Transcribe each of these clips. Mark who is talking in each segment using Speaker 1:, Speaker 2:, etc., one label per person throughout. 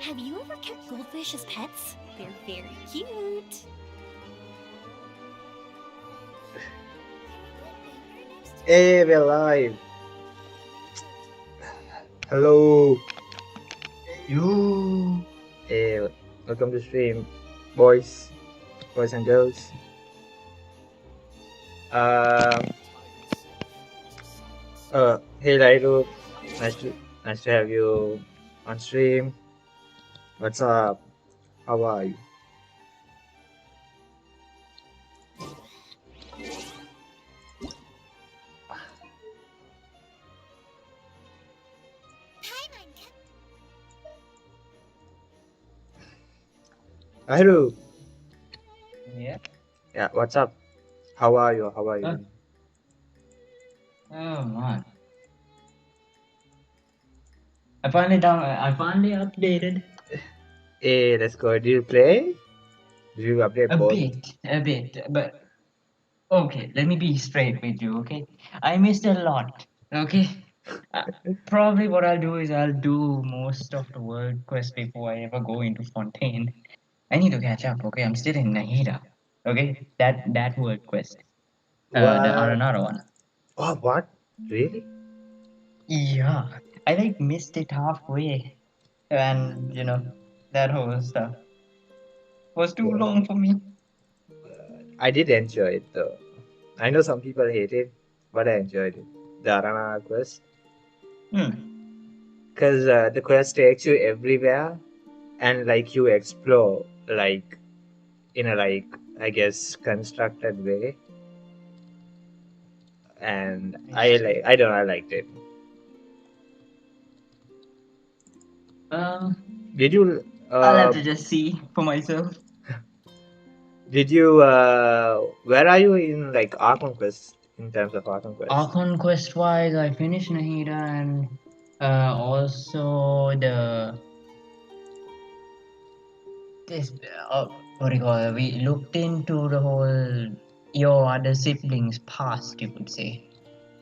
Speaker 1: Have you ever kept goldfish as pets? They're very cute.
Speaker 2: Hey, we're live. Hello.
Speaker 3: You.
Speaker 2: Hey, welcome to stream, boys and girls. Hey, Lairu. Nice to have you on stream. What's up? How are you? Lairu.
Speaker 3: Yeah.
Speaker 2: Yeah. What's up? How are you?
Speaker 3: Oh man. I finally updated.
Speaker 2: Hey, let's go. Did you play? Did you update
Speaker 3: A
Speaker 2: both?
Speaker 3: bit, but okay, let me be straight with you, okay? I missed a lot, okay? Probably what I'll do is I'll do most of the world quest before I ever go into Fontaine. I need to catch up, okay? I'm still in Nahida, okay? That world quest. The
Speaker 2: What?
Speaker 3: Aranara one.
Speaker 2: Oh, what? Really?
Speaker 3: Yeah, I like missed it halfway, and that whole stuff was too
Speaker 2: Yeah.
Speaker 3: long for me.
Speaker 2: I did enjoy it though. I know some people hate it, but I enjoyed it. The Arana quest. Because the quest takes you everywhere and like you explore like in a like I guess constructed way. And I don't know, I liked it. Did you
Speaker 3: I'll have to just see for myself.
Speaker 2: where are you in like Archon quest in terms of Archon quest?
Speaker 3: Archon quest wise, I finished Nahida and also this what do you call it? We looked into the whole your other siblings past, you could say,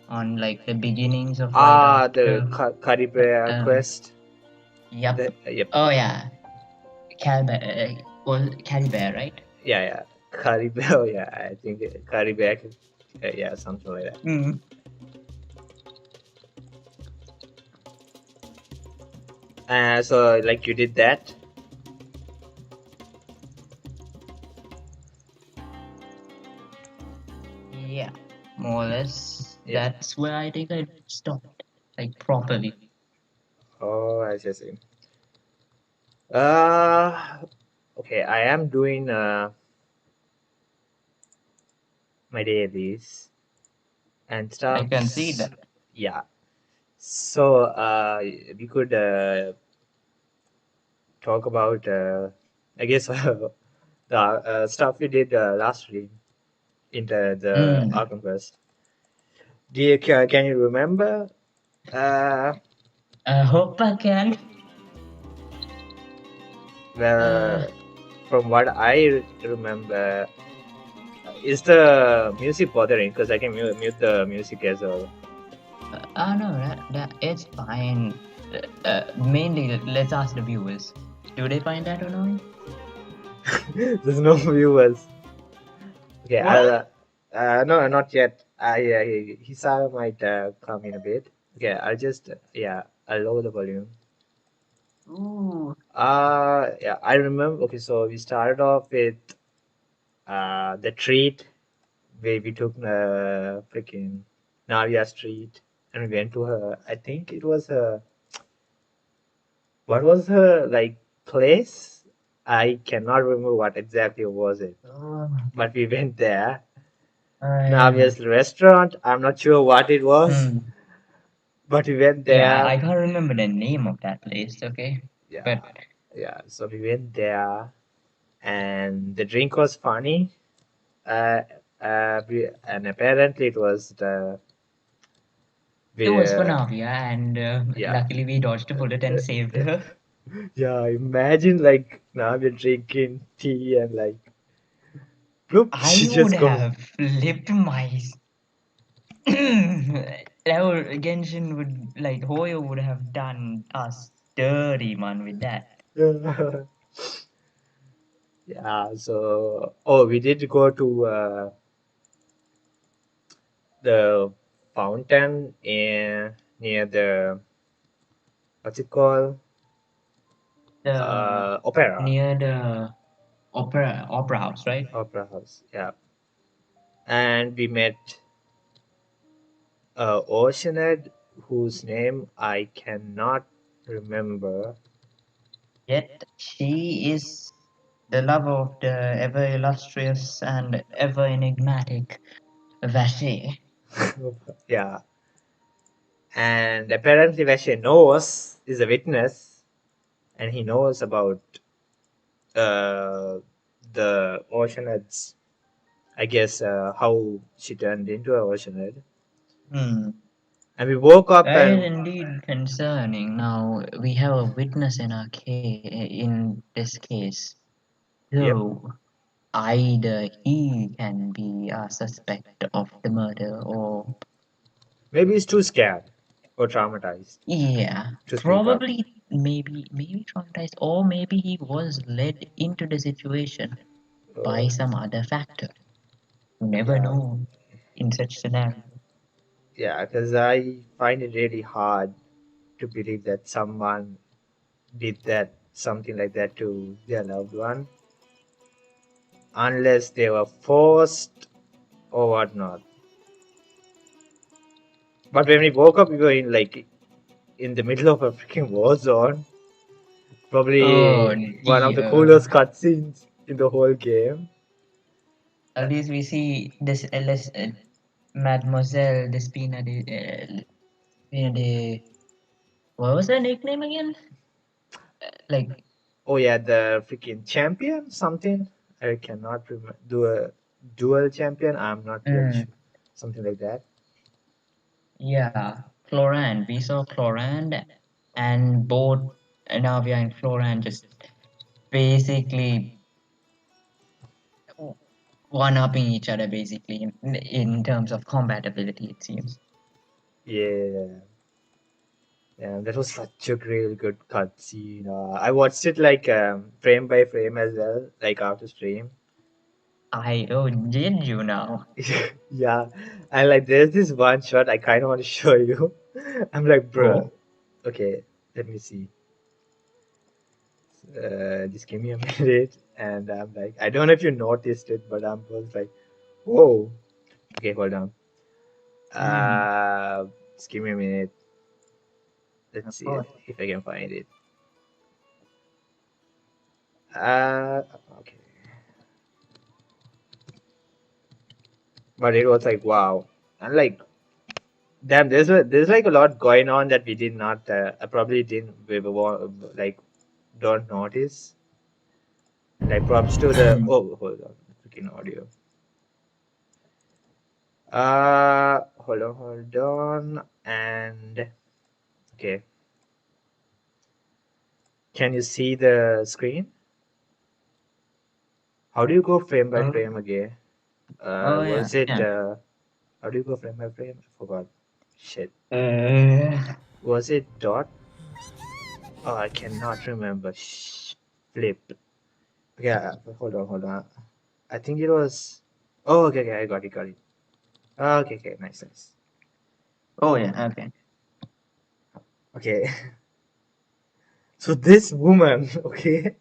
Speaker 3: on like the beginnings of right
Speaker 2: The
Speaker 3: after.
Speaker 2: Caribbean quest.
Speaker 3: Yep.
Speaker 2: Yep.
Speaker 3: Oh yeah, Calbear. Was Calbear, right?
Speaker 2: Yeah. Caribbean, yeah, I think Caribbean, yeah, something like that. So like you did that.
Speaker 3: Yeah, more or less.
Speaker 2: Yeah.
Speaker 3: That's where I think I stopped, like properly.
Speaker 2: Oh, I see. Okay, I am doing my dailies and stuff.
Speaker 3: I can see that.
Speaker 2: Yeah. So we could talk about I guess the stuff we did last week in the Arkham Quest. Can you remember?
Speaker 3: I hope I can.
Speaker 2: Well, from what I remember, is the music bothering? Because I can mute the music as well.
Speaker 3: No, that it's fine. Mainly, let's ask the viewers. Do they find that annoying?
Speaker 2: There's no viewers. Okay,
Speaker 3: What?
Speaker 2: no, not yet. Hisara might come in a bit. Okay, I'll just I'll lower the volume.
Speaker 3: Ooh.
Speaker 2: Yeah, I remember. Okay, so we started off with the treat where we took freaking Navia Street and we went to her. I think it was her. What was her like place? I cannot remember what exactly was it, but we went there. Navia's restaurant. I'm not sure what it was, but we went there.
Speaker 3: Yeah, I can't remember the name of that place. Okay.
Speaker 2: Yeah.
Speaker 3: But
Speaker 2: Yeah. So we went there, and the drink was funny. And apparently it was the.
Speaker 3: it was for Navia, and
Speaker 2: Yeah.
Speaker 3: luckily we dodged a bullet and saved her.
Speaker 2: Yeah, imagine like now we're drinking tea and like, bloop, she
Speaker 3: I would
Speaker 2: just go.
Speaker 3: have flipped my. Genshin would like Hoyo would have done us dirty, man, with that.
Speaker 2: Yeah. Yeah, so oh, we did go to the fountain in near the what's it called?
Speaker 3: The
Speaker 2: Opera.
Speaker 3: near the opera house, right?
Speaker 2: Opera house. Yeah. And we met Oceanid, whose name I cannot remember.
Speaker 3: Yet she is the love of the ever illustrious and ever enigmatic Vache.
Speaker 2: Yeah. And apparently Veshe knows, is a witness, and he knows about uh, the Oceanids. I guess how she turned into an Oceanid.
Speaker 3: Hmm.
Speaker 2: And we woke up
Speaker 3: That is
Speaker 2: and
Speaker 3: indeed concerning. Now we have a witness in this case,
Speaker 2: yep,
Speaker 3: though either he can be a suspect of the murder, or
Speaker 2: maybe he's too scared or traumatized
Speaker 3: yeah,
Speaker 2: to speak up.
Speaker 3: probably maybe traumatized, or maybe he was led into the situation by
Speaker 2: Uh,
Speaker 3: some other factor. You never
Speaker 2: yeah,
Speaker 3: know in such scenario.
Speaker 2: yeah, because I find it really hard to believe that someone did that, something like that to their loved one, unless they were forced or whatnot. But when we woke up, we were in like in the middle of a freaking war zone.
Speaker 3: Oh
Speaker 2: Probably one of the
Speaker 3: dear.
Speaker 2: coolest cutscenes in the whole game.
Speaker 3: At least we see this Mademoiselle Despina de what was her nickname again? Like,
Speaker 2: Oh yeah, the freaking champion something. I cannot remember. Do a dual champion. I'm not really
Speaker 3: mm,
Speaker 2: sure. Something like that.
Speaker 3: yeah, Chlorand. We saw Chlorand, and both Navia and Chlorand just basically one-upping each other, basically in terms of combat ability. It seems.
Speaker 2: Yeah, yeah. That was such a really good cutscene. I watched it like frame by frame as well, like after stream.
Speaker 3: I oh, did you now?
Speaker 2: Yeah, and like there's this one shot I kind of want to show you. I'm like, bruh.
Speaker 3: Oh,
Speaker 2: Okay, let me see. Just give me a minute, and I'm like, I don't know if you noticed it, but I'm was like, whoa. Okay, hold on.
Speaker 3: mm,
Speaker 2: Just give me a minute.
Speaker 3: of
Speaker 2: Let's see
Speaker 3: course.
Speaker 2: if I can find it. Okay. But it was like, wow. And like, damn, there's like a lot going on that we did not, I probably didn't, like, don't notice. Like, props to the,
Speaker 3: Mm.
Speaker 2: oh, hold on, freaking audio. Hold on. And, okay. Can you see the screen? How do you go frame by
Speaker 3: Oh,
Speaker 2: frame again?
Speaker 3: oh yeah,
Speaker 2: Was it,
Speaker 3: yeah.
Speaker 2: how do you go frame by frame? I forgot. Shit.
Speaker 3: Uh,
Speaker 2: Was it dot? Oh, I cannot remember. Flip. Yeah, hold on. I think it was. Oh, okay, I got it. Okay, nice, nice.
Speaker 3: oh yeah, okay.
Speaker 2: Okay, so this woman, okay,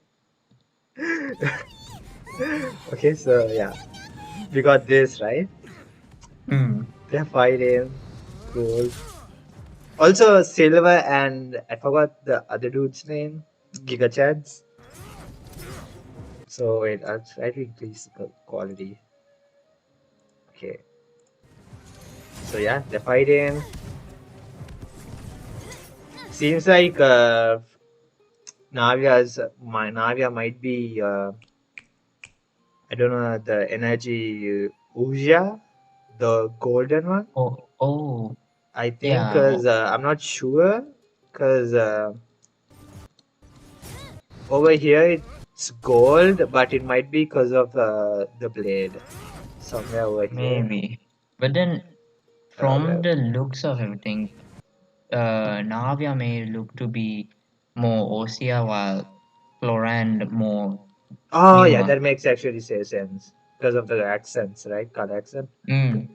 Speaker 2: okay, so yeah, we got this right.
Speaker 3: Mm.
Speaker 2: They're fighting, cool. Also, Silver and I forgot the other dude's name, Giga Chads. So wait, I'll try to increase the quality. Okay, so yeah, they're fighting. Seems like Navia might be I don't know the energy Uja, the golden one.
Speaker 3: Oh,
Speaker 2: I think
Speaker 3: yeah.
Speaker 2: because I'm not sure because over here it's gold, but it might be because of the blade somewhere over here.
Speaker 3: Maybe. But then, from
Speaker 2: Well,
Speaker 3: the looks of everything, Navia may look to be more Osea, while Florand more
Speaker 2: Oh yeah,
Speaker 3: Numa.
Speaker 2: that makes actually sense because of the accents, right? Cut accent.
Speaker 3: Mm,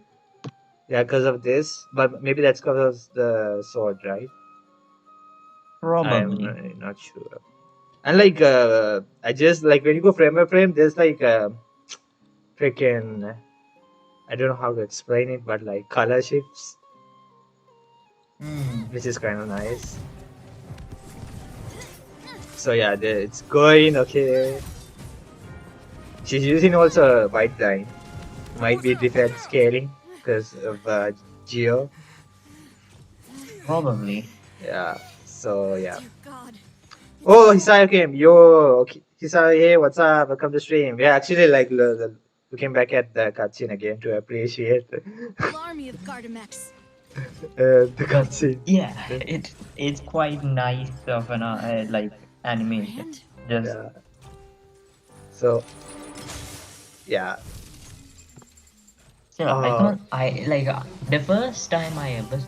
Speaker 2: Yeah, because of this, but maybe that's because of the sword, right? I'm
Speaker 3: probably.
Speaker 2: not sure. And like, I just like when you go frame by frame, there's like freaking, I don't know how to explain it, but like color shifts,
Speaker 3: Mm.
Speaker 2: which is kind of nice. So yeah, it's going okay. She's using also white line. Might be defense scaling because of Geo.
Speaker 3: Probably.
Speaker 2: Yeah. So yeah.
Speaker 1: Dear God.
Speaker 2: Oh, Hisaya came. Yo, okay. Hisaya, hey, what's up? Welcome to stream. Yeah, actually, like, looking back at the cutscene again to appreciate
Speaker 1: Army of Gardamex.
Speaker 2: the
Speaker 3: But
Speaker 2: cutscene.
Speaker 3: yeah, it's quite nice of an like animation.
Speaker 1: And
Speaker 3: Just
Speaker 2: Yeah. So, yeah.
Speaker 3: still, I
Speaker 2: Oh,
Speaker 3: can't. I like the first time I ever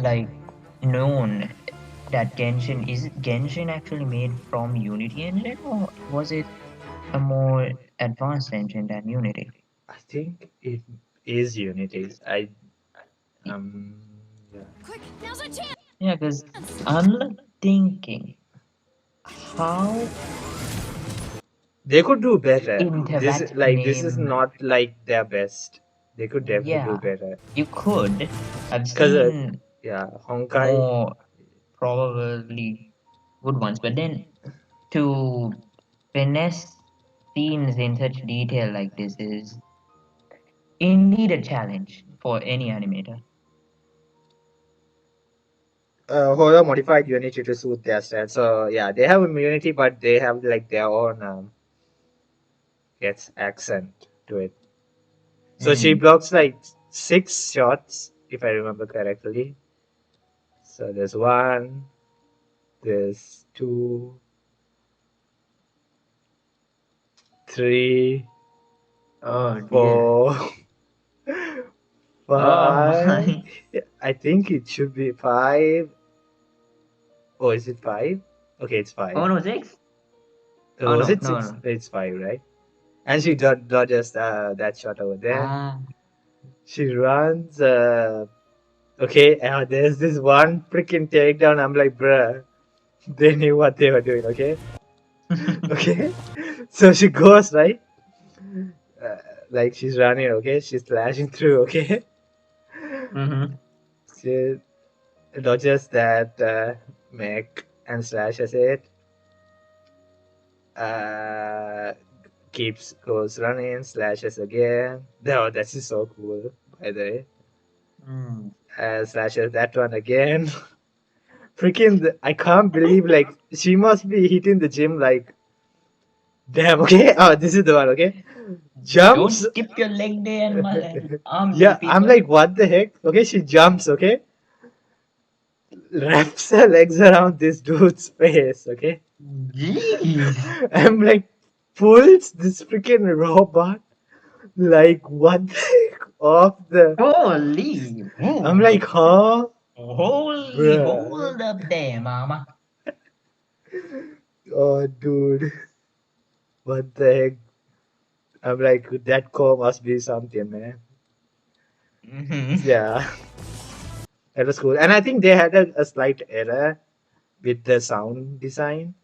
Speaker 3: like known that Genshin is it Genshin actually made from Unity engine, or was it a more advanced engine than Unity?
Speaker 2: I think it is Unity. Um, yeah.
Speaker 1: quick, now's our chance.
Speaker 3: Yeah, because I'm like thinking how
Speaker 2: They could do better.
Speaker 3: interact
Speaker 2: This is
Speaker 3: name.
Speaker 2: not like their best. They could definitely do
Speaker 3: Yeah,
Speaker 2: better.
Speaker 3: you could. I've
Speaker 2: Cause
Speaker 3: seen
Speaker 2: yeah, Honkai.
Speaker 3: more probably good ones, but then to finesse scenes in such detail like this is indeed a challenge for any animator.
Speaker 2: Horror modified Unity to suit their style. So yeah, they have Unity, but they have like their own accent to it. So she
Speaker 3: Mm.
Speaker 2: blocks like 6 shots, if I remember correctly. So there's one, there's two, three,
Speaker 3: Oh dear.
Speaker 2: four,
Speaker 3: Oh
Speaker 2: five.
Speaker 3: my.
Speaker 2: I think it should be five. Oh, is it five? Okay, it's five.
Speaker 3: Oh no, six? Oh
Speaker 2: Was
Speaker 3: no,
Speaker 2: it
Speaker 3: no,
Speaker 2: six?
Speaker 3: no.
Speaker 2: It's five, right? And she dodges that shot over there.
Speaker 3: Ah.
Speaker 2: She runs. Okay, there's this one freaking takedown. I'm like, bruh, they knew what they were doing. Okay, okay. So she goes right, uh, like she's running. Okay, she's slashing through. Okay,
Speaker 3: Mm-hmm.
Speaker 2: she dodges that mech and slashes it. Uh, goes running, slashes again. Oh, that is so cool. By the way,
Speaker 3: Mm.
Speaker 2: slashes that one again. Freaking, I can't believe like she must be hitting the gym like damn. Okay, oh this is the one. Okay,
Speaker 3: Don't
Speaker 2: jumps.
Speaker 3: skip your leg day and arm day,
Speaker 2: Yeah, I'm
Speaker 3: people.
Speaker 2: like what the heck. Okay, she jumps. Okay, wraps her legs around this dude's face. Okay,
Speaker 3: Jeez.
Speaker 2: I'm like pulls this freaking robot like what the heck off the.
Speaker 3: Holy.
Speaker 2: I'm
Speaker 3: Ooh.
Speaker 2: like huh,
Speaker 3: Holy.
Speaker 2: bruh.
Speaker 3: Hold up there, mama.
Speaker 2: Oh dude, what the heck. I'm like, that core must be something, man.
Speaker 3: Mm-hmm.
Speaker 2: Yeah, that was cool. And I think they had a slight error with the sound design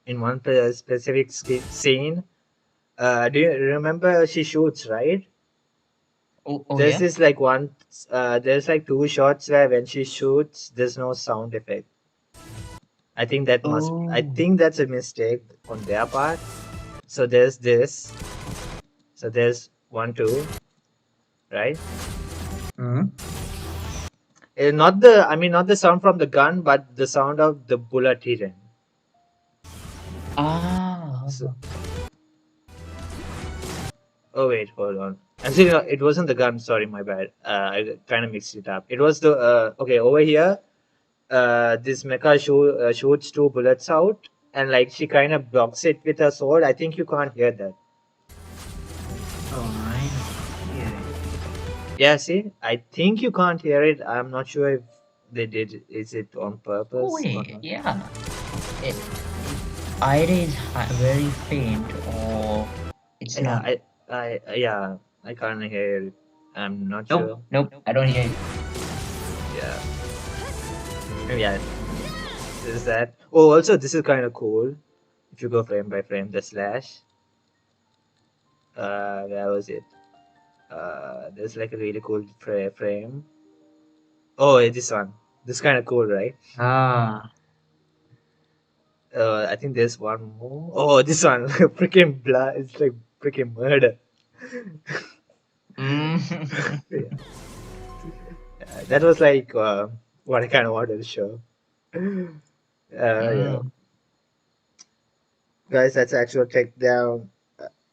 Speaker 2: in one specific scene. Do you remember she shoots, right?
Speaker 3: Oh
Speaker 2: There's
Speaker 3: yeah?
Speaker 2: this like one, there's like two shots where when she shoots, there's no sound effect. I
Speaker 3: Oh.
Speaker 2: think that's a mistake on their part. So there's this. So there's one, two, right?
Speaker 3: Mm-hmm.
Speaker 2: Not the sound from the gun, but the sound of the bullet hitting.
Speaker 3: Ah.
Speaker 2: So, oh wait, hold on. Actually, no, it wasn't the gun. Sorry, my bad. I kind of mixed it up. It was the okay over here. This mecha shoots two bullets out, and like she kind of blocks it with her sword. I think you can't hear that.
Speaker 3: Alright. Yeah.
Speaker 2: Yeah, see, I think you can't hear it. I'm not sure if they did. Is it on
Speaker 3: Oh
Speaker 2: purpose or
Speaker 3: wait,
Speaker 2: not?
Speaker 3: yeah. It, either is very faint or it's
Speaker 2: Yeah,
Speaker 3: not.
Speaker 2: yeah, I can't hear it. I'm not sure.
Speaker 3: Nope, nope, I don't hear you.
Speaker 2: Yeah, yeah, this is that. Oh, also, this is kind of cool. If you go frame by frame, the slash. Where was it? There's like a really cool frame. Oh, this one. This is kind of cool, right?
Speaker 3: Ah.
Speaker 2: I think there's one more. Oh, this one. Freaking blood. It's like freaking murder.
Speaker 3: Mm.
Speaker 2: Yeah. That was like what I kind of wanted to show. Yeah.
Speaker 3: Mm.
Speaker 2: Guys, that's actual takedown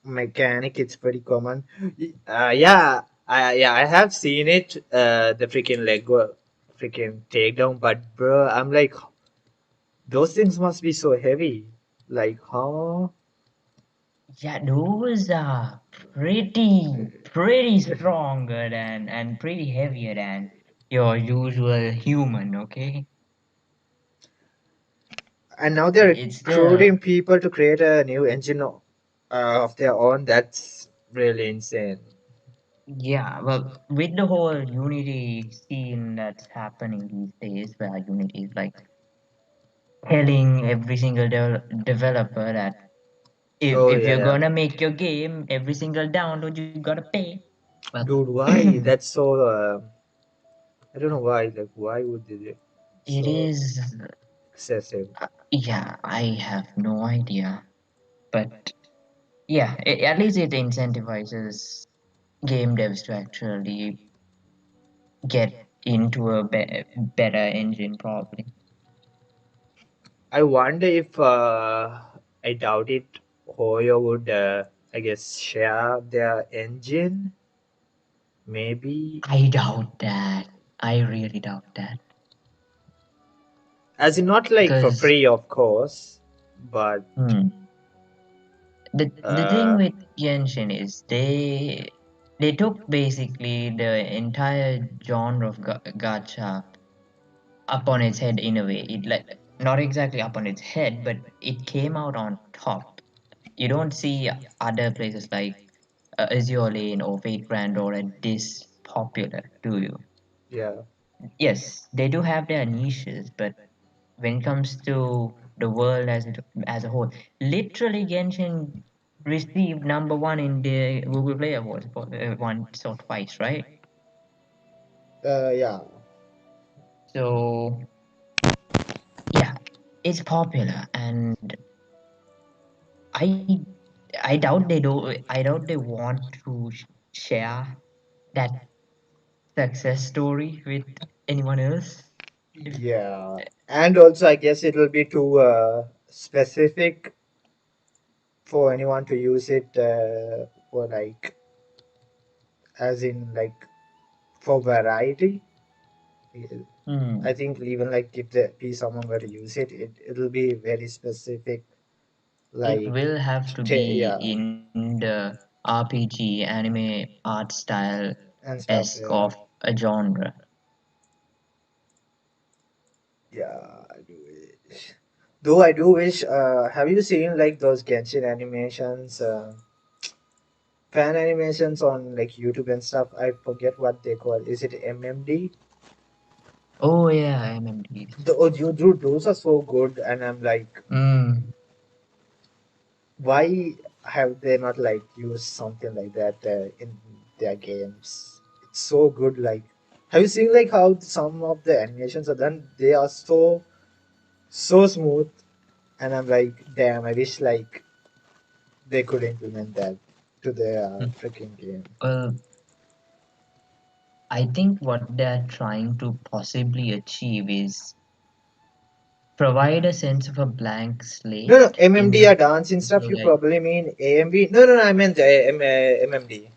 Speaker 2: mechanic. It's pretty common. Yeah, I have seen it. The freaking Lego freaking takedown, but bro, I'm like, those things must be so heavy. Like, huh?
Speaker 3: Yeah, those are pretty stronger than and pretty heavier than your usual human, okay?
Speaker 2: And now they're
Speaker 3: It's the
Speaker 2: recruiting people to create a new engine of their own. That's really insane.
Speaker 3: yeah, well, with the whole Unity scene that's happening these days, where Unity is like telling every single developer that
Speaker 2: Oh
Speaker 3: if
Speaker 2: yeah,
Speaker 3: you're
Speaker 2: yeah.
Speaker 3: gonna make your game, every single download you gotta pay. Well,
Speaker 2: Dude, why? That's so. I don't know why. Like, why would they do
Speaker 3: it
Speaker 2: so
Speaker 3: is,
Speaker 2: excessive?
Speaker 3: yeah, I have no idea. But yeah, at least it incentivizes game devs to actually get into a better engine, probably.
Speaker 2: I wonder if I doubt it. Hoyo would, I guess, share their engine. Maybe,
Speaker 3: I doubt that. I really doubt that.
Speaker 2: as in not like for
Speaker 3: Because
Speaker 2: free, of course, but
Speaker 3: the thing
Speaker 2: uh,
Speaker 3: with Genshin is they took basically the entire genre of gacha up on its head in a way. It like not exactly up on its head, but it came out on top. You don't see other places like Azure Lane or Fate Grand or this popular, do you?
Speaker 2: yeah.
Speaker 3: Yes, they do have their niches, but when it comes to the world as a whole, literally Genshin received number one in the Google Play Awards for once or twice, right?
Speaker 2: Yeah.
Speaker 3: So yeah, it's popular, and I I doubt they do. I doubt they want to share that success story with anyone else. If
Speaker 2: Yeah. And also, I guess it will be too specific for anyone to use it for like, as in like for variety. I
Speaker 3: hmm,
Speaker 2: think even like if the be someone were to use it, it'll be very specific.
Speaker 3: it
Speaker 2: Like,
Speaker 3: will have to be
Speaker 2: yeah,
Speaker 3: in the RPG anime art style
Speaker 2: and stuff.
Speaker 3: esque
Speaker 2: Yeah,
Speaker 3: of a genre.
Speaker 2: yeah. I do wish. Though I do wish. Have you seen like those Genshin animations, fan animations on like YouTube and stuff? I forget what they call. Is it MMD?
Speaker 3: Oh yeah, MMDs.
Speaker 2: Oh, dude, those are so good, and I'm like,
Speaker 3: Mm,
Speaker 2: why have they not like used something like that in their games? It's so good. Like, have you seen like how some of the animations are done? They are so smooth, and I'm like, damn, I wish like they could implement that to their
Speaker 3: mm.
Speaker 2: freaking game.
Speaker 3: Well, I think what they're trying to possibly achieve is provide a sense of a blank
Speaker 2: No, no,
Speaker 3: slate in
Speaker 2: MMD
Speaker 3: the
Speaker 2: are dancing stuff.
Speaker 3: so
Speaker 2: You
Speaker 3: like
Speaker 2: probably mean AMV. No, no, no, I meant MMD.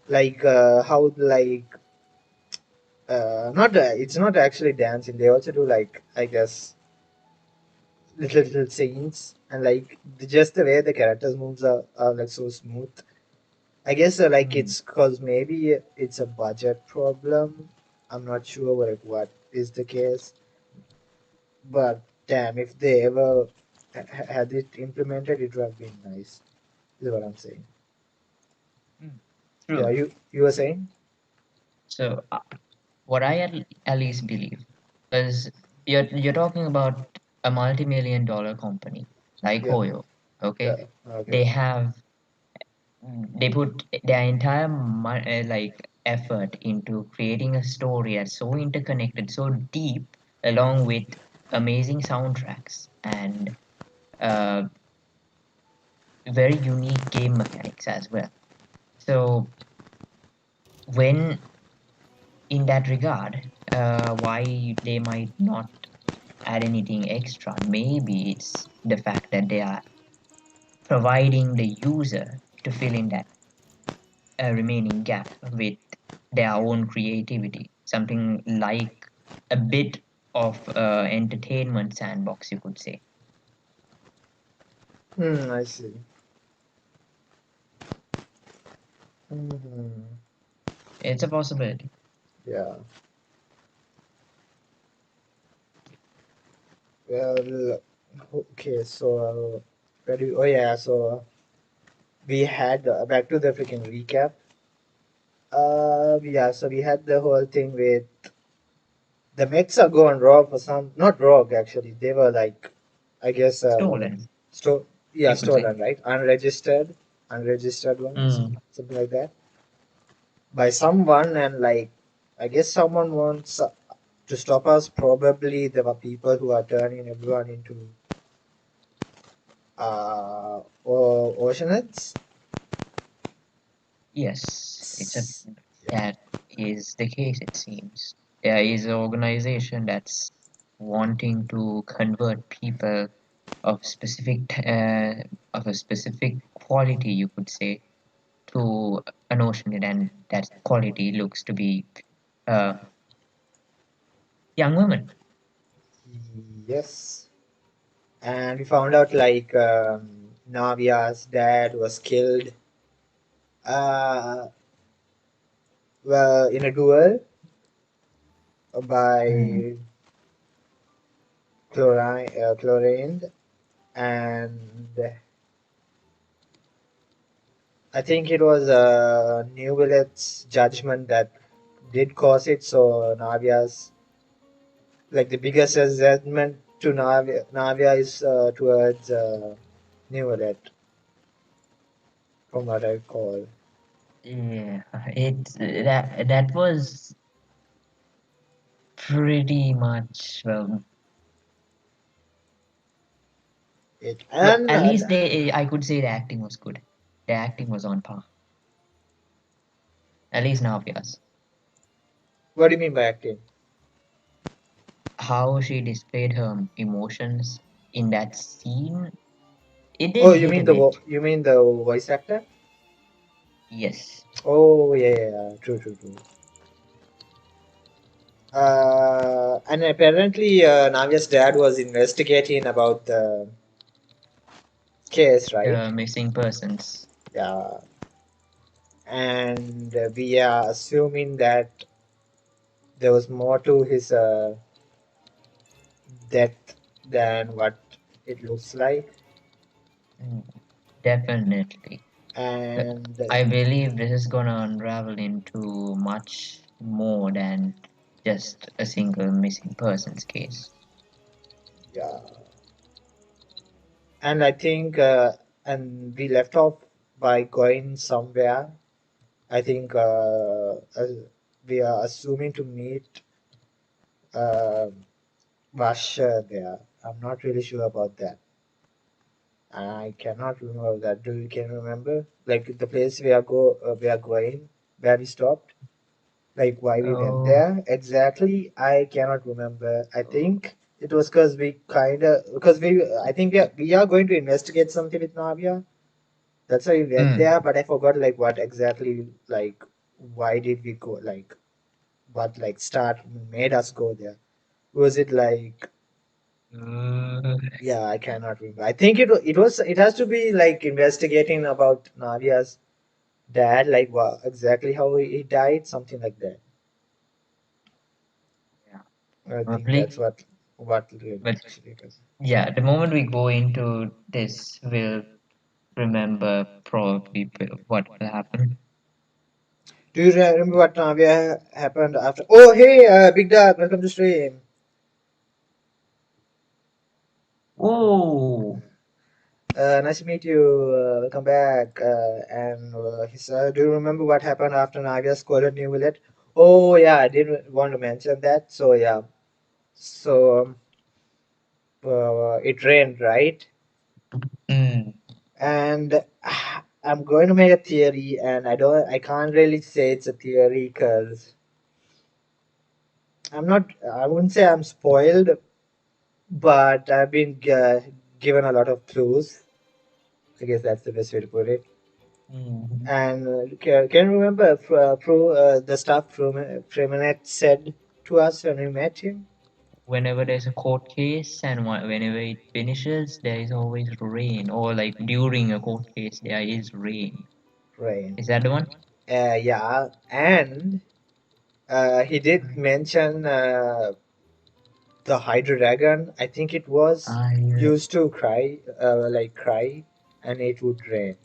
Speaker 2: Like how like not it's not actually dancing. They also do like, I guess, little scenes, and like just the way the characters moves are like so smooth. I guess like
Speaker 3: mm,
Speaker 2: it's cause maybe it's a budget problem. I'm not sure like what is the case, but damn, if they ever Had it implemented, it would have been nice. Is what I'm saying.
Speaker 3: Mm,
Speaker 2: Yeah,
Speaker 3: true.
Speaker 2: you were saying?
Speaker 3: So, what I at least believe is you're talking about a multi-million dollar company like
Speaker 2: Yeah,
Speaker 3: Hoyo. Okay,
Speaker 2: yeah. Okay.
Speaker 3: they have they put their entire like effort into creating a story that's so interconnected, so deep, along with amazing soundtracks and uh, very unique game mechanics as well. So when in that regard, why they might not add anything extra? Maybe it's the fact that they are providing the user to fill in that remaining gap with their own creativity, something like a bit of entertainment sandbox, you could say.
Speaker 2: I see. Hmm.
Speaker 3: It's a possibility.
Speaker 2: Yeah. Well, okay. So, where do oh yeah. So we had back to the freaking recap. Yeah. So we had the whole thing with the mechs are going rogue for some, not rogue actually. They were like, I guess,
Speaker 3: Stolen,
Speaker 2: sto yeah,
Speaker 3: you could say.
Speaker 2: stolen, right? Unregistered ones,
Speaker 3: Mm.
Speaker 2: something like that, by someone, and like, I guess someone wants to stop us. Probably there were people who are turning everyone into oceanids.
Speaker 3: Yes,
Speaker 2: Yeah.
Speaker 3: that is the case, it seems. There is an organization that's wanting to convert people of of a specific quality, you could say, to an oceanid, and that quality looks to be uh, young women.
Speaker 2: Yes. And we found out like Navia's dad was killed. Well, in a duel
Speaker 3: Mm.
Speaker 2: by Chlorine, and I think it was New Billet's judgment that did cause it. So Navia's like the biggest resentment to Navia is towards New Billet, from what I recall.
Speaker 3: Yeah, that was pretty much
Speaker 2: It
Speaker 3: well,
Speaker 2: and
Speaker 3: at least I could say the acting was good. The acting was on par. At least Navia's.
Speaker 2: what do you mean by acting?
Speaker 3: How she displayed her emotions in that scene, it
Speaker 2: Oh,
Speaker 3: did hit a bit.
Speaker 2: you mean the voice actor?
Speaker 3: Yes.
Speaker 2: Oh yeah, yeah, yeah. True, true, true. And apparently, Navia's dad was investigating about the case, right?
Speaker 3: Missing persons.
Speaker 2: Yeah, and we are assuming that there was more to his death than what it looks like,
Speaker 3: Mm, definitely. Uh,
Speaker 2: and
Speaker 3: I believe this is gonna unravel into much more than just a single missing persons case.
Speaker 2: yeah, and I think, and we left off by going somewhere. I think we are assuming to meet uh, Vasha there. I'm not really sure about that. I cannot remember that. Do you can remember? Like the place we are going, where we stopped? Like why we went
Speaker 3: Oh,
Speaker 2: there exactly? I cannot remember. I think it was because we kinda because we I think we are going to investigate something with Navia. That's why we went
Speaker 3: mm.
Speaker 2: there, but I forgot like what exactly like why did we go like what like start made us go there? Was it like
Speaker 3: Uh,
Speaker 2: yeah, I cannot remember. I think it has to be like investigating about Navia's dad, like what exactly how he died, something like that.
Speaker 3: yeah.
Speaker 2: I think that's
Speaker 3: Probably.
Speaker 2: what. What really
Speaker 3: But
Speaker 2: actually? 'Cause-
Speaker 3: yeah, the moment we go into this, we'll remember probably what will happen.
Speaker 2: Do you remember what Navia happened after? Oh, hey, Big Dog, welcome to stream.
Speaker 3: Oh,
Speaker 2: Nice to meet you. Welcome back. Do you remember what happened after Navia scolded New Village? Oh, yeah, I didn't want to mention that. So, yeah. So, it rained, right?
Speaker 3: mm,
Speaker 2: And I'm going to make a theory, and I can't really say it's a theory because I wouldn't say I'm spoiled, but I've been given a lot of clues. I guess that's the best way to put it.
Speaker 3: mm.
Speaker 2: And can you remember the stuff Freeman said to us when we met him?
Speaker 3: Whenever there's a court case and whenever it finishes, there is always rain, or like during a court case, there is rain.
Speaker 2: Right.
Speaker 3: Is that the one?
Speaker 2: Yeah, and he did mention the Hydra Dragon. I think it was
Speaker 3: I
Speaker 2: used to cry, and it would rain.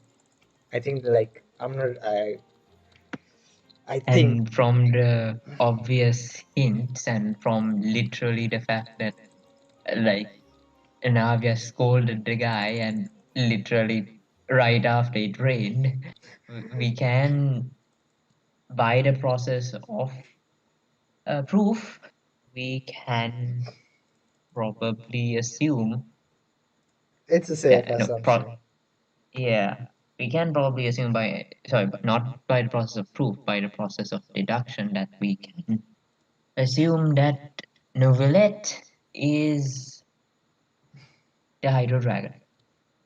Speaker 2: I think like I'm not. I think
Speaker 3: And from the obvious hints and from literally the fact that like Navia scolded the guy and literally right after it rained, we can, by the process of proof, we can probably assume
Speaker 2: it's a safe
Speaker 3: no,
Speaker 2: assumption.
Speaker 3: yeah, we can probably assume by, sorry, but not by the process of proof, by the process of deduction, that we can assume that Novelette is the Hydro Dragon.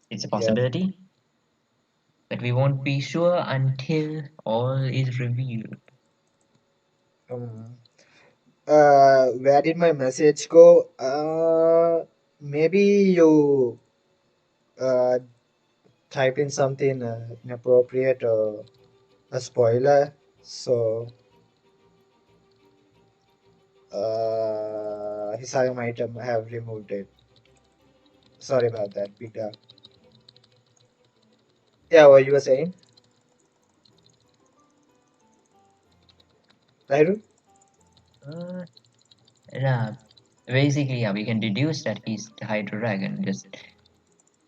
Speaker 3: It's a
Speaker 2: Yep.
Speaker 3: possibility, but we won't be sure until all is revealed.
Speaker 2: Um, where did my message go? Maybe you uh, typed in something inappropriate or a spoiler. So Hisaya might have removed it. Sorry about that, Peter. Yeah, what you were saying, Rairu?
Speaker 3: Uh, yeah, basically, yeah, we can deduce that he's the Hydro Dragon. Just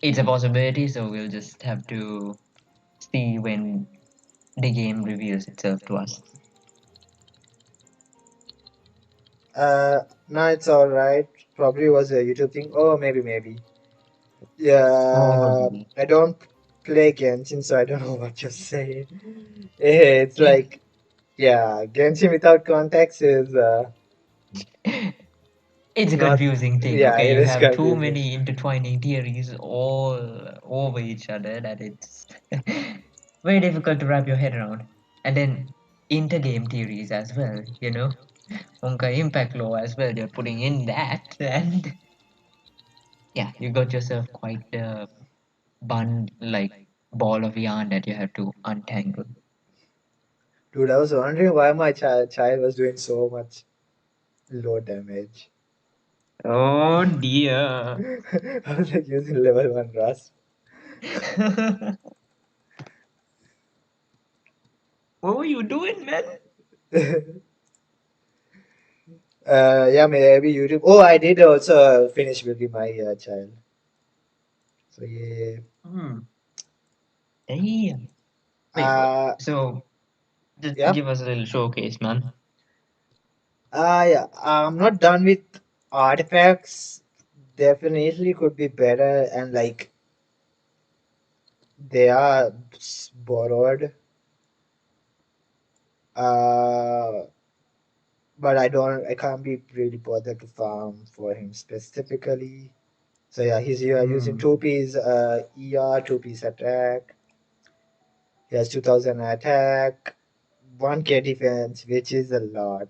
Speaker 3: it's a possibility, so we'll just have to see when the game reveals itself to us.
Speaker 2: No, it's all right. Probably was a YouTube thing. Oh, maybe. Yeah,
Speaker 3: Probably.
Speaker 2: I don't play Genshin, so I don't know what you're saying. It's
Speaker 3: Yeah.
Speaker 2: like, yeah, Genshin without context is
Speaker 3: It's a
Speaker 2: not.
Speaker 3: confusing thing,
Speaker 2: Yeah,
Speaker 3: okay?
Speaker 2: it
Speaker 3: You
Speaker 2: is
Speaker 3: have too
Speaker 2: confusing.
Speaker 3: many intertwining theories all over each other that it's very difficult to wrap your head around. And then intergame theories as well, you know? Honkai Impact Law as well, you're putting in that, and yeah, you got yourself quite a like ball of yarn that you have to untangle.
Speaker 2: Dude, I was wondering why my child was doing so much low damage.
Speaker 3: Oh dear.
Speaker 2: I was like using level 1 Rust.
Speaker 3: What were you doing, man?
Speaker 2: Yeah, maybe YouTube. Oh, I did also finish building my child. So yeah.
Speaker 3: Hmm. Damn. Wait, what?
Speaker 2: Uh,
Speaker 3: So, just
Speaker 2: yeah.
Speaker 3: give us a little showcase, man.
Speaker 2: Yeah. I'm not done with artifacts. Definitely could be better, and like they are borrowed. Uh, but I can't be really bothered to farm for him specifically. So yeah, he's using
Speaker 3: Hmm.
Speaker 2: 2 piece ER, 2 piece attack. He has 2000 attack, 1k defense, which is a lot.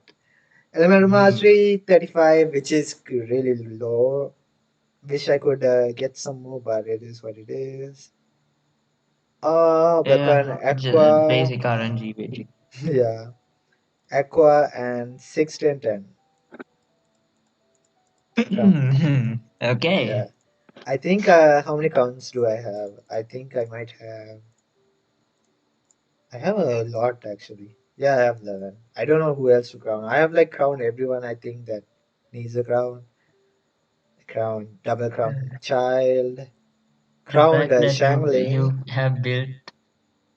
Speaker 2: Elemental
Speaker 3: Hmm.
Speaker 2: mastery 35, which is really low. Wish I could get some more, but it is what it is. Weapon
Speaker 3: Yeah, just
Speaker 2: aqua,
Speaker 3: basic RNG, basically.
Speaker 2: yeah, aqua and 6 10 10. crown. Yeah.
Speaker 3: Okay.
Speaker 2: I think how many crowns do I have? I think I might have. I have a lot actually. Yeah, I have 11. I don't know who else to crown. I have like crowned everyone I think that needs a crown, double crown child,
Speaker 3: The
Speaker 2: crowned
Speaker 3: fact that
Speaker 2: Shangling.
Speaker 3: you have built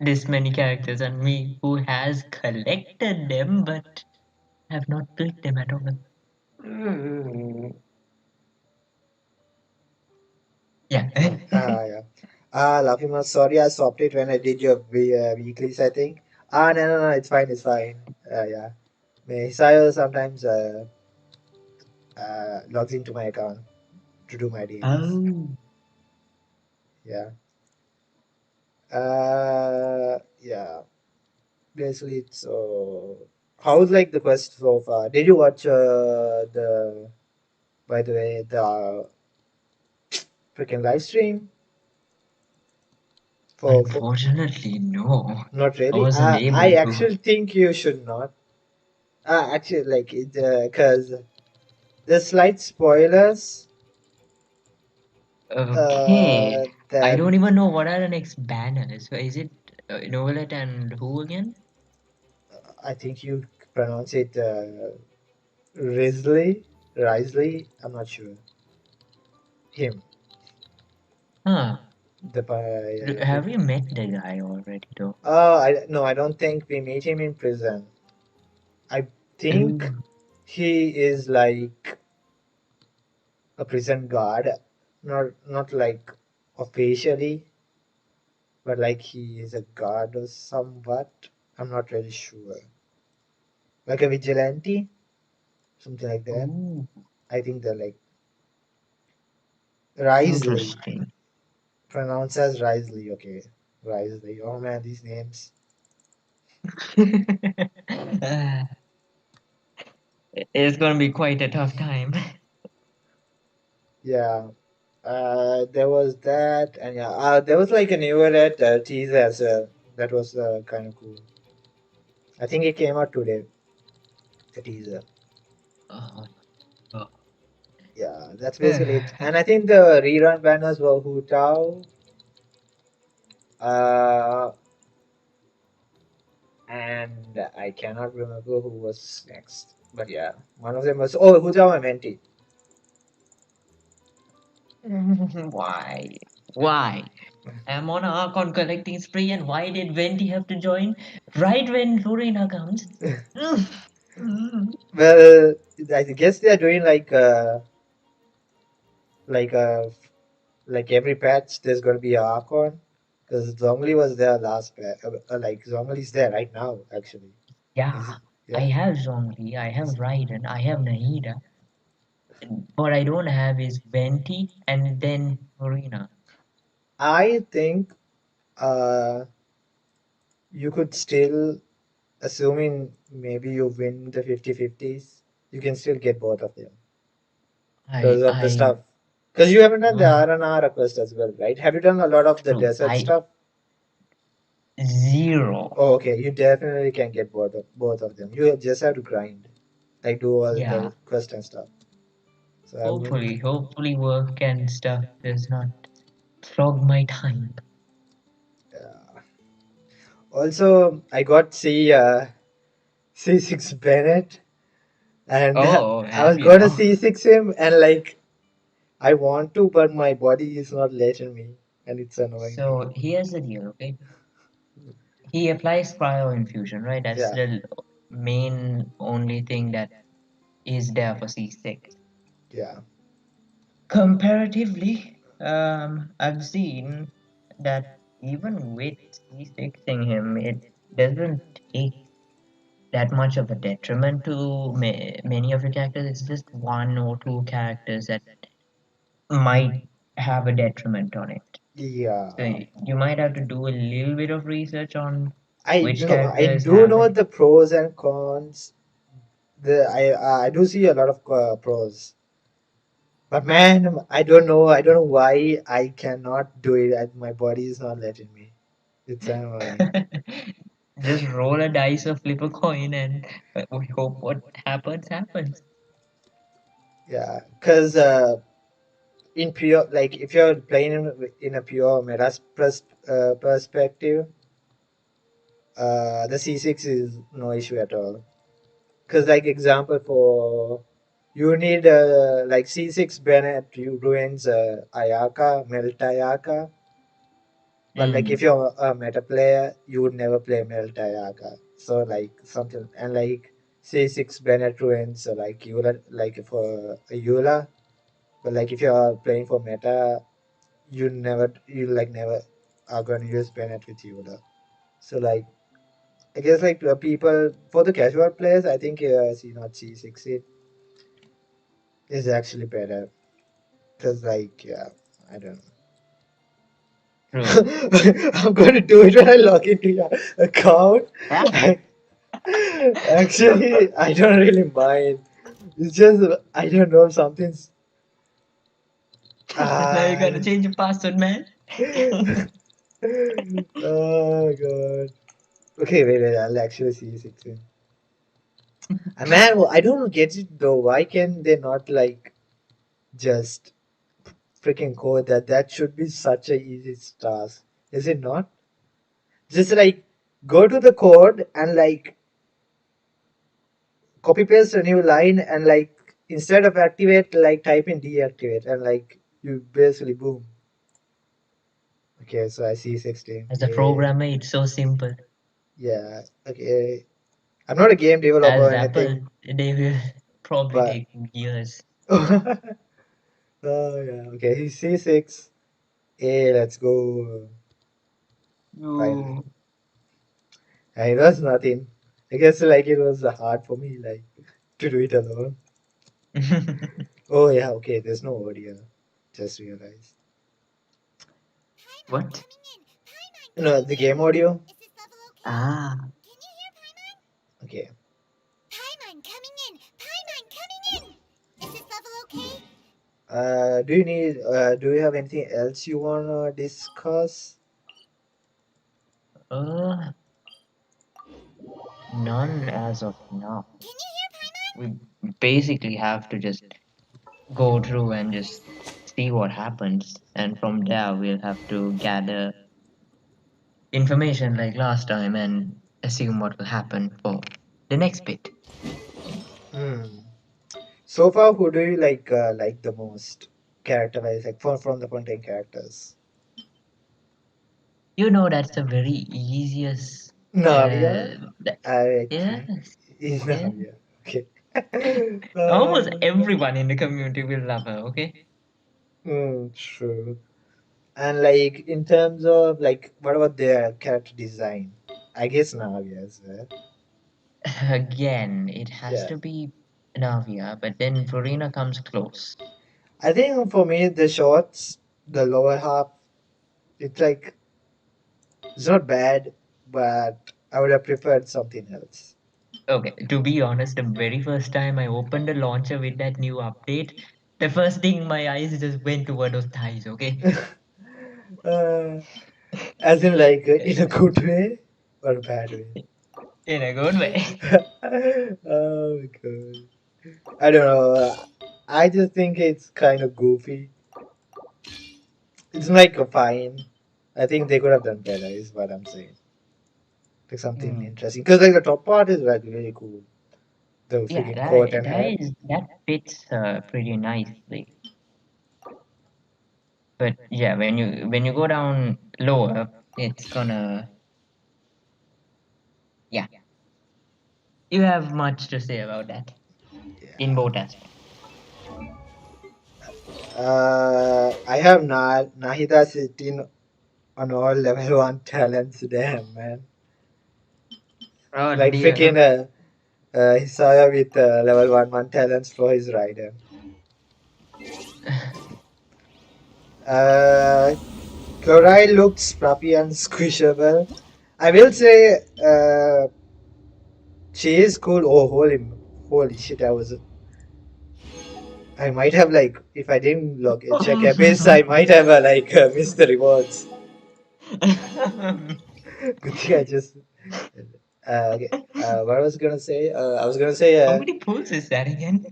Speaker 3: this many characters and me who has collected them but have not built them at all. Mm. Yeah.
Speaker 2: Yeah. Lafima, sorry I stopped it when I did your weeklies, I think. No, it's fine, it's fine. Yeah. Misael sometimes logs into my account to do my dailies.
Speaker 3: Oh,
Speaker 2: Yeah. Yeah. Basically, so how's like the quest so far? Did you watch the by the way the freaking live stream for
Speaker 3: unfortunately, no.
Speaker 2: not
Speaker 3: I
Speaker 2: really?
Speaker 3: wasn't
Speaker 2: I
Speaker 3: able to.
Speaker 2: actually think you should not. Actually, like it because the slight spoilers.
Speaker 3: Okay. I
Speaker 2: That
Speaker 3: don't even know what are the next banners. So is it Novelet and who again?
Speaker 2: I think you pronounce it Risley, Risley. I'm not sure. Him,
Speaker 3: Huh.
Speaker 2: yeah.
Speaker 3: Have we met the guy already though?
Speaker 2: I no, I don't think we meet him in prison. I think
Speaker 3: Oh.
Speaker 2: he is like a prison guard, not like officially, but like he is a guard or somewhat. I'm not really sure. Like a vigilante, something like that.
Speaker 3: Ooh,
Speaker 2: I think they're like Risley,
Speaker 3: interesting.
Speaker 2: pronounced as Risley. Okay, Risley. Oh man, these names.
Speaker 3: Uh, it's gonna be quite a tough time.
Speaker 2: Yeah. There was that, and yeah, there was like a newer red teaser as well. That was kind of cool. I think it came out today. The teaser.
Speaker 3: Oh, no.
Speaker 2: Yeah, that's basically it. And I think the rerun banners were Hu Tao, uh, and I cannot remember who was next. But yeah, one of them was Hu Tao and Menti.
Speaker 3: Why? Why? I'm on a Archon collecting spree, and why did Venti have to join right when Lorena comes?
Speaker 2: Well, I guess they are doing like like every patch. There's gonna be a Archon because Zhongli was there last patch. Like Zhongli's there right now, actually. Is
Speaker 3: Yeah,
Speaker 2: it?
Speaker 3: I
Speaker 2: Yeah.
Speaker 3: have Zhongli, I have Raiden, I have Nahida. What I don't have is Venti and then Lorena.
Speaker 2: I think uh you could still, assuming maybe you win the 50-50s, you can still get both of them
Speaker 3: I
Speaker 2: because of the
Speaker 3: I
Speaker 2: stuff. Because you haven't done the
Speaker 3: uh,
Speaker 2: R&R request as well, right? Have you done a lot of the
Speaker 3: no,
Speaker 2: desert
Speaker 3: I
Speaker 2: stuff?
Speaker 3: zero.
Speaker 2: Oh, okay. You definitely can get both of them. You just have to grind, like do all
Speaker 3: Yeah,
Speaker 2: the quest and stuff. So I wouldn't.
Speaker 3: hopefully work and stuff does not flog my time.
Speaker 2: Yeah. Also, I got C6 Bennett, and
Speaker 3: Oh,
Speaker 2: I was
Speaker 3: have you?
Speaker 2: gonna
Speaker 3: Oh,
Speaker 2: C6 him, and like I want to, but my body is not letting me, and it's annoying me.
Speaker 3: so here's the deal, okay? He applies cryo infusion, right? That's
Speaker 2: Yeah,
Speaker 3: the main only thing that is there for C6.
Speaker 2: yeah,
Speaker 3: Comparatively, I've seen that even with C6ing him, it doesn't take that much of a detriment to many of the characters. It's just one or two characters that might have a detriment on it. So
Speaker 2: yeah.
Speaker 3: you might have to do a little bit of research on
Speaker 2: I
Speaker 3: which
Speaker 2: know. I
Speaker 3: characters
Speaker 2: do
Speaker 3: have
Speaker 2: know
Speaker 3: it.
Speaker 2: the pros and cons. I do see a lot of pros, but man, I don't know why I cannot do it. My body is not letting me. It's annoying.
Speaker 3: Just roll a dice or flip a coin and we hope what happens happens.
Speaker 2: Yeah, because in pure, like if you're playing in a pure meta perspective, the C6 is no issue at all. Because like example for you need like C6 Bennett, you ruins Ayaka, Melt Ayaka. But like if
Speaker 3: Mm.
Speaker 2: you're a meta player, you would never play Melt Ayaka. So like something and like C6 Bennett ruins like Eula, like for a Eula. But like if you're playing for meta, you like never are going to use Bennett with Eula. So like I guess like people for the casual players, I think C not C6 is actually better because like yeah, I don't
Speaker 3: True.
Speaker 2: know. I'm going to do it when I log into your account. Actually, I don't really mind. It's just I don't know something's
Speaker 3: Now you
Speaker 2: ah.
Speaker 3: gotta change your password, man.
Speaker 2: Oh god. Okay, wait. I'll actually see 16. Man, I don't get it though. Why can they not like just freaking code that? That should be such a easy task, is it not? Just like go to the code and like copy paste a new line and like instead of activate, like type in deactivate and like you basically boom. Okay, so I see 16.
Speaker 3: As a
Speaker 2: Yeah,
Speaker 3: programmer, it's so simple.
Speaker 2: yeah. Okay, I'm not a game developer or
Speaker 3: As Apple,
Speaker 2: anything,
Speaker 3: they will probably
Speaker 2: but
Speaker 3: take years.
Speaker 2: oh yeah. Okay, C6. Hey, let's go. Finally.
Speaker 3: You.
Speaker 2: And it was nothing. I guess like it was hard for me like to do it alone. Oh yeah, okay, there's no audio. Just realized.
Speaker 1: Paimon
Speaker 3: What?
Speaker 1: coming in! Paimon
Speaker 2: No,
Speaker 1: coming
Speaker 2: the
Speaker 1: in!
Speaker 2: game audio.
Speaker 1: Is this level okay?
Speaker 3: Ah,
Speaker 1: Can you hear Paimon?
Speaker 2: Okay.
Speaker 1: Paimon coming in! Paimon coming in! Is this level okay?
Speaker 2: Do you have anything else you wanna discuss?
Speaker 3: uh, none as of now.
Speaker 1: Can you hear Paimon?
Speaker 3: We basically have to just go through and just see what happens, and from there we'll have to gather information like last time and assume what will happen for the next bit.
Speaker 2: Hmm. So far, who do you like the most? Character-wise, like from the Fontaine characters.
Speaker 3: You know, that's the very easiest.
Speaker 2: Navia,
Speaker 3: That,
Speaker 2: I think.
Speaker 3: yes,
Speaker 2: Is
Speaker 3: yeah.
Speaker 2: Navia. Okay.
Speaker 3: Almost
Speaker 2: uh,
Speaker 3: everyone in the community will love her. Okay.
Speaker 2: True. And like in terms of like, what about their character design? I guess Navia as well.
Speaker 3: Again, it has
Speaker 2: Yeah.
Speaker 3: to be Navia, but then Florina comes close.
Speaker 2: I think for me, the shorts, the lower half, it's like it's not bad, but I would have preferred something else.
Speaker 3: Okay, to be honest, the very first time I opened the launcher with that new update, the first thing my eyes just went toward those thighs. Okay.
Speaker 2: uh, as in like in a good way or a bad way.
Speaker 3: In a good way.
Speaker 2: Oh my god. I don't know. I just think it's kind of goofy. It's like a fine. I think they could have done better, is what I'm saying. Like something
Speaker 3: Mm.
Speaker 2: interesting. Because like the top part is like really cool. The
Speaker 3: Yeah,
Speaker 2: freaking coat and hat.
Speaker 3: that fits pretty nicely. But yeah, when you go down lower, it's gonna, yeah. You have much to say about that in
Speaker 2: Yeah.
Speaker 3: both aspects.
Speaker 2: I have Nahida sitting on all level 1 talents. Damn, man.
Speaker 3: Oh
Speaker 2: Like freaking
Speaker 3: dear.
Speaker 2: Hisaya with level 1 talents for his rider. Uh, Chloride looks fluffy and squishable. I will say she is cool. Oh, holy shit! I might have like, if I didn't check Abyss, I might have missed the rewards. Good thing I just. Okay. What I was gonna say? I was gonna say.
Speaker 3: How many pulls is that again?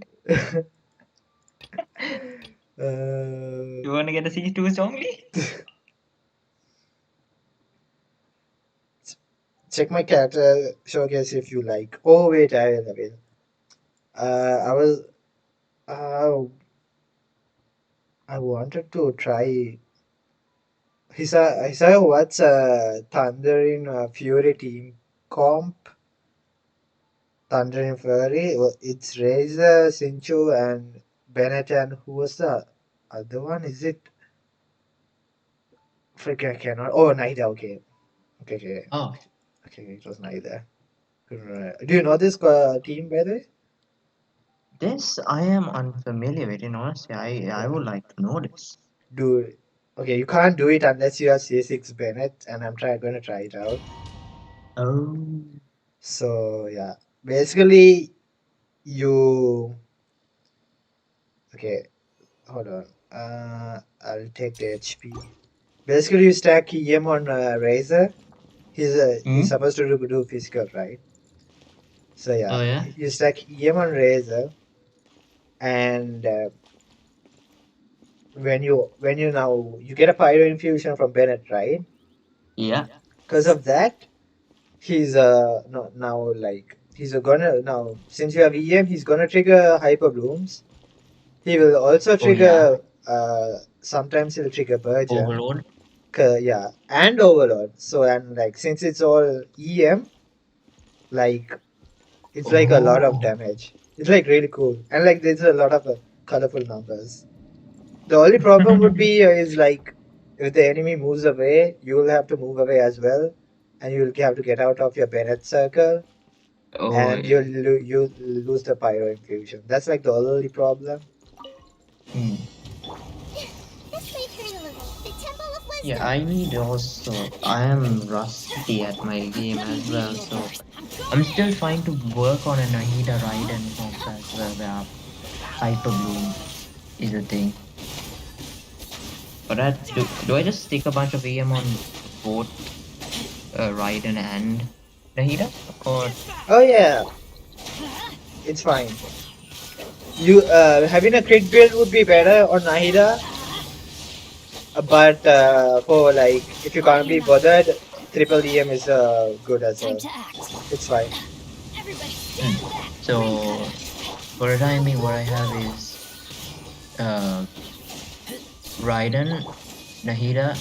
Speaker 3: You wanna get a C2 strongly?
Speaker 2: check my character showcase if you like. Oh wait, I will. I was uh, I wanted to try. Hisa, what's Thunder in Fury team comp? Thunder in Fury. Well, it's Razor, Sinchu, and Bennett, and who was the other one? Is it? Freaking I cannot. Oh, Naida. Okay, okay, okay,
Speaker 3: Oh,
Speaker 2: okay. It was Naida. Right. Do you know this team by the way?
Speaker 3: this I am unfamiliar with. In honesty, I would like to know this.
Speaker 2: Do okay. You can't do it unless you have C6 Bennett, and gonna try it out.
Speaker 3: Oh,
Speaker 2: So yeah, basically you okay. Hold on. I'll take the HP. Basically, you stack EM on Razor. He's
Speaker 3: hmm?
Speaker 2: supposed to do physical, right? So yeah,
Speaker 3: Oh yeah,
Speaker 2: you stack EM on Razor, and when you now you get a Pyro infusion from Bennett, right?
Speaker 3: yeah.
Speaker 2: Because of that, he's no, now like he's gonna now since you have EM, he's gonna trigger Hyper Blooms. He will also
Speaker 3: Oh yeah.
Speaker 2: trigger sometimes he'll trigger Burgeon.
Speaker 3: Overload.
Speaker 2: Yeah, and Overlord. So and like since it's all EM, like it's like a lot of
Speaker 3: Oh,
Speaker 2: damage. It's like really cool, and like there's a lot of colorful numbers. The only problem would be is like if the enemy moves away, you will have to move away as well, and you'll have to get out of your Bennett circle,
Speaker 3: oh.
Speaker 2: and you'll lose the Pyro infusion. That's like the only problem.
Speaker 3: Hmm.
Speaker 1: This may hurt a little. The Temple of
Speaker 3: Yeah,
Speaker 1: Wisdom.
Speaker 3: I need also. I am rusty at my game as well, so I'm still trying to work on a Nahida Raiden comp as well, where Hyper Bloom is a thing. But do I just stick a bunch of EM on both Raiden and Nahida? Or
Speaker 2: Oh yeah, it's fine. You having a crit build would be better on Nahida, but for like if you can't be bothered, triple EM is good as
Speaker 1: Time
Speaker 2: well.
Speaker 1: to act.
Speaker 2: It's fine.
Speaker 1: Everybody
Speaker 3: hmm.
Speaker 1: stand back.
Speaker 3: So for the time being, what I have is uh Raiden, Nahida,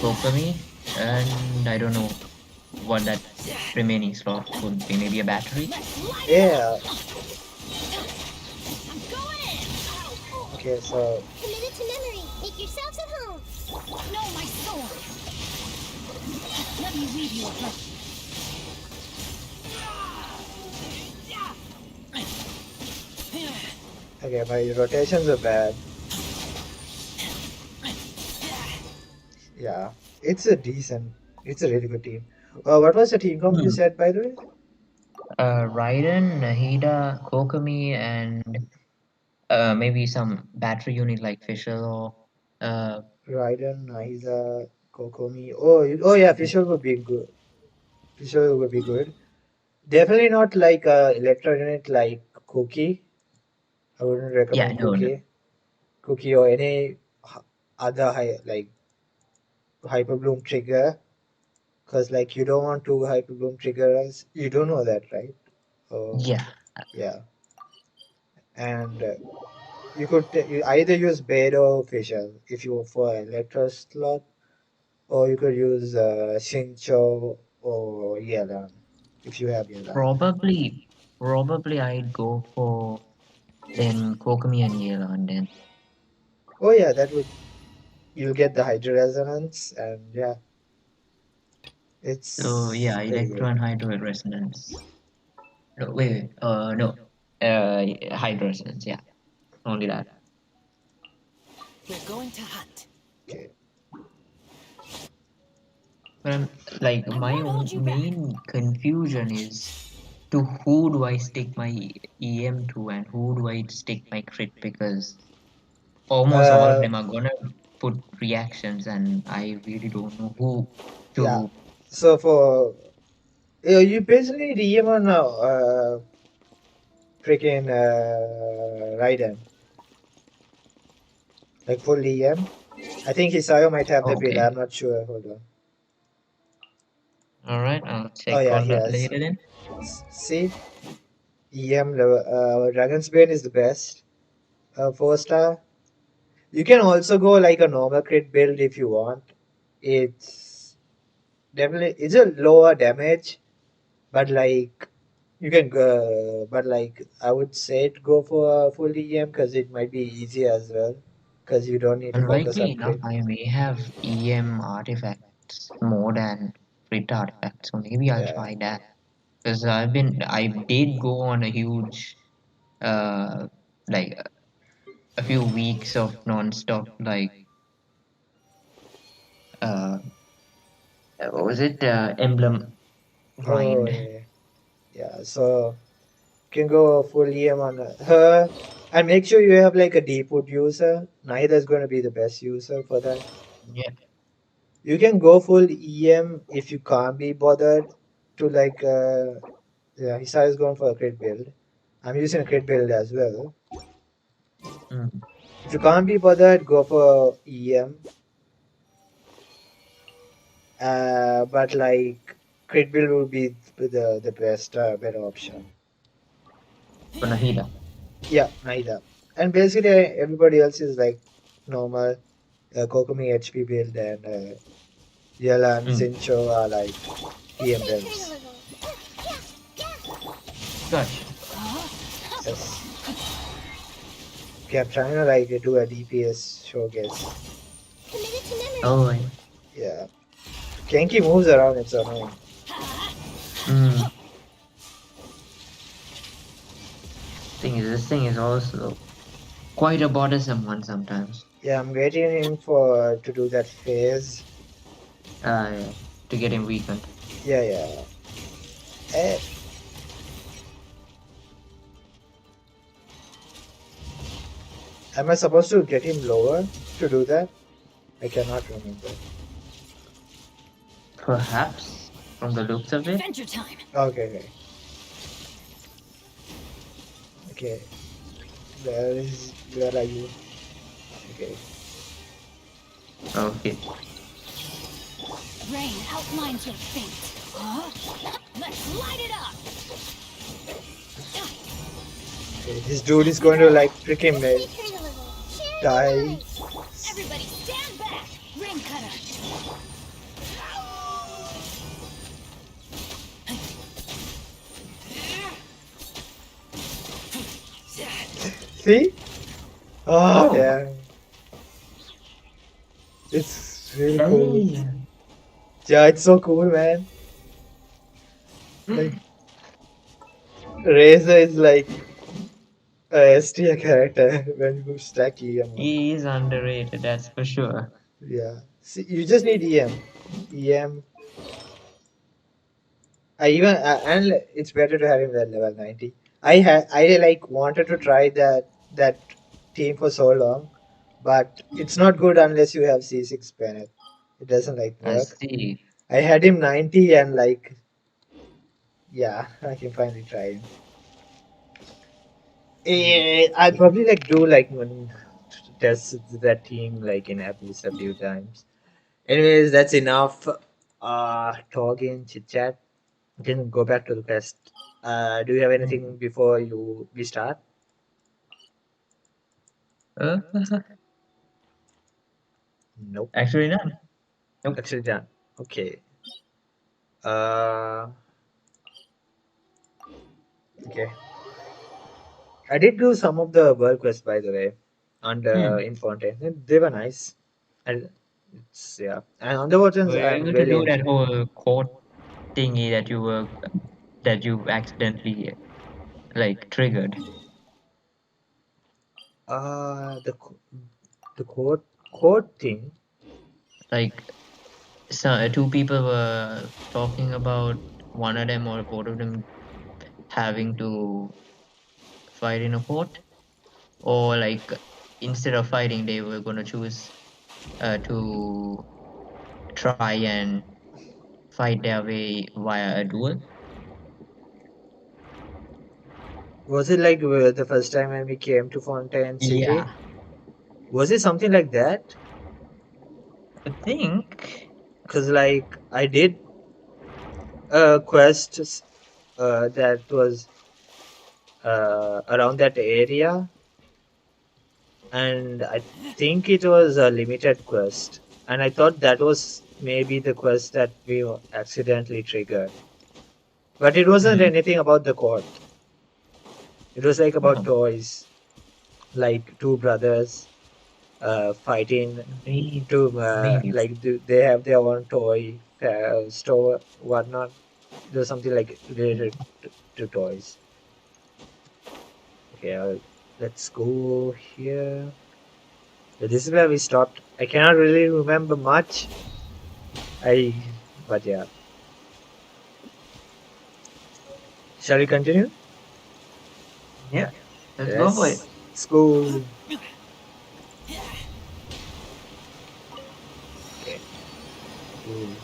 Speaker 3: Kokomi, and I don't know what that remaining slot would be. Maybe a battery.
Speaker 2: Yeah.
Speaker 1: I'm going in.
Speaker 2: Okay, so
Speaker 1: Committed to memory. Make yourselves at home. No, my sword. Let me read you a book.
Speaker 2: okay, my rotations are bad. Yeah, it's a decent. It's a really good team. What was the team comp you
Speaker 3: Hmm.
Speaker 2: said by the way?
Speaker 3: Raiden, Nahida, Kokomi, and maybe some battery unit like Fisher or
Speaker 2: Raiden, Naiza, Kokomi. Oh yeah, Fisher would be good. Fisher would be good. Definitely not like electro unit like Cookie. I wouldn't
Speaker 3: yeah,
Speaker 2: recommend
Speaker 3: no, no,
Speaker 2: Cookie or any other like Hyper Bloom trigger, because like you don't want two Hyper Bloom triggers. You don't know that, right? Oh
Speaker 3: yeah,
Speaker 2: yeah, and you could you either use Bed or Fisher if you for electro slot, or you could use Shincho or Yelan if you have Yelan.
Speaker 3: probably I'd go for then Kokomi and Yelan then.
Speaker 2: Oh yeah, that would you'll get the Hydro Resonance, and yeah,
Speaker 3: So
Speaker 2: it's
Speaker 3: yeah,
Speaker 2: pretty
Speaker 3: Electro
Speaker 2: good.
Speaker 3: and Hydro Resonance. No, wait, no, Hydro Resonance. Yeah, only that.
Speaker 1: We're going to hunt.
Speaker 2: Okay.
Speaker 3: But I'm like
Speaker 1: I
Speaker 3: my
Speaker 1: won't hold
Speaker 3: own
Speaker 1: you back.
Speaker 3: main confusion is to who do I stick my EM to and who do I stick my crit because almost all of
Speaker 2: Uh,
Speaker 3: them are gonna put reactions and I really don't know who
Speaker 2: yeah.
Speaker 3: to.
Speaker 2: So for you basically DM on freaking Raiden. like full EM. I think Hisayo might have the build.
Speaker 3: Okay.
Speaker 2: I'm not sure. Hold on.
Speaker 3: All right. I'll
Speaker 2: Oh
Speaker 3: check
Speaker 2: yeah,
Speaker 3: on
Speaker 2: he
Speaker 3: that
Speaker 2: has.
Speaker 3: later then.
Speaker 2: See, EM level. Dragon's Bane is the best. 4 star. You can also go like a normal crit build if you want. It's definitely it's a lower damage, but like you can go. But like I would say to go for a full EM because it might be easy as well. Because you don't need to focus
Speaker 3: Unlikely
Speaker 2: on
Speaker 3: enough,
Speaker 2: crit.
Speaker 3: I may have EM artifacts more than crit artifacts, so maybe I'll
Speaker 2: Yeah.
Speaker 3: try that. Because I did go on a huge, uh, like a few weeks of non-stop, like, uh, what was it? Emblem
Speaker 2: Oh
Speaker 3: grind.
Speaker 2: yeah. Yeah. So can go full EM on her and make sure you have like a deepwood user. Neither is going to be the best user for that.
Speaker 3: Yeah.
Speaker 2: You can go full EM if you can't be bothered to like yeah, Hisar is going for a crit build. I'm using a crit build as well.
Speaker 3: Mm.
Speaker 2: If you can't be bothered, go for EM. But like crit build will be the best better option.
Speaker 3: For Nahida.
Speaker 2: Yeah, neither. And basically everybody else is like normal Kokomi HP build and Yella and
Speaker 3: Mm.
Speaker 2: Zincho are like
Speaker 1: Let's
Speaker 2: EM
Speaker 1: make her a
Speaker 2: builds.
Speaker 1: little. Yeah, yeah.
Speaker 3: Gotcha.
Speaker 2: Yes. Okay, I'm trying to like do a DPS showcase.
Speaker 1: Committed to memory.
Speaker 3: Oh, yeah.
Speaker 2: Yeah. Genki moves around, it's annoying.
Speaker 3: Mm. This thing is also quite a bothersome one sometimes.
Speaker 2: Yeah, I'm waiting for to do that phase.
Speaker 3: Yeah, to get him weakened.
Speaker 2: Yeah, yeah. Eh, am I supposed to get him lower to do that? I cannot remember.
Speaker 3: Perhaps, from the looks of it.
Speaker 1: Adventure time.
Speaker 2: Okay, okay. Okay. Where are you? Okay.
Speaker 3: Okay.
Speaker 1: Rain outlines your fate. Huh? Let's light it up.
Speaker 2: Okay. This dude is going to like freaking
Speaker 1: Let's make her a little. Share the
Speaker 2: die.
Speaker 1: light. Everybody stand back. Rain cutter.
Speaker 2: See? Oh,
Speaker 3: Oh,
Speaker 2: yeah. It's really cool.
Speaker 3: hey.
Speaker 2: Yeah, it's so cool, man. Like, Razor is like a S tier character when you stack EM on.
Speaker 3: He is underrated, that's for sure.
Speaker 2: Yeah. See, you just need EM. EM. I even and it's better to have him at level 90. I like wanted to try that team for so long, but it's not good unless you have C6 Bennett. It doesn't like
Speaker 3: I
Speaker 2: work.
Speaker 3: see.
Speaker 2: I had him 90 and like yeah, I can finally try him. I'll probably like do like one test that team like in at least a few times. Anyways, that's enough. Talking chit chat. We can go back to the quest. Do you have anything before we start?
Speaker 3: Uh,
Speaker 2: Nope.
Speaker 3: actually, none. Nope.
Speaker 2: Actually done. Okay. Uh, okay. I did do some of the world quests by the way, under
Speaker 3: Hmm.
Speaker 2: in Fontaine. They were nice. And it's yeah. And underwater
Speaker 3: Were you
Speaker 2: I'm
Speaker 3: able to
Speaker 2: really
Speaker 3: do that
Speaker 2: enjoying.
Speaker 3: whole court thingy that you accidentally like triggered?
Speaker 2: The the code thing.
Speaker 3: Like, so two people were talking about one of them or both of them having to fight in a fort, or like instead of fighting, they were gonna choose to try and fight their way via a duel.
Speaker 2: Was it like the first time when we came to Fontaine City?
Speaker 3: Yeah,
Speaker 2: Was it something like that?
Speaker 3: I think.
Speaker 2: Because like I did a quest that was around that area, and I think it was a limited quest, and I thought that was maybe the quest that we accidentally triggered. But it wasn't
Speaker 3: Hmm.
Speaker 2: anything about the court. It was like about
Speaker 3: Oh,
Speaker 2: toys, like two brothers fighting
Speaker 3: maybe.
Speaker 2: to
Speaker 3: Maybe.
Speaker 2: they have their own toy store, whatnot. There's something like related to toys. Okay, let's go here. So this is where we stopped. I cannot really remember much. But yeah. Shall we continue?
Speaker 3: Yeah. Let's go for it.
Speaker 2: Let's go. Okay. Ooh.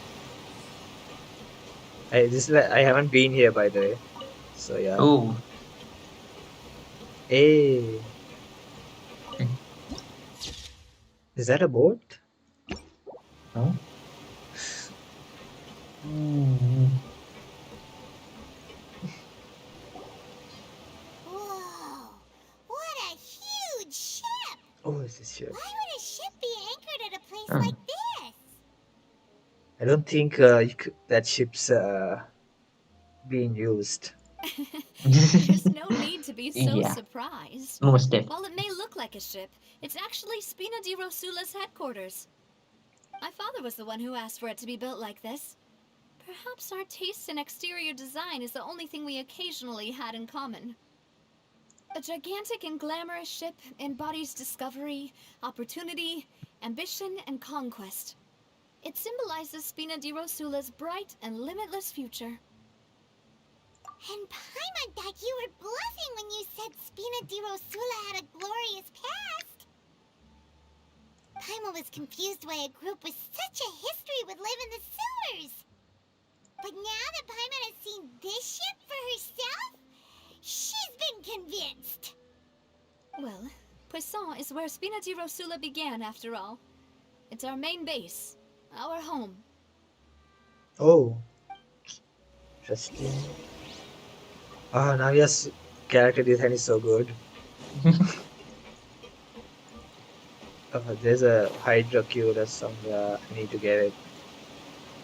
Speaker 2: I haven't been here by the way. So yeah.
Speaker 3: Oh.
Speaker 2: Hey, is that a boat?
Speaker 3: No. Ooh.
Speaker 1: Whoa! What a huge ship!
Speaker 2: Oh, is this ship?
Speaker 1: Why would a ship be anchored at a place
Speaker 3: Oh.
Speaker 1: like this?
Speaker 2: I don't think that ship's being used.
Speaker 1: There's no need to be so
Speaker 3: Yeah.
Speaker 1: surprised.
Speaker 3: Most definitely.
Speaker 1: While it may look like a ship, it's actually Spina di Rosula's headquarters. My father was the one who asked for it to be built like this. Perhaps our taste in exterior design is the only thing we occasionally had in common. A gigantic and glamorous ship embodies discovery, opportunity, ambition, and conquest. It symbolizes Spina di Rosula's bright and limitless future. And Paimon thought you were bluffing when you said Spina di Rosula had a glorious past. Paimon was confused why a group with such a history would live in the sewers. But now that Paimon has seen this ship for herself, she's been convinced. Well, Poisson is where Spina di Rosula began, after all. It's our main base, our home.
Speaker 2: Oh, interesting. Ah, Navia's character design is so good. There's a hydroculus somewhere. I need to get it.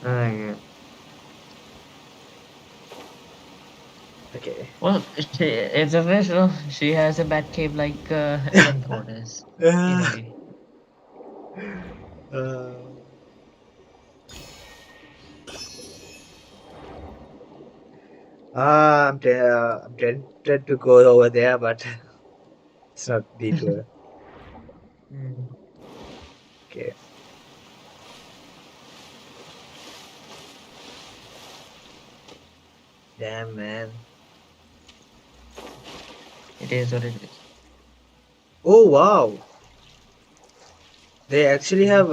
Speaker 3: Yeah.
Speaker 2: Okay.
Speaker 3: Well, it's official. She has a Batcave like headquarters. In a way.
Speaker 2: Uh, I'm tempted to go over there, but it's not detour.
Speaker 3: Mm.
Speaker 2: Okay. Damn, man.
Speaker 3: It is what it is.
Speaker 2: Oh, wow. They actually have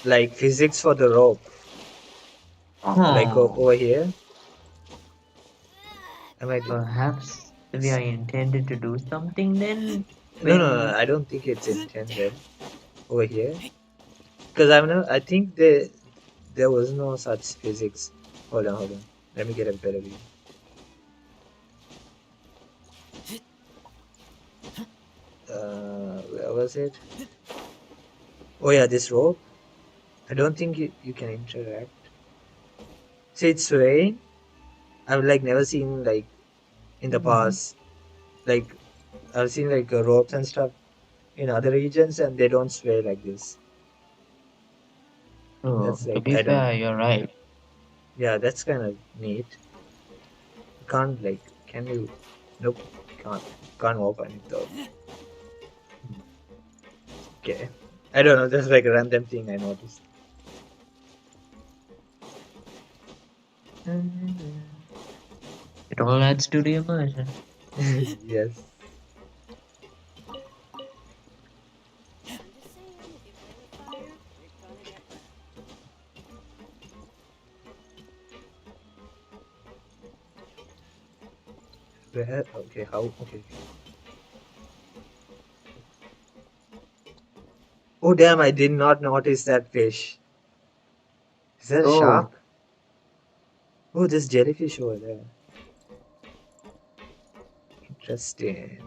Speaker 2: like physics for the rope, like
Speaker 3: Oh,
Speaker 2: over here. Am I?
Speaker 3: perhaps we are intended to do something then
Speaker 2: No.
Speaker 3: when.
Speaker 2: I don't think it's intended over here. Because I think there was no such physics. Hold on. Let me get a better view. Where was it? Oh yeah, this rope. I don't think you can interact. See, it's swaying. I've like never seen like in the past. Like I've seen like ropes and stuff in other regions, and they don't sway like this.
Speaker 3: Oh,
Speaker 2: That's
Speaker 3: to
Speaker 2: like
Speaker 3: be
Speaker 2: I don't.
Speaker 3: fair, you're right.
Speaker 2: Yeah, that's kind of neat. You can't like. Can you? Nope. Can't. Can't open it though. Okay. I don't know. That's like a random thing I noticed.
Speaker 3: It all adds to the immersion.
Speaker 2: Yes. Where? Okay. How? Okay. Oh damn! I did not notice that fish. Is that a
Speaker 3: Oh,
Speaker 2: shark? Oh, this jellyfish over there. Interesting.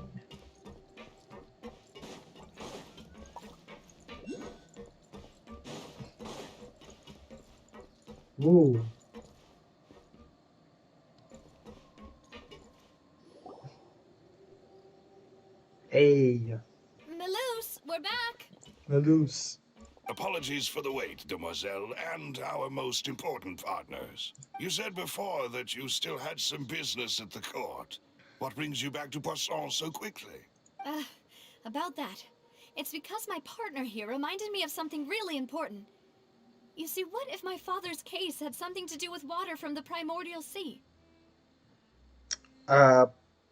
Speaker 2: Ooh. Hey,
Speaker 1: Maloose, we're back!
Speaker 2: Malus.
Speaker 4: Apologies for the wait, demoiselle, and our most important partners. You said before that you still had some business at the court. What brings you back to Poisson so quickly?
Speaker 1: Uh, about that. It's because my partner here reminded me of something really important. You see, what if my father's case had something to do with water from the primordial sea?
Speaker 2: Uh,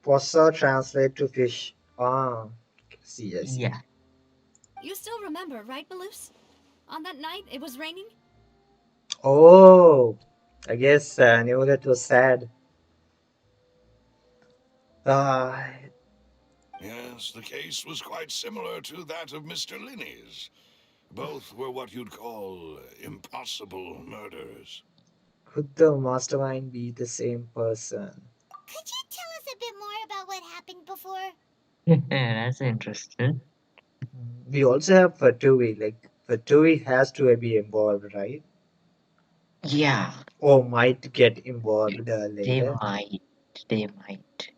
Speaker 2: Possa translate to fish. Ah, see, I see.
Speaker 3: yeah,
Speaker 1: You still remember, right, Maloose? On that night, it was raining?
Speaker 2: Oh, I guess I knew that was sad. Ah,
Speaker 4: Yes, the case was quite similar to that of Mr. Linney's. Both were what you'd call impossible murders.
Speaker 2: could the mastermind be the same person?
Speaker 5: Could you tell us a bit more about what happened before?
Speaker 3: that's interesting.
Speaker 2: We also have Fatui. Like Fatui has to be involved, right?
Speaker 3: Yeah,
Speaker 2: Or might get involved
Speaker 3: they
Speaker 2: later.
Speaker 3: might, they might.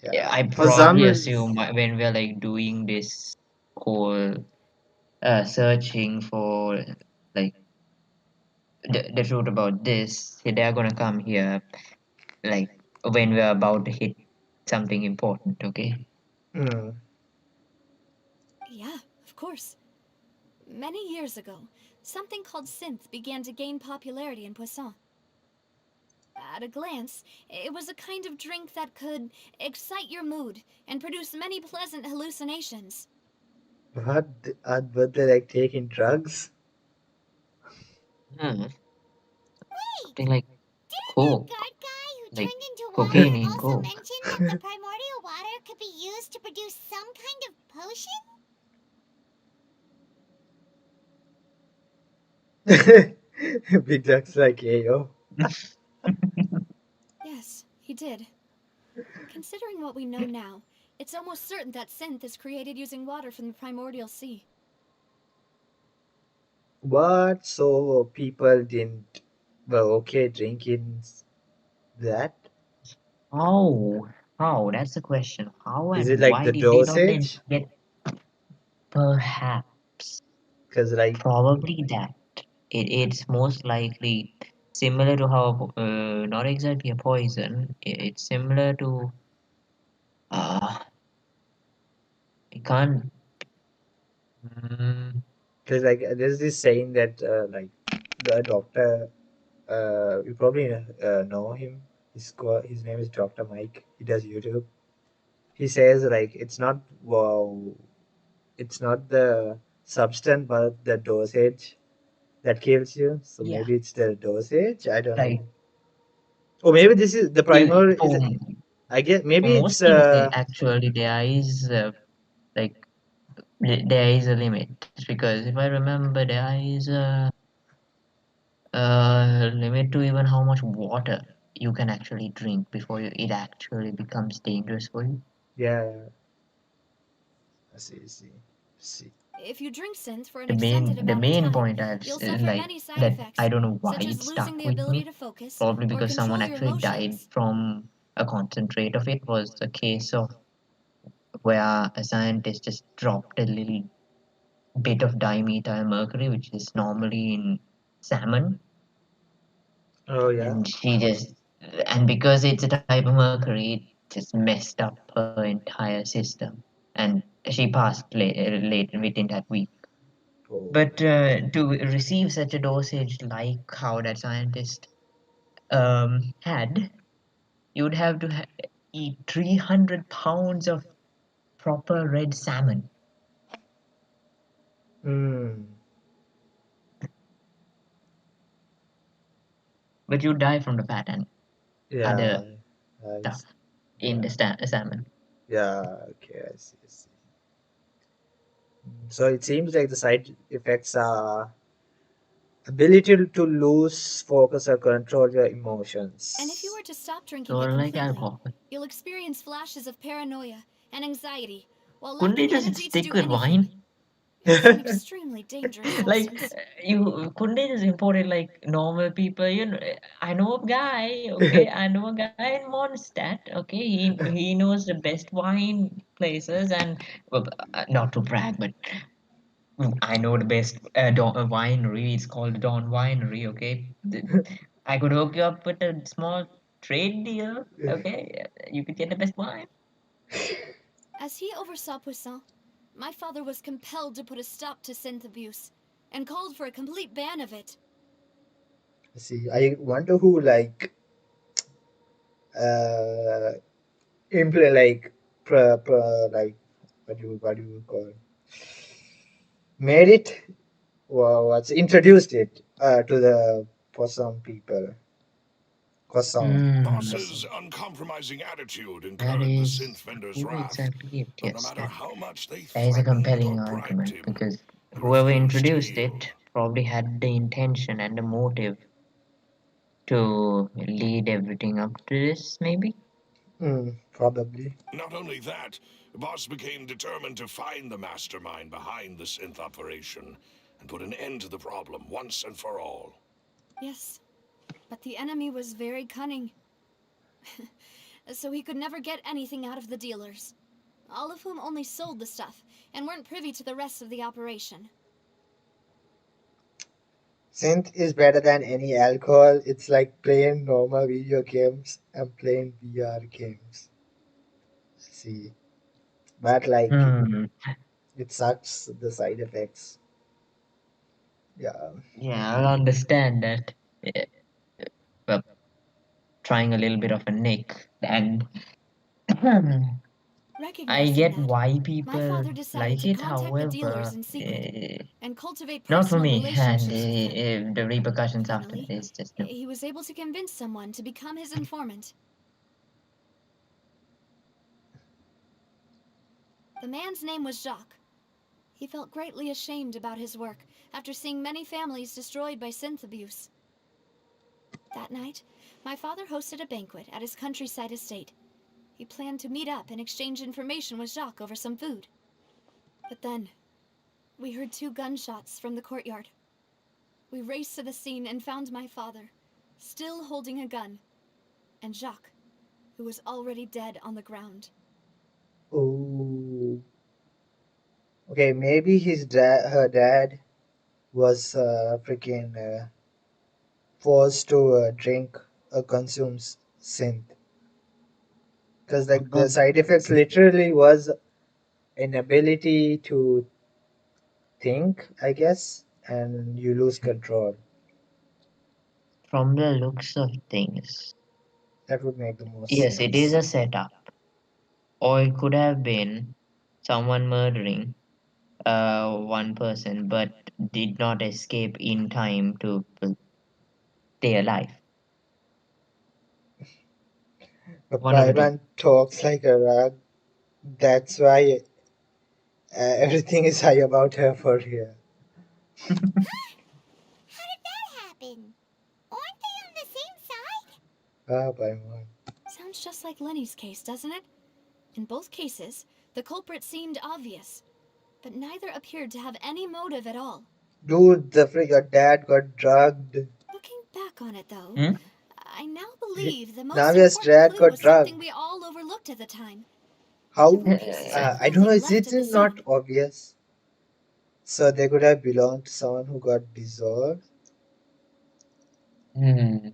Speaker 3: Yeah,
Speaker 2: Yeah.
Speaker 3: I
Speaker 2: For some
Speaker 3: probably
Speaker 2: reason.
Speaker 3: assume when we're like doing this whole searching for like the truth about this, they're gonna come here like when we're about to hit something important, okay?
Speaker 2: Hmm.
Speaker 1: Yeah, of course. Many years ago, something called synth began to gain popularity in Poisson. At a glance, it was a kind of drink that could excite your mood and produce many pleasant hallucinations.
Speaker 2: What? But they like taking drugs?
Speaker 3: Hmm,
Speaker 5: Wait,
Speaker 3: something like
Speaker 5: didn't that
Speaker 3: coke,
Speaker 5: guard guy who
Speaker 3: like
Speaker 5: turned into water
Speaker 3: cocaine in
Speaker 5: also
Speaker 3: coke.
Speaker 5: mention that the primordial water could be used to produce some kind of potion?
Speaker 2: Big drugs like Ayo.
Speaker 1: Yes, he did. Considering what we know now, it's almost certain that synth is created using water from the primordial sea.
Speaker 2: What? So people didn't were okay drinking that?
Speaker 3: How? How? That's the question. How
Speaker 2: Is it
Speaker 3: and
Speaker 2: like
Speaker 3: why
Speaker 2: the
Speaker 3: did they not then
Speaker 2: dosage?
Speaker 3: get perhaps
Speaker 2: Because like
Speaker 3: probably that it's most likely similar to how not exactly a poison. It's similar to uh I can't mm,
Speaker 2: because like there's this saying that like the doctor you probably know him. His name is Dr. Mike. He does YouTube. He says like it's not the substance but the dosage that kills you. So
Speaker 3: yeah,
Speaker 2: maybe it's the dosage. I don't
Speaker 3: like
Speaker 2: know. Or maybe this is the
Speaker 3: the,
Speaker 2: primer. Is it? I guess
Speaker 3: for
Speaker 2: maybe it's
Speaker 3: most things actually there is like there is a limit because if I remember there is a limit to even how much water you can actually drink before it actually becomes dangerous for you.
Speaker 2: yeah. I see. I see. See.
Speaker 1: If you drink synth for an
Speaker 3: The
Speaker 1: extended
Speaker 3: main the
Speaker 1: amount of
Speaker 3: main
Speaker 1: time,
Speaker 3: point
Speaker 1: you'll suffer
Speaker 3: like
Speaker 1: many side
Speaker 3: that I
Speaker 1: effects,
Speaker 3: don't know why
Speaker 1: such as
Speaker 3: it
Speaker 1: losing
Speaker 3: stuck
Speaker 1: the
Speaker 3: with
Speaker 1: ability
Speaker 3: me.
Speaker 1: to focus
Speaker 3: Probably
Speaker 1: or
Speaker 3: because someone
Speaker 1: control your
Speaker 3: actually died
Speaker 1: emotions.
Speaker 3: from a concentrate of it was a case of where a scientist just dropped a little bit of dimethyl mercury, which is normally in salmon,
Speaker 2: Oh yeah.
Speaker 3: and she just and because it's a type of mercury, it just messed up her entire system, and she passed later within that week.
Speaker 2: Oh.
Speaker 3: But to receive such a dosage like how that scientist had, you would have to eat 300 pounds of proper red salmon,
Speaker 2: Hmm.
Speaker 3: but you die from the fat and
Speaker 2: Yeah.
Speaker 3: other
Speaker 2: I
Speaker 3: stuff
Speaker 2: see.
Speaker 3: in
Speaker 2: Yeah.
Speaker 3: the salmon.
Speaker 2: Yeah. Okay. I see. I see. So it seems like the side effects are ability to lose focus or control your
Speaker 1: And if you
Speaker 2: emotions.
Speaker 1: were to stop drinking
Speaker 3: Sort
Speaker 1: it
Speaker 3: of like
Speaker 1: completely,
Speaker 3: alcohol.
Speaker 1: you'll experience flashes of paranoia and anxiety while
Speaker 3: Couldn't they
Speaker 1: lacking
Speaker 3: just
Speaker 1: energy to
Speaker 3: stick
Speaker 1: do
Speaker 3: with
Speaker 1: anything.
Speaker 3: wine?
Speaker 1: It's an extremely dangerous
Speaker 3: Like
Speaker 1: substance.
Speaker 3: you couldn't they just import it like normal people? I know a guy. Okay, I know a guy in Mondstadt. Okay, he knows the best wine places, and well, not to brag, but I know the best winery. It's called Don Winery. Okay, I could hook you up with a small trade deal. Okay, you could get the best wine.
Speaker 1: As he oversaw Poussin, my father was compelled to put a stop to synth abuse and called for a complete ban of it.
Speaker 2: See, I wonder who uh implement like what do you call made it what's introduced it to the for some people for
Speaker 3: Hmm,
Speaker 4: Boss's
Speaker 2: some.
Speaker 4: uncompromising attitude
Speaker 3: that
Speaker 4: incurred the synth
Speaker 3: is
Speaker 4: vendor's
Speaker 3: who
Speaker 4: wrath.
Speaker 3: exactly it
Speaker 4: But no
Speaker 3: is.
Speaker 4: matter how much they
Speaker 3: That is a
Speaker 4: threatened or
Speaker 3: compelling
Speaker 4: bribed
Speaker 3: argument
Speaker 4: him,
Speaker 3: because
Speaker 4: he
Speaker 3: whoever
Speaker 4: refused to
Speaker 3: introduced
Speaker 4: yield.
Speaker 3: it probably had the intention and the motive to lead everything up to this, maybe.
Speaker 2: Probably.
Speaker 4: Not only that, Boss became determined to find the mastermind behind the synth operation and put an end to the problem once and for all.
Speaker 1: Yes, but the enemy was very cunning, so he could never get anything out of the dealers, all of whom only sold the stuff and weren't privy to the rest of the operation.
Speaker 2: Synth is better than any alcohol. It's like playing normal video games and playing VR games. See, but like
Speaker 3: Hmm.
Speaker 2: it sucks the side effects. Yeah.
Speaker 3: Yeah, I'll understand that. Yeah, well, trying a little bit of a nick, and I
Speaker 1: Recognizing
Speaker 3: get
Speaker 1: that,
Speaker 3: why
Speaker 1: my
Speaker 3: people
Speaker 1: father decided
Speaker 3: like
Speaker 1: to
Speaker 3: it.
Speaker 1: contact the dealers
Speaker 3: However,
Speaker 1: in secret and cultivate
Speaker 3: not for
Speaker 1: personal
Speaker 3: me, and
Speaker 1: relationships with them.
Speaker 3: the repercussions after that
Speaker 1: Finally,
Speaker 3: is just no.
Speaker 1: he was able to convince someone to become his informant. The man's name was Jacques. He felt greatly ashamed about his work after seeing many families destroyed by synth abuse. That night, my father hosted a banquet at his countryside estate. He planned to meet up and exchange information with Jacques over some food. But then, we heard 2 gunshots from the courtyard. We raced to the scene and found my father, still holding a gun, and Jacques, who was already dead on the ground.
Speaker 2: Oh. Okay, maybe her dad was freaking forced to drink or consume synth because like the side effects literally was inability to think, I guess, and you lose control.
Speaker 3: From the looks of things,
Speaker 2: That would make the most
Speaker 3: yes, it is
Speaker 2: sense.
Speaker 3: a setup, or it could have been someone murdering one person but did not escape in time to stay alive.
Speaker 2: But
Speaker 3: One of the two.
Speaker 2: Paimon talks like a rag. That's why everything is high about her for here.
Speaker 5: How did that happen? Aren't they on the same side?
Speaker 2: Ah, Paimon.
Speaker 1: Sounds just like Lenny's case, doesn't it? In both cases, the culprit seemed obvious, but neither appeared to have any motive at all.
Speaker 2: Dude, your dad got drugged.
Speaker 1: Looking back on it, though,
Speaker 3: Hmm?
Speaker 1: I now believe the most
Speaker 2: Navia's
Speaker 1: important
Speaker 2: dad
Speaker 1: clue
Speaker 2: got
Speaker 1: was something
Speaker 2: drugged.
Speaker 1: we all overlooked at the time. There were
Speaker 2: How?
Speaker 1: pieces of
Speaker 2: I don't know.
Speaker 1: clothing
Speaker 2: Is
Speaker 1: left
Speaker 2: it
Speaker 1: at the
Speaker 2: not
Speaker 1: scene.
Speaker 2: obvious? So they could have belonged to someone who got dissolved.
Speaker 3: Hmm.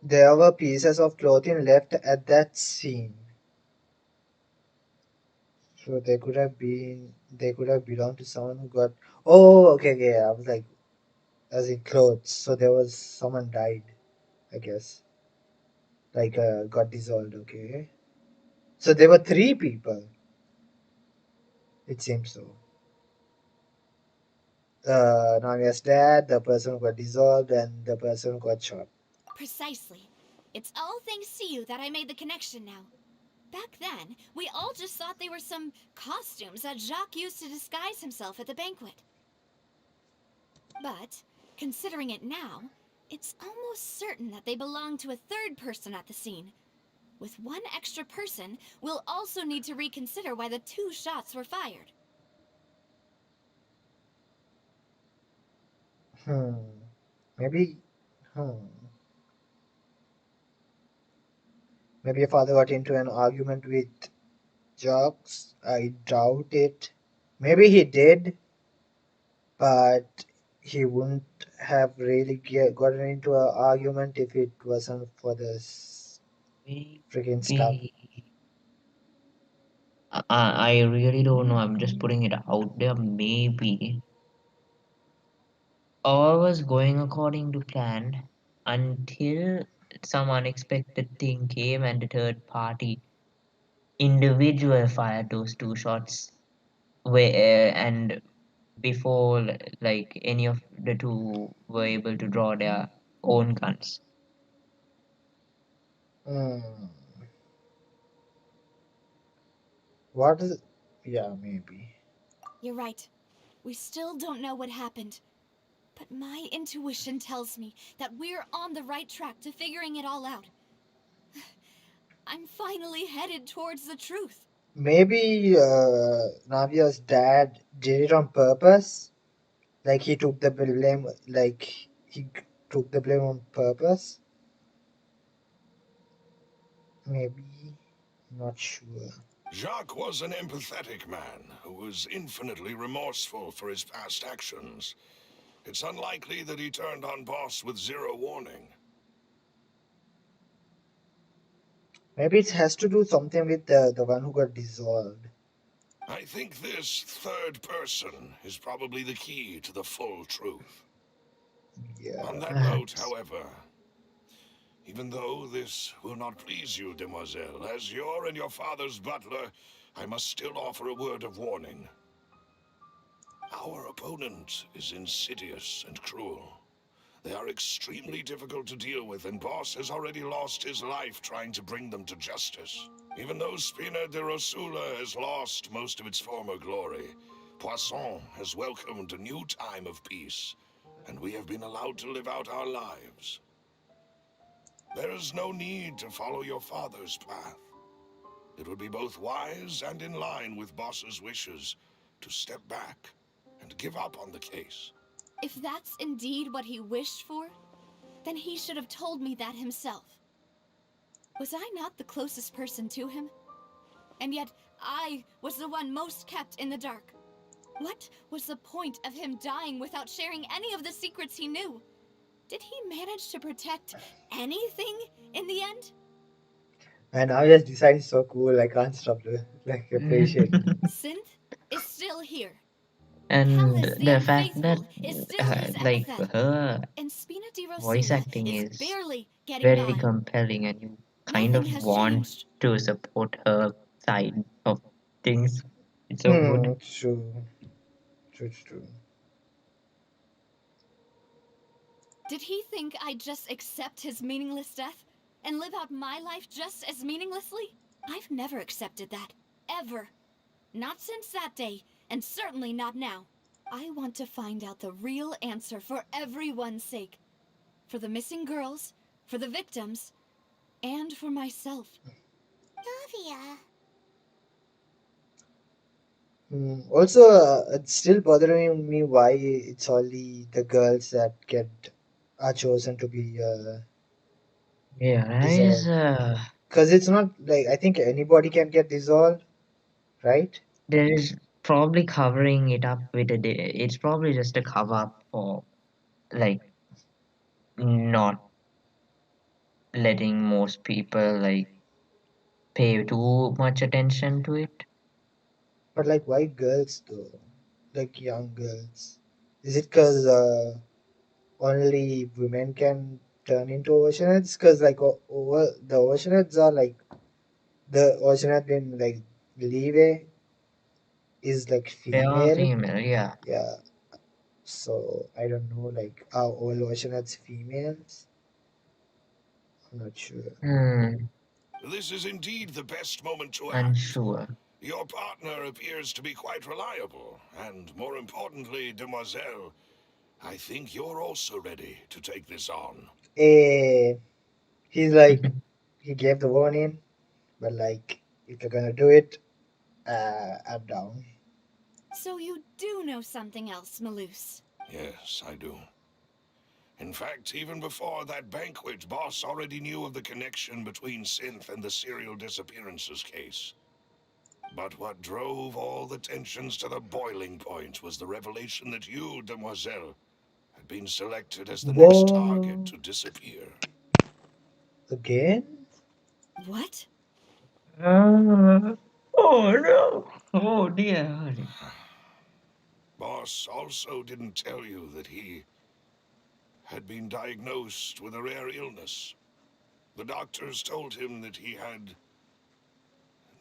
Speaker 2: There were pieces of clothing left at that scene. So they could have been. They could have belonged to someone who got. Oh, okay, okay. I was like, as in clothes. So there was someone died. I guess. Like got dissolved. Okay. So there were 3 people. It seems so. Navia's dad, the person who got dissolved, and the person who got shot.
Speaker 1: Precisely. It's all thanks to you that I made the connection now. Back then, we all just thought they were some costumes that Jacques used to disguise himself at the banquet. But, considering it now, it's almost certain that they belong to a third person at the scene. With one extra person, we'll also need to reconsider why the 2 shots were fired.
Speaker 2: Hmm. Maybe. Hmm. Maybe your father got into an argument with Jocks. I doubt it. Maybe he did, but he wouldn't have really gotten into an argument if it wasn't for this freaking stuff.
Speaker 3: Maybe. I really don't know. I'm just putting it out there. Maybe all was going according to plan until some unexpected thing came and the third party individual fired those 2 shots. Where and before like any of the two were able to draw their own guns.
Speaker 2: Hmm. What is? Yeah, maybe.
Speaker 1: You're right. We still don't know what happened. But my intuition tells me that we're on the right track to figuring it all out. I'm finally headed towards the truth.
Speaker 2: Maybe Navia's dad did it on purpose. Like he took the blame. Like he took the blame on purpose. Maybe. Not sure.
Speaker 4: Jacques was an empathetic man who was infinitely remorseful for his past actions. It's unlikely that he turned on Boss with zero warning.
Speaker 2: Maybe it has to do something with the one who got dissolved.
Speaker 4: I think this third person is probably the key to the full truth. On
Speaker 2: Yeah.
Speaker 4: that note,
Speaker 3: Perhaps.
Speaker 4: however, even though this will not please you, demoiselle, as your and your father's butler, I must still offer a word of warning. Our opponent is insidious and cruel. They are extremely difficult to deal with, and Boss has already lost his life trying to bring them to justice. Even though Spina de Rosula has lost most of its former glory, Poisson has welcomed a new time of peace, and we have been allowed to live out our lives. There is no need to follow your father's path. It would be both wise and in line with Boss's wishes to step back and give up on the case.
Speaker 1: If that's indeed what he wished for, then he should have told me that himself. Was I not the closest person to him? And yet, I was the one most kept in the dark. What was the point of him dying without sharing any of the secrets he knew? Did he manage to protect anything in the end?
Speaker 2: And Navia's design is so cool. I can't stop like appreciating it.
Speaker 1: Synth is still here.
Speaker 3: And
Speaker 1: Pallas the
Speaker 3: the fact that
Speaker 1: Unfaithful is still his
Speaker 3: like
Speaker 1: epithet.
Speaker 3: her
Speaker 1: And Spina di
Speaker 3: voice
Speaker 1: Rosula
Speaker 3: acting
Speaker 1: is
Speaker 3: is
Speaker 1: barely getting
Speaker 3: very
Speaker 1: by.
Speaker 3: compelling and you kind
Speaker 1: Nothing
Speaker 3: of
Speaker 1: has
Speaker 3: want
Speaker 1: changed.
Speaker 3: to support her side of things. It's so
Speaker 2: Hmm.
Speaker 3: good.
Speaker 2: True. True. True.
Speaker 1: Did he think I'd just accept his meaningless death and live out my life just as meaninglessly? I've never accepted that. Ever. Not since that day, and certainly not now. I want to find out the real answer for everyone's sake. For the missing girls, for the victims, and for myself.
Speaker 5: Navia.
Speaker 2: Also, it's still bothering me why it's only the girls that get are chosen to be
Speaker 3: Yeah, right.
Speaker 2: dissolved. Because it's not like I think anybody can get dissolved, right?
Speaker 3: There is probably covering it up with it's probably just a cover up for like not letting most people like pay too much attention to it.
Speaker 2: But like, why girls though? Like young girls? Is it because only women can turn into oceanids? Because like over the oceanids are like the oceanid in like Leeway is like
Speaker 3: They are
Speaker 2: female.
Speaker 3: female, yeah.
Speaker 2: Yeah. So I don't know, like are all oceanids females? I'm not sure.
Speaker 3: Hmm.
Speaker 4: This is indeed the best moment to act.
Speaker 3: Unsure.
Speaker 4: Your partner appears to be quite reliable, and more importantly, demoiselle, I think you're also ready to take this on.
Speaker 2: Eh, he's like, he gave the warning, but like, if you're gonna do it, I'm down.
Speaker 1: So you do know something else, Maloose.
Speaker 4: Yes, I do. In fact, even before that banquet, Boss already knew of the connection between Synth and the serial disappearances case. But what drove all the tensions to the boiling point was the revelation that you, demoiselle, had been selected as the next target
Speaker 2: What?
Speaker 4: to disappear.
Speaker 2: Again?
Speaker 1: What?
Speaker 3: Oh no! Oh dear.
Speaker 4: Boss also didn't tell you that he had been diagnosed with a rare illness. The doctors told him that he had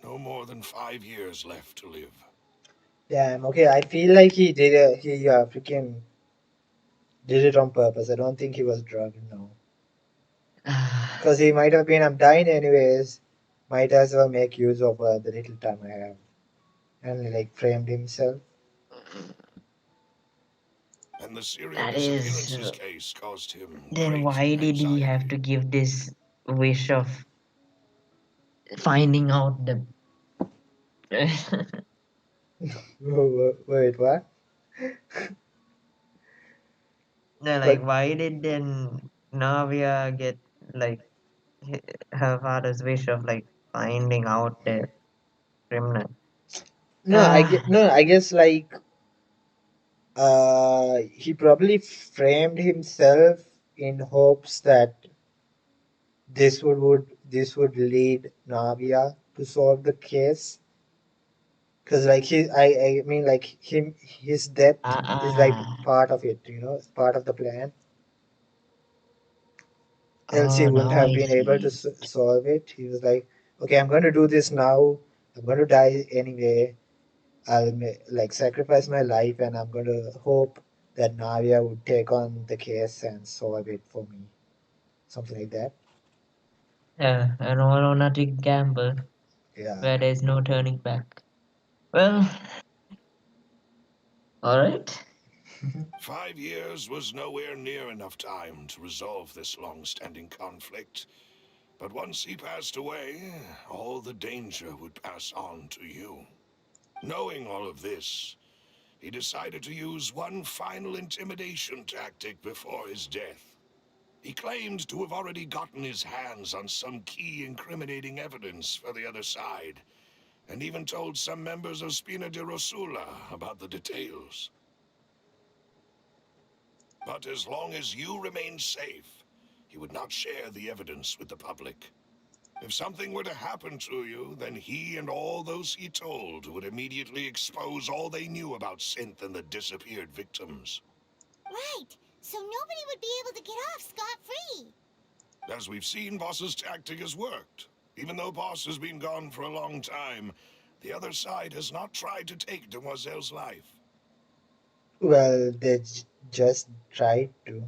Speaker 4: no more than 5 years left to live.
Speaker 2: Damn. Okay, I feel like he did it. He freaking did it on purpose. I don't think he was drugged. No, because he might have been. I'm dying anyways. Might as well make use of the little time I have, and like framed himself.
Speaker 4: And the serial
Speaker 3: That is.
Speaker 4: disappearances case caused him
Speaker 3: Then
Speaker 4: great
Speaker 3: why did he have
Speaker 4: anxiety.
Speaker 3: to give this wish of finding out the?
Speaker 2: Wait, what?
Speaker 3: No, like
Speaker 2: But
Speaker 3: why did then Navia get like her father's wish of like finding out the criminal?
Speaker 2: no,
Speaker 3: Ah,
Speaker 2: no. I guess like he probably framed himself in hopes that this would lead Navia to solve the case. Cause like I mean like his death
Speaker 3: ah,
Speaker 2: is like
Speaker 3: ah.
Speaker 2: part of it, it's part of the plan. Else he
Speaker 3: Oh,
Speaker 2: wouldn't
Speaker 3: now
Speaker 2: have
Speaker 3: I
Speaker 2: been able to
Speaker 3: see.
Speaker 2: solve it. He was like, okay, I'm going to do this now. I'm going to die anyway. I'll like sacrifice my life, and I'm going to hope that Navia would take on the case and solve it for me, something like that.
Speaker 3: An all or nothing gamble
Speaker 2: Yeah.
Speaker 3: where there's no turning back. Well, all right.
Speaker 4: 5 years was nowhere near enough time to resolve this long-standing conflict. But once he passed away, all the danger would pass on to you. Knowing all of this, he decided to use one final intimidation tactic before his death. He claimed to have already gotten his hands on some key incriminating evidence for the other side, and even told some members of Spina di Rosula about the details. But as long as you remained safe, he would not share the evidence with the public. If something were to happen to you, then he and all those he told would immediately expose all they knew about Synth and the disappeared victims.
Speaker 5: Right, so nobody would be able to get off scot-free.
Speaker 4: As we've seen, Boss's tactic has worked. Even though Boss has been gone for a long time, the other side has not tried to take Demoiselle's life.
Speaker 2: Well, they just tried to.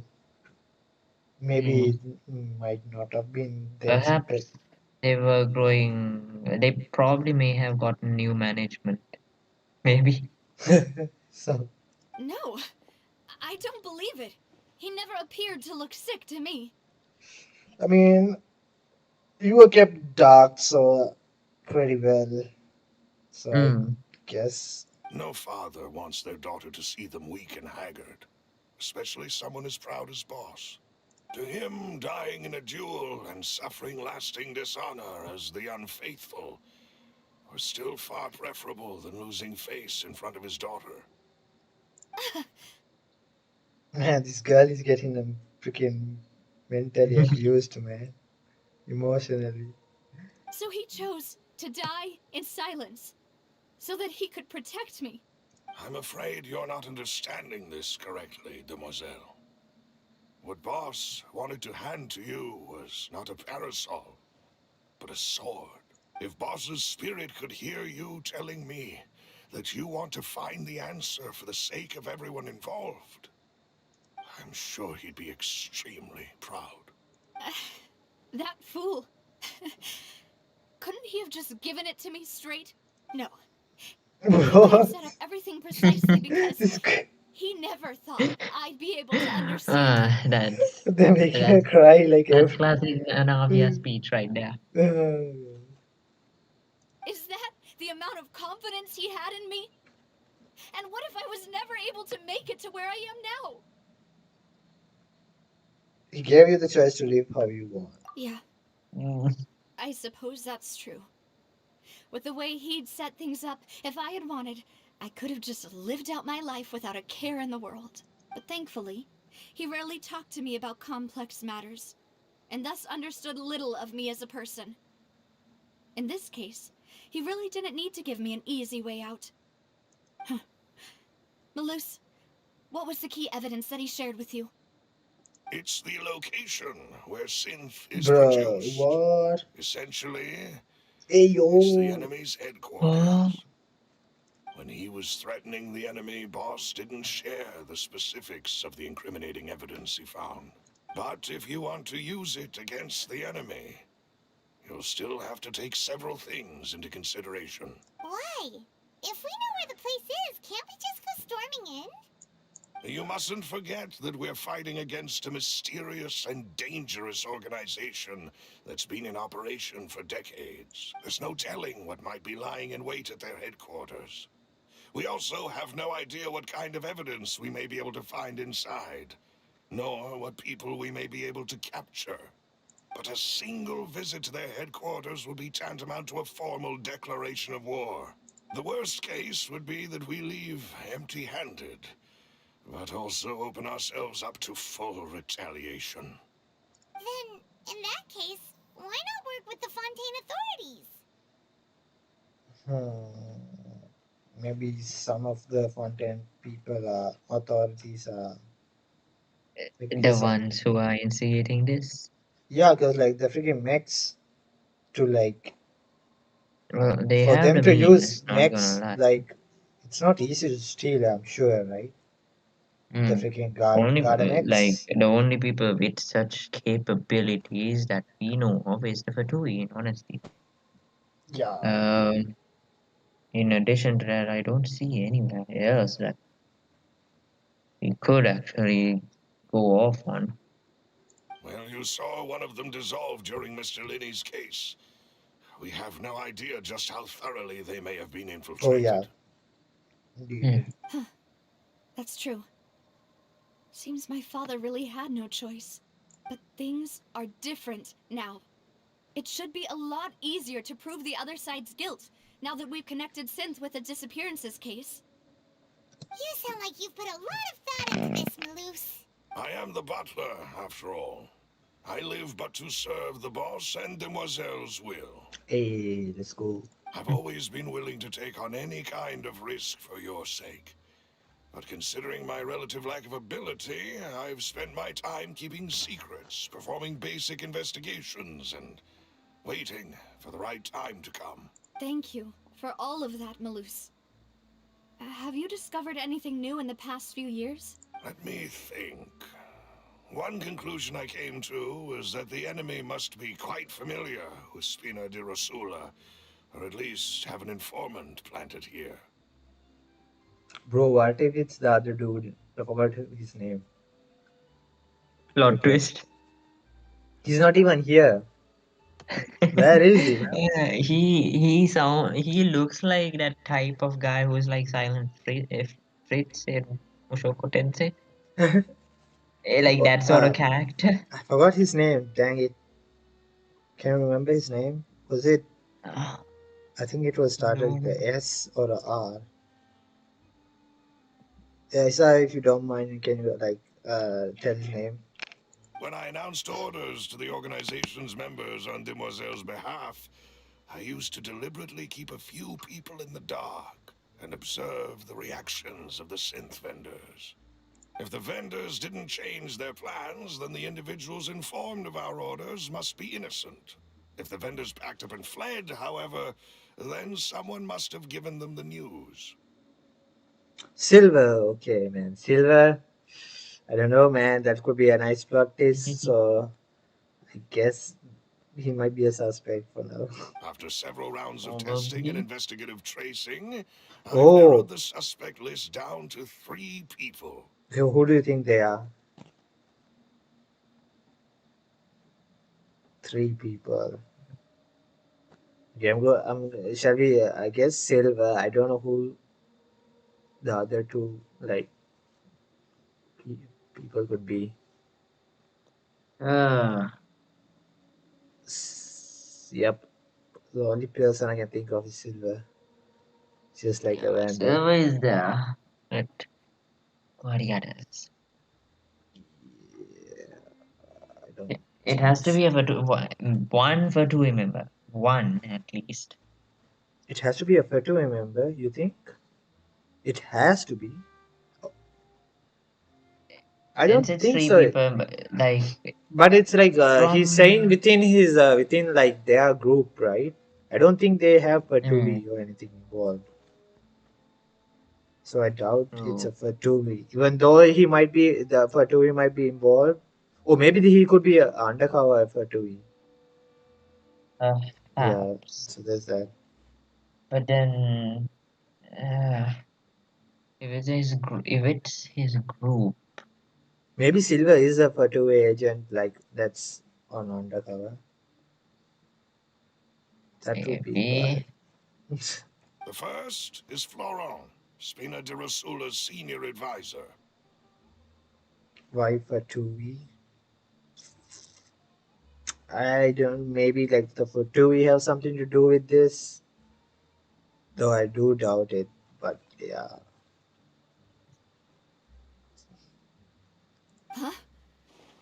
Speaker 2: Maybe
Speaker 3: Hmm.
Speaker 2: it might not have been that simple.
Speaker 3: Perhaps they were growing. They probably may have gotten new management. Maybe.
Speaker 2: So,
Speaker 1: No, I don't believe it. He never appeared to look sick to me.
Speaker 2: I mean, you were kept dark so pretty well. So I
Speaker 3: Hmm.
Speaker 2: guess.
Speaker 4: No father wants their daughter to see them weak and haggard, especially someone as proud as Boss. To him, dying in a duel and suffering lasting dishonor as the unfaithful were still far preferable than losing face in front of his daughter.
Speaker 2: Man, this girl is getting freaking mentally abused, man. Emotionally.
Speaker 1: So he chose to die in silence, so that he could protect me.
Speaker 4: I'm afraid you're not understanding this correctly, demoiselle. What Boss wanted to hand to you was not a parasol, but a sword. If Boss's spirit could hear you telling me that you want to find the answer for the sake of everyone involved, I'm sure he'd be extremely proud.
Speaker 1: That fool. Couldn't he have just given it to me straight? No. He could have set up everything precisely because
Speaker 2: This
Speaker 1: he never thought I'd be able to understand him.
Speaker 3: That's
Speaker 2: they're making her
Speaker 3: that's
Speaker 2: cry like
Speaker 3: that's
Speaker 2: every.
Speaker 3: classic Anavia speech right there.
Speaker 1: Is that the amount of confidence he had in me? And what if I was never able to make it to where I am now?
Speaker 2: He gave you the choice to live how you want.
Speaker 1: Yeah,
Speaker 3: Mm.
Speaker 1: I suppose that's true. With the way he'd set things up, if I had wanted, I could have just lived out my life without a care in the world. But thankfully, he rarely talked to me about complex matters, and thus understood little of me as a person. In this case, he really didn't need to give me an easy way out. Malus, what was the key evidence that he shared with you?
Speaker 4: It's the location where synth is
Speaker 2: Bro,
Speaker 4: produced.
Speaker 2: what?
Speaker 4: Essentially,
Speaker 2: Hey
Speaker 4: it's the
Speaker 2: yo.
Speaker 4: enemy's
Speaker 3: Oh,
Speaker 4: headquarters. When he was threatening the enemy, Boss didn't share the specifics of the incriminating evidence he found. But if you want to use it against the enemy, you'll still have to take several things into consideration.
Speaker 5: Why? If we know where the place is, can't we just go storming in?
Speaker 4: You mustn't forget that we're fighting against a mysterious and dangerous organization that's been in operation for decades. There's no telling what might be lying in wait at their headquarters. We also have no idea what kind of evidence we may be able to find inside, nor what people we may be able to capture. But a single visit to their headquarters will be tantamount to a formal declaration of war. The worst case would be that we leave empty-handed, but also open ourselves up to full retaliation.
Speaker 5: Then, in that case, why not work with the Fontaine authorities?
Speaker 2: Maybe some of the Fontaine people authorities are maybe
Speaker 3: the
Speaker 2: some.
Speaker 3: ones who are instigating this.
Speaker 2: Yeah, because like the freaking mechs to like
Speaker 3: They
Speaker 2: for
Speaker 3: have
Speaker 2: them
Speaker 3: the
Speaker 2: to use
Speaker 3: means, not gonna
Speaker 2: mechs
Speaker 3: lie.
Speaker 2: like it's not easy to steal. I'm sure, right? The
Speaker 3: Mm.
Speaker 2: freaking
Speaker 3: Only
Speaker 2: Garda
Speaker 3: like
Speaker 2: mechs.
Speaker 3: the only people with such capabilities that we know of is the Fatui, honestly.
Speaker 2: Yeah.
Speaker 3: In addition to that, I don't see anywhere else that we could actually go off on.
Speaker 4: Well, you saw one of them dissolve during Mr. Linney's case. We have no idea just how thoroughly they may have been
Speaker 2: Oh
Speaker 4: infiltrated.
Speaker 2: yeah. Indeed.
Speaker 3: Hmm.
Speaker 1: That's true. Seems my father really had no choice. But things are different now. It should be a lot easier to prove the other side's guilt, now that we've connected Synth with the disappearances case.
Speaker 5: You sound like you've put a lot of thought into this, Malus.
Speaker 4: I am the butler, after all. I live but to serve the boss and Demoiselle's will.
Speaker 2: Hey, let's go.
Speaker 4: I've always been willing to take on any kind of risk for your sake. But considering my relative lack of ability, I've spent my time keeping secrets, performing basic investigations, and waiting for the right time to come.
Speaker 1: Thank you for all of that, Malus. Have you discovered anything new in the past few years?
Speaker 4: Let me think. One conclusion I came to was that the enemy must be quite familiar with Spina di Rosula, or at least have an informant planted here.
Speaker 2: Bro, what if it's the other dude? I forgot his name.
Speaker 3: Plot twist.
Speaker 2: He's not even here. Where is he, man?
Speaker 3: Yeah, he looks like that type of guy who's like Silent Fritz in Mushoku Tensei. Like that sort of character.
Speaker 2: I forgot his name. Dang it. Can you remember his name? Was it?
Speaker 3: Ah,
Speaker 2: I think it was started with
Speaker 3: no.
Speaker 2: a S or a R. Yeah, Isa, if you don't mind, can you like tell his name?
Speaker 4: When I announced orders to the organization's members on Demoiselle's behalf, I used to deliberately keep a few people in the dark and observe the reactions of the synth vendors. If the vendors didn't change their plans, then the individuals informed of our orders must be innocent. If the vendors packed up and fled, however, then someone must have given them the news.
Speaker 2: Silver. Okay, man. Silver. I don't know, man. That could be a nice plot twist. So I guess he might be a suspect for now.
Speaker 4: After several rounds of testing and
Speaker 3: Probably.
Speaker 4: investigative tracing, I've
Speaker 2: Oh,
Speaker 4: narrowed the suspect list down to 3 people.
Speaker 2: so who do you think they are? 3 people. Okay, shall we? I guess Silver. I don't know who the other two people could be.
Speaker 3: Uh,
Speaker 2: Yep, the only person I can think of is Silver. Just like a
Speaker 3: yeah,
Speaker 2: random.
Speaker 3: Silver is there. But what the others?
Speaker 2: Yeah, I don't
Speaker 3: It
Speaker 2: think
Speaker 3: has to
Speaker 2: so.
Speaker 3: be a one for two, remember. One at least.
Speaker 2: It has to be a Fatui member. You think? It has to be. I
Speaker 3: Since
Speaker 2: don't
Speaker 3: it's
Speaker 2: think
Speaker 3: three
Speaker 2: so.
Speaker 3: people, like
Speaker 2: But it's like he's saying
Speaker 3: from.
Speaker 2: within his within like their group, right? I don't think they have
Speaker 3: Mm,
Speaker 2: Fatui or anything involved. So I doubt it's a
Speaker 3: true.
Speaker 2: Fatui. Even though the Fatui might be involved. Or maybe he could be an undercover Fatui. Yeah,
Speaker 3: Perhaps.
Speaker 2: so there's that.
Speaker 3: But then, uh, if it's his group,
Speaker 2: Maybe Silver is a Fatui agent, like that's on undercover. That would be
Speaker 3: maybe.
Speaker 2: why.
Speaker 4: The first is Florent, Spina de Rasula's senior advisor.
Speaker 2: Why Fatui? I don't. Maybe like the Fatui have something to do with this, though I do doubt it. But yeah,
Speaker 1: Huh?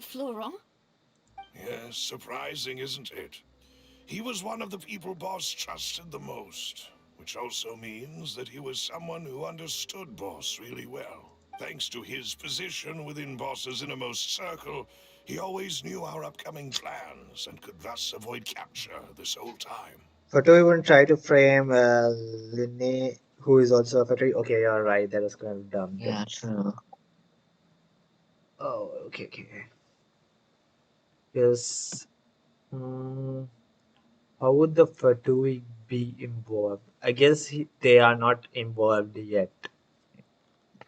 Speaker 1: Florent?
Speaker 4: Yes, surprising, isn't it? He was one of the people Boss trusted the most, which also means that he was someone who understood Boss really well. Thanks to his position within Boss's innermost circle, he always knew our upcoming plans and could thus avoid capture this whole time.
Speaker 2: Fatui wouldn't try to frame Linne, who is also a Fatui. Okay, you're right. That was kind of dumb then.
Speaker 3: Yeah, true.
Speaker 2: Oh, okay, okay. Yes. Hmm. How would the Fatui be involved? I guess they are not involved yet.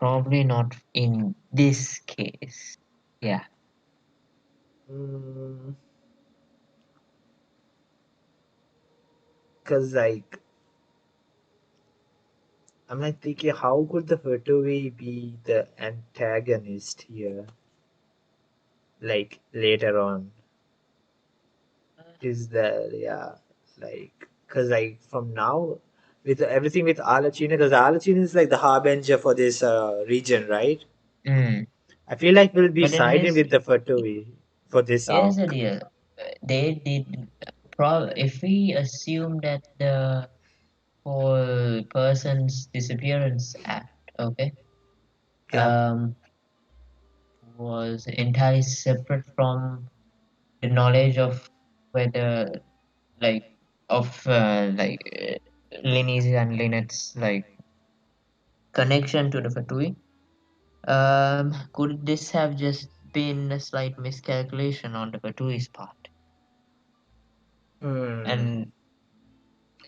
Speaker 3: Probably not in this case. Yeah.
Speaker 2: Hmm. Because like I'm like thinking, how could the Fatui be the antagonist here? Like later on, is the yeah, like because like from now with everything with Alachina, because Alachina is like the harbinger for this region, right?
Speaker 3: Mm.
Speaker 2: I feel like we'll be
Speaker 3: But then
Speaker 2: siding with the Fatui for this
Speaker 3: here's the
Speaker 2: arc.
Speaker 3: deal. They did. If we assume that the whole person's disappearance act, okay,
Speaker 2: Yeah.
Speaker 3: um, was entirely separate from the knowledge of whether, like, Linny's and Lynette's like connection to the Fatui. Could this have just been a slight miscalculation on the Fatui's part?
Speaker 2: Hmm.
Speaker 3: And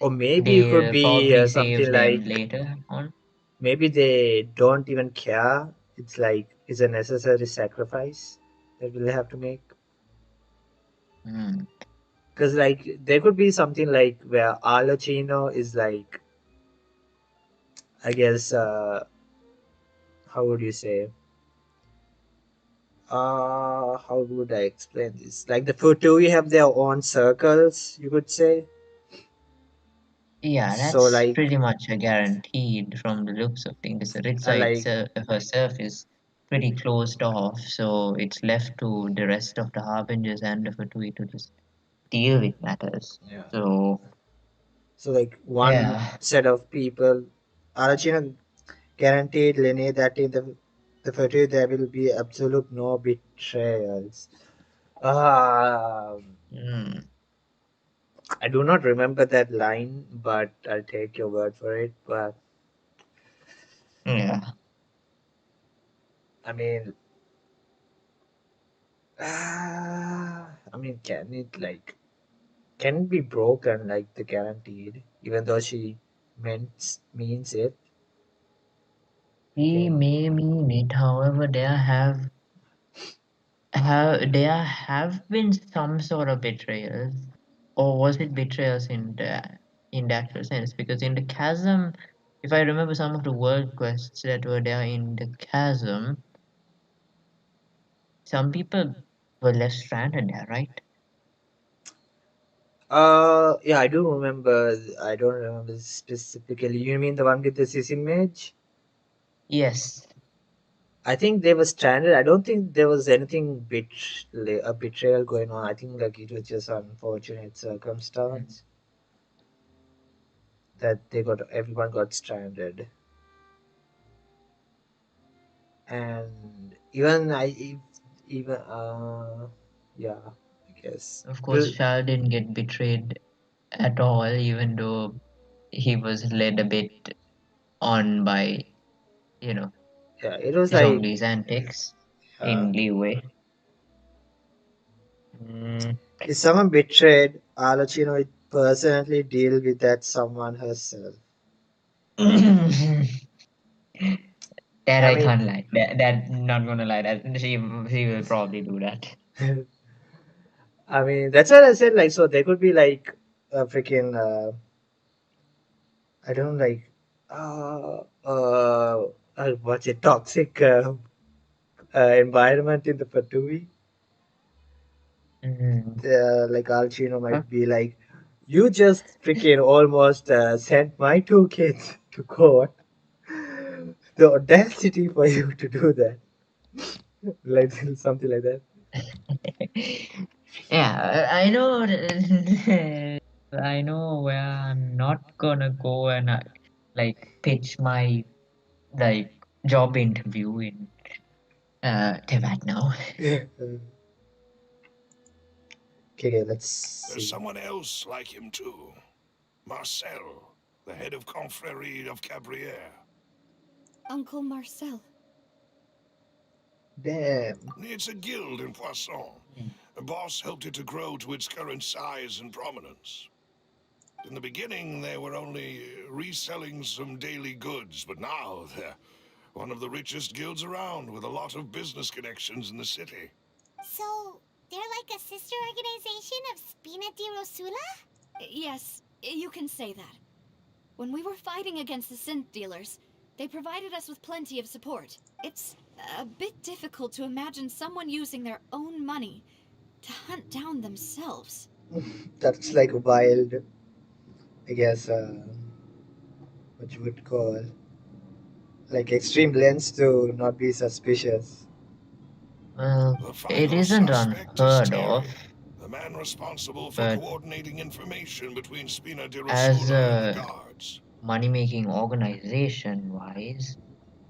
Speaker 2: Or maybe it could
Speaker 3: they'll
Speaker 2: be
Speaker 3: probably save
Speaker 2: something
Speaker 3: them
Speaker 2: like
Speaker 3: later on.
Speaker 2: maybe they don't even care. It's like it's a necessary sacrifice that we'll have to make.
Speaker 3: Hmm.
Speaker 2: Because like there could be something like where Alachino is like I guess how would you say? How would I explain this? Like the Futui have their own circles, you could say.
Speaker 3: Yeah,
Speaker 2: So
Speaker 3: that's
Speaker 2: like
Speaker 3: pretty much a guaranteed from the looks of things. The
Speaker 2: like
Speaker 3: herself is pretty closed off, so it's left to the rest of the harbingers and the Fatui to just deal with matters.
Speaker 2: yeah.
Speaker 3: So
Speaker 2: So like one
Speaker 3: yeah.
Speaker 2: set of people Alachino guaranteed Lene that in the Futui there will be absolute no betrayals. Um
Speaker 3: Hmm.
Speaker 2: I do not remember that line, but I'll take your word for it. But
Speaker 3: Yeah.
Speaker 2: I mean, I mean, can it like? can be broken like the guaranteed, even though she means it.
Speaker 3: He
Speaker 2: Can
Speaker 3: may mean it, however, there have been some sort of betrayals, or was it betrayals in the actual sense? Because in the chasm, if I remember some of the world quests that were there in the chasm, some people were left stranded there, right?
Speaker 2: yeah, I do remember. I don't remember specifically. You mean the one with the cis image?
Speaker 3: Yes.
Speaker 2: I think they were stranded. I don't think there was anything a betrayal going on. I think like it was just unfortunate circumstance that everyone got stranded. And even yeah, I guess.
Speaker 3: Of course,
Speaker 2: Well,
Speaker 3: Shah didn't get betrayed at all, even though he was led a bit on by, you know,
Speaker 2: yeah, it was like
Speaker 3: Zhongli's antics
Speaker 2: uh,
Speaker 3: in Leeway.
Speaker 2: if someone betrayed, Alachino would personally deal with that someone herself.
Speaker 3: That
Speaker 2: I
Speaker 3: I
Speaker 2: mean,
Speaker 3: can't lie. That not gonna lie. That she will probably do that.
Speaker 2: I mean that's what I said. Like, so there could be like a freaking I don't like what's it toxic environment in the Fatui.
Speaker 3: Mm.
Speaker 2: Like Alchino
Speaker 3: Huh?
Speaker 2: might be like, you just freaking almost sent my two kids to court. The audacity for you to do that, like something like that.
Speaker 3: Yeah, I know. I know where I'm not gonna go and like pitch my like job interview in Tevat now.
Speaker 2: Yeah. Okay, let's
Speaker 4: There's
Speaker 2: see.
Speaker 4: someone else like him too. Marcel, the head of Confrérie of Cabriere.
Speaker 1: Uncle Marcel.
Speaker 2: Damn.
Speaker 4: It's a guild in Poisson. The boss helped it to grow to its current size and prominence. In the beginning, they were only reselling some daily goods, but now they're one of the richest guilds around with a lot of business connections in the city.
Speaker 5: So, they're like a sister organization of Spina di Rosula?
Speaker 1: Yes, you can say that. When we were fighting against the synth dealers, they provided us with plenty of support. It's a bit difficult to imagine someone using their own money to hunt down themselves.
Speaker 2: That's like wild, I guess, what you would call like extreme lens to not be suspicious.
Speaker 3: Well,
Speaker 4: The
Speaker 3: it
Speaker 4: final
Speaker 3: isn't
Speaker 4: suspect is
Speaker 3: unheard of,
Speaker 4: Terry, the man responsible for
Speaker 3: but
Speaker 4: coordinating information between Spina di
Speaker 3: as
Speaker 4: Rosula and the
Speaker 3: a
Speaker 4: guards.
Speaker 3: money-making organization wise,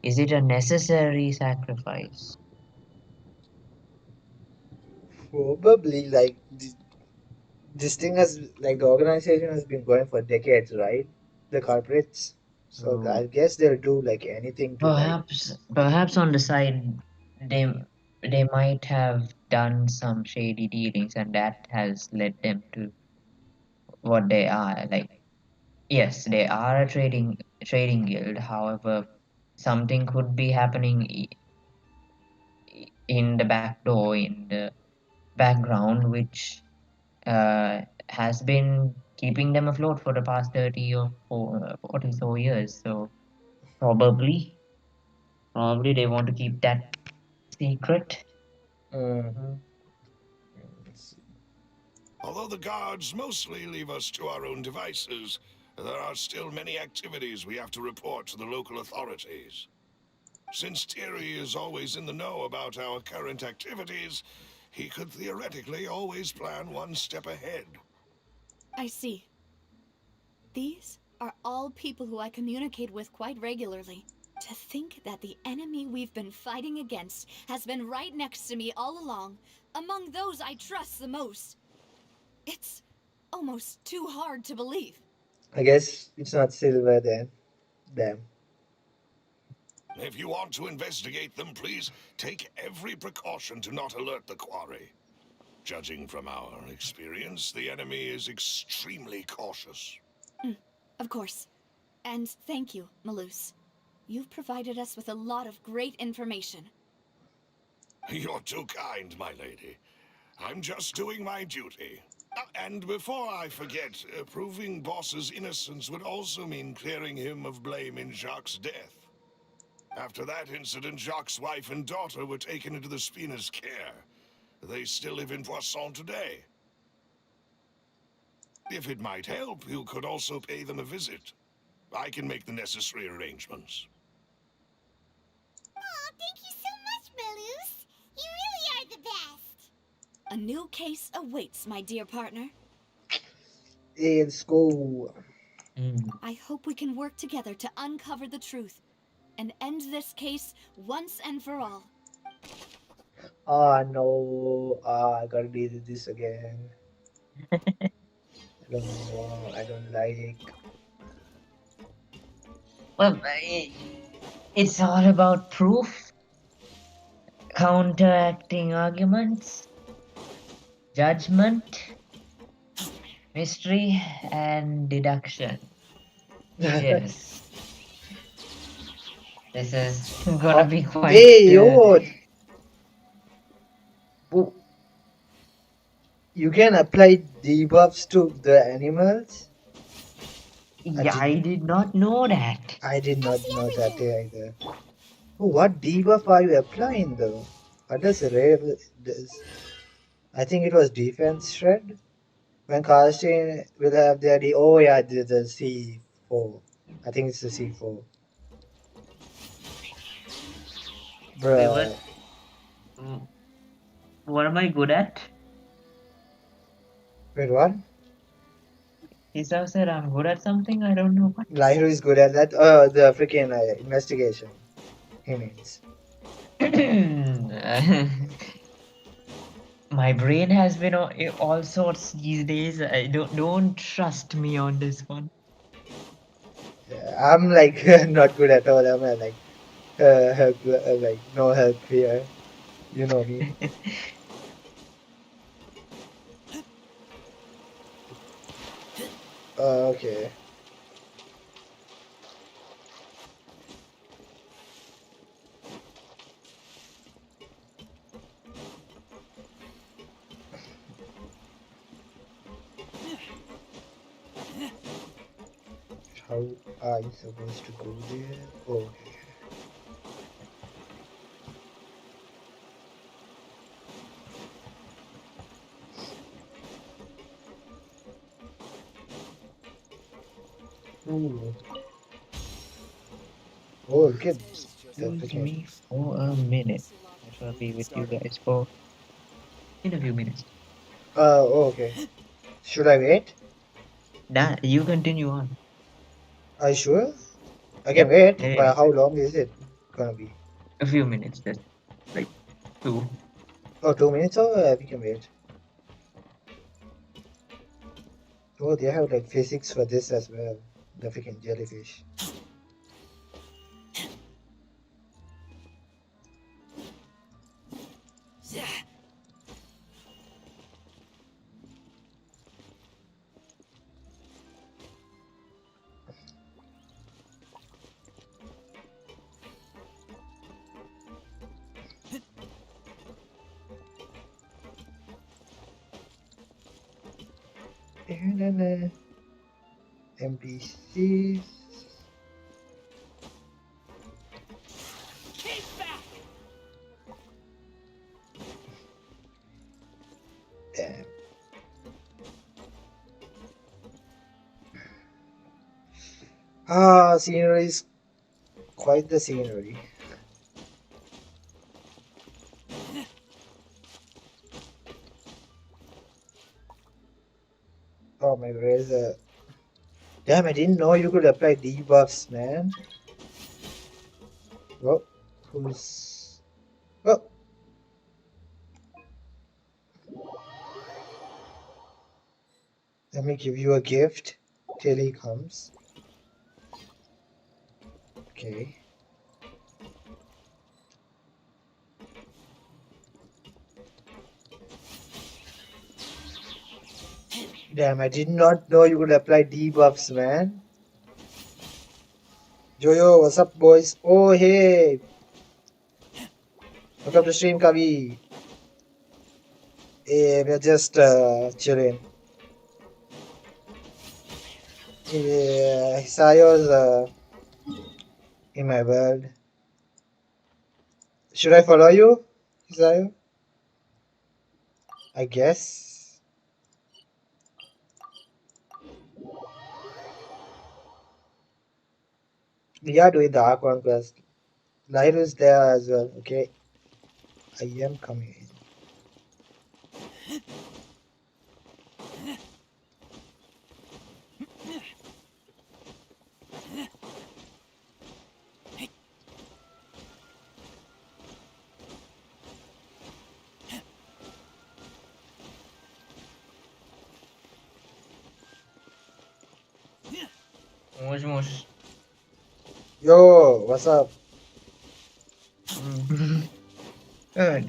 Speaker 3: is it a necessary sacrifice?
Speaker 2: Probably like this thing has like the organization has been going for decades, right? The corporates. So
Speaker 3: So
Speaker 2: I guess they'll do like anything to like.
Speaker 3: perhaps on the side they they might have done some shady dealings and that has led them to what they are. Like yes, they are a trading guild. However, something could be happening in the back door, in the background, which has been keeping them afloat for the past 30 or 40 so years. So probably, probably they want to keep that secret.
Speaker 2: Mhm.
Speaker 4: Although the guards mostly leave us to our own devices, there are still many activities we have to report to the local authorities. Since Thierry is always in the know about our current activities, he could theoretically always plan one step ahead.
Speaker 1: I see. These are all people who I communicate with quite regularly. To think that the enemy we've been fighting against has been right next to me all along, among those I trust the most. It's almost too hard to believe.
Speaker 2: I guess it's not silver then. Damn.
Speaker 4: If you want to investigate them, please take every precaution to not alert the quarry. Judging from our experience, the enemy is extremely cautious.
Speaker 1: Of course. And thank you, Malus. You've provided us with a lot of great information.
Speaker 4: You're too kind, my lady. I'm just doing my duty. And before I forget, proving Boss's innocence would also mean clearing him of blame in Jacques' death. After that incident, Jacques' wife and daughter were taken into the Spina's care. They still live in Poisson today. If it might help, you could also pay them a visit. I can make the necessary arrangements.
Speaker 5: Oh, thank you so much, Malus. You really are the best.
Speaker 1: A new case awaits, my dear partner.
Speaker 2: Hey, let's go.
Speaker 1: I hope we can work together to uncover the truth and end this case once and for all.
Speaker 2: Ah, no. I gotta deal with this again. I don't know. I don't like.
Speaker 3: Well, it's all about proof, counteracting arguments, judgment, mystery, and deduction. Yes. This is gonna be quite.
Speaker 2: Hey, yo! Oh, you can apply debuffs to the animals?
Speaker 3: Yeah, I did not know that.
Speaker 2: I did not
Speaker 5: As
Speaker 2: know
Speaker 5: never
Speaker 2: that
Speaker 5: do.
Speaker 2: either. Oh, what debuff are you applying though? What does Ray does? I think it was defense shred. When casting will have their oh yeah, the C4. I think it's the C4.
Speaker 3: Wait,
Speaker 2: Bruh.
Speaker 3: what am I good at?
Speaker 2: Wait, what?
Speaker 3: Isa said I'm good at something. I don't know what.
Speaker 2: Lyra is good at that. The freaking investigation. He means.
Speaker 3: My brain has been all sorts these days. I don't trust me on this one.
Speaker 2: I'm like not good at all. I'm like help, like no help here. You know me. Okay. How are you supposed to go there? Oh, okay. Ooh. Oh, look at the
Speaker 3: Excuse
Speaker 2: freaking.
Speaker 3: me for a minute. I shall be with you guys for in a few minutes.
Speaker 2: Oh, okay. Should I wait?
Speaker 3: Nah, you continue on.
Speaker 2: Are you sure? I can
Speaker 3: Yep,
Speaker 2: wait,
Speaker 3: yeah,
Speaker 2: but how long is it gonna be?
Speaker 3: a few minutes. Just like 2.
Speaker 2: Oh, 2 minutes? Oh, we can wait. Oh, they have like physics for this as well. The freaking jellyfish. NPCs. Damn. Ah, scenery is quite the scenery. Oh my razor. Damn, I didn't know you could apply debuffs, man. Oh, who's. Oh, let me give you a gift till he comes. Okay. Damn, I did not know you could apply debuffs, man. Joyo, what's up, boys? Oh, hey. Welcome to stream, Kavi. Hey, we're just chilling. Yeah, Hisayo's in my world. Should I follow you, Hisayo? I guess. We are doing the Arc Quest. Light is there as well, okay? I am coming in.
Speaker 3: Mosh mosh.
Speaker 2: Yo, what's up?
Speaker 3: Oh,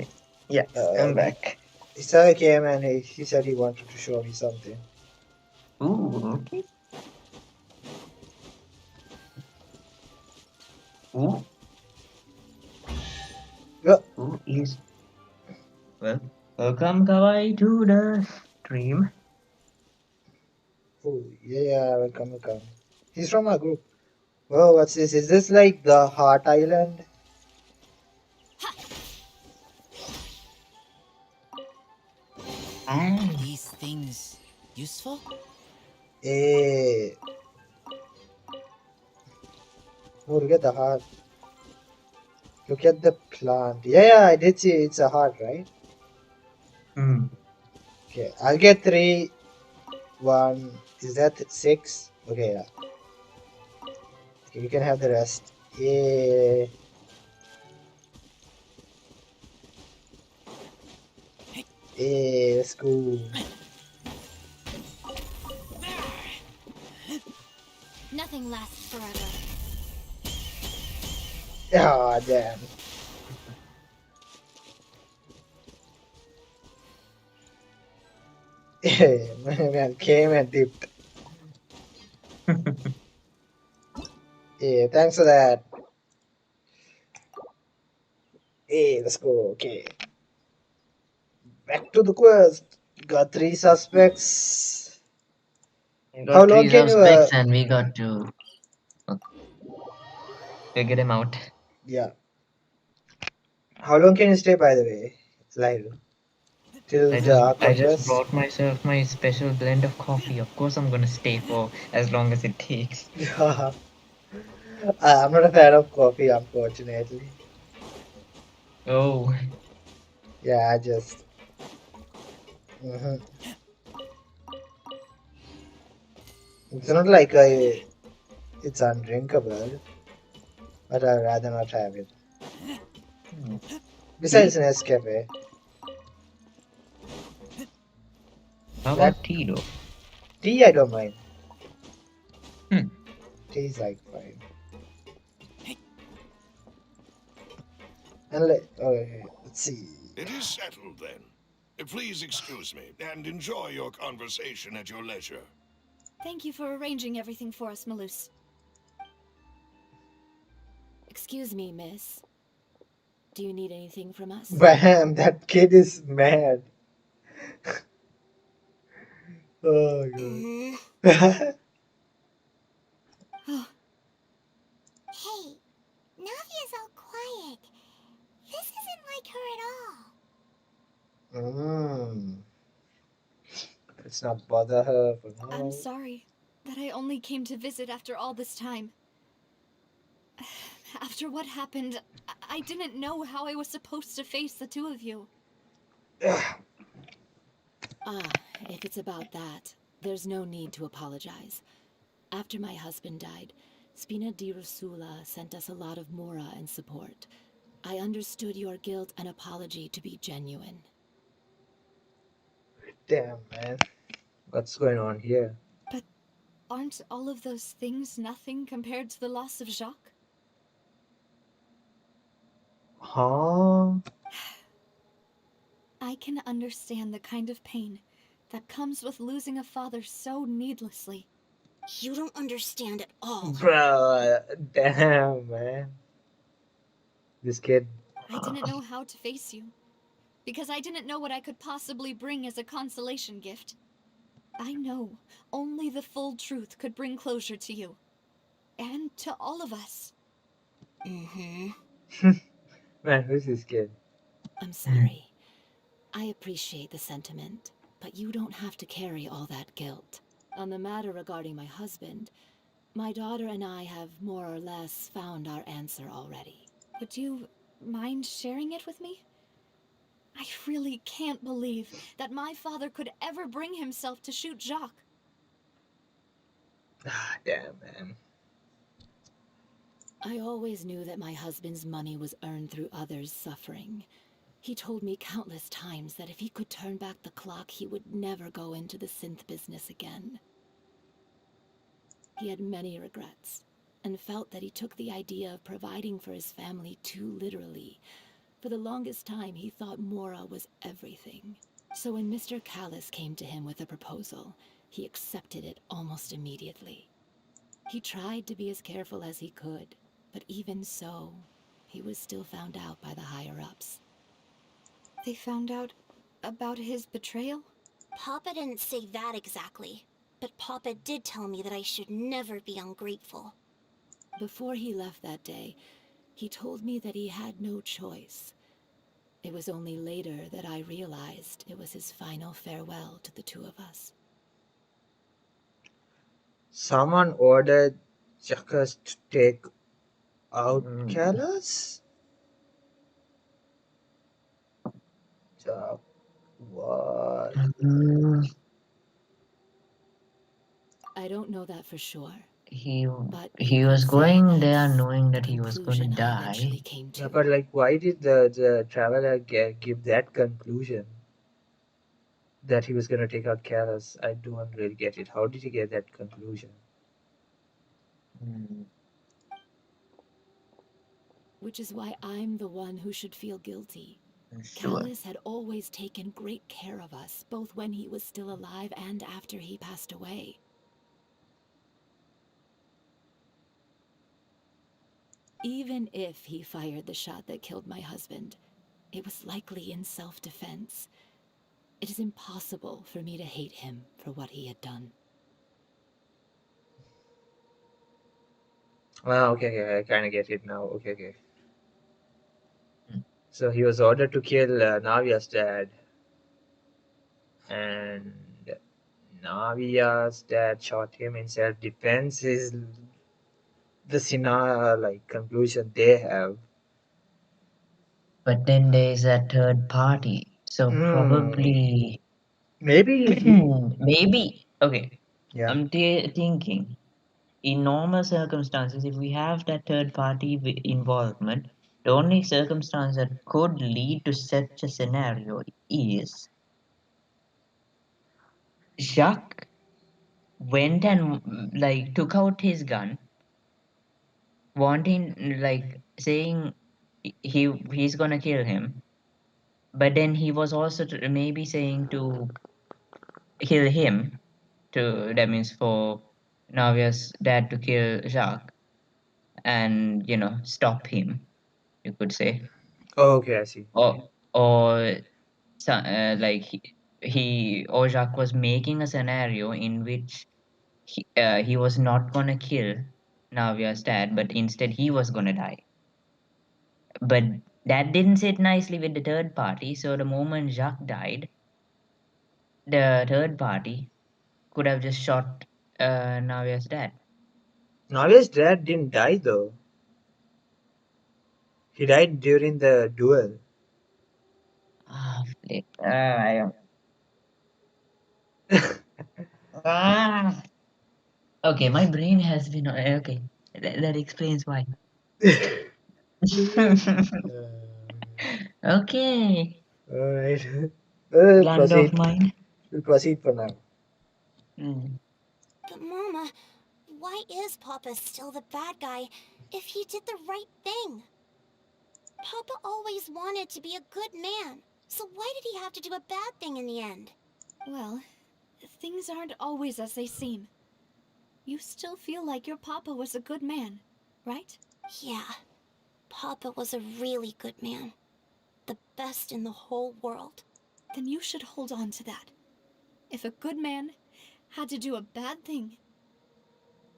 Speaker 3: yes, I'm back.
Speaker 2: Hisayo came and he said he wanted to show me something.
Speaker 3: Ooh, okay. Ooh,
Speaker 2: Yo,
Speaker 3: ooh, is well. Welcome, Kawaii, to the stream.
Speaker 2: oh, yeah, welcome. He's from our group. Oh, what's this? Is this like the Heart Island?
Speaker 3: Ah,
Speaker 6: These things useful?
Speaker 2: Hey. Oh, look at the heart. Look at the plant. Yeah, I did see it's a heart, right?
Speaker 3: hmm.
Speaker 2: Okay, I'll get 3. 1. Is that 6? Okay, yeah. Okay, you can have the rest. Yeah. Hey, let's go.
Speaker 1: Nothing lasts forever.
Speaker 2: Ah, damn. Hey, man came and dipped. Yeah, thanks for that. Hey, let's go. Okay. Back to the quest. Got 3 suspects.
Speaker 3: We
Speaker 2: How
Speaker 3: got
Speaker 2: long
Speaker 3: 3
Speaker 2: can you,
Speaker 3: suspects and we got to figure them out.
Speaker 2: yeah. How long can you stay, by the way, Lyle? Till the
Speaker 3: I
Speaker 2: Aqua
Speaker 3: just
Speaker 2: Quest?
Speaker 3: brought myself my special blend of coffee. Of course, I'm gonna stay for as long as it takes.
Speaker 2: I'm not a fan of coffee, unfortunately.
Speaker 3: Oh,
Speaker 2: Yeah, I just. Mhm. It's not like it's undrinkable, but I'd rather not have it.
Speaker 3: hmm.
Speaker 2: Besides an Nescafe,
Speaker 3: How
Speaker 2: that
Speaker 3: about tea though?
Speaker 2: tea I don't mind.
Speaker 3: Hmm.
Speaker 2: Tea is like fine. And okay, let's see.
Speaker 4: It is settled then. Please excuse me and enjoy your conversation at your leisure.
Speaker 1: Thank you for arranging everything for us, Malus. Excuse me, miss. Do you need anything from us?
Speaker 2: Bam! That kid is mad. Oh god.
Speaker 1: Oh,
Speaker 5: Hey, Navia's all quiet. This isn't like her at all.
Speaker 2: Let's not bother her for
Speaker 1: I'm
Speaker 2: now.
Speaker 1: sorry that I only came to visit after all this time. After what happened, I didn't know how I was supposed to face the two of you. If it's about that, there's no need to apologize. After my husband died, Spina di Rosula sent us a lot of mora and support. I understood your guilt and apology to be genuine.
Speaker 2: Damn, man. What's going on here?
Speaker 1: But aren't all of those things nothing compared to the loss of Jacques?
Speaker 2: Huh?
Speaker 1: I can understand the kind of pain that comes with losing a father so needlessly.
Speaker 5: You don't understand at all.
Speaker 2: Bro, damn, man. This kid.
Speaker 1: I didn't know how to face you, because I didn't know what I could possibly bring as a consolation gift. I know only the full truth could bring closure to you, and to all of us.
Speaker 5: Mm-hmm.
Speaker 2: Man, who's this kid?
Speaker 7: I'm sorry. I appreciate the sentiment, but you don't have to carry all that guilt. On the matter regarding my husband, my daughter and I have more or less found our answer already.
Speaker 1: Would you mind sharing it with me? I really can't believe that my father could ever bring himself to shoot Jacques.
Speaker 2: Ah, damn, man.
Speaker 7: I always knew that my husband's money was earned through others' suffering. He told me countless times that if he could turn back the clock, he would never go into the synth business again. He had many regrets, and felt that he took the idea of providing for his family too literally. For the longest time, he thought Mora was everything. So when Mr. Callis came to him with a proposal, he accepted it almost immediately. He tried to be as careful as he could, but even so, he was still found out by the higher-ups.
Speaker 1: They found out about his betrayal?
Speaker 5: Papa didn't say that exactly, but Papa did tell me that I should never be ungrateful.
Speaker 7: Before he left that day, he told me that he had no choice. It was only later that I realized it was his final farewell to the two of us.
Speaker 2: Someone ordered Jacques to take out Callus? What?
Speaker 7: I don't know that for sure,
Speaker 3: He
Speaker 7: but
Speaker 3: he was going there knowing
Speaker 7: the
Speaker 3: that he was going to
Speaker 7: conclusion I
Speaker 3: die.
Speaker 7: eventually came
Speaker 2: Yeah,
Speaker 7: to.
Speaker 2: but like, why did the traveler give that conclusion that he was gonna take out Callus? I don't really get it. How did he get that conclusion?
Speaker 3: Hmm,
Speaker 7: Which is why I'm the one who should feel guilty.
Speaker 3: Sure.
Speaker 7: Callis had always taken great care of us, both when he was still alive and after he passed away. Even if he fired the shot that killed my husband, it was likely in self-defense. It is impossible for me to hate him for what he had done.
Speaker 2: Ah, okay, I kind of get it now. Okay.
Speaker 3: Hmm.
Speaker 2: So he was ordered to kill Navia's dad, and Navia's dad shot him in self-defense. Is the scenario like conclusion they have?
Speaker 3: But then there's a third party, so probably
Speaker 2: Maybe he.
Speaker 3: maybe okay.
Speaker 2: Yeah.
Speaker 3: I'm thinking in normal circumstances, if we have that third party involvement, the only circumstance that could lead to such a scenario is Jacques went and like took out his gun, wanting like saying he's gonna kill him, but then he was also maybe saying to kill him. To that means for Navia's dad to kill Jacques and stop him, you could say,
Speaker 2: Oh, okay, I see.
Speaker 3: or like he or Jacques was making a scenario in which he was not gonna kill Navia's dad, but instead he was gonna die. But that didn't sit nicely with the third party, so the moment Jacques died, the third party could have just shot Navia's dad.
Speaker 2: Navia's dad didn't die though. He died during the duel.
Speaker 3: Ah, flip. Ah. Okay, my brain has been okay. That explains why. Okay,
Speaker 2: Alright.
Speaker 3: blunt of
Speaker 2: Proceed.
Speaker 3: mine.
Speaker 2: We'll proceed for now.
Speaker 3: Mm.
Speaker 5: But Mama, why is Papa still the bad guy if he did the right thing? Papa always wanted to be a good man, so why did he have to do a bad thing in the end?
Speaker 1: Well, things aren't always as they seem. You still feel like your papa was a good man, right?
Speaker 5: Yeah, Papa was a really good man. The best in the whole world.
Speaker 1: Then you should hold on to that. If a good man had to do a bad thing,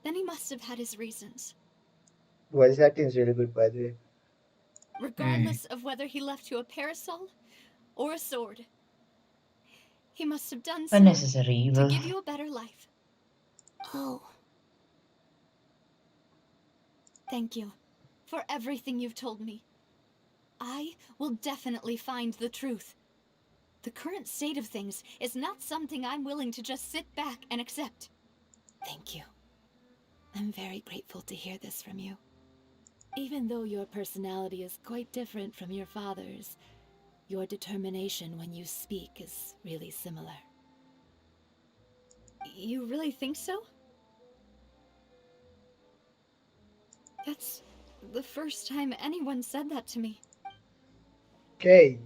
Speaker 1: then he must have had his reasons.
Speaker 2: Voice acting is really good, by the way.
Speaker 1: Regardless of whether he left you a parasol or a sword, he must have done so
Speaker 3: Unnecessary
Speaker 1: to
Speaker 3: evil.
Speaker 1: give you a better life.
Speaker 5: Oh,
Speaker 1: Thank you for everything you've told me. I will definitely find the truth. The current state of things is not something I'm willing to just sit back and accept.
Speaker 7: Thank you. I'm very grateful to hear this from you. Even though your personality is quite different from your father's, your determination when you speak is really similar.
Speaker 1: You really think so? That's the first time anyone said that to me.
Speaker 2: Okay.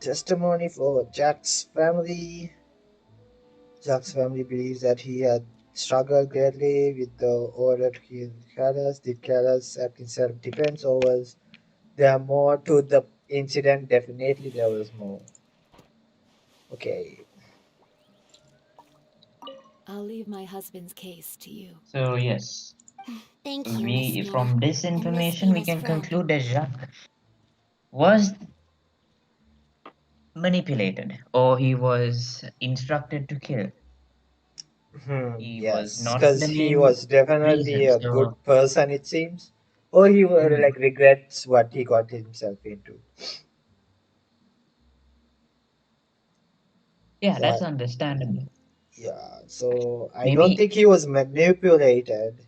Speaker 2: Testimony for Jack's family. Jack's family believes that he had struggled greatly with the order to kill Callus. Did Callus act in self-defense or was there more to the incident? Definitely there was more. Okay.
Speaker 7: I'll leave my husband's case to you.
Speaker 3: So yes,
Speaker 5: thank you, Miss
Speaker 3: we
Speaker 5: Spina.
Speaker 3: from this
Speaker 5: And Miss
Speaker 3: information we
Speaker 5: Spina's
Speaker 3: can
Speaker 5: friend.
Speaker 3: conclude that Jacques was manipulated or he was instructed to kill. He was
Speaker 2: Yes,
Speaker 3: not
Speaker 2: because
Speaker 3: the
Speaker 2: he
Speaker 3: main
Speaker 2: was definitely
Speaker 3: reason.
Speaker 2: a good
Speaker 3: So
Speaker 2: person, it seems. Or he
Speaker 3: mm,
Speaker 2: like regrets what he got himself into.
Speaker 3: yeah,
Speaker 2: Yeah,
Speaker 3: that's understandable.
Speaker 2: yeah. So I don't
Speaker 3: Maybe,
Speaker 2: think he was manipulated.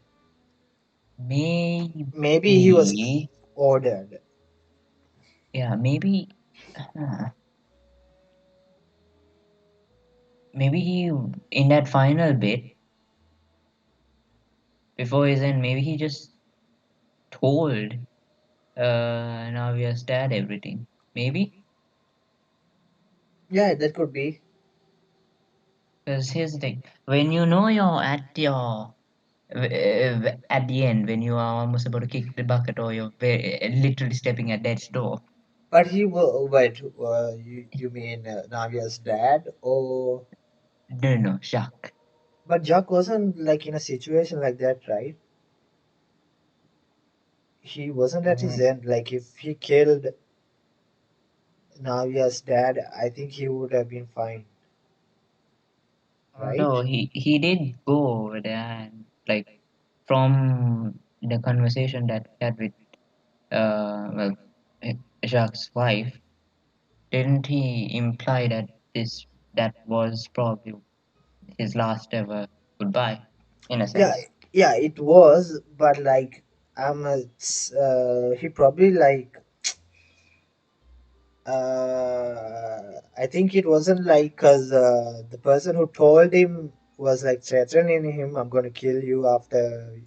Speaker 2: Maybe he was
Speaker 3: maybe,
Speaker 2: ordered.
Speaker 3: yeah, maybe, uh, maybe he in that final bit before his end, maybe he just told Navia's dad everything. Maybe
Speaker 2: Yeah, that could be.
Speaker 3: because here's the thing: when you know you're at your at the end, when you are almost about to kick the bucket or you're literally stepping at death's door.
Speaker 2: But he will. Wait, you mean Navia's dad? Or.
Speaker 3: No, no, Jacques.
Speaker 2: But Jack wasn't like in a situation like that, right? He wasn't at his
Speaker 3: Mm,
Speaker 2: end. Like if he killed Navia's dad, I think he would have been fine, right?
Speaker 3: although he did go over there and like from the conversation that he had with well Jacques' wife, didn't he imply that that was probably his last ever goodbye, in a
Speaker 2: Yeah,
Speaker 3: sense?
Speaker 2: yeah, it was, but like, he probably like, I think it wasn't like, cause the person who told him was like threatening him, "I'm gonna kill you after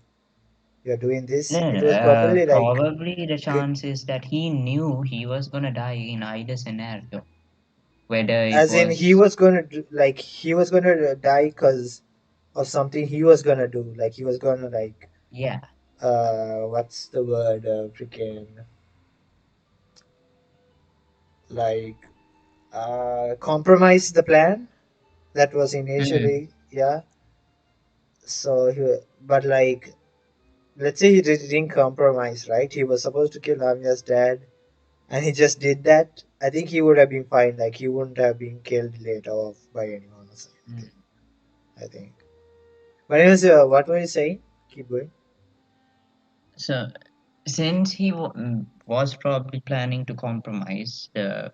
Speaker 2: you're doing this."
Speaker 3: No, no,
Speaker 2: It
Speaker 3: no.
Speaker 2: was probably like,
Speaker 3: Probably the chance is that he knew he was gonna die in either scenario, whether it
Speaker 2: as in he
Speaker 3: was
Speaker 2: was gonna do, like he was gonna die cause of something he was gonna do, like he was gonna like,
Speaker 3: yeah.
Speaker 2: what's the word, freaking like, compromise the plan that was
Speaker 3: Mm,
Speaker 2: initially, yeah. So but like, let's say he didn't compromise, right? He was supposed to kill Namiya's dad, and he just did that. I think he would have been fine. Like he wouldn't have been killed later off by anyone or
Speaker 3: mm.
Speaker 2: something. I think. But anyways, what were you saying? Keep going.
Speaker 3: So since he was probably planning to compromise the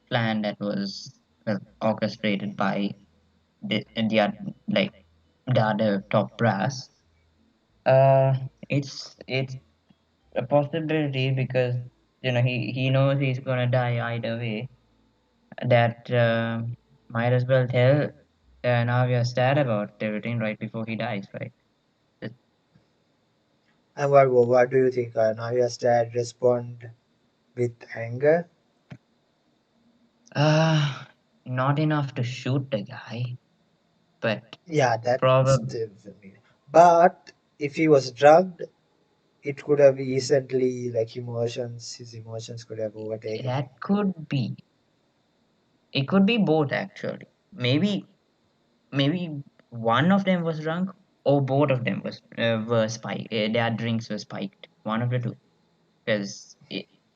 Speaker 3: plan that was orchestrated by like the other top brass, uh, it's a possibility because he knows he's gonna die either way. That might as well tell Navia's dad about everything right before he dies, right? It-
Speaker 2: And what do you think? Namiya's dad respond with anger?
Speaker 3: Uh, not enough to shoot the guy, but
Speaker 2: Yeah, that's
Speaker 3: probably
Speaker 2: definitely. But if he was drugged, it could have easily like his emotions could have overtaken him.
Speaker 3: that could be. It could be both actually. Maybe one of them was drunk, or both of them were spiked. Their drinks were spiked. One of the two, because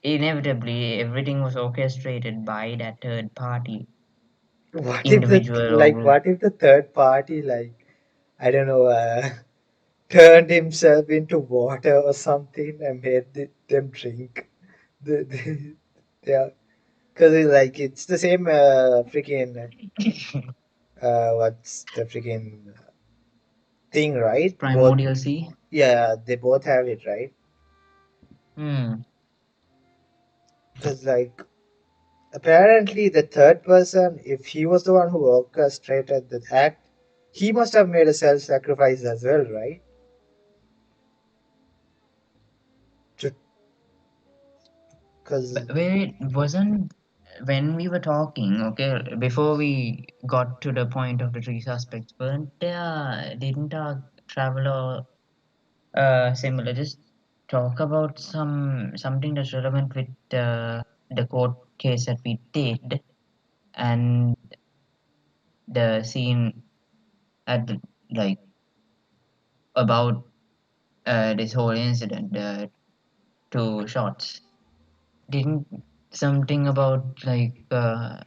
Speaker 3: inevitably everything was orchestrated by that third party individual or group.
Speaker 2: What if the third party I don't know turned himself into water or something and made them drink the yeah, because it's the same freaking what's the freaking thing, right? Both,
Speaker 3: Primordial Sea.
Speaker 2: yeah, they both have it, right?
Speaker 3: Hmm.
Speaker 2: Because apparently the third person, if he was the one who orchestrated the act, he must have made a self-sacrifice as well, right? Because
Speaker 3: Where it wasn't when we were talking, okay, before we got to the point of the three suspects, weren't there, didn't our traveler similar just talk about something that's relevant with the court case that we did and the scene at the, like about this whole incident, the two shots. Didn't something about a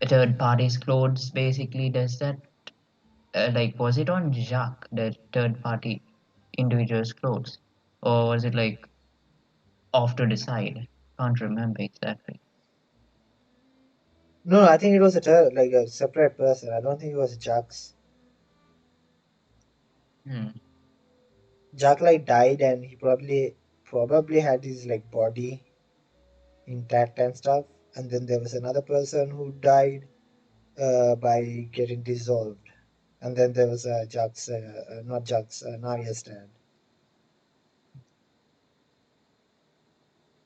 Speaker 3: third party's clothes basically does that? Was it on Jacques, the third party individual's clothes, or was it off to the side? Can't remember exactly.
Speaker 2: no, I think it was a separate person. I don't think it was Jax.
Speaker 3: Hmm.
Speaker 2: Jack died and he probably had his body intact and stuff. And then there was another person who died by getting dissolved. And then there was Jack's, not Jack's, Navia's dad.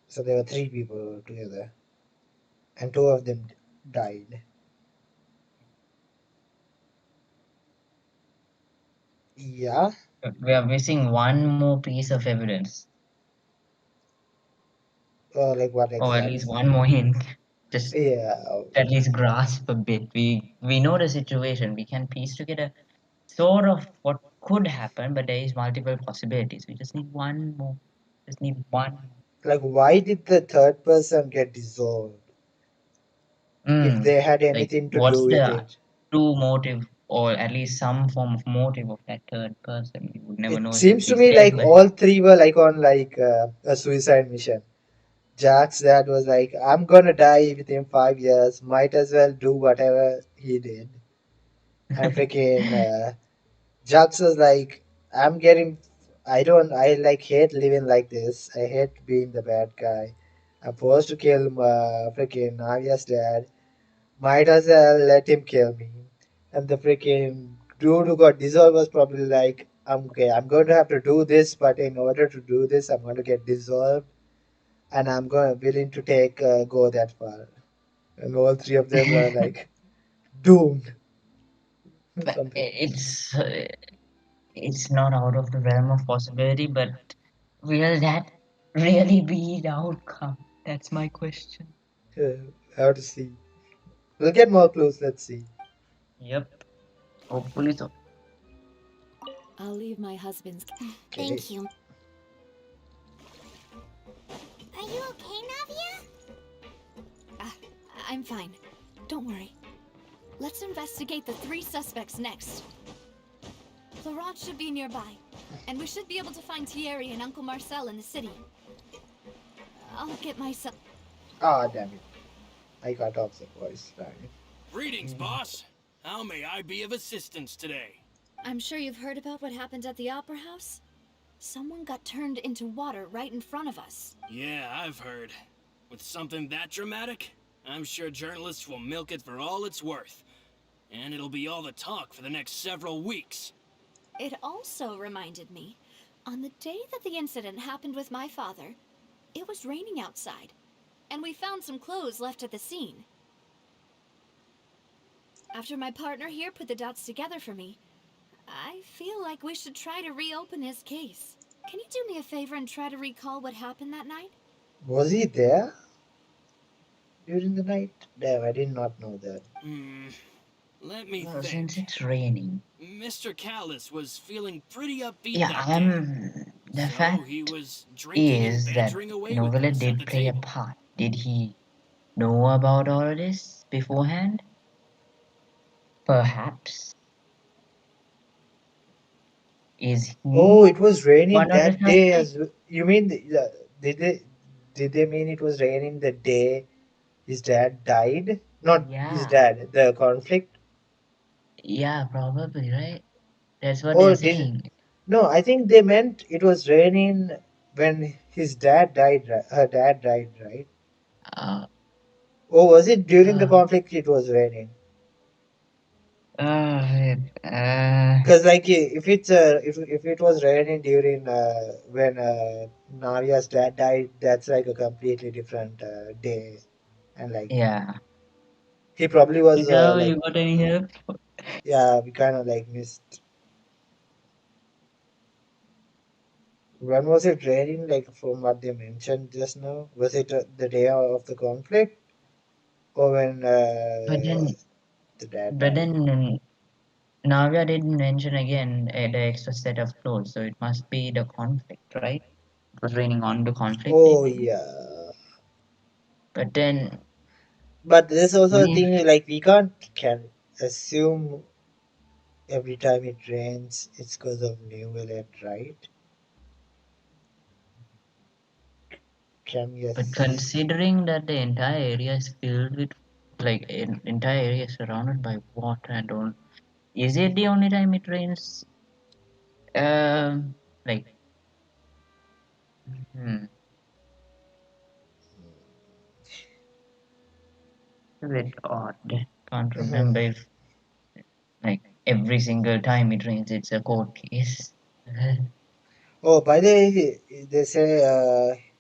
Speaker 2: So there were three people together, and two of them died. Yeah,
Speaker 3: We are missing one more piece of evidence,
Speaker 2: what
Speaker 3: or at least
Speaker 2: exactly?
Speaker 3: one more hint. Just
Speaker 2: Yeah,
Speaker 3: at least grasp a bit. We know the situation. We can piece together sort of what could happen, but there is multiple possibilities. We just need one more. Just need one.
Speaker 2: why did the third person get dissolved if
Speaker 3: Mm.
Speaker 2: they had anything to
Speaker 3: What's
Speaker 2: do with
Speaker 3: the
Speaker 2: it?
Speaker 3: true motive, or at least some form of motive of that third person? We would never
Speaker 2: It
Speaker 3: know if
Speaker 2: seems to
Speaker 3: he's
Speaker 2: me
Speaker 3: dead, but
Speaker 2: all three were on a suicide mission. Jack's dad was like, I'm gonna die within 5 years. Might as well do whatever he did. And freaking Jax was like, I'm getting. I hate living like this. I hate being the bad guy. I'm forced to kill freaking Navia's dad. Might as well let him kill me. And the freaking dude who got dissolved was probably like, I'm okay. I'm going to have to do this, but in order to do this, I'm going to get dissolved, and I'm going willing to take go that far. And all three of them were doomed. Something.
Speaker 3: it's not out of the realm of possibility. But will that really be the outcome? That's my question.
Speaker 2: I have to see. We'll get more clues. Let's see.
Speaker 3: Yep. Hopefully so.
Speaker 7: I'll leave my husband's.
Speaker 2: Okay.
Speaker 5: Thank you. Are you okay, Navia?
Speaker 1: Ah, I'm fine. Don't worry. Let's investigate the three suspects next. Laurent should be nearby, and we should be able to find Thierry and Uncle Marcel in the city. I'll get myself.
Speaker 2: Ah, damn it. I got off the voice. Darn it.
Speaker 8: Greetings, boss. How may I be of assistance today?
Speaker 1: I'm sure you've heard about what happened at the Opera House. Someone got turned into water right in front of us.
Speaker 8: Yeah, I've heard. With something that dramatic, I'm sure journalists will milk it for all it's worth. And it'll be all the talk for the next several weeks.
Speaker 1: It also reminded me, on the day that the incident happened with my father, it was raining outside, and we found some clothes left at the scene. After my partner here put the dots together for me, I feel like we should try to reopen his case. Can you do me a favor and try to recall what happened that night?
Speaker 2: Was he there during the night? Damn, I did not know that.
Speaker 8: Let me
Speaker 3: Since
Speaker 8: think.
Speaker 3: it's raining.
Speaker 8: Mr. Callis was feeling pretty upbeat
Speaker 3: Yeah,
Speaker 8: that day.
Speaker 3: the
Speaker 8: So he
Speaker 3: fact
Speaker 8: was drinking and
Speaker 3: is that
Speaker 8: bantering away with
Speaker 3: Novella
Speaker 8: us at
Speaker 3: did
Speaker 8: the
Speaker 3: play a
Speaker 8: table.
Speaker 3: part. Did he know about all of this beforehand? Perhaps. Is
Speaker 2: Oh,
Speaker 3: he
Speaker 2: it was raining
Speaker 3: one of the
Speaker 2: that day
Speaker 3: suspects?
Speaker 2: as well. You mean did they mean it was raining the day his dad died? Not his
Speaker 3: Yeah,
Speaker 2: dad, the conflict.
Speaker 3: yeah, probably, right? That's what they're
Speaker 2: Or did
Speaker 3: saying.
Speaker 2: no? I think they meant it was raining when his dad died. Her dad died, right?
Speaker 3: Uh,
Speaker 2: Or was it during the
Speaker 3: uh,
Speaker 2: conflict? It was raining.
Speaker 3: uh, uh,
Speaker 2: Because like if it was raining during when Navia's dad died, that's like a completely different day, and like
Speaker 3: yeah.
Speaker 2: he probably was
Speaker 3: Now
Speaker 2: like
Speaker 3: you got any help?
Speaker 2: yeah, we kind of like missed. When was it raining? Like from what they mentioned just now, was it the day of the conflict or when
Speaker 3: But then,
Speaker 2: the dad
Speaker 3: but
Speaker 2: died?
Speaker 3: then Navya didn't mention again the extra set of clothes, so it must be the conflict, right? It was raining on the conflict day,
Speaker 2: Oh
Speaker 3: maybe.
Speaker 2: yeah,
Speaker 3: But then
Speaker 2: but there's also a
Speaker 3: we,
Speaker 2: thing like we can't can assume every time it rains it's because of New Villette, right? Can we
Speaker 3: but
Speaker 2: assume?
Speaker 3: considering that the entire area is filled with, like, entire area is surrounded by water, I don't. Is it the only time it rains? Like, hmm, a bit odd. Can't remember if, like, every single time it rains, it's a court case.
Speaker 2: Oh, by the way, they say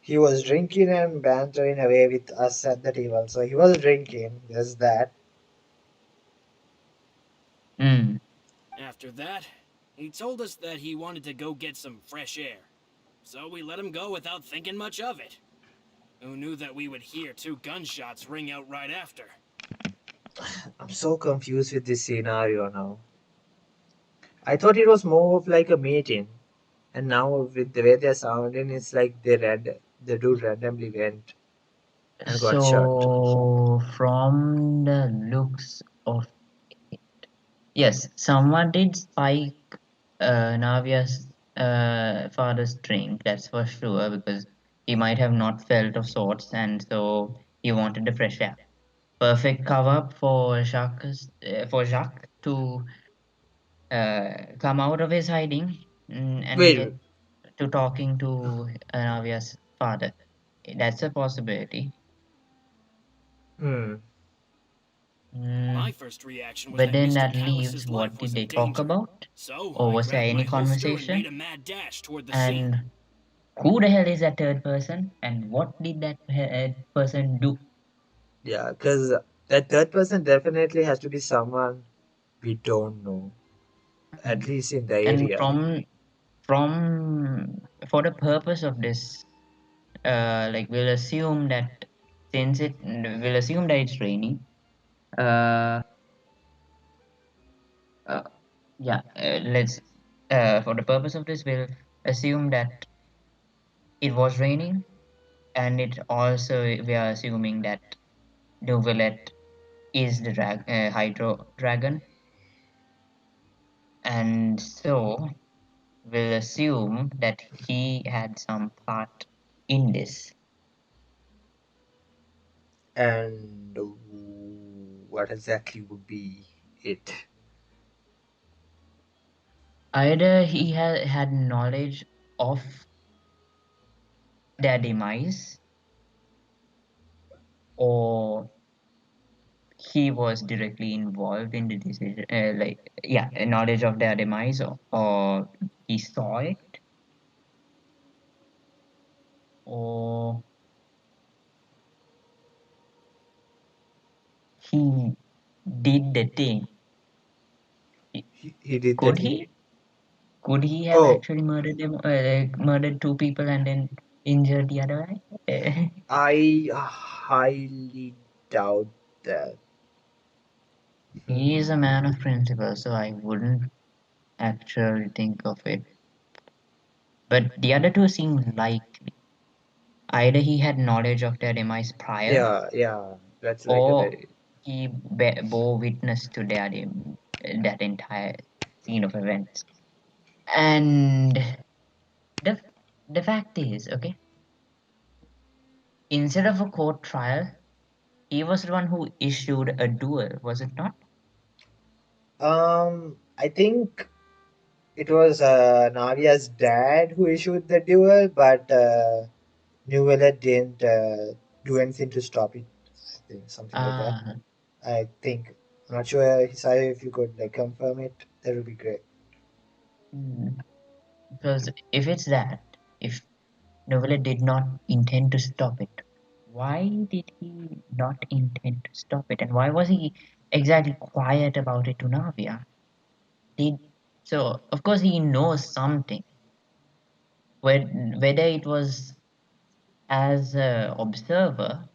Speaker 2: he was drinking and bantering away with us at the table. So he was drinking. There's that.
Speaker 3: Hmm.
Speaker 8: After that, he told us that he wanted to go get some fresh air. So we let him go without thinking much of it. Who knew that we would hear two gunshots ring out right after?
Speaker 2: I'm so confused with this scenario now. I thought it was more of like a meeting, and now with the way they're sounding, it's like the dude randomly went and got shot.
Speaker 3: So, from the looks of it, yes, someone did spike Navia's father's drink, that's for sure, because he might have not felt of sorts, and so he wanted the fresh air. Perfect cover up for Jacques to come out of his hiding, and get
Speaker 2: Wait,
Speaker 3: to talking to Navia's father. That's a possibility.
Speaker 2: hmm,
Speaker 8: My
Speaker 3: Mm,
Speaker 8: first reaction was
Speaker 3: but
Speaker 8: that
Speaker 3: then
Speaker 8: Mr.
Speaker 3: that leaves
Speaker 8: Callus's
Speaker 3: what
Speaker 8: life
Speaker 3: did
Speaker 8: was
Speaker 3: they
Speaker 8: in
Speaker 3: talk
Speaker 8: danger.
Speaker 3: about?
Speaker 8: So
Speaker 3: Or
Speaker 8: I
Speaker 3: was there
Speaker 8: grabbed
Speaker 3: any
Speaker 8: my holster and made
Speaker 3: conversation?
Speaker 8: a mad dash toward the scene.
Speaker 3: And who the hell is that third person? And what did that person do?
Speaker 2: yeah, because that third person definitely has to be someone we don't know, at
Speaker 3: Mm.
Speaker 2: least in the
Speaker 3: And
Speaker 2: area.
Speaker 3: from for the purpose of this, like we'll assume that it's raining. Uh, uh yeah. Let's For the purpose of this, we'll assume that it was raining, and it also we are assuming that Duvelet is the Hydro Dragon, and so we'll assume that he had some part in this.
Speaker 2: And what exactly would be it?
Speaker 3: Either he had knowledge of their demise, or he was directly involved in the decision, knowledge of their demise, or he saw it, or he did the thing.
Speaker 2: He did the
Speaker 3: Could
Speaker 2: thing.
Speaker 3: he? Could he have
Speaker 2: Oh,
Speaker 3: actually murdered them, murdered two people and then injured the other guy?
Speaker 2: I highly doubt that.
Speaker 3: He is a
Speaker 2: Hmm.
Speaker 3: man of principle, so I wouldn't actually think of it. But the other two seem likely. Either he had knowledge of their demise prior,
Speaker 2: Yeah, that's like a
Speaker 3: or
Speaker 2: very.
Speaker 3: he bore witness to that entire scene of events. And the the fact is, okay, instead of a court trial, he was the one who issued a duel, was it not?
Speaker 2: I think it was Navia's dad who issued the duel, but Nuvella didn't do anything to stop it. I think something like that.
Speaker 3: Ah,
Speaker 2: I think. I'm not sure, Hisai, if you could like confirm it, that would be great.
Speaker 3: hmm, because if it's that, if Novella did not intend to stop it, why did he not intend to stop it, and why was he exactly quiet about it to Navia? Did so? Of course, he knows something. Whether it was as a observer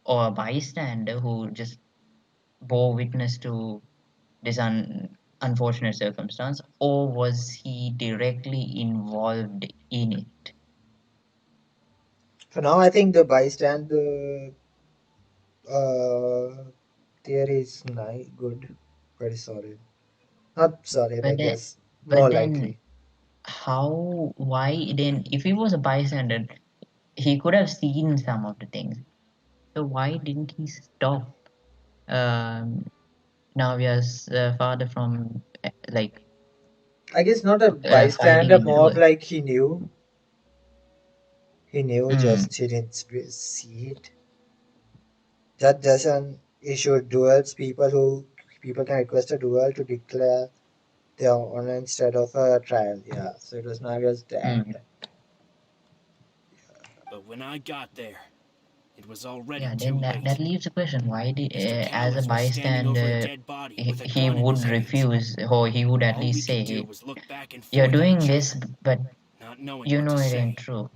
Speaker 3: or a bystander who just bore witness to this unfortunate circumstance, or was he directly involved in it?
Speaker 2: For now, I think the bystander theory is good, very solid. Not solid, I
Speaker 3: But then,
Speaker 2: guess,
Speaker 3: but
Speaker 2: more
Speaker 3: then,
Speaker 2: likely.
Speaker 3: why then? If he was a bystander, he could have seen some of the things. So why didn't he stop um, Navia's father from
Speaker 2: I guess not a
Speaker 3: fighting
Speaker 2: bystander,
Speaker 3: in the
Speaker 2: more of
Speaker 3: duel?
Speaker 2: like he knew. He knew,
Speaker 3: Hmm.
Speaker 2: just he didn't see it. That doesn't issue duels. People can request a duel to declare their honor instead of a trial. Yeah, so it was Navia's
Speaker 3: Hmm.
Speaker 2: dad.
Speaker 8: But when I got there, it was already
Speaker 3: Yeah,
Speaker 8: too
Speaker 3: then that
Speaker 8: late.
Speaker 3: leaves the question: why did,
Speaker 8: Mr.
Speaker 3: as a
Speaker 8: Callis was standing over a
Speaker 3: bystander,
Speaker 8: dead body
Speaker 3: he,
Speaker 8: with a
Speaker 3: he
Speaker 8: gun in his
Speaker 3: would
Speaker 8: hands.
Speaker 3: refuse, or he would at
Speaker 8: All we
Speaker 3: least
Speaker 8: could
Speaker 3: say,
Speaker 8: do
Speaker 3: "Hey,
Speaker 8: was look back and
Speaker 3: you're
Speaker 8: forth at
Speaker 3: doing
Speaker 8: each
Speaker 3: this,
Speaker 8: other,
Speaker 3: but
Speaker 8: not knowing
Speaker 3: you
Speaker 8: what
Speaker 3: know
Speaker 8: to
Speaker 3: it ain't
Speaker 8: say.
Speaker 3: true.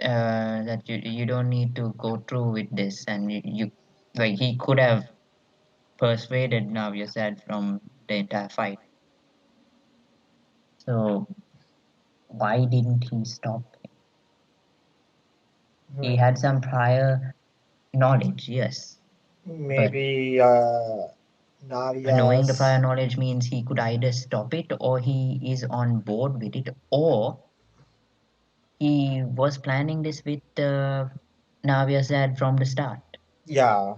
Speaker 3: That you don't need to go through with this," and you like he could have persuaded Navia said from the entire fight. So why didn't he stop? He had
Speaker 2: Hmm.
Speaker 3: some prior knowledge, yes, but
Speaker 2: Maybe
Speaker 3: knowing the prior
Speaker 2: Navia's.
Speaker 3: knowledge means he could either stop it or he is on board with it, or he was planning this with Navia's dad from the start.
Speaker 2: Yeah,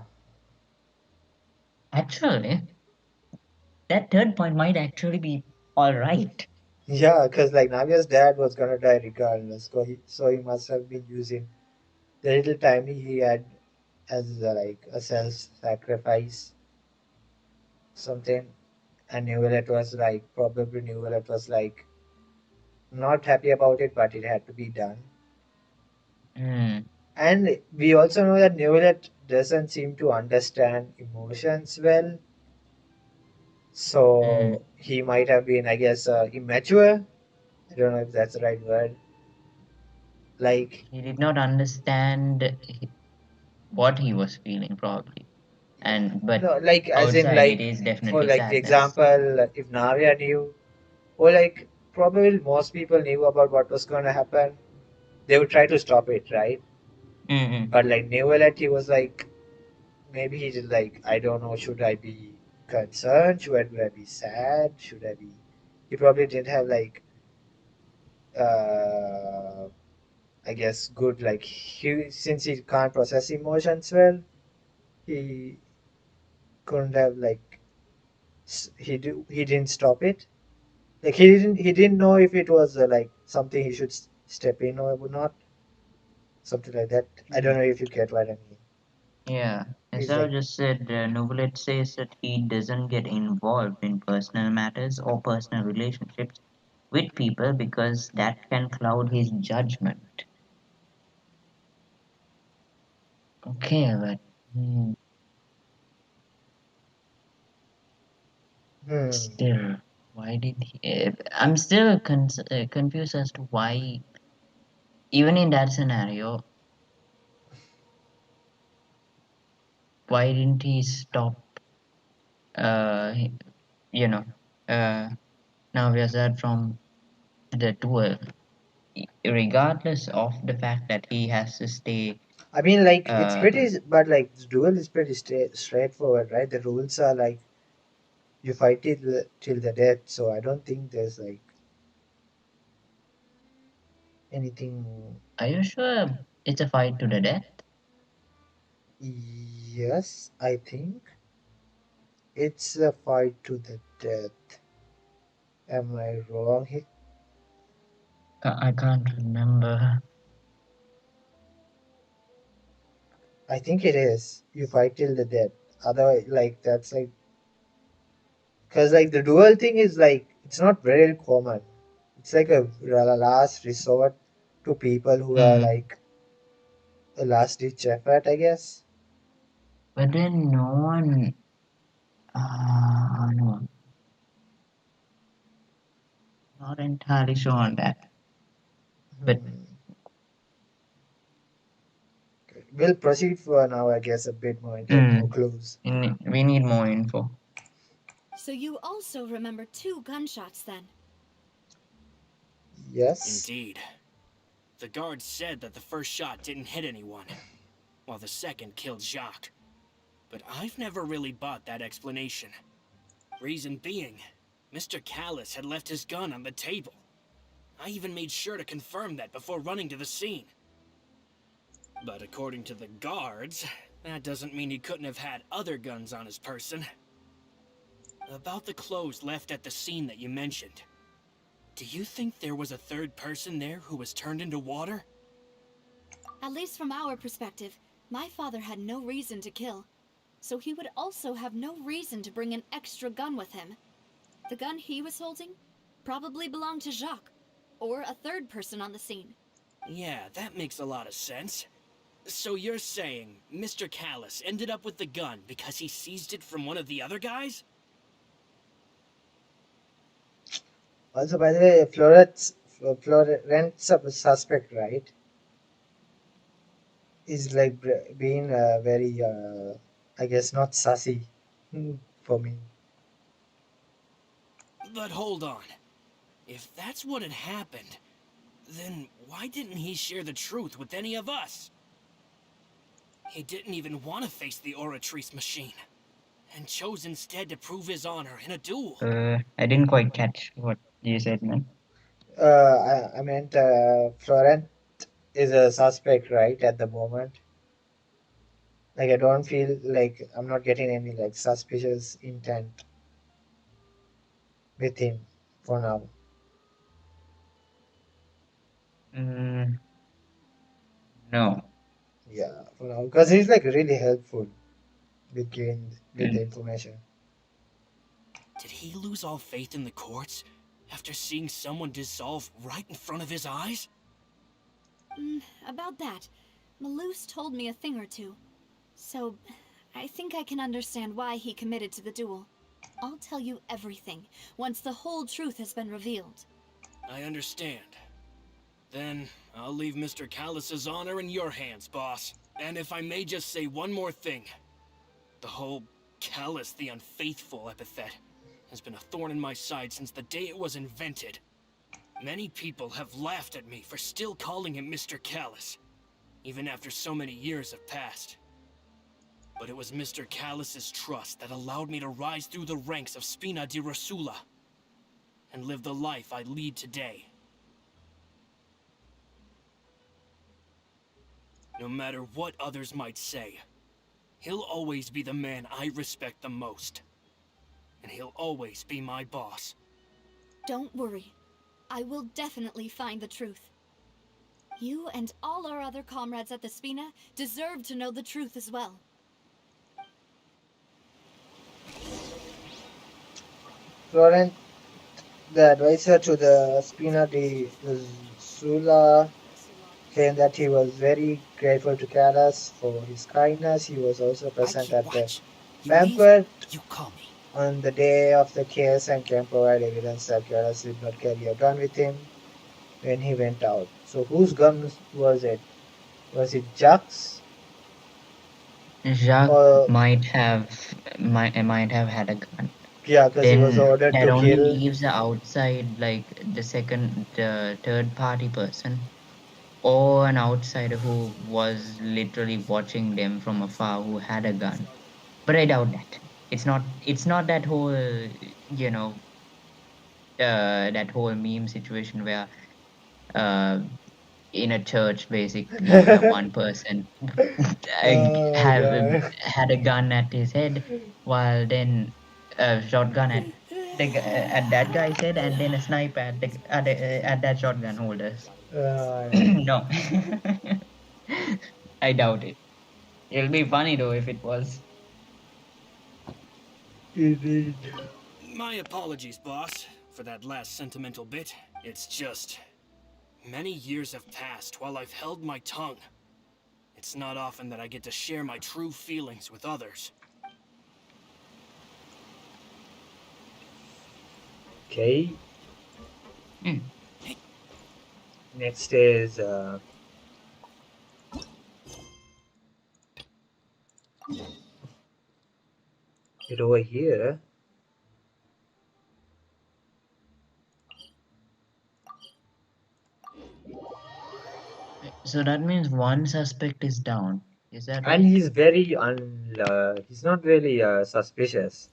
Speaker 3: Actually, that third point might actually be all right.
Speaker 2: yeah, because like Navia's dad was gonna die regardless, so he must have been using the little time he had as like a self-sacrifice, something. And Newellette was like, probably Newellette was like, not happy about it, but it had to be done.
Speaker 3: Hmm.
Speaker 2: And we also know that Newellette doesn't seem to understand emotions well.
Speaker 3: Hmm.
Speaker 2: So he might have been, I guess, immature. I don't know if that's the right word. Like,
Speaker 3: He did not understand what he was feeling, probably. And but
Speaker 2: no, like, as in,
Speaker 3: outside, it
Speaker 2: like,
Speaker 3: is
Speaker 2: for
Speaker 3: definitely
Speaker 2: like the
Speaker 3: sadness.
Speaker 2: example, if Navia knew, or like, probably most people knew about what was going to happen, they would try to stop it, right?
Speaker 3: Mm-hmm.
Speaker 2: But like Newellette, he was like, maybe he did like, I don't know, should I be concerned? Should I be sad? Should I be? He probably didn't have like, uh, I guess, good like since he can't process emotions well, he couldn't have like he didn't stop it. Like he didn't know if it was like something he should step in or would not, something like that. I don't know if you get what I mean.
Speaker 3: Yeah, as
Speaker 2: He's
Speaker 3: I
Speaker 2: like,
Speaker 3: just said, Novelet says that he doesn't get involved in personal matters or personal relationships with people because that can cloud his judgment. Okay, but Still, why did he? I'm still confused as to why, even in that scenario, why didn't he stop? You know, now we are sad from the duel, regardless of the fact that he has to stay.
Speaker 2: I mean, like it's
Speaker 3: Uh,
Speaker 2: pretty, but like the duel is pretty straightforward, right? The rules are like you fight till the death, so I don't think there's like anything.
Speaker 3: are you sure it's a fight to the death?
Speaker 2: Yes, I think it's a fight to the death. Am I wrong here?
Speaker 3: I can't remember.
Speaker 2: I think it is. You fight till the death. Otherwise, like that's like because like the duel thing is like it's not very common. It's like a last resort to people who are
Speaker 3: Mm.
Speaker 2: like a last ditch effort, I guess.
Speaker 3: But then no one. No, not entirely sure on that. But
Speaker 2: Hmm. Okay. We'll proceed for now, I guess, a bit more and get more clues.
Speaker 3: we need more info.
Speaker 1: So you also remember 2 gunshots then?
Speaker 2: Yes.
Speaker 8: Indeed. The guard said that the first shot didn't hit anyone, while the second killed Jacques. But I've never really bought that explanation. Reason being, Mr. Callis had left his gun on the table. I even made sure to confirm that before running to the scene. But according to the guards, that doesn't mean he couldn't have had other guns on his person. About the clothes left at the scene that you mentioned, do you think there was a third person there who was turned into water?
Speaker 1: At least from our perspective, my father had no reason to kill. So he would also have no reason to bring an extra gun with him. The gun he was holding probably belonged to Jacques, or a third person on the scene.
Speaker 8: Yeah, that makes a lot of sense. So you're saying Mr. Callis ended up with the gun because he seized it from one of the other guys?
Speaker 2: Also, by the way, Florent's a suspect, right? Is like being very, I guess, not sassy for me.
Speaker 8: But hold on. If that's what had happened, then why didn't he share the truth with any of us? He didn't even want to face the Oratrice machine, and chose instead to prove his honor in a duel.
Speaker 3: I didn't quite catch what you said, man.
Speaker 2: I meant Florent is a suspect, right, at the moment. Like I don't feel like I'm not getting any like suspicious intent with him for now.
Speaker 3: No.
Speaker 2: Yeah, for now because he's like really helpful with giving with the
Speaker 3: Mm.
Speaker 2: information.
Speaker 8: Did he lose all faith in the courts after seeing someone dissolve right in front of his eyes?
Speaker 1: About that, Malouse told me a thing or two. So, I think I can understand why he committed to the duel. I'll tell you everything, once the whole truth has been revealed.
Speaker 8: I understand. Then, I'll leave Mr. Callis's honor in your hands, boss. And if I may just say one more thing. The whole Callis the Unfaithful epithet has been a thorn in my side since the day it was invented. Many people have laughed at me for still calling him Mr. Callis, even after so many years have passed. But it was Mr. Callis's trust that allowed me to rise through the ranks of Spina di Rosula and live the life I lead today. No matter what others might say, he'll always be the man I respect the most. And he'll always be my boss.
Speaker 1: Don't worry. I will definitely find the truth. You and all our other comrades at the Spina deserve to know the truth as well.
Speaker 2: Florent, the advisor to the Spina di Sula, claimed that he was very grateful to Callas for his kindness. He was also
Speaker 6: I
Speaker 2: present
Speaker 6: keep
Speaker 2: at the
Speaker 6: watch. You leave,
Speaker 2: banquet.
Speaker 6: you call me.
Speaker 2: On the day of the case and can provide evidence that Kailash did not carry a gun with him when he went out. So whose gun was it? Was it Jack's?
Speaker 3: Jacques
Speaker 2: Or
Speaker 3: might have had a gun.
Speaker 2: yeah, because he was
Speaker 3: Then
Speaker 2: ordered
Speaker 3: that
Speaker 2: to
Speaker 3: only
Speaker 2: kill.
Speaker 3: leaves the outside, like the third party person, or an outsider who was literally watching them from afar who had a gun. But I doubt that. It's not that whole, you know, that whole meme situation where uh in a church basically where one person
Speaker 2: Oh
Speaker 3: have
Speaker 2: god.
Speaker 3: had a gun at his head while then a shotgun at at that guy's head and then a sniper at that shotgun holders.
Speaker 2: Uh,
Speaker 3: No. I doubt it. It'll be funny though if it was.
Speaker 2: indeed.
Speaker 8: My apologies, boss, for that last sentimental bit. It's just. Many years have passed while I've held my tongue. It's not often that I get to share my true feelings with others.
Speaker 2: Okay.
Speaker 3: Hmm.
Speaker 2: Next is it over here.
Speaker 3: So that means one suspect is down. Is that
Speaker 2: And
Speaker 3: right?
Speaker 2: he's very he's not really suspicious.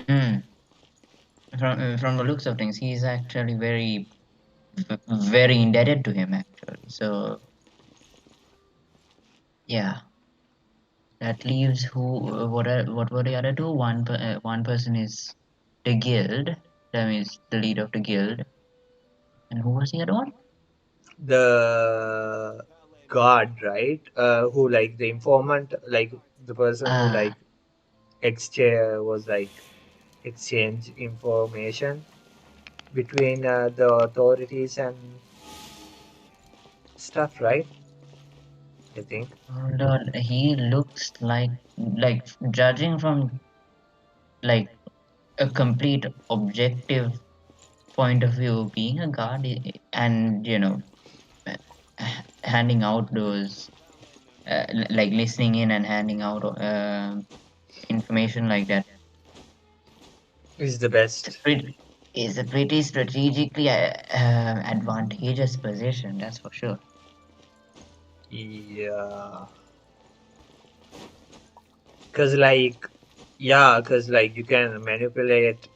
Speaker 3: Hmm. From the looks of things, he's actually very indebted to him actually. So yeah, that leaves who? What were the other two? One person is the guild. That means the leader of the guild. And who was the other one?
Speaker 2: The guard, right? Who like the informant, like the person who
Speaker 3: Ah,
Speaker 2: like exchange was like exchange information between the authorities and stuff, right? I think.
Speaker 3: hold on. He looks like judging from like a complete objective point of view, being a guard and handing out those like listening in and handing out information like that
Speaker 2: Is the
Speaker 3: is a
Speaker 2: best.
Speaker 3: pretty, is a pretty strategically advantageous position, that's for sure.
Speaker 2: Yeah. Cause like yeah, cause like you can manipulate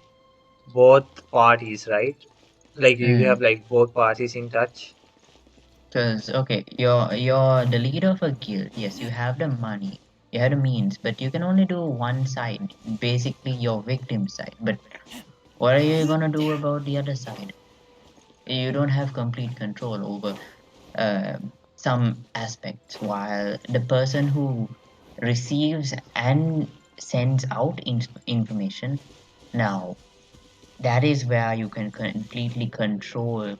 Speaker 2: both parties, right? Like you have
Speaker 3: Mm.
Speaker 2: like both parties in touch.
Speaker 3: Because okay, you're the leader of a guild. Yes, you have the money, you have the means, but you can only do one side, basically your victim side. But what are you gonna do about the other side? You don't have complete control over uh, some aspects, while the person who receives and sends out information, now that is where you can completely control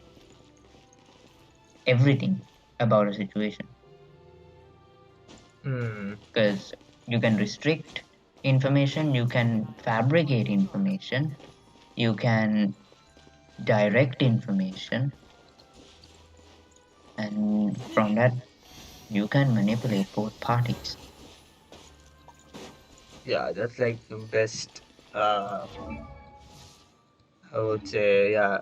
Speaker 3: everything about a situation,
Speaker 2: Hmm.
Speaker 3: because you can restrict information, you can fabricate information, you can direct information, and from that you can manipulate both parties.
Speaker 2: Yeah, that's like the best. I would say yeah,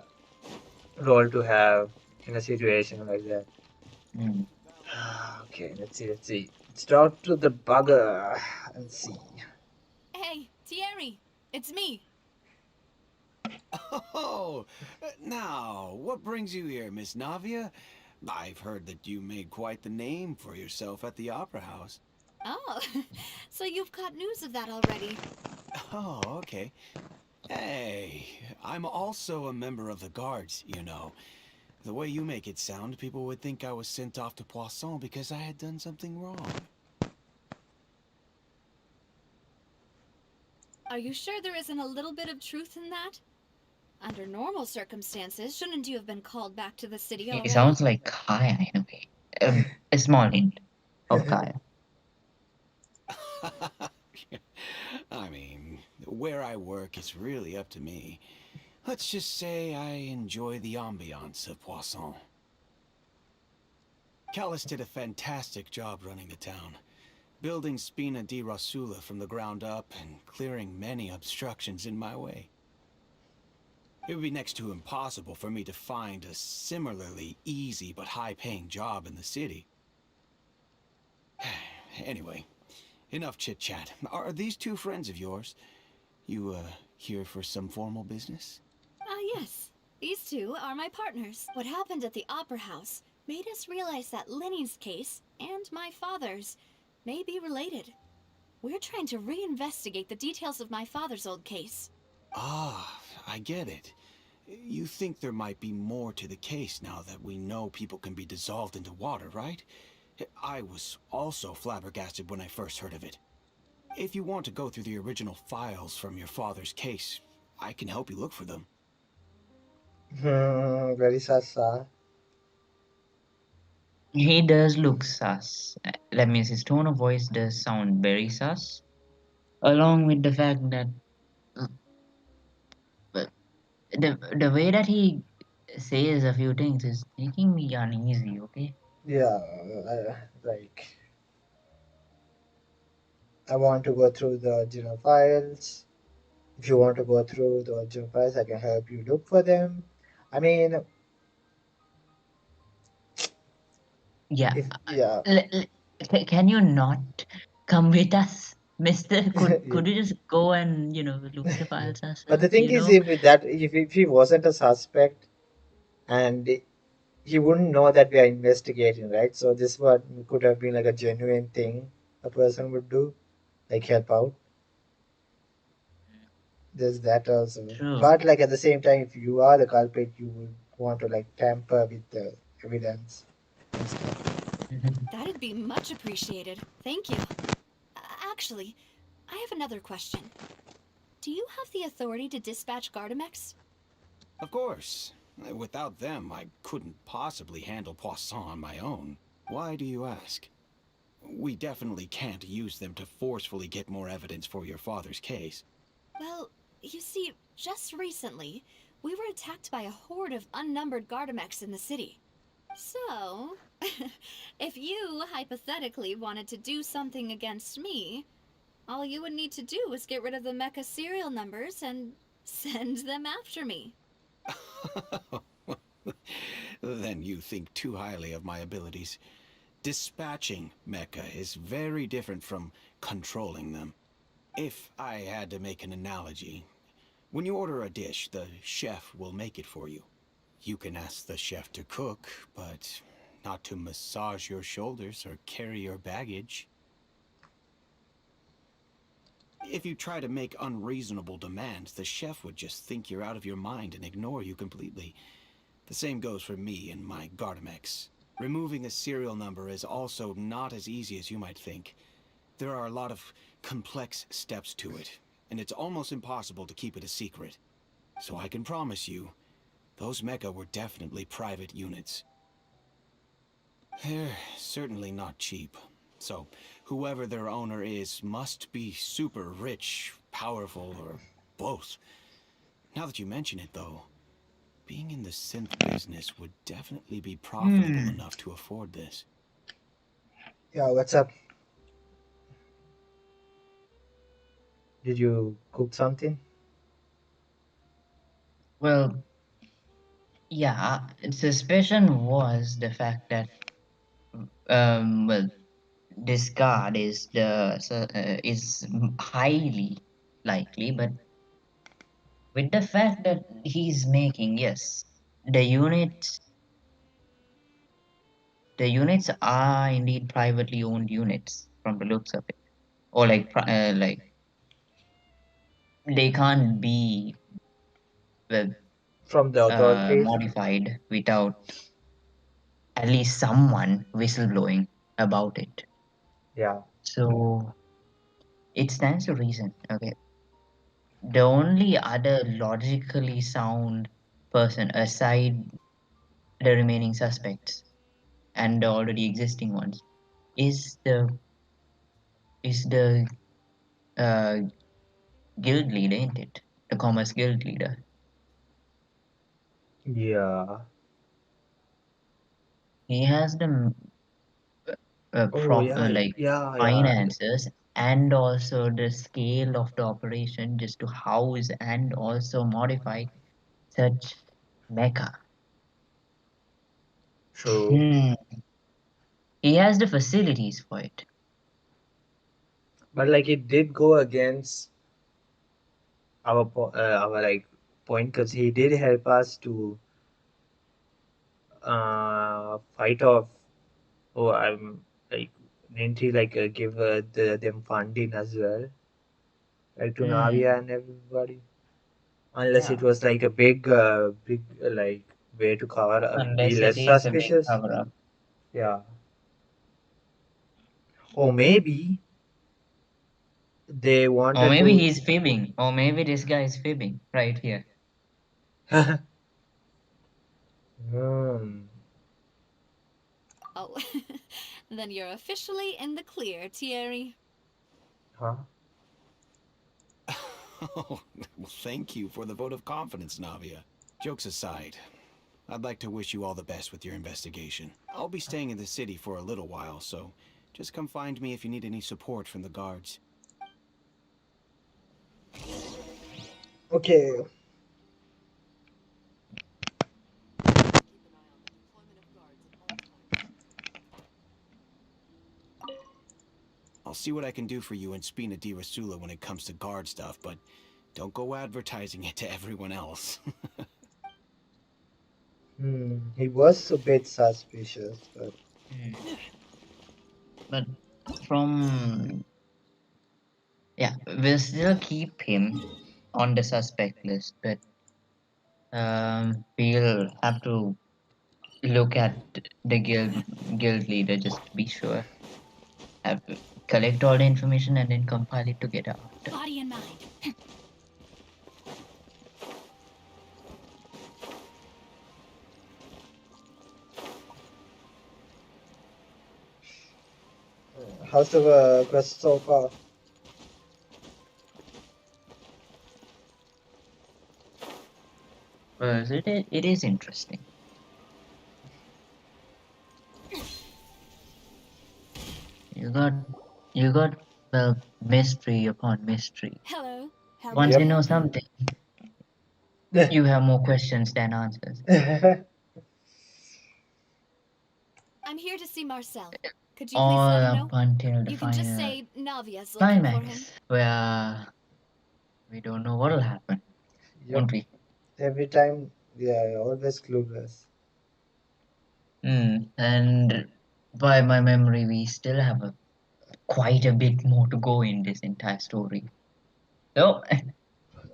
Speaker 2: role to have in a situation like that.
Speaker 3: Mm.
Speaker 2: Okay, let's see. Let's see. Let's talk to the bugger and see.
Speaker 1: Hey, Thierry, it's me.
Speaker 9: Oh, now, what brings you here, Miss Navia? I've heard that you made quite the name for yourself at the Opera House.
Speaker 1: Oh, so you've caught news of that already.
Speaker 9: Oh, okay. Hey, I'm also a member of the guards, you know. The way you make it sound, people would think I was sent off to Poisson because I had done something wrong.
Speaker 1: Are you sure there isn't a little bit of truth in that? Under normal circumstances, shouldn't you have been called back to the city
Speaker 3: He
Speaker 1: already?
Speaker 3: sounds like Kaya in a way. A small hint of Kaya.
Speaker 9: I mean, Where I work is really up to me. Let's just say I enjoy the ambiance of Poisson. Callus did a fantastic job running the town, building Spina di Rosula from the ground up and clearing many obstructions in my way. It would be next to impossible for me to find a similarly easy but high-paying job in the city. Anyway, enough chit-chat. Are these two friends of yours? You, here for some formal business?
Speaker 1: Yes. These two are my partners. What happened at the Opera House made us realize that Lenny's case and my father's may be related. We're trying to reinvestigate the details of my father's old case.
Speaker 9: Ah, I get it. You think there might be more to the case now that we know people can be dissolved into water, right? I was also flabbergasted when I first heard of it. If you want to go through the original files from your father's case, I can help you look for them.
Speaker 2: Very sasa.
Speaker 3: He does look sus. That means his tone of voice does sound very sus. Along with the fact that uh, the way that he says a few things is making me uneasy, okay?
Speaker 2: Yeah, like I want to go through the original files. If you want to go through the original files, I can help you look for them. I mean,
Speaker 3: Yeah.
Speaker 2: if yeah,
Speaker 3: Can you not come with us, mister?
Speaker 2: yeah.
Speaker 3: Could you just go and, look the files
Speaker 2: But the
Speaker 3: ourselves,
Speaker 2: thing is, if he wasn't a suspect and he wouldn't know that we are investigating, right? So this what could have been like a genuine thing a person would do, like help out. There's that also.
Speaker 3: True.
Speaker 2: But like at the same time, if you are the culprit, you would want to like tamper with the evidence and stuff.
Speaker 1: That'd be much appreciated. Thank you. Actually, I have another question. Do you have the authority to dispatch Gardamex?
Speaker 9: Of course. Without them, I couldn't possibly handle Poisson on my own. Why do you ask? We definitely can't use them to forcefully get more evidence for your father's case.
Speaker 1: Well, you see, just recently, we were attacked by a horde of unnumbered Gardamex in the city. So, if you hypothetically wanted to do something against me, all you would need to do is get rid of the mecha serial numbers and send them after me.
Speaker 9: Then you think too highly of my abilities. Dispatching mecha is very different from controlling them. If I had to make an analogy, when you order a dish, the chef will make it for you. You can ask the chef to cook, but not to massage your shoulders or carry your baggage. If you try to make unreasonable demands, the chef would just think you're out of your mind and ignore you completely. The same goes for me and my Gardamex. Removing a serial number is also not as easy as you might think. There are a lot of complex steps to it, and it's almost impossible to keep it a secret. So I can promise you, those mecha were definitely private units. They're certainly not cheap. So, whoever their owner is must be super rich, powerful, or both. Now that you mention it, though, being in the synth business would definitely be profitable enough to afford this.
Speaker 2: Yeah, what's up? Did you cook something?
Speaker 3: Well, yeah, suspicion was the fact that, well, this card is highly likely, but with the fact that he's making, yes, the units the units are indeed privately owned units from the looks of it, or like they can't be, well,
Speaker 2: From the authorities?
Speaker 3: modified without at least someone whistleblowing about it.
Speaker 2: Yeah.
Speaker 3: So it stands to reason. Okay, the only other logically sound person aside the remaining suspects and the already existing ones is the is the uh, guild leader, ain't it? The commerce guild leader.
Speaker 2: Yeah.
Speaker 3: He has the
Speaker 2: Oh yeah,
Speaker 3: like
Speaker 2: yeah, yeah.
Speaker 3: finances and also the scale of the operation just to house and also modify such mecha.
Speaker 2: True.
Speaker 3: Hmm. He has the facilities for it.
Speaker 2: But like it did go against our like point because he did help us to fight off. Oh, I'm like didn't he like give them funding as well, like to
Speaker 3: Hmm.
Speaker 2: Navia and everybody? Unless
Speaker 3: Yeah.
Speaker 2: it was like a big like way to cover be
Speaker 3: Unless it
Speaker 2: less
Speaker 3: is a big
Speaker 2: suspicious.
Speaker 3: cover up.
Speaker 2: Yeah. Or maybe they
Speaker 3: Or
Speaker 2: wanted
Speaker 3: maybe
Speaker 2: to.
Speaker 3: he's fibbing. Or maybe this guy is fibbing right here.
Speaker 2: Hmm.
Speaker 1: Oh, then you're officially in the clear, Thierry.
Speaker 2: Huh?
Speaker 9: Oh, well, thank you for the vote of confidence, Navia. Jokes aside, I'd like to wish you all the best with your investigation. I'll be staying in the city for a little while, so just come find me if you need any support from the guards.
Speaker 2: Okay.
Speaker 9: I'll see what I can do for you in Spina di Rasula when it comes to guard stuff, but don't go advertising it to everyone else.
Speaker 2: He was a bit suspicious, but
Speaker 3: Hmm. But from yeah, we'll still keep him on the suspect list, but we'll have to look at the guild leader just to be sure. Have collect all the information and then compile it together after.
Speaker 7: Body and mind.
Speaker 2: how's the quest so far?
Speaker 3: It is interesting. You got you got well mystery upon mystery.
Speaker 7: Hello. How may
Speaker 3: Once
Speaker 7: I
Speaker 3: you
Speaker 2: Yep.
Speaker 3: know
Speaker 7: help you?
Speaker 3: something, you have more questions than answers.
Speaker 1: I'm here to see Marcel. Could you please
Speaker 3: All
Speaker 1: let him
Speaker 3: up
Speaker 1: know?
Speaker 3: until the
Speaker 1: You can just
Speaker 3: final
Speaker 1: say Navia's looking for him.
Speaker 3: climax, where we don't know what'll happen,
Speaker 2: Yep.
Speaker 3: won't we?
Speaker 2: Every time, yeah, always clueless.
Speaker 3: And by my memory, we still have quite a bit more to go in this entire story. So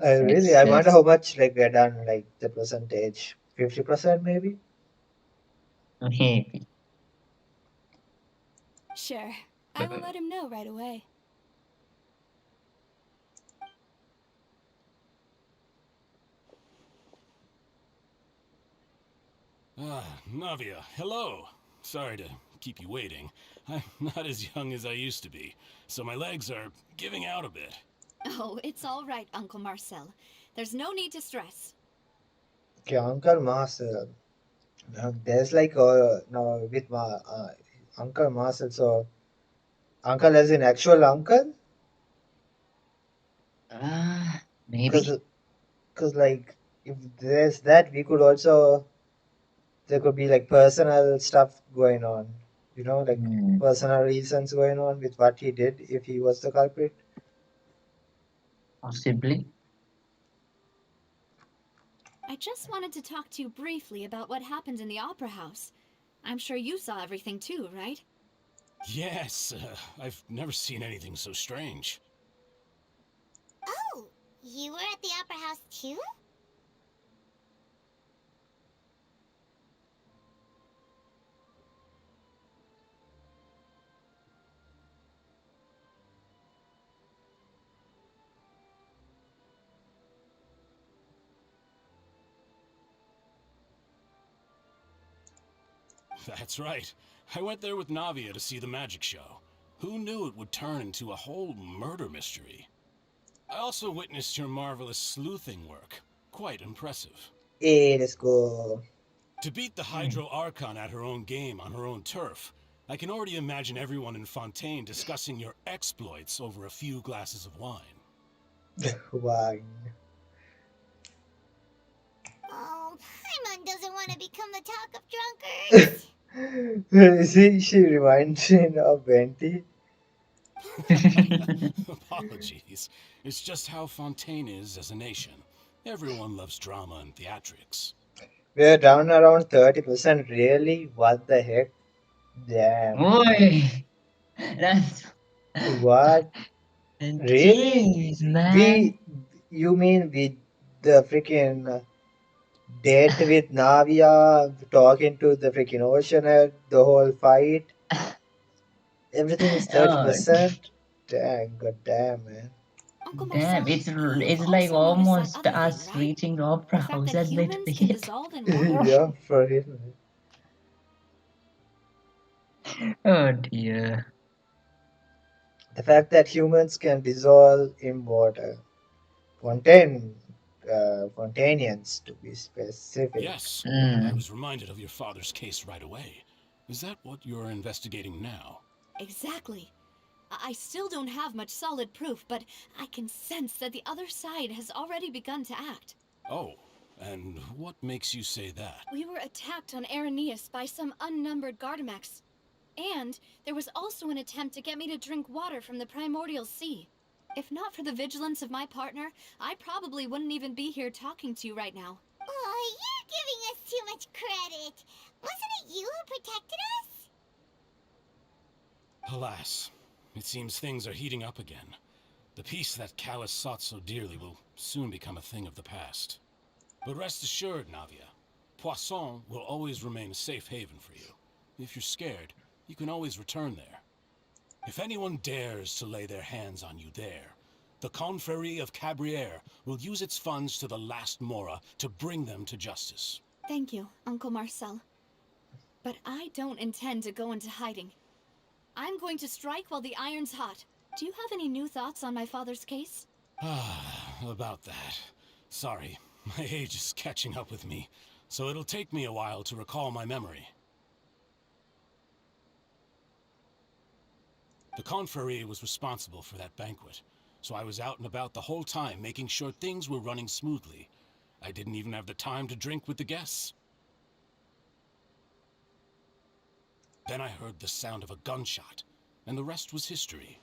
Speaker 2: I
Speaker 3: let's
Speaker 2: wonder how much like we're done, like the percentage, 50% maybe.
Speaker 3: maybe.
Speaker 7: Sure. I will let him know right away.
Speaker 10: Ah, Navia, hello. Sorry to keep you waiting. I'm not as young as I used to be, so my legs are giving out a bit.
Speaker 1: Oh, it's all right, Uncle Marcel. There's no need to stress.
Speaker 2: Okay, Uncle Marcel. There's like no with my Uncle Marcel. So uncle as in actual uncle,
Speaker 3: Maybe.
Speaker 2: because like if there's that, we could also there could be like personal stuff going on. Like
Speaker 3: Hmm,
Speaker 2: personal reasons going on with what he did if he was the culprit.
Speaker 3: possibly.
Speaker 1: I just wanted to talk to you briefly about what happened in the Opera House. I'm sure you saw everything too, right?
Speaker 10: Yes, I've never seen anything so strange.
Speaker 5: Oh, you were at the Opera House too?
Speaker 10: That's right. I went there with Navia to see the magic show. Who knew it would turn into a whole murder mystery? I also witnessed your marvelous sleuthing work. Quite impressive.
Speaker 2: Hey, let's go.
Speaker 10: To beat the Hydro Archon at her own game on her own turf, I can already imagine everyone in Fontaine discussing your exploits over a few glasses of wine.
Speaker 2: Wine.
Speaker 5: Oh, Paimon doesn't want to become the talk of drunkards.
Speaker 2: See, she reminds me of Venti.
Speaker 10: Apologies. It's just how Fontaine is as a nation. Everyone loves drama and theatrics.
Speaker 2: We're down around 30%. Really? What the heck? Damn.
Speaker 3: Boy, that's
Speaker 2: What? Really?
Speaker 3: jeez, man.
Speaker 2: You mean with the freaking date with Navia, talking to the freaking oceaner, the whole fight? Everything is
Speaker 3: Oh,
Speaker 2: 30%? Dang, god damn, man.
Speaker 1: Uncle
Speaker 3: damn,
Speaker 1: Marcel, you've
Speaker 3: it's like
Speaker 1: also noticed that
Speaker 3: almost
Speaker 1: other thing,
Speaker 3: us
Speaker 1: right?
Speaker 3: reaching opera
Speaker 1: The fact
Speaker 3: house
Speaker 1: that
Speaker 3: at the
Speaker 1: humans can
Speaker 3: tweet.
Speaker 1: dissolve in water?
Speaker 2: Yeah, for real.
Speaker 3: Oh dear.
Speaker 2: The fact that humans can dissolve in water. Fontaine, Fontainians to be specific.
Speaker 10: Yes, I
Speaker 3: Mm.
Speaker 10: was reminded of your father's case right away. Is that what you're investigating now?
Speaker 1: Exactly. I still don't have much solid proof, but I can sense that the other side has already begun to act.
Speaker 10: Oh, and what makes you say that?
Speaker 1: We were attacked on Araneus by some unnumbered Gardamex. And there was also an attempt to get me to drink water from the primordial sea. If not for the vigilance of my partner, I probably wouldn't even be here talking to you right now.
Speaker 5: Oh, you're giving us too much credit. Wasn't it you who protected us?
Speaker 10: Alas, it seems things are heating up again. The peace that Callus sought so dearly will soon become a thing of the past. But rest assured, Navia, Poisson will always remain a safe haven for you. If you're scared, you can always return there. If anyone dares to lay their hands on you there, the Confrérie of Cabrières will use its funds to the last Mora to bring them to justice.
Speaker 1: Thank you, Uncle Marcel. But I don't intend to go into hiding. I'm going to strike while the iron's hot. Do you have any new thoughts on my father's case?
Speaker 10: About that. Sorry, my age is catching up with me, so it'll take me a while to recall my memory. The Confrérie was responsible for that banquet, so I was out and about the whole time making sure things were running smoothly. I didn't even have the time to drink with the guests. Then I heard the sound of a gunshot, and the rest was history.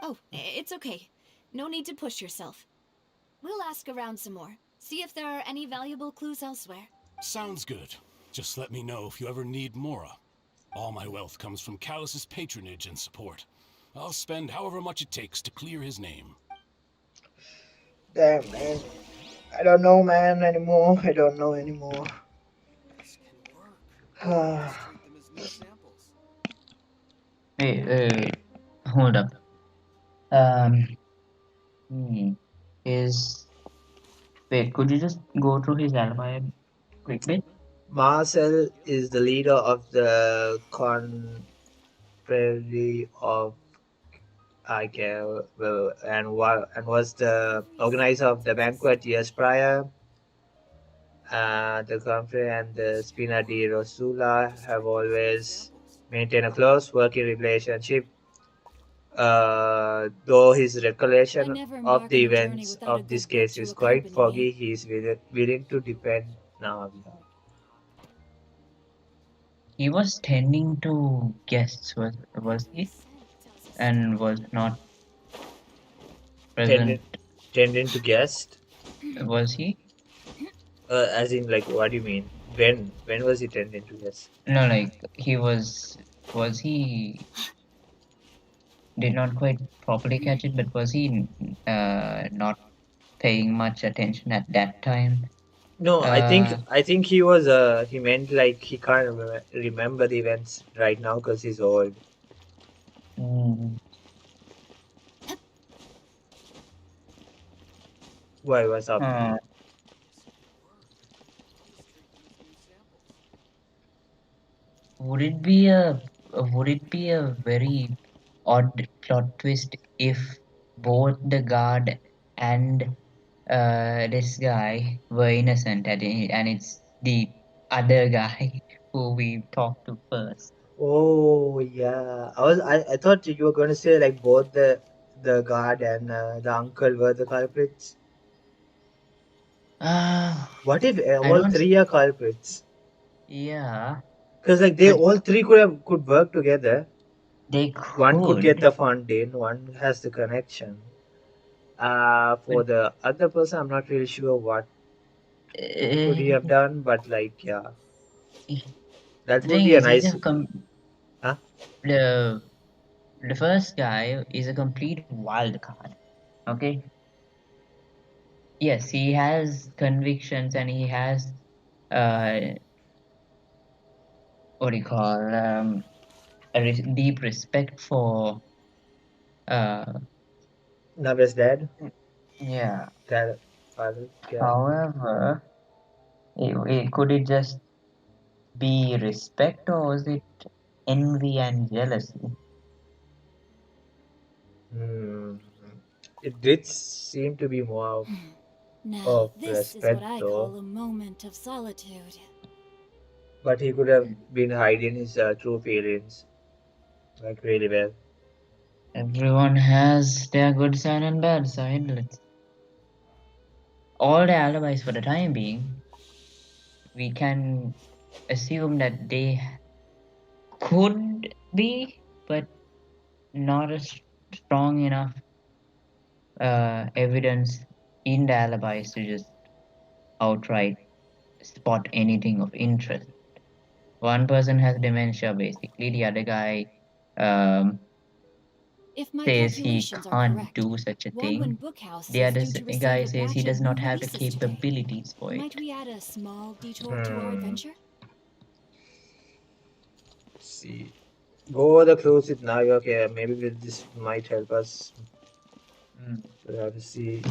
Speaker 1: Oh, it's okay. No need to push yourself. We'll ask around some more. See if there are any valuable clues elsewhere.
Speaker 10: Sounds good. Just let me know if you ever need Mora. All my wealth comes from Callus's patronage and support. I'll spend however much it takes to clear his name.
Speaker 2: Damn, man. I don't know, man, anymore. I don't know anymore.
Speaker 9: This can work. Just treat them as new samples.
Speaker 3: Wait, hold up. Wait, could you just go through his alibi quickly?
Speaker 2: Marcel is the leader of the Confrérie of and was the organizer of the banquet years prior. The Confrérie and the Spina di Rosula have always maintained a close working relationship. Though his recollection of the events of this case is quite foggy, he is willing to defend Navia.
Speaker 3: He was tending to guests, was he? And was not present.
Speaker 2: Tending to guest?
Speaker 3: Was he?
Speaker 2: As in, like, what do you mean? When was he tending to guest?
Speaker 3: No, like he was he? Did not quite properly catch it, but was he not paying much attention at that time?
Speaker 2: No, I think he was. He meant like he can't remember the events right now because he's old. Why? What's up?
Speaker 3: Would it be a very odd plot twist if both the guard and this guy were innocent, and it's the other guy who we talked to first.
Speaker 2: Oh yeah, I thought you were going to say like both the guard and the uncle were the culprits.
Speaker 3: Uh,
Speaker 2: What if
Speaker 3: I
Speaker 2: all
Speaker 3: don't.
Speaker 2: three are culprits?
Speaker 3: Yeah,
Speaker 2: Because like they
Speaker 3: but
Speaker 2: all three could work together.
Speaker 3: they
Speaker 2: One could get
Speaker 3: could.
Speaker 2: the Fontaine, one has the connection.
Speaker 3: But
Speaker 2: For the other person, I'm not really sure what could he have
Speaker 3: the
Speaker 2: done, but like yeah, that would
Speaker 3: thing
Speaker 2: be a
Speaker 3: is,
Speaker 2: nice. Huh?
Speaker 3: the the first guy is a complete wild card. Okay. Yes, he has convictions and he has uh what do you call deep respect for uh
Speaker 2: Navia's dad,
Speaker 3: yeah.
Speaker 2: dad, father, yeah.
Speaker 3: However, could it just be respect or is it envy and jealousy?
Speaker 2: Hmm. It did seem to be more
Speaker 1: Now,
Speaker 2: of
Speaker 1: this is what
Speaker 2: respect
Speaker 1: I
Speaker 2: though,
Speaker 1: call a moment of solitude.
Speaker 2: but he could have been hiding his true feelings like really well.
Speaker 3: Everyone has their good side and bad side. Let's all the alibis for the time being, we can assume that they could be, but not a strong enough evidence in the alibis to just outright spot anything of interest. One person has dementia, basically. The other guy um,
Speaker 1: If my
Speaker 3: says he
Speaker 1: calculations are
Speaker 3: can't
Speaker 1: correct,
Speaker 3: do such a
Speaker 1: Wanwan
Speaker 3: thing.
Speaker 1: Bookhouse
Speaker 3: The
Speaker 1: is
Speaker 3: other
Speaker 1: due to receive
Speaker 3: guy
Speaker 1: a
Speaker 3: says he
Speaker 1: batch
Speaker 3: does
Speaker 1: of new
Speaker 3: not have the
Speaker 1: releases today.
Speaker 3: capabilities for it.
Speaker 1: Might we add a small detour to our
Speaker 2: Hmm.
Speaker 1: adventure?
Speaker 2: See, go over the clues with Navia. Okay, maybe this might help us.
Speaker 3: Mm.
Speaker 2: We'll have to see.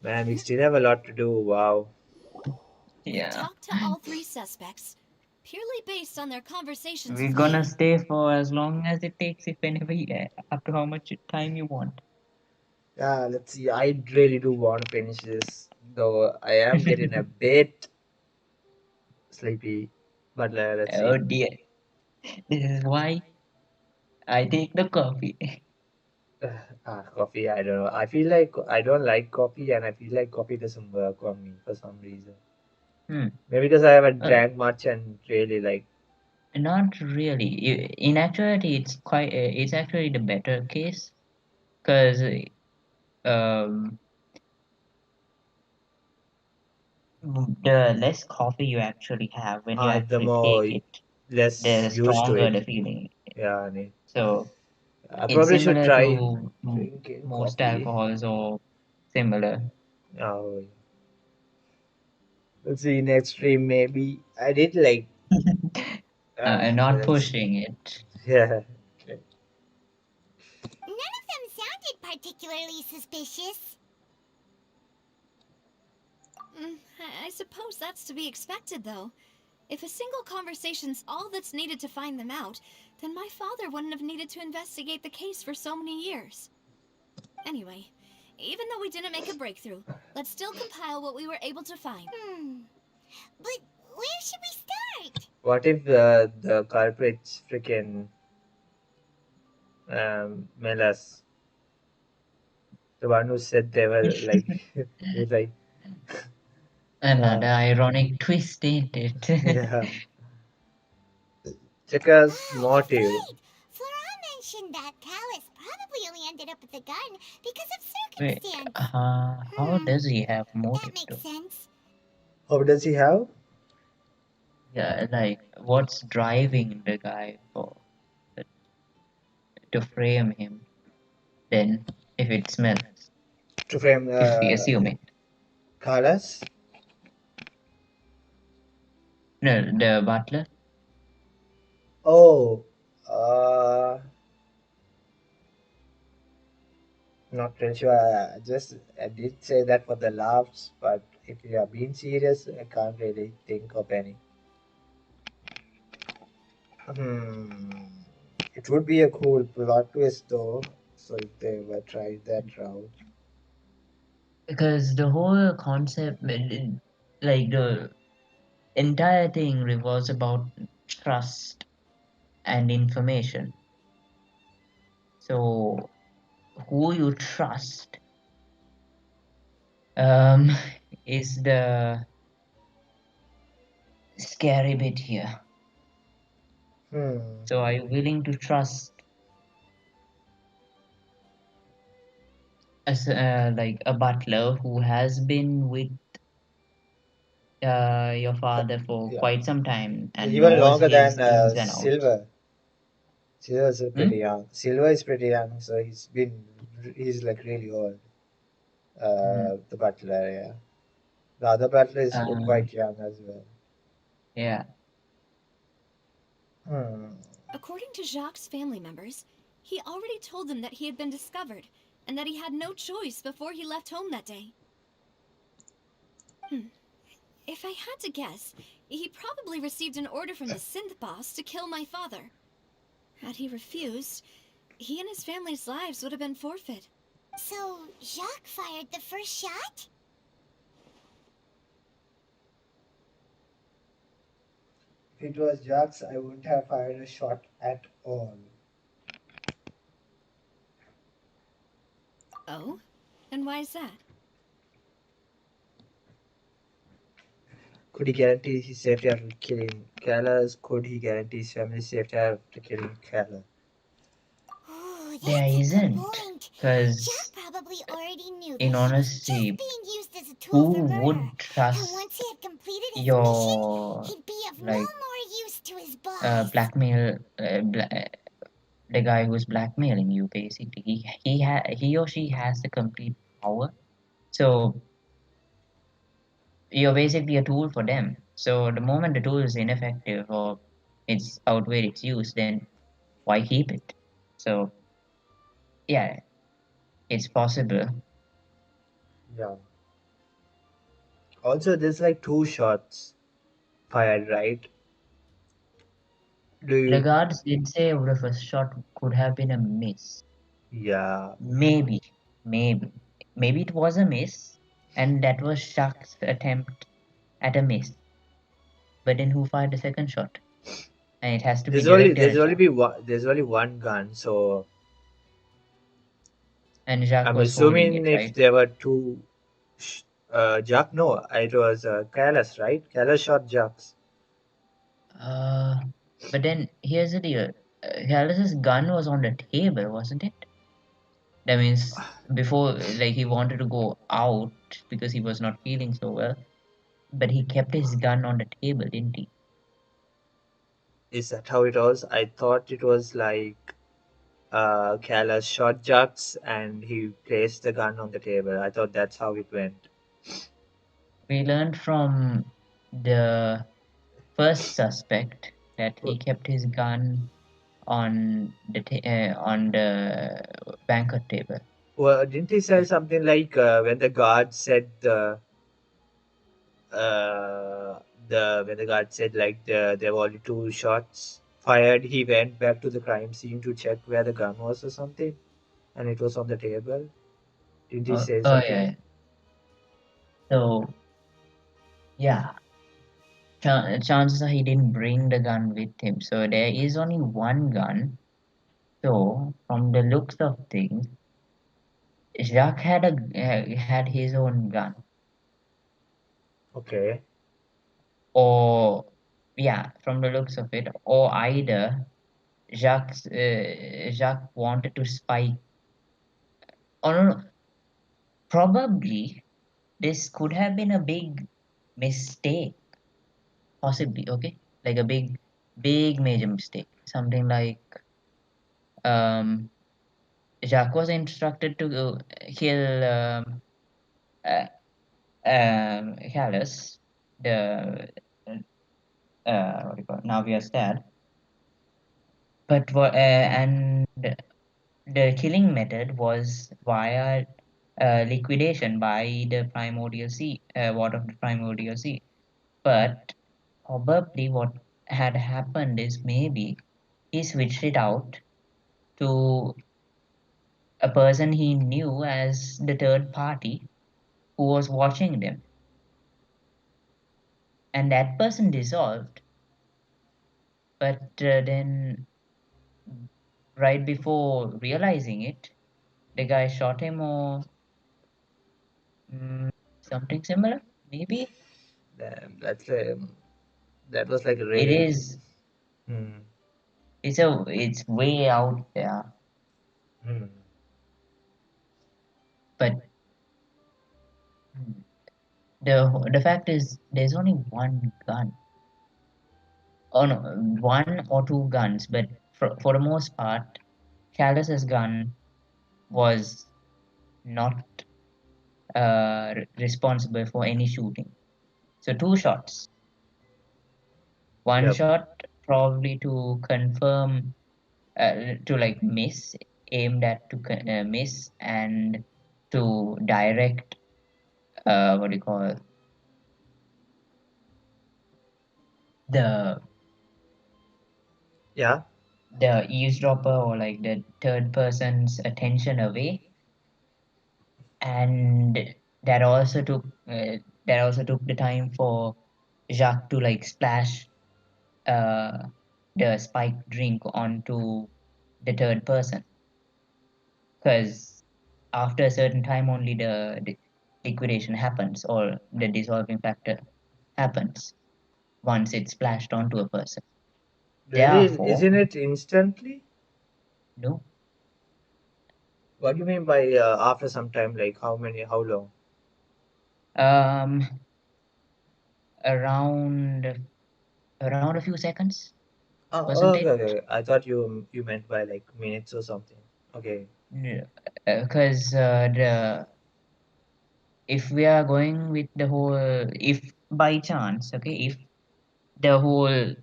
Speaker 2: Man, we still have a lot to do. Wow.
Speaker 1: We've
Speaker 3: Yeah.
Speaker 1: talked to all three suspects, purely based on their conversations
Speaker 3: We're
Speaker 1: with
Speaker 3: gonna
Speaker 1: you.
Speaker 3: stay for as long as it takes, if whenever up to how much time you want.
Speaker 2: Yeah, let's see. I really do want to finish this, though I am getting a bit sleepy. But let's see.
Speaker 3: Oh dear. This is why I take the coffee.
Speaker 2: Coffee, I don't know. I feel like I don't like coffee, and I feel like coffee doesn't work on me for some reason.
Speaker 3: Hmm.
Speaker 2: Maybe because I haven't
Speaker 3: Uh,
Speaker 2: drank much and really like.
Speaker 3: Not really. In actuality, it's actually the better case, because um, the less coffee you actually have when you
Speaker 2: The
Speaker 3: actually
Speaker 2: more
Speaker 3: take it,
Speaker 2: less
Speaker 3: the
Speaker 2: used to
Speaker 3: stronger
Speaker 2: it.
Speaker 3: the feeling.
Speaker 2: Yeah, I mean,
Speaker 3: So
Speaker 2: I
Speaker 3: it's
Speaker 2: probably should
Speaker 3: similar
Speaker 2: try
Speaker 3: to
Speaker 2: drinking
Speaker 3: most
Speaker 2: coffee.
Speaker 3: alcohols or similar.
Speaker 2: Oh, yeah. Let's see next stream maybe. I did like.
Speaker 3: And
Speaker 2: Okay,
Speaker 3: not
Speaker 2: let's.
Speaker 3: pushing it.
Speaker 2: Yeah.
Speaker 5: None of them sounded particularly suspicious.
Speaker 1: I suppose that's to be expected, though. If a single conversation's all that's needed to find them out, then my father wouldn't have needed to investigate the case for so many years. Anyway, even though we didn't make a breakthrough, let's still compile what we were able to find.
Speaker 5: But where should we start?
Speaker 2: What if the culprits freaking Melas, the one who said they were like, he was like,
Speaker 3: Another
Speaker 2: uh,
Speaker 3: ironic twist, ain't it?
Speaker 2: yeah, Cheka's
Speaker 5: That's
Speaker 2: motive.
Speaker 5: right! Flora mentioned that Callus probably only ended up with the gun because of
Speaker 3: Wait,
Speaker 5: circumstance.
Speaker 3: how does he have
Speaker 5: That
Speaker 3: motive
Speaker 5: makes
Speaker 3: though?
Speaker 5: sense.
Speaker 2: How does he have?
Speaker 3: Yeah, like what's driving the guy for to frame him? Then, if it smells,
Speaker 2: To frame
Speaker 3: if we assume it,
Speaker 2: Carlos?
Speaker 3: no, the butler.
Speaker 2: Oh, uh, not really sure. I did say that for the laughs, but if you are being serious, I can't really think of any. Hmm. It would be a cool plot twist, though. So if they were tried that route.
Speaker 3: Because the whole concept, like the entire thing revolves about trust and information. So who you trust um, is the scary bit here.
Speaker 2: Hmm.
Speaker 3: So are you willing to trust as like a butler who has been with your father for
Speaker 2: Yeah.
Speaker 3: quite some time and
Speaker 2: Even
Speaker 3: knows
Speaker 2: longer
Speaker 3: his
Speaker 2: than
Speaker 3: ins and outs?
Speaker 2: Silver. Silver's
Speaker 3: Hmm?
Speaker 2: pretty young. Silver is pretty young, so he's like really old.
Speaker 3: Mhm.
Speaker 2: The butler, yeah. The other butler is
Speaker 3: Um,
Speaker 2: quite young as well.
Speaker 3: yeah.
Speaker 2: Hmm.
Speaker 1: According to Jacques' family members, he already told them that he had been discovered and that he had no choice before he left home that day. If I had to guess, he probably received an order from the synth boss to kill my father. Had he refused, he and his family's lives would have been forfeit.
Speaker 5: So, Jacques fired the first shot?
Speaker 2: If it was Jax, I wouldn't have fired a shot at all.
Speaker 1: Oh? And why is that?
Speaker 2: Could he guarantee his safety after killing Kallus? Could he guarantee his family's safety after killing Kallus?
Speaker 5: Ooh,
Speaker 3: There
Speaker 5: that's a good
Speaker 3: isn't.
Speaker 5: point.
Speaker 3: Because,
Speaker 5: Jacques probably already knew
Speaker 3: in
Speaker 5: that he was just
Speaker 3: honesty,
Speaker 5: being used as a tool
Speaker 3: who
Speaker 5: for murder.
Speaker 3: would
Speaker 5: And
Speaker 3: trust
Speaker 5: once he had completed his mission,
Speaker 3: your,
Speaker 5: he'd be of no
Speaker 3: like,
Speaker 5: more use to his boss.
Speaker 3: blackmail, the guy who's blackmailing you, basically? He or she has the complete power. So, you're basically a tool for them. So, the moment the tool is ineffective or it's outweighed its use, then why keep it? So, yeah, it's possible.
Speaker 2: Yeah. Also, there's like two shots fired, right? Do
Speaker 3: The
Speaker 2: you?
Speaker 3: guards did say the first shot could have been a miss.
Speaker 2: Yeah.
Speaker 3: Maybe, maybe, maybe it was a miss, and that was Shaq's attempt at a miss. But then who fired the second shot? And it has to be directed at Jacques.
Speaker 2: There's only one gun, so
Speaker 3: And Jacques
Speaker 2: I'm
Speaker 3: was holding
Speaker 2: assuming
Speaker 3: it,
Speaker 2: if
Speaker 3: right?
Speaker 2: there were two, Jack, no, it was Kallus, right? Kallus shot Jax.
Speaker 3: Uh, but then here's the deal. Hallis's gun was on the table, wasn't it? That means before, like, he wanted to go out because he was not feeling so well, but he kept his gun on the table, didn't he?
Speaker 2: Is that how it was? I thought it was like Kallus shot Jax and he placed the gun on the table. I thought that's how it went.
Speaker 3: We learned from the first suspect that he kept his gun on the banquet table.
Speaker 2: Well, didn't he say something like when the guard said uh, when the guard said like there were only two shots fired, he went back to the crime scene to check where the gun was or something, and it was on the table. Didn't he say
Speaker 3: Oh
Speaker 2: something?
Speaker 3: yeah. So yeah, chances are he didn't bring the gun with him. So there is only one gun. So from the looks of things, Jacques had his own gun,
Speaker 2: Okay.
Speaker 3: or yeah, from the looks of it, or either Jacques wanted to spy. Oh no, probably this could have been a big mistake, possibly. Okay, like a big major mistake. Something like um, Jacques was instructed to go kill uh, Callus, the what do you call it, Navia's dad. But and the killing method was via liquidation by the primordial sea, water of the primordial sea. But probably what had happened is maybe he switched it out to a person he knew as the third party who was watching them. And that person dissolved, but then, right before realizing it, the guy shot him or mm, something similar, maybe.
Speaker 2: Damn, that was like
Speaker 3: It
Speaker 2: really.
Speaker 3: is.
Speaker 2: Hmm.
Speaker 3: It's way out there,
Speaker 2: Hmm.
Speaker 3: but mm, the fact is, there's only one gun. Oh no, one or two guns, but for the most part, Callus's gun was not responsible for any shooting. So two shots. One
Speaker 2: Yep.
Speaker 3: shot probably to confirm, to like miss, aimed at to miss, and to direct, what do you call it? the
Speaker 2: Yeah.
Speaker 3: the eavesdropper or like the third person's attention away, and that also took uh, that also took the time for Jacques to like splash uh, the spiked drink onto the third person, because after a certain time only the liquidation happens, or the dissolving factor happens once it's splashed onto a person.
Speaker 2: Really,
Speaker 3: Therefore,
Speaker 2: isn't it instantly?
Speaker 3: no,
Speaker 2: What do you mean by after some time? Like how many? How long?
Speaker 3: um, around around a few seconds,
Speaker 2: Oh,
Speaker 3: percentage.
Speaker 2: okay, okay. I thought you meant by like minutes or something. Okay.
Speaker 3: Because the if we are going with the whole, if by chance, okay, if the whole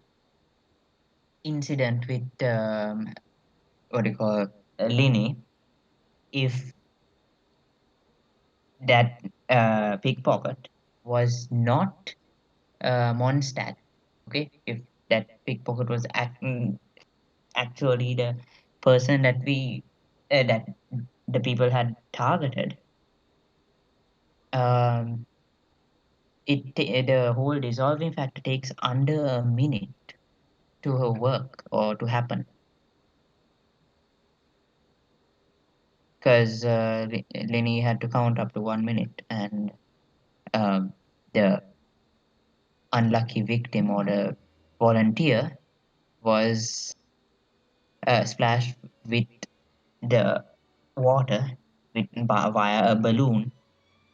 Speaker 3: incident with what do you call Lini, if that pickpocket was not Mondstadt, okay, if that pickpocket was actually the person that that the people had targeted, um, the whole dissolving factor takes under a minute to work or to happen, because Lenny had to count up to 1 minute, and um, the unlucky victim or the volunteer was splashed with the water via a balloon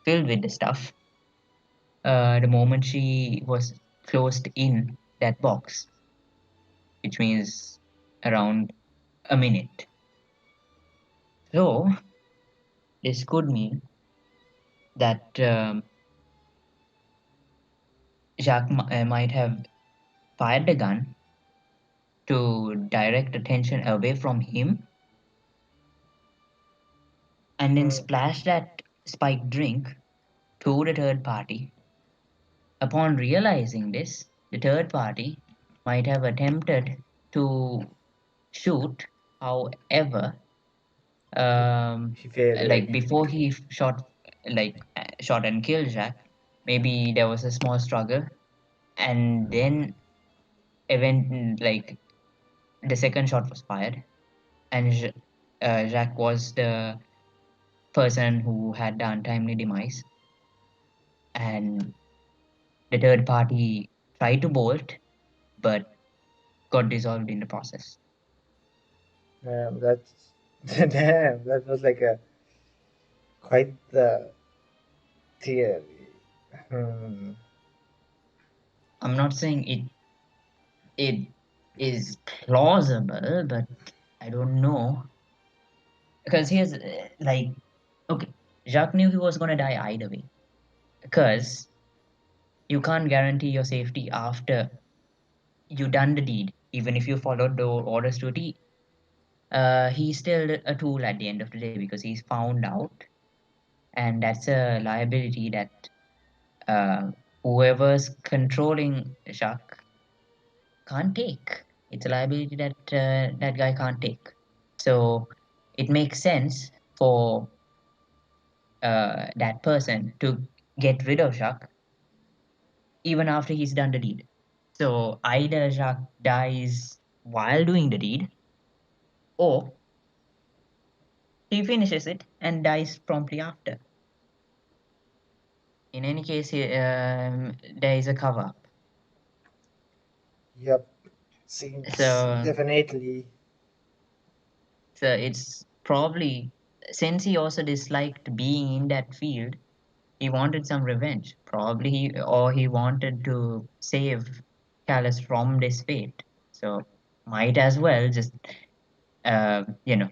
Speaker 3: filled with the stuff the moment she was closed in that box, which means around a minute. So this could mean that Jacques might have fired the gun to direct attention away from him and then
Speaker 2: Hmm.
Speaker 3: splash that spiked drink to the third party. Upon realizing this, the third party might have attempted to shoot, however, um,
Speaker 2: He failed, right?
Speaker 3: like before he shot and killed Jack, maybe there was a small struggle, and then like the second shot was fired, and Jack was the person who had the untimely demise, and the third party tried to bolt but got dissolved in the process.
Speaker 2: Damn, that's damn. That was like a quite the theory. Hmm.
Speaker 3: I'm not saying it is plausible, but I don't know, because here's like, okay, Jacques knew he was gonna die either way, because you can't guarantee your safety after you done the deed, even if you followed the orders to a T. He's still a tool at the end of the day because he's found out, and that's a liability that uh, whoever's controlling Jacques can't take. It's a liability that that guy can't take. So it makes sense for that person to get rid of Jacques even after he's done the deed. So either Jacques dies while doing the deed, or he finishes it and dies promptly after. In any case, there is a cover up.
Speaker 2: Yep. Seems
Speaker 3: So,
Speaker 2: definitely.
Speaker 3: so it's probably, since he also disliked being in that field, he wanted some revenge. Probably, or he wanted to save Callus from this fate. So, might as well just, uh, you know,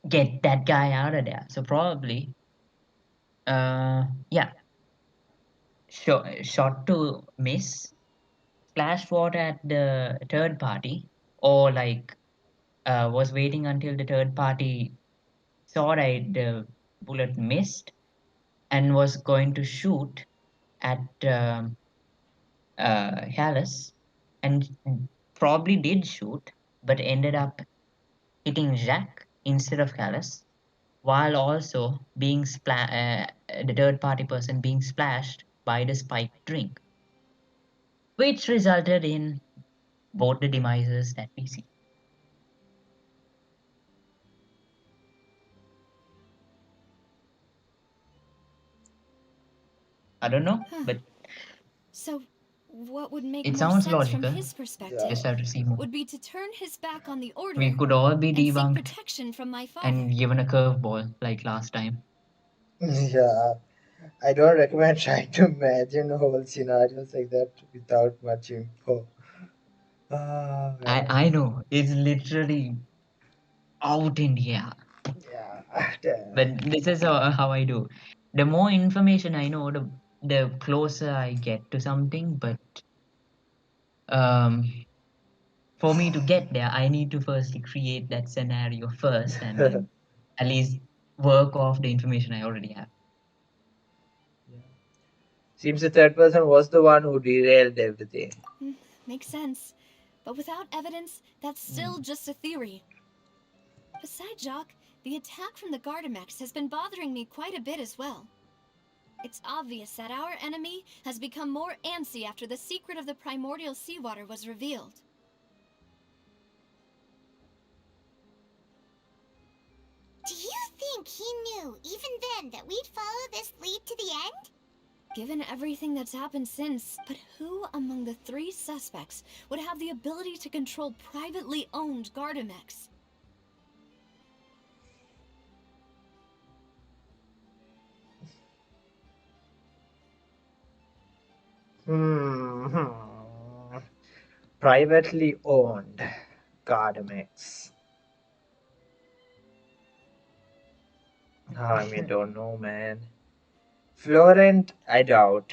Speaker 3: get that guy out of there. So probably, yeah, shot to miss, splashed water at the third party, or like was waiting until the third party saw that the bullet missed and was going to shoot at Hallis, and probably did shoot, but ended up hitting Jack instead of Hallis, while also being the third party person being splashed by the spiked drink, which resulted in both the demises that we see. I don't know, but
Speaker 1: So, what would make
Speaker 3: it
Speaker 1: more
Speaker 3: sounds
Speaker 1: sense from
Speaker 3: logical.
Speaker 1: his perspective
Speaker 3: Just have to see more.
Speaker 1: would be to turn his back on the
Speaker 3: We
Speaker 1: Order
Speaker 3: could all be
Speaker 1: and seek
Speaker 3: debunked
Speaker 1: protection from my father.
Speaker 3: and given a curveball like last time.
Speaker 2: Yeah. I don't recommend trying to imagine whole scenarios like that without much info. Oh, man.
Speaker 3: I know it's literally out in the air,
Speaker 2: Yeah. Damn.
Speaker 3: but this is how I do. The more information I know, the closer I get to something. But um, for me to get there, I need to firstly create that scenario first, and then at least work off the information I already have.
Speaker 2: Seems the third person was the one who derailed everything.
Speaker 1: Makes sense. But without evidence, that's still just a theory. Besides Jacques, the attack from the Gardamex has been bothering me quite a bit as well. It's obvious that our enemy has become more antsy after the secret of the primordial seawater was revealed.
Speaker 5: Do you think he knew, even then, that we'd follow this lead to the end?
Speaker 1: Given everything that's happened since, but who among the three suspects would have the ability to control privately owned Gardamex?
Speaker 2: Privately owned Gardamex. I mean, don't know, man. Florent, I doubt.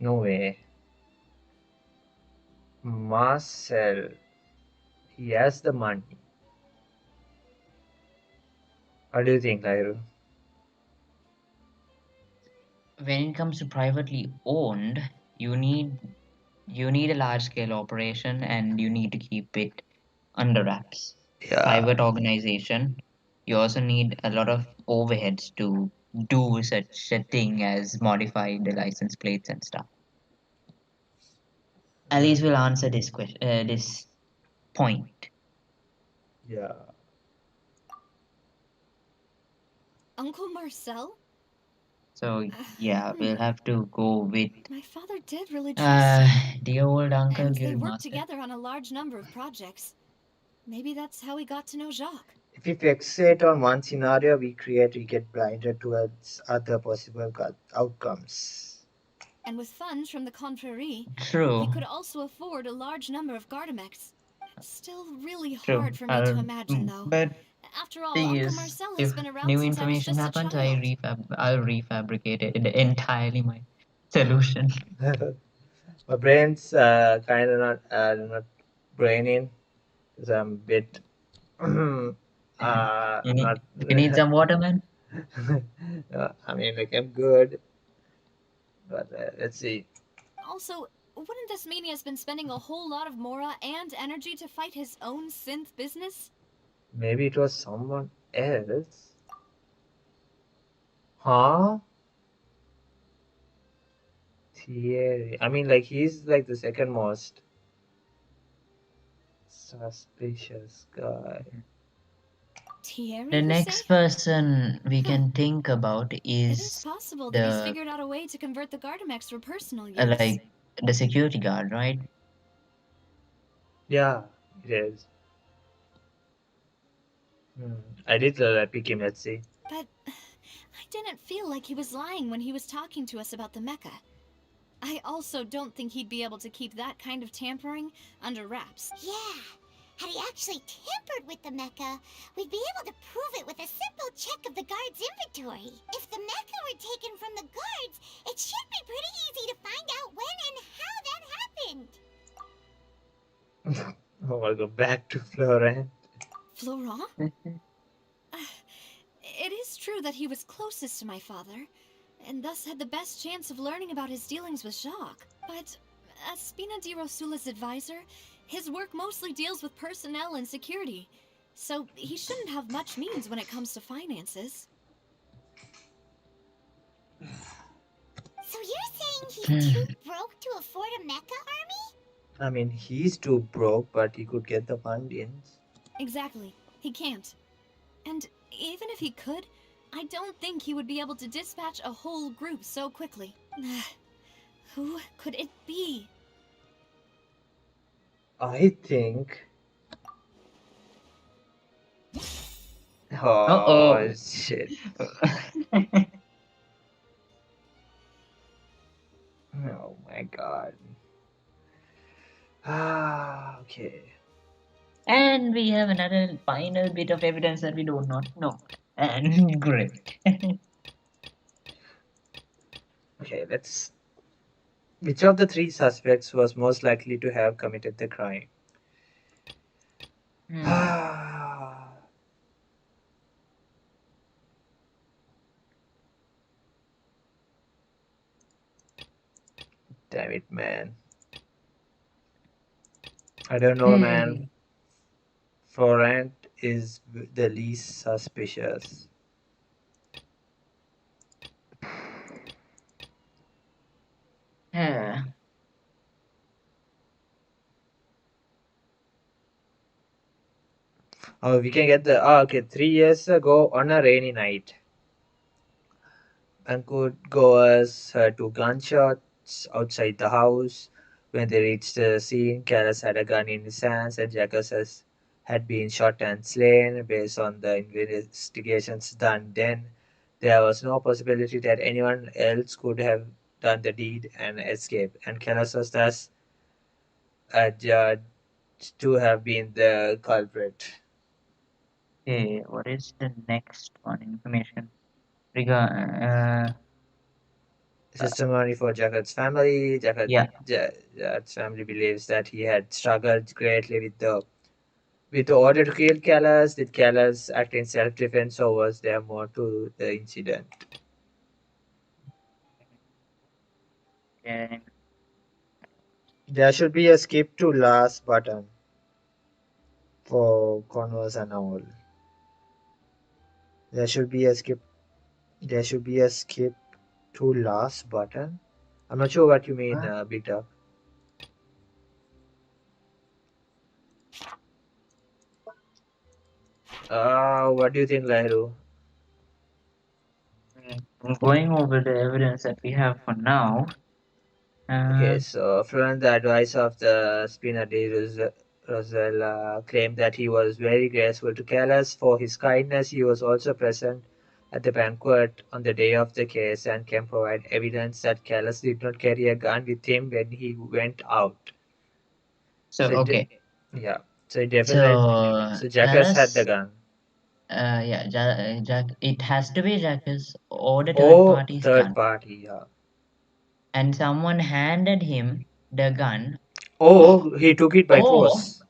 Speaker 2: No way. Marcel, he has the money. What do you think, Lyru?
Speaker 3: When it comes to privately owned, you need a large scale operation, and you need to keep it under wraps.
Speaker 2: Yeah.
Speaker 3: Private organization, you also need a lot of overheads to do such a thing as modify the license plates and stuff. At least we'll answer this question, this point.
Speaker 2: Yeah.
Speaker 1: Uncle Marcel?
Speaker 3: So yeah, we'll have to go with
Speaker 1: My father did really trust him.
Speaker 3: the old uncle
Speaker 1: And they
Speaker 3: guild
Speaker 1: worked
Speaker 3: master.
Speaker 1: together on a large number of projects. Maybe that's how he got to know Jacques.
Speaker 2: If we fixate on one scenario we create, we get blinded towards other possible outcomes.
Speaker 1: And with funds from the Confrérie,
Speaker 3: True.
Speaker 1: he could also afford a large number of Gardamex. It's still really
Speaker 3: True.
Speaker 1: hard for me to imagine, though.
Speaker 3: But
Speaker 1: After all,
Speaker 3: thing
Speaker 1: Uncle
Speaker 3: is,
Speaker 1: Marcel
Speaker 3: if
Speaker 1: has been around
Speaker 3: new
Speaker 1: since I was
Speaker 3: information
Speaker 1: just a
Speaker 3: happens,
Speaker 1: child.
Speaker 3: I'll refabricate it entirely my solution.
Speaker 2: My brain's kind of not braining because I'm a bit not.
Speaker 3: You need some water, man?
Speaker 2: I mean, like I'm good, but let's see.
Speaker 1: Also, wouldn't this mean he has been spending a whole lot of Mora and energy to fight his own synth business?
Speaker 2: Maybe it was someone else. Huh? Thierry. I mean, like, he's like the second most suspicious guy.
Speaker 1: Thierry,
Speaker 3: The
Speaker 1: you say?
Speaker 3: next person we
Speaker 1: Huh.
Speaker 3: can think about
Speaker 1: It is
Speaker 3: is
Speaker 1: possible that he's
Speaker 3: the
Speaker 1: figured out a way to convert the Gardamex for personal
Speaker 3: like
Speaker 1: use.
Speaker 3: the security guard, right?
Speaker 2: Yeah, it is. Hmm. I did pick him, let's see.
Speaker 1: But I didn't feel like he was lying when he was talking to us about the mecha. I also don't think he'd be able to keep that kind of tampering under wraps.
Speaker 5: Yeah. Had he actually tampered with the mecha, we'd be able to prove it with a simple check of the guard's inventory. If the mecha were taken from the guards, it should be pretty easy to find out when and how that happened.
Speaker 2: Oh my god, back to Florent.
Speaker 1: Florent? It is true that he was closest to my father, and thus had the best chance of learning about his dealings with Jacques. But as Spina di Rosula's advisor, his work mostly deals with personnel and security, so he shouldn't have much means when it comes to finances.
Speaker 5: So you're saying he's
Speaker 3: Hmm.
Speaker 5: too broke to afford a mecha army?
Speaker 2: I mean, he's too broke, but he could get the fundings.
Speaker 1: Exactly. He can't. And even if he could, I don't think he would be able to dispatch a whole group so quickly. Who could it be?
Speaker 2: I think. Oh
Speaker 3: Uh-oh.
Speaker 2: shit. Oh my god. Ah, okay.
Speaker 3: And we have another final bit of evidence that we do not know. And great.
Speaker 2: Okay, let's. Which of the three suspects was most likely to have committed the crime?
Speaker 3: Hmm.
Speaker 2: Ah, damn it, man. I don't know, man.
Speaker 3: Hey.
Speaker 2: Florent is the least suspicious.
Speaker 3: Yeah.
Speaker 2: Oh, we can get the. Oh, okay, 3 years ago on a rainy night. And could goers heard two gunshots outside the house. When they reached the scene, Callas had a gun in his hands and Jacques had been shot and slain. Based on the investigations done then, there was no possibility that anyone else could have done the deed and escaped, and Callas was thus adjudged to have been the culprit.
Speaker 3: Okay, what is the next one? Information. Regard.
Speaker 2: Testimony for Jacob's family.
Speaker 3: Yeah.
Speaker 2: Jacob's family believes that he had struggled greatly with the order to kill Callas. Did Callas act in self-defense or was there more to the incident?
Speaker 3: Yeah.
Speaker 2: There should be a skip to last button for converse and all. There should be a skip. There should be a skip to last button. I'm not sure what you mean, Big Dog. What do you think, Lahru?
Speaker 3: Going over the evidence that we have for now.
Speaker 2: Okay, so from the advice of the Spina di Rosella claimed that he was very grateful to Callas for his kindness. He was also present at the banquet on the day of the case and can provide evidence that Callas did not carry a gun with him when he went out.
Speaker 3: So okay.
Speaker 2: Yeah, so it definitely.
Speaker 3: So
Speaker 2: So Jacques had the gun.
Speaker 3: yeah, Jack. It has to be Jacques or the third
Speaker 2: Oh,
Speaker 3: party's
Speaker 2: third
Speaker 3: gun,
Speaker 2: party, yeah.
Speaker 3: and someone handed him the gun,
Speaker 2: Oh, he took it by
Speaker 3: or
Speaker 2: force.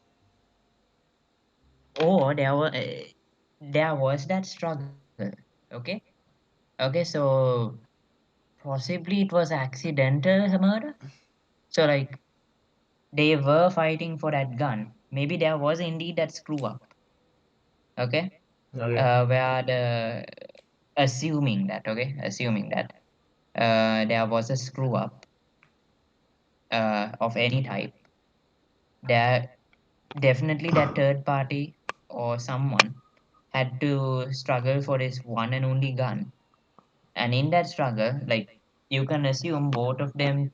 Speaker 3: there was that struggle. Okay, okay. So possibly it was accidental murder. So like they were fighting for that gun. Maybe there was indeed that screw up. Okay,
Speaker 2: Okay.
Speaker 3: where the assuming that there was a screw up of any type, there definitely that third party or someone had to struggle for his one and only gun. And in that struggle, like, you can assume both of them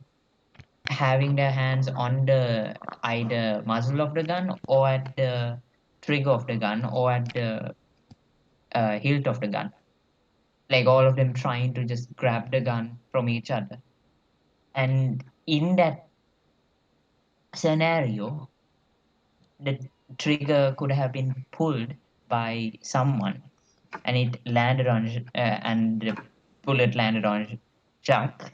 Speaker 3: having their hands on the either muzzle of the gun or at the trigger of the gun or at the hilt of the gun, like all of them trying to just grab the gun from each other. And in that scenario, the trigger could have been pulled by someone, and it landed on and the bullet landed on Jacques.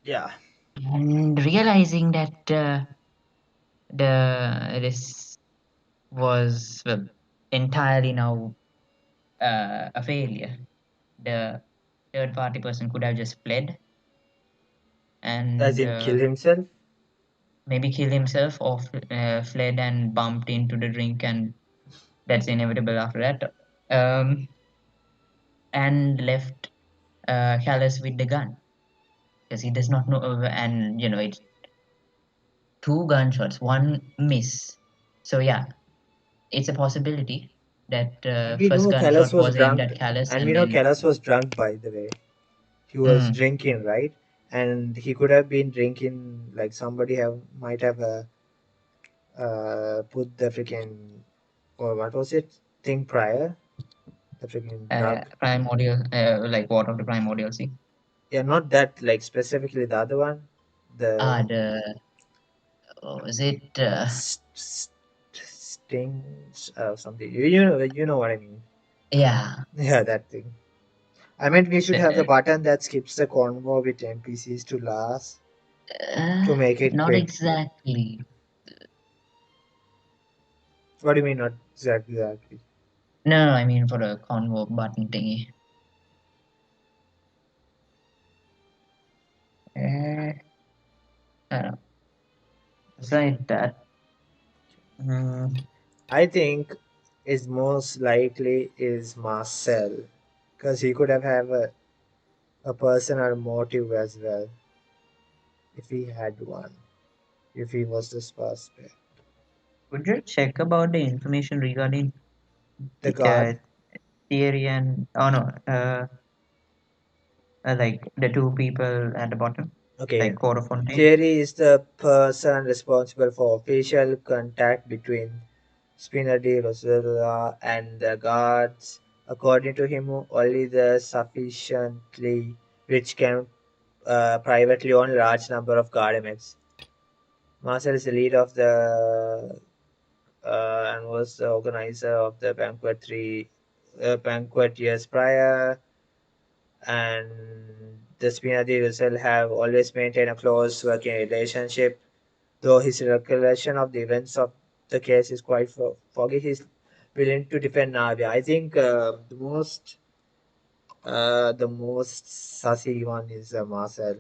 Speaker 2: Yeah.
Speaker 3: And realizing that this was, well, entirely now a failure, the third party person could have just fled
Speaker 2: As
Speaker 3: and
Speaker 2: in kill himself?
Speaker 3: maybe killed himself or fled and bumped into the drink, and that's inevitable after that. Um, and left Callus with the gun because he does not know, and it's two gunshots, one miss. So yeah, it's a possibility that
Speaker 2: And we
Speaker 3: first
Speaker 2: know Callus
Speaker 3: gunshot
Speaker 2: was
Speaker 3: was aimed
Speaker 2: drunk.
Speaker 3: at Callus,
Speaker 2: And we
Speaker 3: and
Speaker 2: know
Speaker 3: then
Speaker 2: Callus was drunk, by the way. He was
Speaker 3: mm,
Speaker 2: drinking, right? And he could have been drinking, like somebody might have put the freaking, or what was it? Thing prior? The freaking drug.
Speaker 3: primordial, like what of the primordial sea?
Speaker 2: Yeah, not that, like specifically the other one. The
Speaker 3: The was it?
Speaker 2: stings something. You know what I mean.
Speaker 3: Yeah,
Speaker 2: Yeah, that thing. I meant we should have the
Speaker 3: the,
Speaker 2: button that skips the convo with NPCs to last to make it
Speaker 3: not
Speaker 2: quick.
Speaker 3: exactly.
Speaker 2: What do you mean not exactly?
Speaker 3: No, no, I mean for a convo button thingy. Uh, I don't know. Besides that, mm,
Speaker 2: I think is most likely is Marcel because he could have a personal motive as well if he had one, if he was the suspect.
Speaker 3: could you check about the information regarding
Speaker 2: The guard.
Speaker 3: Thierry and oh no, like the two people at the bottom,
Speaker 2: Okay.
Speaker 3: like Code of Fontaine?
Speaker 2: Thierry is the person responsible for official contact between Spina di Rosella and the guards. According to him, only the sufficiently rich can privately own a large number of garments. Marcel is the leader of the and was the organizer of the banquet years prior. And the Spinati Russell have always maintained a close working relationship. Though his recollection of the events of the case is quite foggy, he's willing to defend Navia. I think the most sassy one is Marcel.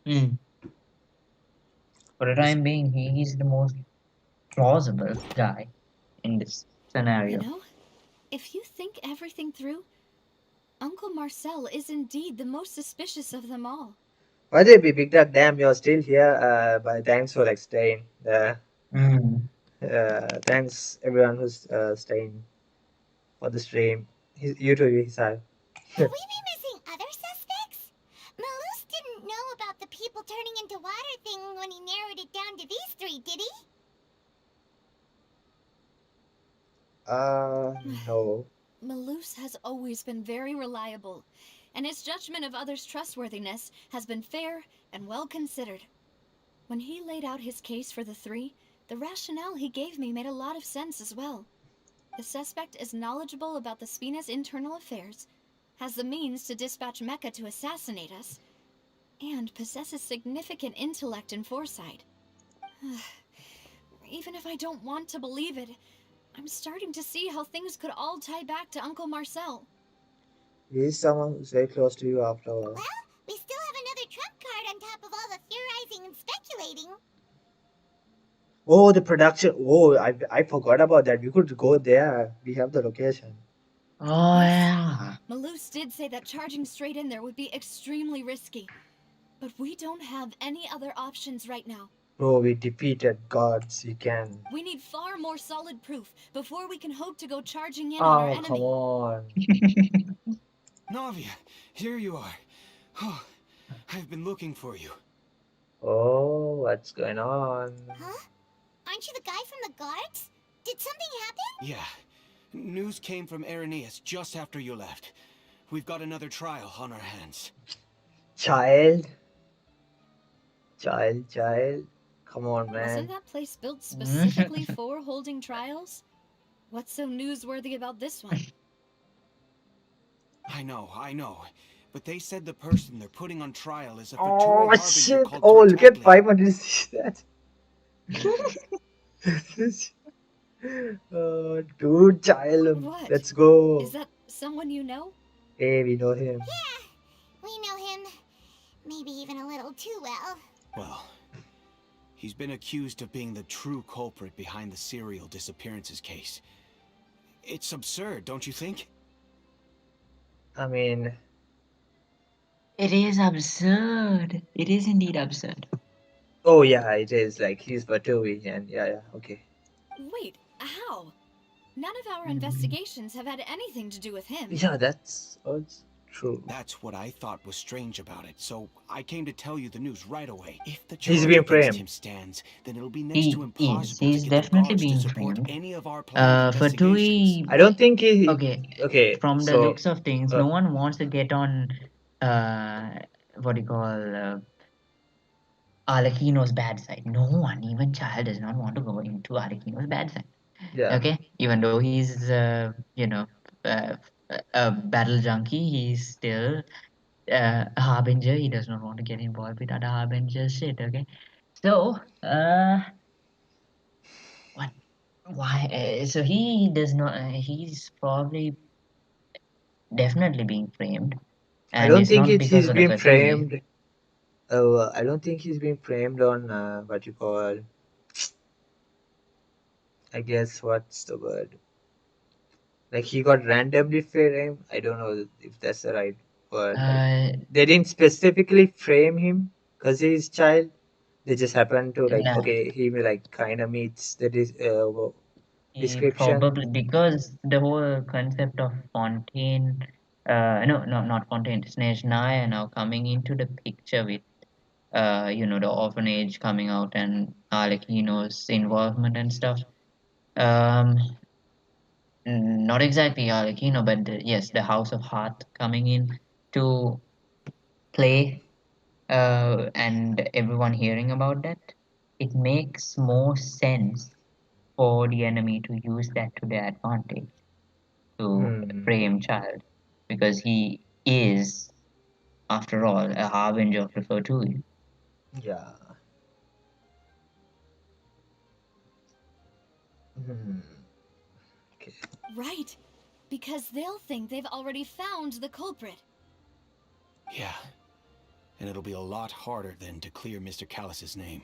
Speaker 3: Mm. For the
Speaker 2: He's,
Speaker 3: time being, he is the most plausible guy in this
Speaker 1: You
Speaker 3: scenario.
Speaker 1: know, if you think everything through, Uncle Marcel is indeed the most suspicious of them all.
Speaker 2: By the way, Big Duck, damn, you're still here. But thanks for like staying.
Speaker 3: Mm.
Speaker 2: Thanks everyone who's staying for the stream. You too, Hisai.
Speaker 5: Could we be missing other suspects? Malus didn't know about the people turning into water thing when he narrowed it down to these three, did he?
Speaker 2: No.
Speaker 1: Malus has always been very reliable, and his judgment of others' trustworthiness has been fair and well considered. When he laid out his case for the three, the rationale he gave me made a lot of sense as well. The suspect is knowledgeable about the Spina's internal affairs, has the means to dispatch Mecha to assassinate us, and possesses significant intellect and foresight. Even if I don't want to believe it, I'm starting to see how things could all tie back to Uncle Marcel.
Speaker 2: He's someone who's very close to you after all.
Speaker 5: Well, we still have another trump card on top of all the theorizing and speculating.
Speaker 2: Oh, the production. Oh, I forgot about that. We could go there. We have the location.
Speaker 3: Oh
Speaker 1: Yes.
Speaker 3: yeah.
Speaker 1: Maloose did say that charging straight in there would be extremely risky. But we don't have any other options right now.
Speaker 2: Bro, we defeated gods. We can.
Speaker 1: We need far more solid proof before we can hope to go charging in on our
Speaker 2: Oh, come
Speaker 1: enemy.
Speaker 2: on.
Speaker 9: Navia, here you are. Oh, I've been looking for you.
Speaker 2: Oh, what's going on?
Speaker 5: Huh? Aren't you the guy from the guards? Did something happen?
Speaker 9: Yeah. News came from Irenaeus just after you left. We've got another trial on our hands.
Speaker 2: Child? Child? Come on,
Speaker 1: Wasn't
Speaker 2: man.
Speaker 1: that place built specifically for holding trials? What's so newsworthy about this one?
Speaker 9: I know. But they said the person they're putting on trial is a
Speaker 2: Oh,
Speaker 9: Fatui harbinger
Speaker 2: shit.
Speaker 9: called
Speaker 2: Oh, look at
Speaker 9: Tartaglia.
Speaker 2: 500 that. Dude, child.
Speaker 1: What?
Speaker 2: Let's go.
Speaker 1: Is that someone you know?
Speaker 2: Hey, we know him.
Speaker 5: Yeah, we know him. Maybe even a little too well.
Speaker 9: Well, he's been accused of being the true culprit behind the serial disappearances case. It's absurd, don't you think?
Speaker 2: I mean,
Speaker 3: It is absurd. It is indeed absurd.
Speaker 2: oh yeah, it is. Like, he's Batui, and yeah, okay.
Speaker 1: Wait, how? None of our investigations have had anything to do with him.
Speaker 2: Yeah, that's also true.
Speaker 9: That's what I thought was strange about it, so I came to tell you the news right away. If the
Speaker 2: He's
Speaker 9: charge
Speaker 2: being
Speaker 9: against
Speaker 2: framed.
Speaker 9: him stands, then it'll be next to
Speaker 3: He
Speaker 9: impossible
Speaker 3: is.
Speaker 9: to
Speaker 3: He's
Speaker 9: get the
Speaker 3: definitely
Speaker 9: guards to
Speaker 3: being
Speaker 9: support
Speaker 3: framed.
Speaker 9: any of our planned investigations.
Speaker 3: Fatui.
Speaker 2: I don't think he.
Speaker 3: Okay.
Speaker 2: Okay,
Speaker 3: From the
Speaker 2: so.
Speaker 3: looks of things, no one wants to get on. What do you call? Arlecchino's bad side. No one, even Child, does not want to go into Arlecchino's bad side.
Speaker 2: Yeah.
Speaker 3: Okay, even though he's a battle junkie, he's still a harbinger. He does not want to get involved with other harbinger shit. Okay, so what? Why? So he does not. He's probably definitely being framed,
Speaker 2: I
Speaker 3: and
Speaker 2: don't
Speaker 3: it's
Speaker 2: think
Speaker 3: not because
Speaker 2: he's
Speaker 3: of the
Speaker 2: been
Speaker 3: Fatui.
Speaker 2: framed. I don't think he's been framed on what you call. I guess what's the word? Like he got randomly framed. I don't know if that's the right word. Like they didn't specifically frame him because he's child. They just happened to like
Speaker 3: Nah,
Speaker 2: okay, he like kind of meets the description.
Speaker 3: probably because the whole concept of Fontaine, no, not Fontaine, Snezhnaya now coming into the picture with, the orphanage coming out and Arlecchino's involvement and stuff. Um, Not exactly Arlecchino, but yes, the House of Heart coming in to play, and everyone hearing about that, it makes more sense for the enemy to use that to their advantage to
Speaker 2: Hmm.
Speaker 3: frame Child because he is, after all, a harbinger of the Fatui.
Speaker 2: Yeah. Hmm. Okay.
Speaker 1: Right. Because they'll think they've already found the culprit.
Speaker 9: Yeah. And it'll be a lot harder then to clear Mr. Callus's name.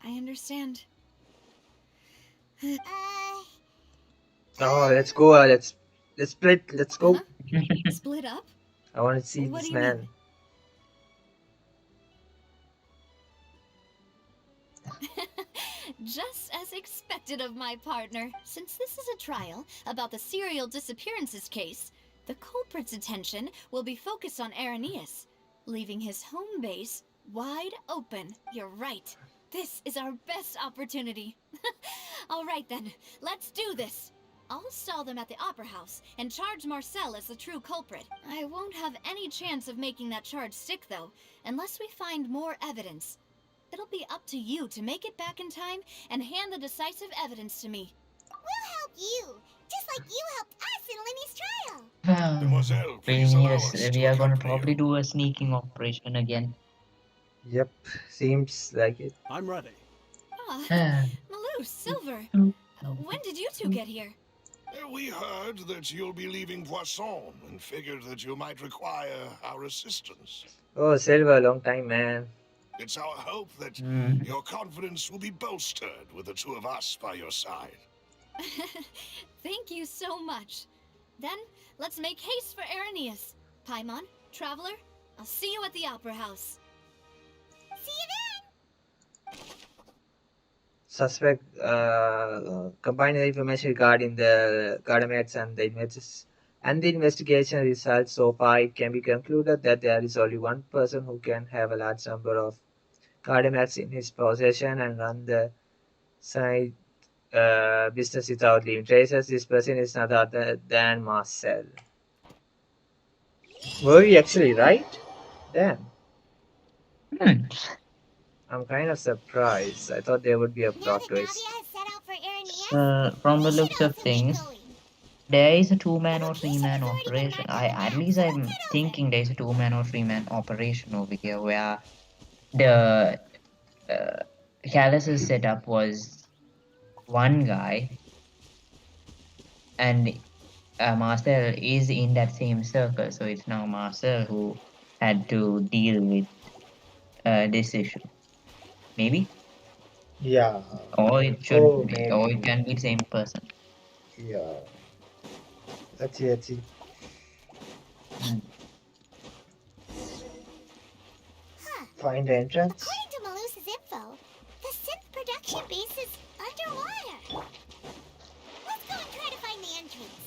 Speaker 1: I understand.
Speaker 2: Oh, let's go. Let's split. Let's go.
Speaker 1: Split up?
Speaker 2: I want to see
Speaker 1: What
Speaker 2: this
Speaker 1: do you
Speaker 2: man.
Speaker 1: mean? Just as expected of my partner. Since this is a trial about the serial disappearances case, the culprit's attention will be focused on Irenaeus, leaving his home base wide open. You're right. This is our best opportunity. All right then, let's do this. I'll stall them at the Opera House and charge Marcel as the true culprit. I won't have any chance of making that charge stick, though, unless we find more evidence. It'll be up to you to make it back in time and hand the decisive evidence to me.
Speaker 5: We'll help you, just like you helped us in Linny's trial.
Speaker 4: Mademoiselle,
Speaker 3: We
Speaker 4: please
Speaker 3: need
Speaker 4: allow
Speaker 3: a,
Speaker 4: us to
Speaker 3: we are going to
Speaker 4: accompany
Speaker 3: probably
Speaker 4: you.
Speaker 3: do a sneaking operation again.
Speaker 2: Yep. Seems like it.
Speaker 8: I'm ready.
Speaker 1: Ah, Malou, Silver. When did you two get here?
Speaker 4: We heard that you'll be leaving Poisson and figured that you might require our assistance.
Speaker 2: Oh, Silver, long time, man.
Speaker 4: It's our hope that
Speaker 3: Hmm.
Speaker 4: your confidence will be bolstered with the two of us by your side.
Speaker 1: Thank you so much. Then, let's make haste for Arrhenius. Paimon, Traveler, I'll see you at the Opera House.
Speaker 5: See you then!
Speaker 2: Suspect combine the information regarding the Gardamets and the investigation results. So far, it can be concluded that there is only one person who can have a large number of Gardamets in his possession and run the side business without leaving traces. This person is none other than Marcel. Were we actually right? Damn.
Speaker 3: Hmm.
Speaker 2: I'm kind of surprised. I thought there would be a
Speaker 5: Now
Speaker 2: plot
Speaker 5: that
Speaker 2: twist.
Speaker 5: Navia has set out for Arrhenius,
Speaker 3: From
Speaker 5: we
Speaker 3: the
Speaker 5: should
Speaker 3: looks of
Speaker 5: also get
Speaker 3: things,
Speaker 5: going.
Speaker 3: there is a
Speaker 5: The
Speaker 3: two-man or
Speaker 5: location
Speaker 3: three-man
Speaker 5: has already been
Speaker 3: operation.
Speaker 5: marked on the
Speaker 3: At
Speaker 5: map,
Speaker 3: least
Speaker 5: so
Speaker 3: I'm
Speaker 5: let's head over.
Speaker 3: thinking there is a two-man or three-man operation over here where the Callus's setup was one guy, and Marcel is in that same circle, so it's now Marcel who had to deal with this issue. Maybe,
Speaker 2: Yeah.
Speaker 3: or it
Speaker 2: Oh,
Speaker 3: should be, or it
Speaker 2: maybe.
Speaker 3: can be the same person.
Speaker 2: Yeah. Let's see. Let's see.
Speaker 3: Hmm.
Speaker 5: Huh.
Speaker 2: Find the entrance.
Speaker 5: According to Malus's info, the synth production base is underwater. Let's go and try to find the entrance.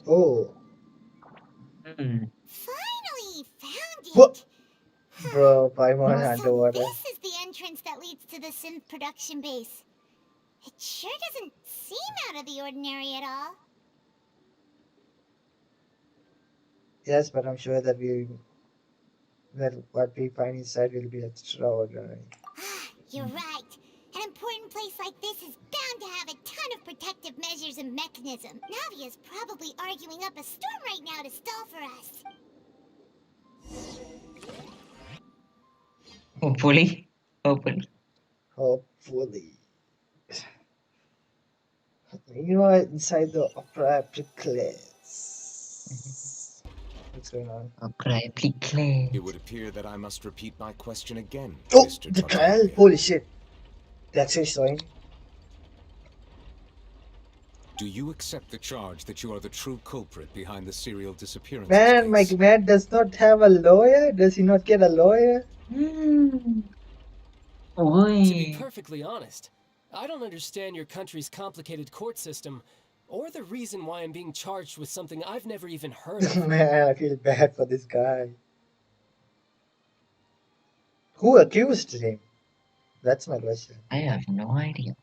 Speaker 2: Oh.
Speaker 3: Hmm.
Speaker 5: Finally found
Speaker 2: What?
Speaker 5: it!
Speaker 2: Bro, Paimon
Speaker 3: Huh?
Speaker 5: So
Speaker 2: underwater.
Speaker 5: this is the entrance that leads to the synth production base. It sure doesn't seem out of the ordinary at all.
Speaker 2: Yes, but I'm sure that what we find inside will be extraordinary.
Speaker 5: You're right. An important place like this is bound to have a ton of protective measures and mechanism. Navia's probably arguing up a storm right now to stall for us.
Speaker 3: Hopefully, hopefully.
Speaker 2: Hopefully. You are inside the opera place. What's going on?
Speaker 3: Okay, please.
Speaker 9: It would appear that I must repeat my question again,
Speaker 2: Oh,
Speaker 9: Mr.
Speaker 2: the trial?
Speaker 9: Tartaglia.
Speaker 2: Holy shit. That's actually showing.
Speaker 9: Do you accept the charge that you are the true culprit behind the serial disappearances
Speaker 2: Man, my
Speaker 9: case?
Speaker 2: man does not have a lawyer? Does he not get a lawyer?
Speaker 3: Hmm.
Speaker 11: To be
Speaker 3: Oi.
Speaker 11: perfectly honest, I don't understand your country's complicated court system, or the reason why I'm being charged with something I've never even heard of.
Speaker 2: Man, I feel bad for this guy. Who accused him? That's my question.
Speaker 3: I have no idea.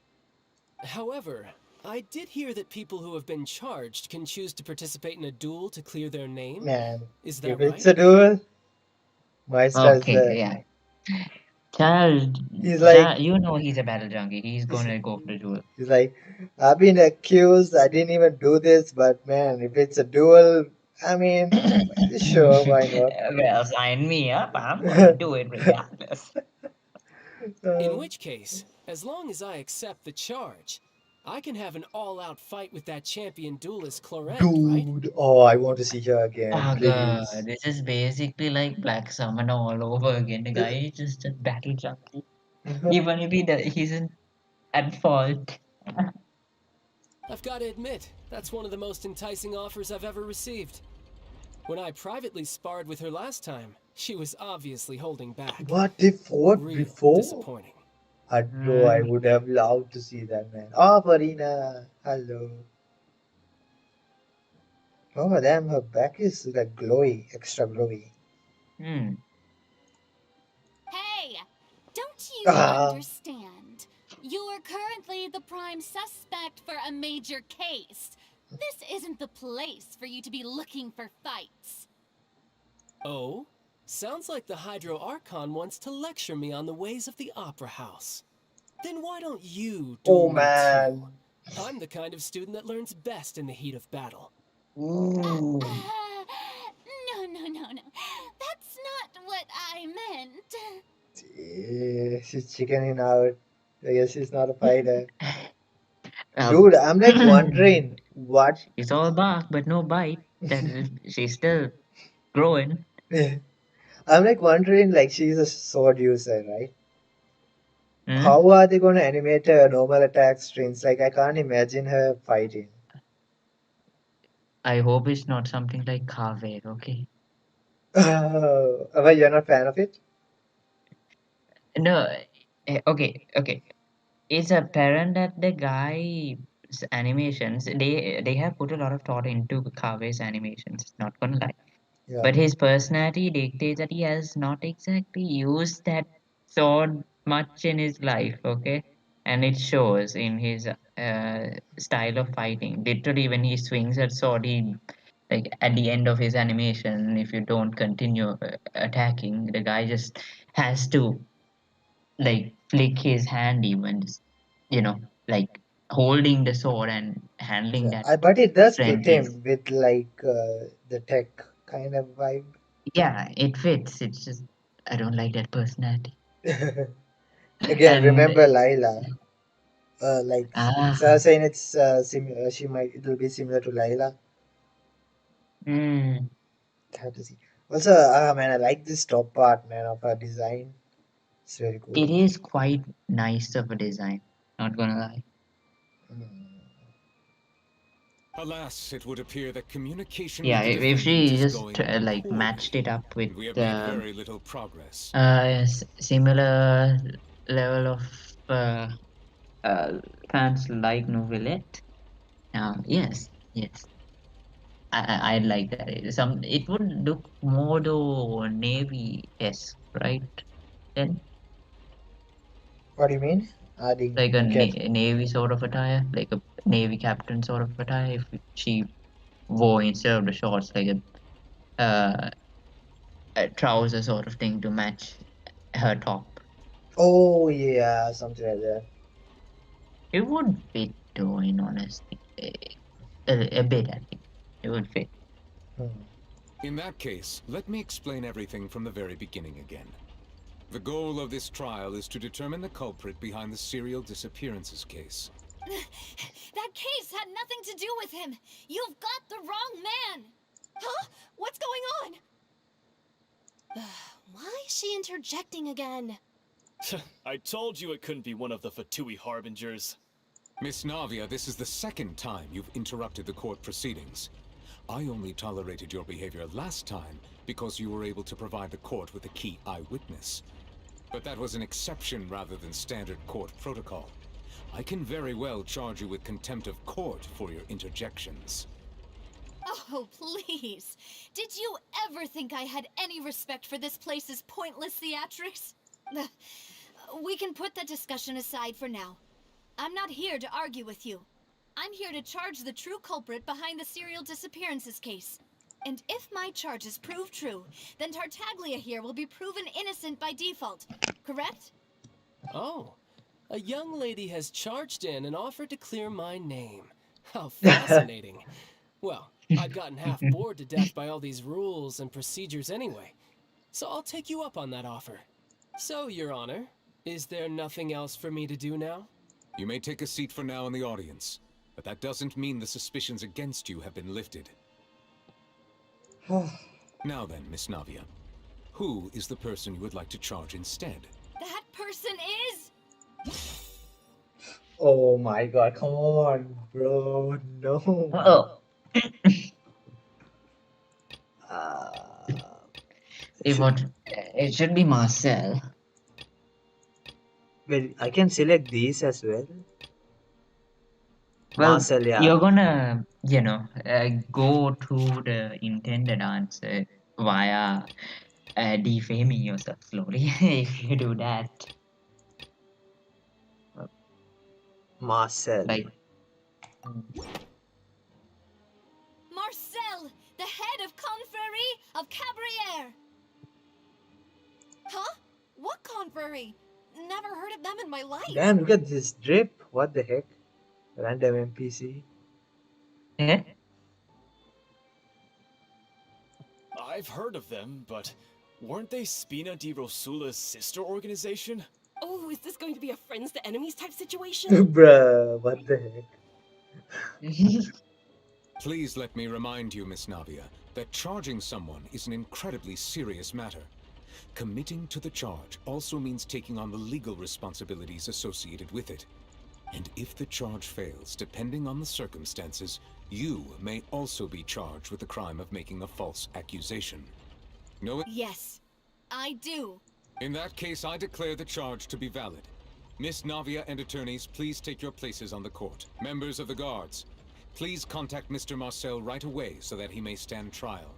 Speaker 11: However, I did hear that people who have been charged can choose to participate in a duel to clear their name.
Speaker 2: Man,
Speaker 11: Is
Speaker 2: if
Speaker 11: that
Speaker 2: it's
Speaker 11: right?
Speaker 2: a duel, Maestro's
Speaker 3: Okay,
Speaker 2: there.
Speaker 3: yeah. Child,
Speaker 2: He's like,
Speaker 3: you know he's a battle junkie. He's gonna go for the duel.
Speaker 2: he's like, I've been accused. I didn't even do this, but man, if it's a duel, I mean, sure, why not?
Speaker 3: Well, sign me up. I'm gonna do it regardless.
Speaker 11: In which case, as long as I accept the charge, I can have an all-out fight with that champion duelist Clorent, right?
Speaker 2: Dude, oh, I want to see her again,
Speaker 3: Oh god,
Speaker 2: please.
Speaker 3: this is basically like Black Summoner all over again. The guy is just a battle junkie. Even if he isn't at fault.
Speaker 11: I've got to admit, that's one of the most enticing offers I've ever received. When I privately sparred with her last time, she was obviously holding back.
Speaker 2: What if what
Speaker 11: Real
Speaker 2: before?
Speaker 11: disappointing.
Speaker 2: Bro, I would have loved to see that, man. Oh, Farina, hello. Oh, damn, her back is like glowy, extra glowy.
Speaker 3: Hmm.
Speaker 1: Hey! Don't you
Speaker 2: Ah.
Speaker 1: understand? You're currently the prime suspect for a major case. This isn't the place for you to be looking for fights.
Speaker 11: Oh? Sounds like the Hydro Archon wants to lecture me on the ways of the Opera House. Then why don't you duel me
Speaker 2: man.
Speaker 11: too? I'm the kind of student that learns best in the heat of battle.
Speaker 3: Ooh.
Speaker 1: I meant.
Speaker 2: She's chickening out. I guess she's not a fighter.
Speaker 3: Um,
Speaker 2: Dude, I'm like wondering what.
Speaker 3: She's all bark but no bite. That she's still growing.
Speaker 2: I'm like wondering, like she's a sword user, right?
Speaker 3: Hmm?
Speaker 2: How are they going to animate her normal attack strings? Like I can't imagine her fighting.
Speaker 3: I hope it's not something like Kaveh, okay?
Speaker 2: But you're not fan of it?
Speaker 3: No, okay. It's apparent that the guy's animations, they have put a lot of thought into Kaveh's animations, not gonna lie.
Speaker 2: Yeah.
Speaker 3: But his personality dictates that he has not exactly used that sword much in his life, okay? And it shows in his style of fighting. Literally, when he swings that sword, he like at the end of his animation, if you don't continue attacking, the guy just has to like flick his hand even, you know, like holding the sword and handling
Speaker 2: Yeah.
Speaker 3: that
Speaker 2: But it does fit
Speaker 3: strength is,
Speaker 2: him with like the tech kind of vibe.
Speaker 3: yeah, it fits. It's just I don't like that personality.
Speaker 2: Again,
Speaker 3: And
Speaker 2: remember Layla. Like
Speaker 3: ah,
Speaker 2: Sarah saying it's it'll be similar to Layla.
Speaker 3: mm,
Speaker 2: Have to see. Also, man, I like this top part, man, of her design. It's very cool.
Speaker 3: it is quite nice of a design, not gonna lie.
Speaker 9: Alas, it would appear that communication
Speaker 3: Yeah,
Speaker 9: with the
Speaker 3: if
Speaker 9: defendant
Speaker 3: she
Speaker 9: is
Speaker 3: just
Speaker 9: going
Speaker 3: like
Speaker 9: poorly,
Speaker 3: matched it up with
Speaker 9: and we have made very little progress.
Speaker 3: similar level of uh, uh, fans like Novelette. Yes, I'd like that. It would look more to Navy-esque, right? Then
Speaker 2: What do you mean? I
Speaker 3: like a
Speaker 2: didn't get.
Speaker 3: Navy sort of attire, like a Navy captain sort of attire. If she wore instead of the shorts, like a trouser sort of thing to match her top.
Speaker 2: Oh yeah, something like that.
Speaker 3: It would fit though, in honesty. A bit, I think. It would fit.
Speaker 9: In that case, let me explain everything from the very beginning again. The goal of this trial is to determine the culprit behind the serial disappearances case.
Speaker 1: That case had nothing to do with him. You've got the wrong man.
Speaker 7: Huh? What's going on? Why is she interjecting again?
Speaker 12: I told you it couldn't be one of the Fatui harbingers.
Speaker 9: Miss Navia, this is the second time you've interrupted the court proceedings. I only tolerated your behavior last time because you were able to provide the court with a key eyewitness. But that was an exception rather than standard court protocol. I can very well charge you with contempt of court for your interjections.
Speaker 1: Oh, please. Did you ever think I had any respect for this place's pointless theatrics? We can put that discussion aside for now. I'm not here to argue with you. I'm here to charge the true culprit behind the serial disappearances case. And if my charges prove true, then Tartaglia here will be proven innocent by default. Correct?
Speaker 11: Oh, a young lady has charged in and offered to clear my name. How fascinating. Well, I'd gotten half bored to death by all these rules and procedures anyway, so I'll take you up on that offer. So, Your Honor, is there nothing else for me to do now?
Speaker 9: You may take a seat for now in the audience, but that doesn't mean the suspicions against you have been lifted. Now then, Miss Navia, who is the person you would like to charge instead?
Speaker 1: That person is...
Speaker 2: Oh my god, come on, bro. No.
Speaker 3: Oh, it should be Marcel.
Speaker 2: Well, I can select these as well.
Speaker 3: Well,
Speaker 2: Marcel, yeah.
Speaker 3: you're gonna, go through the intended answer via defaming yourself slowly if you do that.
Speaker 2: Marcel.
Speaker 3: Like,
Speaker 1: Marcel, the head of Confrérie of Cabrières.
Speaker 7: Huh? What confrérie? Never heard of them in my life.
Speaker 2: Damn, look at this drip. What the heck? Random NPC.
Speaker 12: I've heard of them, but Weren't they Spina di Rosula's sister organization?
Speaker 13: Oh, is this going to be a friends to enemies type situation?
Speaker 2: Bruh, what the heck?
Speaker 14: Please let me remind you, Miss Navia, that charging someone is an incredibly serious matter. Committing to the charge also means taking on the legal responsibilities associated with it. And if the charge fails, depending on the circumstances, you may also be charged with the crime of making a false accusation. No?
Speaker 1: Yes, I do.
Speaker 14: In that case, I declare the charge to be valid. Miss Navia and attorneys, please take your places on the court. Members of the guards, please contact Mr. Marcel right away so that he may stand trial.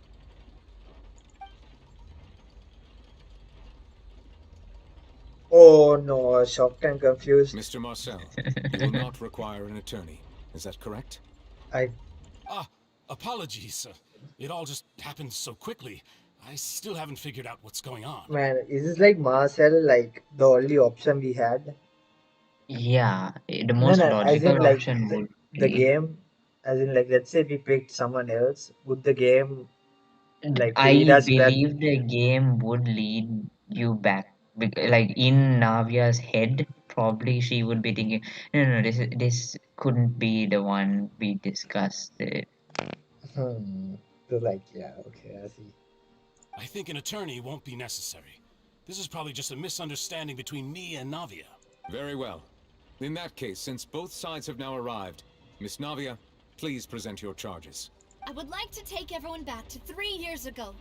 Speaker 2: Oh no, shocked and confused.
Speaker 14: Mr. Marcel, you will not require an attorney. Is that correct?
Speaker 10: Apologies. It all just happened so quickly. I still haven't figured out what's going on.
Speaker 2: Man, is this like Marcel, like the only option we had?
Speaker 3: Yeah, the
Speaker 2: No,
Speaker 3: most
Speaker 2: no, as in
Speaker 3: logical
Speaker 2: like
Speaker 3: option would
Speaker 2: the
Speaker 3: be.
Speaker 2: game, as in like let's say we picked someone else, would the game like lead
Speaker 3: I
Speaker 2: us back?
Speaker 3: believe the game would lead you back, like in Navia's head, probably she would be thinking, no, this couldn't be the one we discussed.
Speaker 2: So like, yeah, okay, I see.
Speaker 10: I think an attorney won't be necessary. This is probably just a misunderstanding between me and Navia.
Speaker 14: Very well. In that case, since both sides have now arrived, Miss Navia, please present your charges.
Speaker 1: I would like to take everyone back to 3 years ago,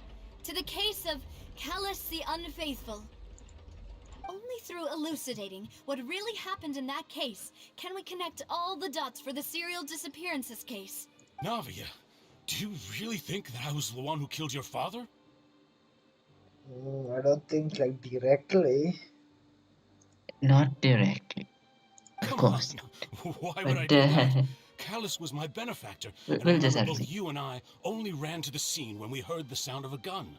Speaker 1: to the case of Callus the Unfaithful. Only through elucidating what really happened in that case can we connect all the dots for the serial disappearances case.
Speaker 10: Navia, do you really think that I was the one who killed your father?
Speaker 2: I don't think like directly.
Speaker 3: Not directly, of
Speaker 10: Come
Speaker 3: course.
Speaker 10: on. Why would I
Speaker 3: But
Speaker 10: do that? Callus was my benefactor, and I
Speaker 3: we'll just
Speaker 10: remember
Speaker 3: have to
Speaker 10: both
Speaker 3: see.
Speaker 10: you and I only ran to the scene when we heard the sound of a gun.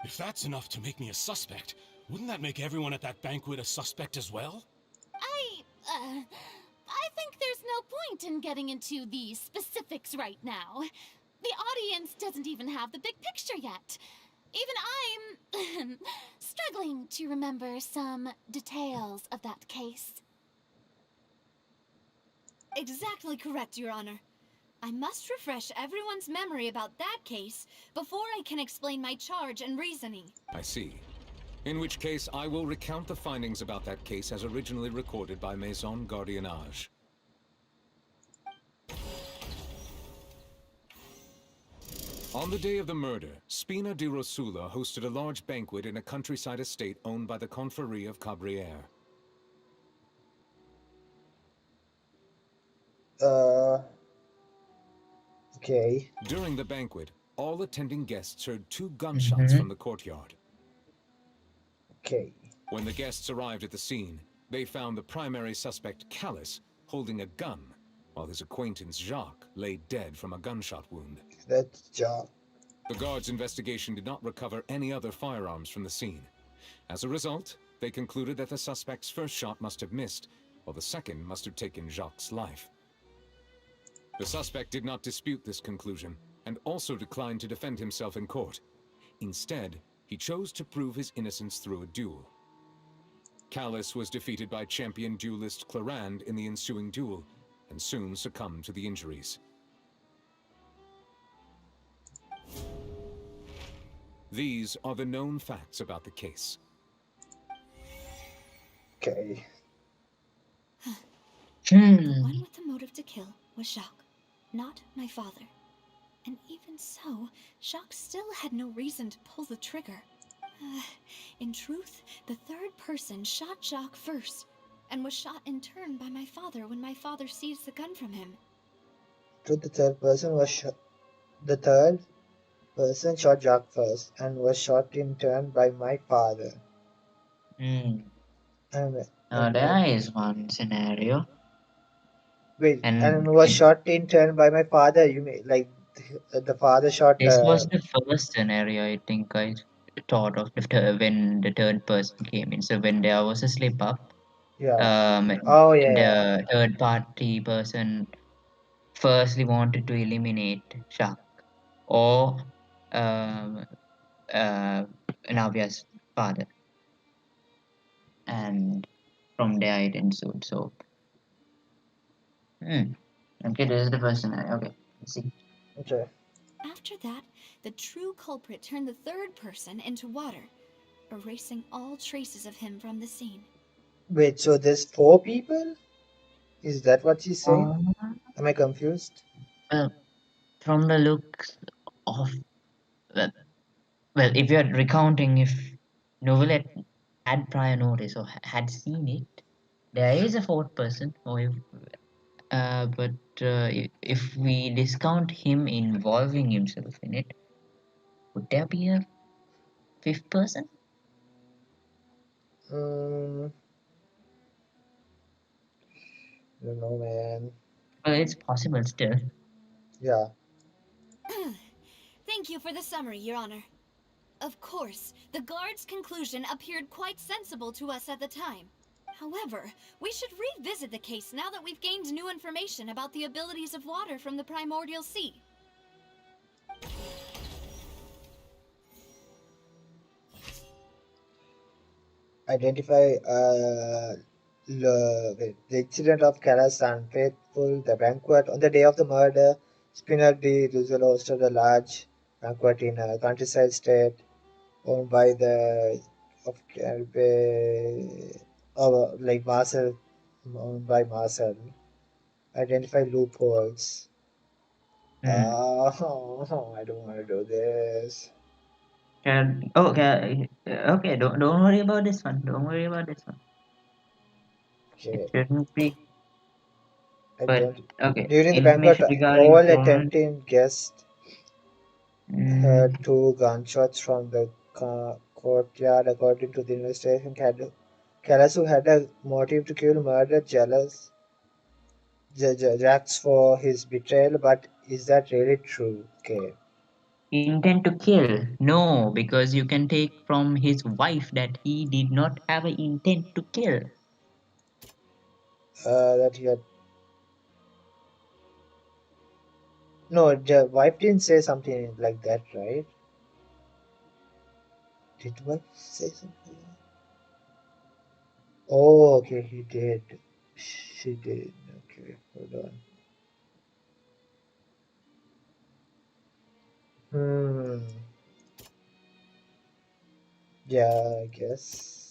Speaker 10: If that's enough to make me a suspect, wouldn't that make everyone at that banquet a suspect as well?
Speaker 15: I think there's no point in getting into the specifics right now. The audience doesn't even have the big picture yet. Even I'm struggling to remember some details of that case.
Speaker 1: Exactly correct, Your Honor. I must refresh everyone's memory about that case before I can explain my charge and reasoning.
Speaker 14: I see. In which case, I will recount the findings about that case as originally recorded by Maison Gardiennage. On the day of the murder, Spina di Rosula hosted a large banquet in a countryside estate owned by the Confrérie of Cabrières.
Speaker 2: Okay.
Speaker 14: During the banquet, all attending guests heard 2 gunshots from the courtyard.
Speaker 2: Okay.
Speaker 14: When the guests arrived at the scene, they found the primary suspect, Callus, holding a gun, while his acquaintance, Jacques, lay dead from a gunshot wound.
Speaker 2: That's Jacques.
Speaker 14: The guards' investigation did not recover any other firearms from the scene. As a result, they concluded that the suspect's first shot must have missed, while the second must have taken Jacques' life. The suspect did not dispute this conclusion, and also declined to defend himself in court. Instead, he chose to prove his innocence through a duel. Callus was defeated by champion duelist Clarande in the ensuing duel, and soon succumbed to the injuries. These are the known facts about the case.
Speaker 2: Okay.
Speaker 1: The one with the motive to kill was Jacques, not my father. And even so, Jacques still had no reason to pull the trigger. In truth, the third person shot Jacques first, and was shot in turn by my father when my father seized the gun from him.
Speaker 2: So the third person was shot. The third person shot Jacques first and was shot in turn by my father.
Speaker 3: There is one scenario.
Speaker 2: Wait,
Speaker 3: And
Speaker 2: and was shot in turn by my father. You mean like the father shot?
Speaker 3: this was the first scenario I think I thought of when the third person came in. So when there was a slip up,
Speaker 2: Yeah. Oh yeah.
Speaker 3: the third party person firstly wanted to eliminate Jacques, or Navia's father, and from there it ensued. So, okay, this is the first scenario. Okay, let's see.
Speaker 2: Okay.
Speaker 1: After that, the true culprit turned the third person into water, erasing all traces of him from the scene.
Speaker 2: Wait, so there's 4 people? Is that what she's saying?
Speaker 3: Uh,
Speaker 2: Am I confused?
Speaker 3: From the looks of well, if you're recounting if Novelet had prior notice or had seen it, there is a fourth person. Or but if we discount him involving himself in it, would there be a fifth person?
Speaker 2: I don't know, man.
Speaker 3: Well, it's possible still.
Speaker 2: Yeah.
Speaker 1: Thank you for the summary, Your Honor. Of course, the guard's conclusion appeared quite sensible to us at the time. However, we should revisit the case now that we've gained new information about the abilities of water from the primordial sea.
Speaker 2: Identify the incident of Kara's unfaithful, the banquet. On the day of the murder, Spinner de Rizolo hosted a large banquet in a countryside state owned by the of like Marcel, owned by Marcel. Identify loopholes. Oh, I don't want to do this.
Speaker 3: Okay, okay. Don't worry about this one. Don't worry about this one.
Speaker 2: Okay.
Speaker 3: It shouldn't be.
Speaker 2: I
Speaker 3: But
Speaker 2: don't.
Speaker 3: okay,
Speaker 2: During the banquet,
Speaker 3: information regarding
Speaker 2: all
Speaker 3: Ronald.
Speaker 2: attempting guests heard 2 gunshots from the courtyard. According to the investigation, Kalasu had a motive to kill, murder, jealous Jax for his betrayal. But is that really true? Okay.
Speaker 3: Intent to kill? No, because you can take from his wife that he did not have an intent to kill.
Speaker 2: That he had. No, the wife didn't say something like that, right? Did wife say something? Oh, okay, he did. She did. Okay, hold on. Yeah, I guess.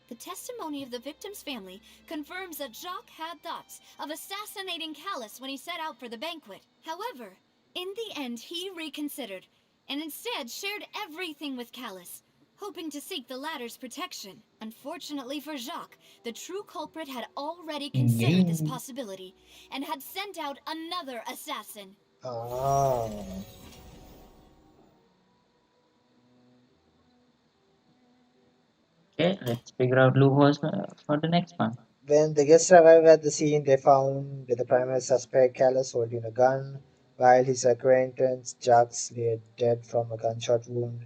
Speaker 1: The testimony of the victim's family confirms that Jacques had thoughts of assassinating Callus when he set out for the banquet. However, in the end, he reconsidered and instead shared everything with Callus, hoping to seek the latter's protection. Unfortunately for Jacques, the true culprit had already considered this possibility and had sent out another assassin.
Speaker 2: Ah.
Speaker 3: Okay, let's figure out loopholes for the next one.
Speaker 2: When the guests arrived at the scene, they found the primary suspect, Callus, holding a gun, while his acquaintance, Jacques, lay dead from a gunshot wound.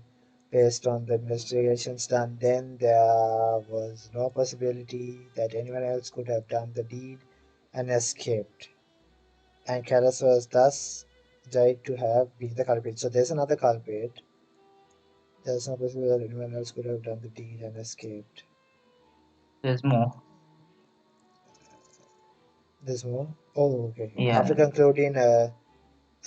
Speaker 2: Based on the investigations done then, there was no possibility that anyone else could have done the deed and escaped. And Callus was thus judged to have been the culprit. So there's another culprit. There's no possibility that anyone else could have done the deed and escaped.
Speaker 3: There's more.
Speaker 2: There's more? Oh, okay.
Speaker 3: Yeah.
Speaker 2: After concluding a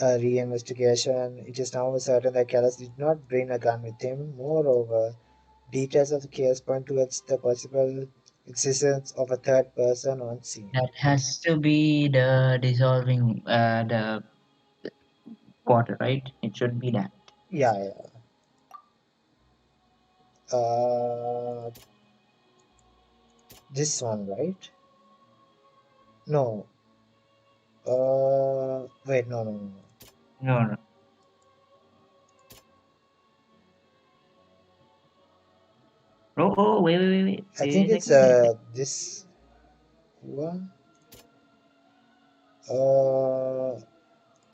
Speaker 2: re-investigation, it is now certain that Callas did not bring a gun with him. Moreover, details of the case point towards the possible existence of a third person on scene.
Speaker 3: That has to be the dissolving the water, right? It should be that.
Speaker 2: Yeah. This one, right? No. Wait, no.
Speaker 3: No. Oh, wait.
Speaker 2: I think it's this one.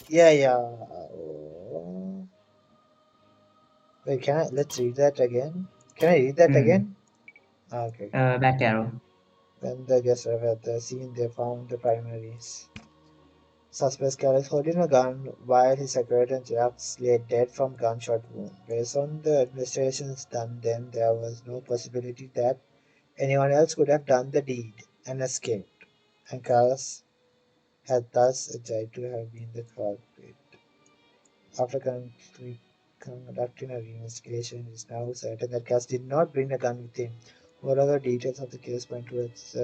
Speaker 2: Yeah. Wait, let's read that again. Can I read that again? Okay.
Speaker 3: Back arrow.
Speaker 2: When the guests arrived at the scene, they found the primaries Suspect carries holding a gun while his secretary Jax lay dead from gunshot wound. Based on the investigations done then, there was no possibility that anyone else could have done the deed and escaped, and Carlos had thus adjudged to have been the culprit. After conducting a reinvestigation, it is now certain that Cass did not bring a gun with him. Moreover, details of the case point towards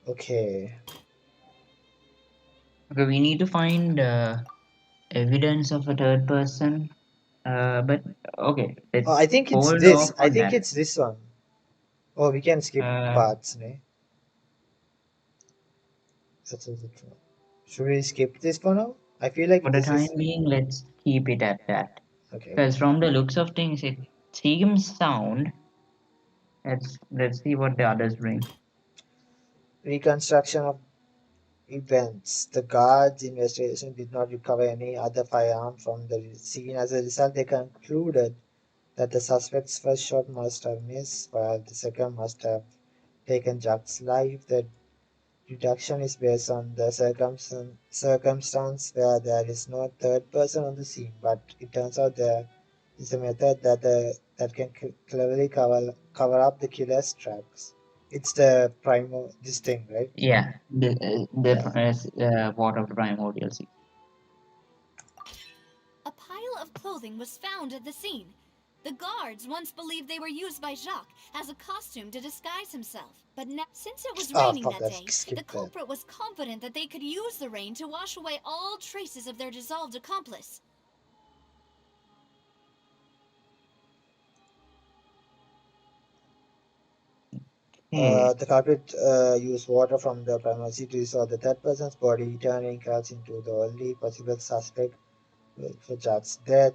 Speaker 2: okay.
Speaker 3: Okay, we need to find evidence of a third person. But okay, let's
Speaker 2: Oh, I think it's
Speaker 3: hold
Speaker 2: this.
Speaker 3: off
Speaker 2: I
Speaker 3: on
Speaker 2: think
Speaker 3: that.
Speaker 2: it's this one. Oh, we can skip parts, ne? That's also true. Should we skip this for now? I feel like
Speaker 3: For the
Speaker 2: this
Speaker 3: time
Speaker 2: is
Speaker 3: being, let's keep it at that.
Speaker 2: okay.
Speaker 3: Because from the looks of things, it seems sound. Let's see what the others bring.
Speaker 2: Reconstruction of events. The guards' investigation did not recover any other firearm from the scene. As a result, they concluded that the suspect's first shot must have missed, while the second must have taken Jack's life. The deduction is based on the circumstance where there is no third person on the scene, but it turns out there is a method that can cleverly cover up the killer's tracks. It's the primo this thing, right?
Speaker 3: Yeah,
Speaker 2: Yeah.
Speaker 3: what of the primordial sea.
Speaker 1: A pile of clothing was found at the scene. The guards once believed they were used by Jacques as a costume to disguise himself. But now, since it was
Speaker 2: Ah,
Speaker 1: raining
Speaker 2: fuck,
Speaker 1: that
Speaker 2: I
Speaker 1: day, the
Speaker 2: skipped that.
Speaker 1: culprit was confident that they could use the rain to wash away all traces of their dissolved accomplice.
Speaker 2: The culprit used water from the premises to dissolve the third person's body, turning Kels into the only possible suspect for Jack's death.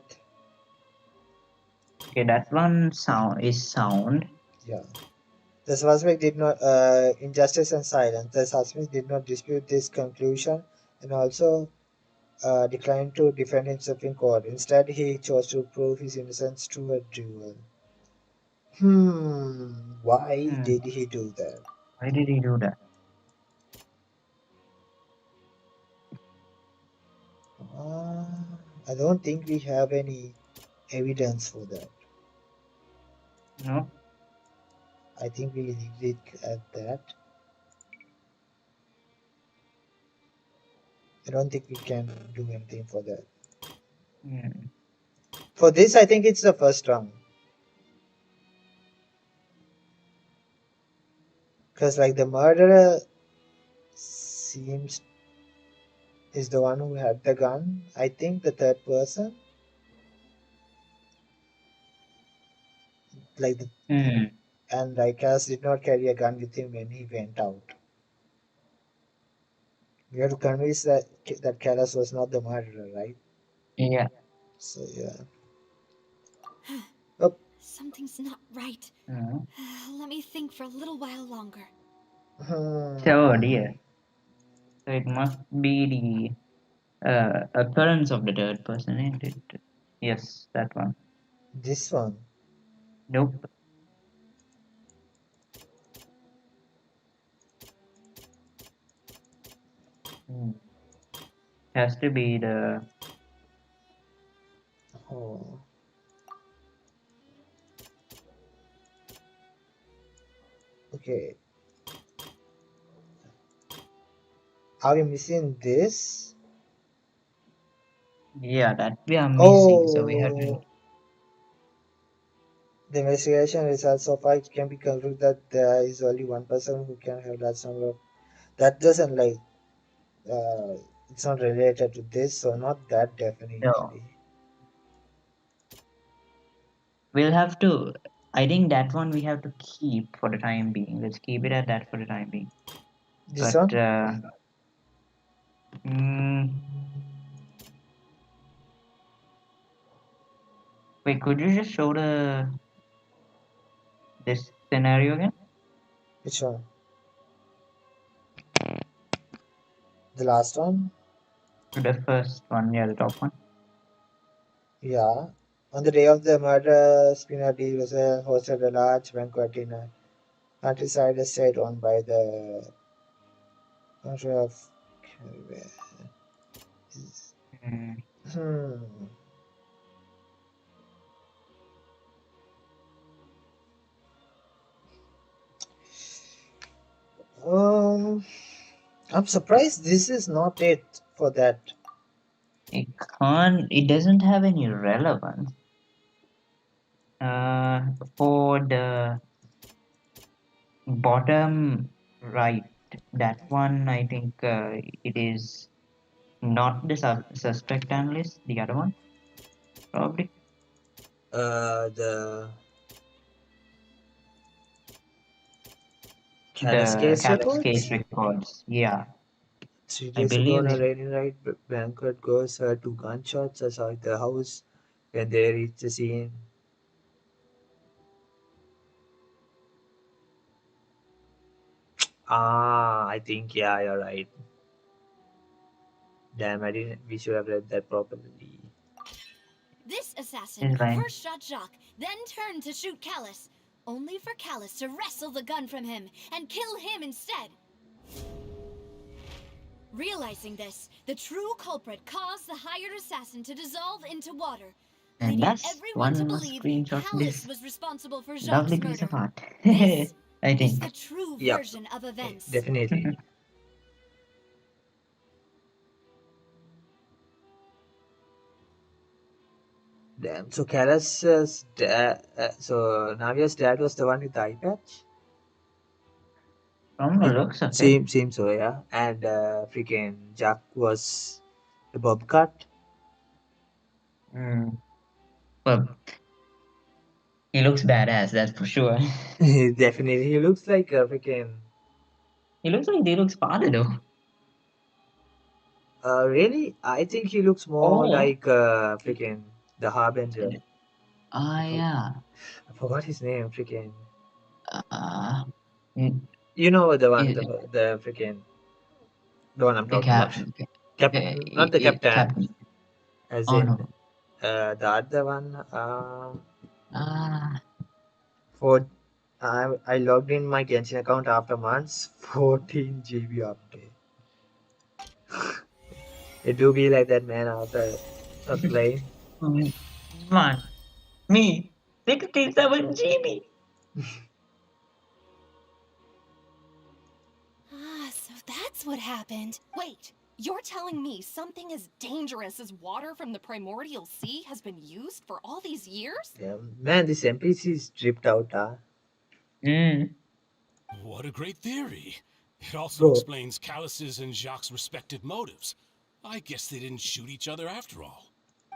Speaker 3: Okay, that one sound is sound.
Speaker 2: Yeah. The suspect did not, injustice and silence. The suspect did not dispute this conclusion and also declined to defend himself in court. Instead, he chose to prove his innocence through a duel. Why did he do that?
Speaker 3: Why did he do that?
Speaker 2: I don't think we have any evidence for that.
Speaker 3: No.
Speaker 2: I think we leave it at that. I don't think we can do anything for that. For this, I think it's the first round. Because, like, the murderer seems is the one who had the gun. I think the third person, like, and Rikas did not carry a gun with him when he went out. We have to convince that Kalas was not the murderer, right?
Speaker 3: Yeah.
Speaker 2: So yeah.
Speaker 1: Something's not right.
Speaker 3: Mhm.
Speaker 1: Let me think for a little while longer.
Speaker 3: Oh dear. So it must be the occurrence of the third person, isn't it? Yes, that one.
Speaker 2: This one.
Speaker 3: Nope. Has to be the.
Speaker 2: Oh. Okay. Are we missing this?
Speaker 3: Yeah, that we are missing. So we have to.
Speaker 2: The investigation results so far, it can be concluded that there is only one person who can have that number of. That doesn't like. It's not related to this, so not that definitely.
Speaker 3: No. We'll have to. I think that one we have to keep for the time being. Let's keep it at that for the time being.
Speaker 2: This
Speaker 3: But
Speaker 2: one?
Speaker 3: wait, could you just show this scenario again?
Speaker 2: Which one? The last one?
Speaker 3: The first one, yeah, the top one.
Speaker 2: Yeah. On the day of the murder, Spina D. Rosell hosted a large banquet in a countryside estate owned by the country of Caribbean.
Speaker 3: Hmm.
Speaker 2: Hmm. Um, I'm surprised this is not it for that.
Speaker 3: It doesn't have any relevance. For the bottom right, that one, I think it is not the suspect analyst, the other one, probably.
Speaker 2: The Callus
Speaker 3: The
Speaker 2: case
Speaker 3: Calip's
Speaker 2: records.
Speaker 3: case records, yeah.
Speaker 2: 3 days ago on a rainy night, Banquet goes heard 2 gunshots outside the house. When they reach the scene, I think yeah, you're right. Damn, I didn't. We should have read that properly.
Speaker 1: This assassin
Speaker 3: Is right.
Speaker 1: first shot Jacques, then turned to shoot Callus, only for Callus to wrestle the gun from him and kill him instead. Realizing this, the true culprit caused the hired assassin to dissolve into water,
Speaker 3: And
Speaker 1: leading
Speaker 3: that's
Speaker 1: everyone to
Speaker 3: one more
Speaker 1: believe
Speaker 3: screenshot of
Speaker 1: Callus
Speaker 3: this
Speaker 1: was responsible for
Speaker 3: lovely
Speaker 1: Jacques'
Speaker 3: piece
Speaker 1: murder.
Speaker 3: of art.
Speaker 1: This
Speaker 3: I
Speaker 1: is
Speaker 3: think.
Speaker 1: the true
Speaker 2: Yep.
Speaker 1: version of events.
Speaker 2: Definitely. Damn. So Callus's dad. So Navia's dad was the one with the eye patch.
Speaker 3: From the looks of it.
Speaker 2: Seems so, yeah. And freaking Jack was the bobcat.
Speaker 3: Well, he looks badass, that's for sure.
Speaker 2: Definitely, he looks like a freaking.
Speaker 3: He looks like Deluxe father though.
Speaker 2: Really? I think he looks more
Speaker 3: Oh.
Speaker 2: like freaking the Harbinger.
Speaker 3: Yeah.
Speaker 2: I forgot his name. Freaking.
Speaker 3: Mm,
Speaker 2: You know the one,
Speaker 3: Yeah.
Speaker 2: the freaking, the one I'm
Speaker 3: The
Speaker 2: talking about. Not the captain.
Speaker 3: captain.
Speaker 2: As
Speaker 3: Oh
Speaker 2: in
Speaker 3: no.
Speaker 2: the other one.
Speaker 3: Ah.
Speaker 2: For I logged in my Genshin account after months. 14 GB update. It do be like that, man. After playing.
Speaker 3: Man, me, 67 GB.
Speaker 13: So that's what happened. Wait, you're telling me something as dangerous as water from the primordial sea has been used for all these years?
Speaker 2: Yeah, man, this NPC is dripped out,
Speaker 10: What a great theory. It also
Speaker 2: Bro.
Speaker 10: explains Callus's and Jacques' respective motives. I guess they didn't shoot each other after all.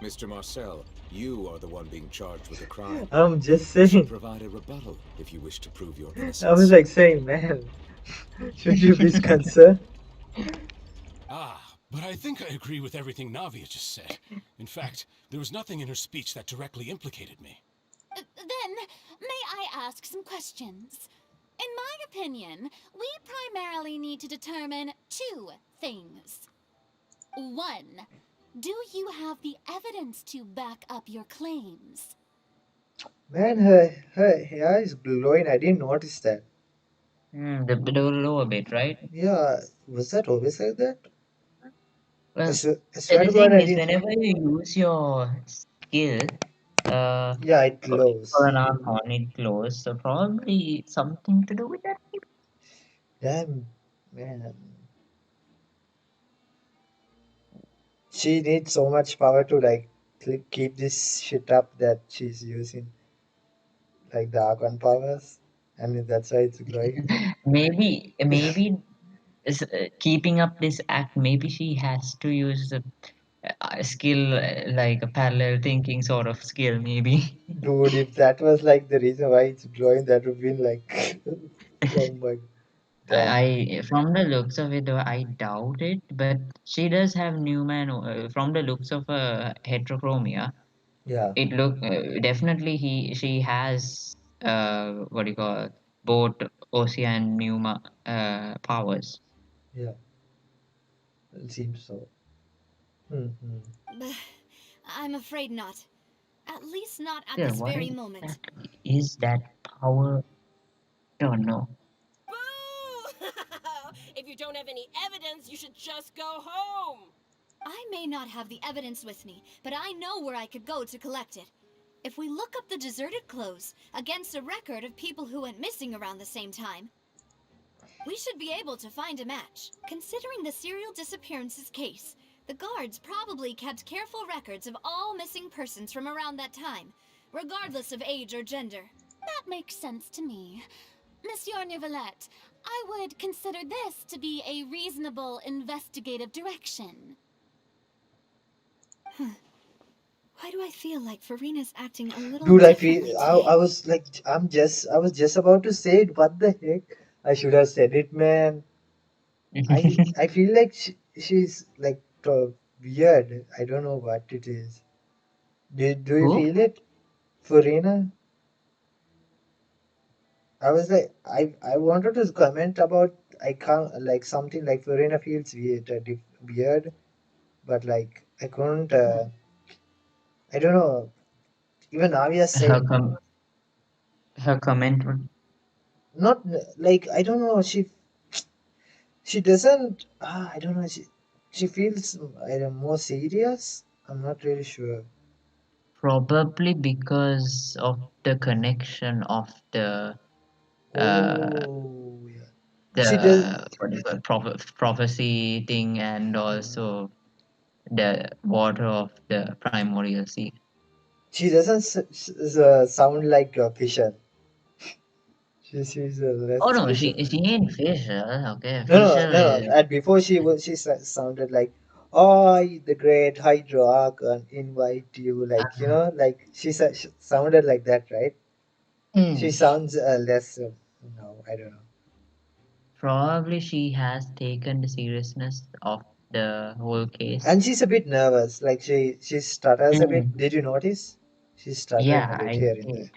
Speaker 14: Mr. Marcel, you are the one being charged with the crime.
Speaker 2: I'm just
Speaker 14: You should
Speaker 2: saying.
Speaker 14: provide a rebuttal if you wish to prove your innocence.
Speaker 2: I was like saying, man, should you be concerned?
Speaker 10: But I think I agree with everything Navia just said. In fact, there was nothing in her speech that directly implicated me.
Speaker 15: Then, may I ask some questions? In my opinion, we primarily need to determine two things. One, do you have the evidence to back up your claims?
Speaker 2: Man, her hair is glowing. I didn't notice that.
Speaker 3: The lower bit, right?
Speaker 2: Yeah, was that always like that?
Speaker 3: Well,
Speaker 2: I swear
Speaker 3: the
Speaker 2: to God,
Speaker 3: thing
Speaker 2: I
Speaker 3: is,
Speaker 2: didn't.
Speaker 3: whenever you use your skill,
Speaker 2: Yeah, it glows.
Speaker 3: for an archon, it glows. So probably something to do with that.
Speaker 2: Damn, man. She needs so much power to like keep this shit up that she's using like the Archon powers. I mean, that's why it's glowing.
Speaker 3: Maybe keeping up this act. Maybe she has to use a skill like a parallel thinking sort of skill. Maybe.
Speaker 2: Dude, if that was like the reason why it's glowing, that would be like, oh my, damn.
Speaker 3: I from the looks of it, though, I doubt it. But she does have from the looks of heterochromia.
Speaker 2: Yeah,
Speaker 3: It look definitely she has what do you call both Ossia and Pneuma powers.
Speaker 2: yeah, it seems so. Mm-hmm.
Speaker 1: I'm afraid not. At least not at
Speaker 3: Yeah,
Speaker 1: this
Speaker 3: what
Speaker 1: very moment.
Speaker 3: exactly is that power? Don't know.
Speaker 13: Boo! If you don't have any evidence, you should just go home.
Speaker 1: I may not have the evidence with me, but I know where I could go to collect it. If we look up the deserted clothes against a record of people who went missing around the same time, we should be able to find a match. Considering the serial disappearances case, the guards probably kept careful records of all missing persons from around that time, regardless of age or gender.
Speaker 15: That makes sense to me. Monsieur Neuvillette, I would consider this to be a reasonable investigative direction.
Speaker 1: Why do I feel like Farina's acting a little
Speaker 2: Dude, I
Speaker 1: differently
Speaker 2: feel
Speaker 1: today?
Speaker 2: I was like I was just about to say it. What the heck? I should have said it, man. I feel like she's like weird. I don't know what it is. Do you
Speaker 3: Who?
Speaker 2: feel it, Farina? I was like, I wanted to comment about I can't like something like Farina feels weird, weird, but like I couldn't. I don't know. Even Avia
Speaker 3: Her
Speaker 2: said
Speaker 3: her comment would
Speaker 2: not like I don't know. She doesn't. I don't know. She feels I don't know, more serious. I'm not really sure.
Speaker 3: probably because of the connection of uh
Speaker 2: Oh yeah. She does.
Speaker 3: the what do you call it, prophecy thing, and also the water of the primordial sea.
Speaker 2: She doesn't sound like a fisher. She's
Speaker 3: Oh
Speaker 2: less
Speaker 3: no,
Speaker 2: fisher.
Speaker 3: she ain't Fisher. Okay,
Speaker 2: No, no,
Speaker 3: Fisher
Speaker 2: no,
Speaker 3: is
Speaker 2: no. And before sounded like, "Oh, the great Hydro Archon invite you." Like like she sounded like that, right? She
Speaker 3: mm,
Speaker 2: sounds less. No, I don't know.
Speaker 3: probably she has taken the seriousness of the whole case.
Speaker 2: And she's a bit nervous. Like she stutters a bit.
Speaker 3: Mm,
Speaker 2: Did you notice? She's stuttering a
Speaker 3: yeah,
Speaker 2: bit
Speaker 3: I
Speaker 2: here and
Speaker 3: did.
Speaker 2: there.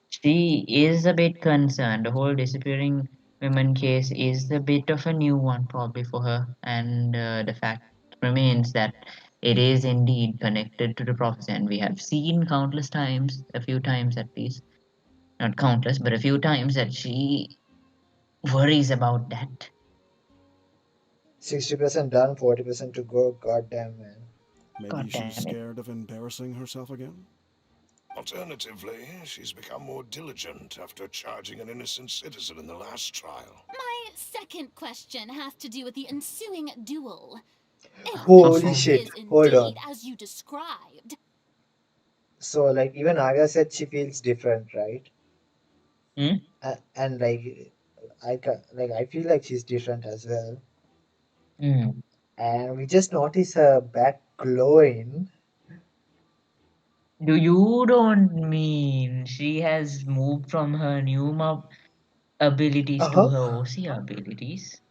Speaker 3: She is a bit concerned. The whole disappearing women case is a bit of a new one, probably for her, and the fact remains that it is indeed connected to the prophecy, and we have seen countless times, a few times at least, not countless, but a few times that she worries about that.
Speaker 2: 60% done, 40% to go. Goddamn man.
Speaker 9: Maybe
Speaker 3: God
Speaker 9: she's
Speaker 3: damn it.
Speaker 9: scared of embarrassing herself again?
Speaker 4: Alternatively, she's become more diligent after charging an innocent citizen in the last trial.
Speaker 15: My second question has to do with the ensuing duel. If the
Speaker 2: Holy
Speaker 15: truth
Speaker 2: shit.
Speaker 15: is
Speaker 2: Hold
Speaker 15: indeed
Speaker 2: on.
Speaker 15: as you described,
Speaker 2: So like even Arya said she feels different, right?
Speaker 3: Hmm?
Speaker 2: And like like I feel like she's different as well.
Speaker 3: Mm.
Speaker 2: And we just notice her back glowing.
Speaker 3: You don't mean she has moved from her new abilities to
Speaker 2: Uh-huh.
Speaker 3: her OC abilities?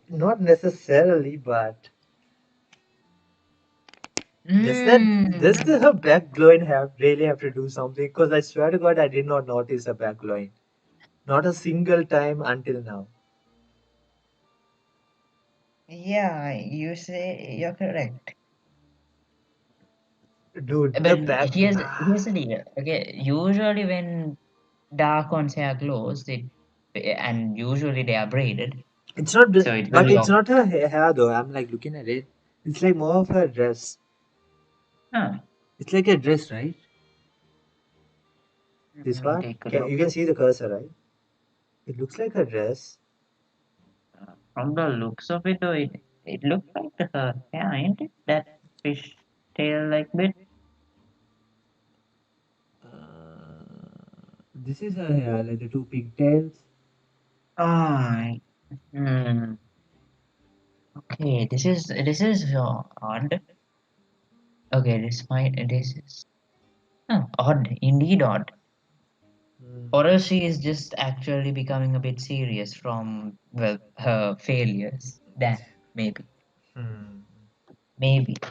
Speaker 2: Not necessarily, but does
Speaker 3: Mm.
Speaker 2: her back glowing really have to do something? Because I swear to God I did not notice her back glowing. Not a single time until now.
Speaker 3: Yeah, you say you're correct.
Speaker 2: Dude, the
Speaker 3: But
Speaker 2: back
Speaker 3: here's the deal. Okay, usually when dark ones hair glows, and usually they are braided,
Speaker 2: it's not
Speaker 3: so it's
Speaker 2: but
Speaker 3: very
Speaker 2: it's not her hair though. I'm like looking at it. It's like more of her dress.
Speaker 3: huh.
Speaker 2: It's like a dress, right? This
Speaker 3: Let me
Speaker 2: part?
Speaker 3: take a look.
Speaker 2: You can see the cursor, right? It looks like a dress.
Speaker 3: From the looks of it, though, it looks like her hair, ain't it? That fish tail like bit.
Speaker 2: This is her hair, like the two pigtails.
Speaker 3: Ah, hmm. Okay, this is odd. Okay, this is odd, indeed odd. Or else she is just actually becoming a bit serious from, well, her failures. That maybe,
Speaker 2: Hmm.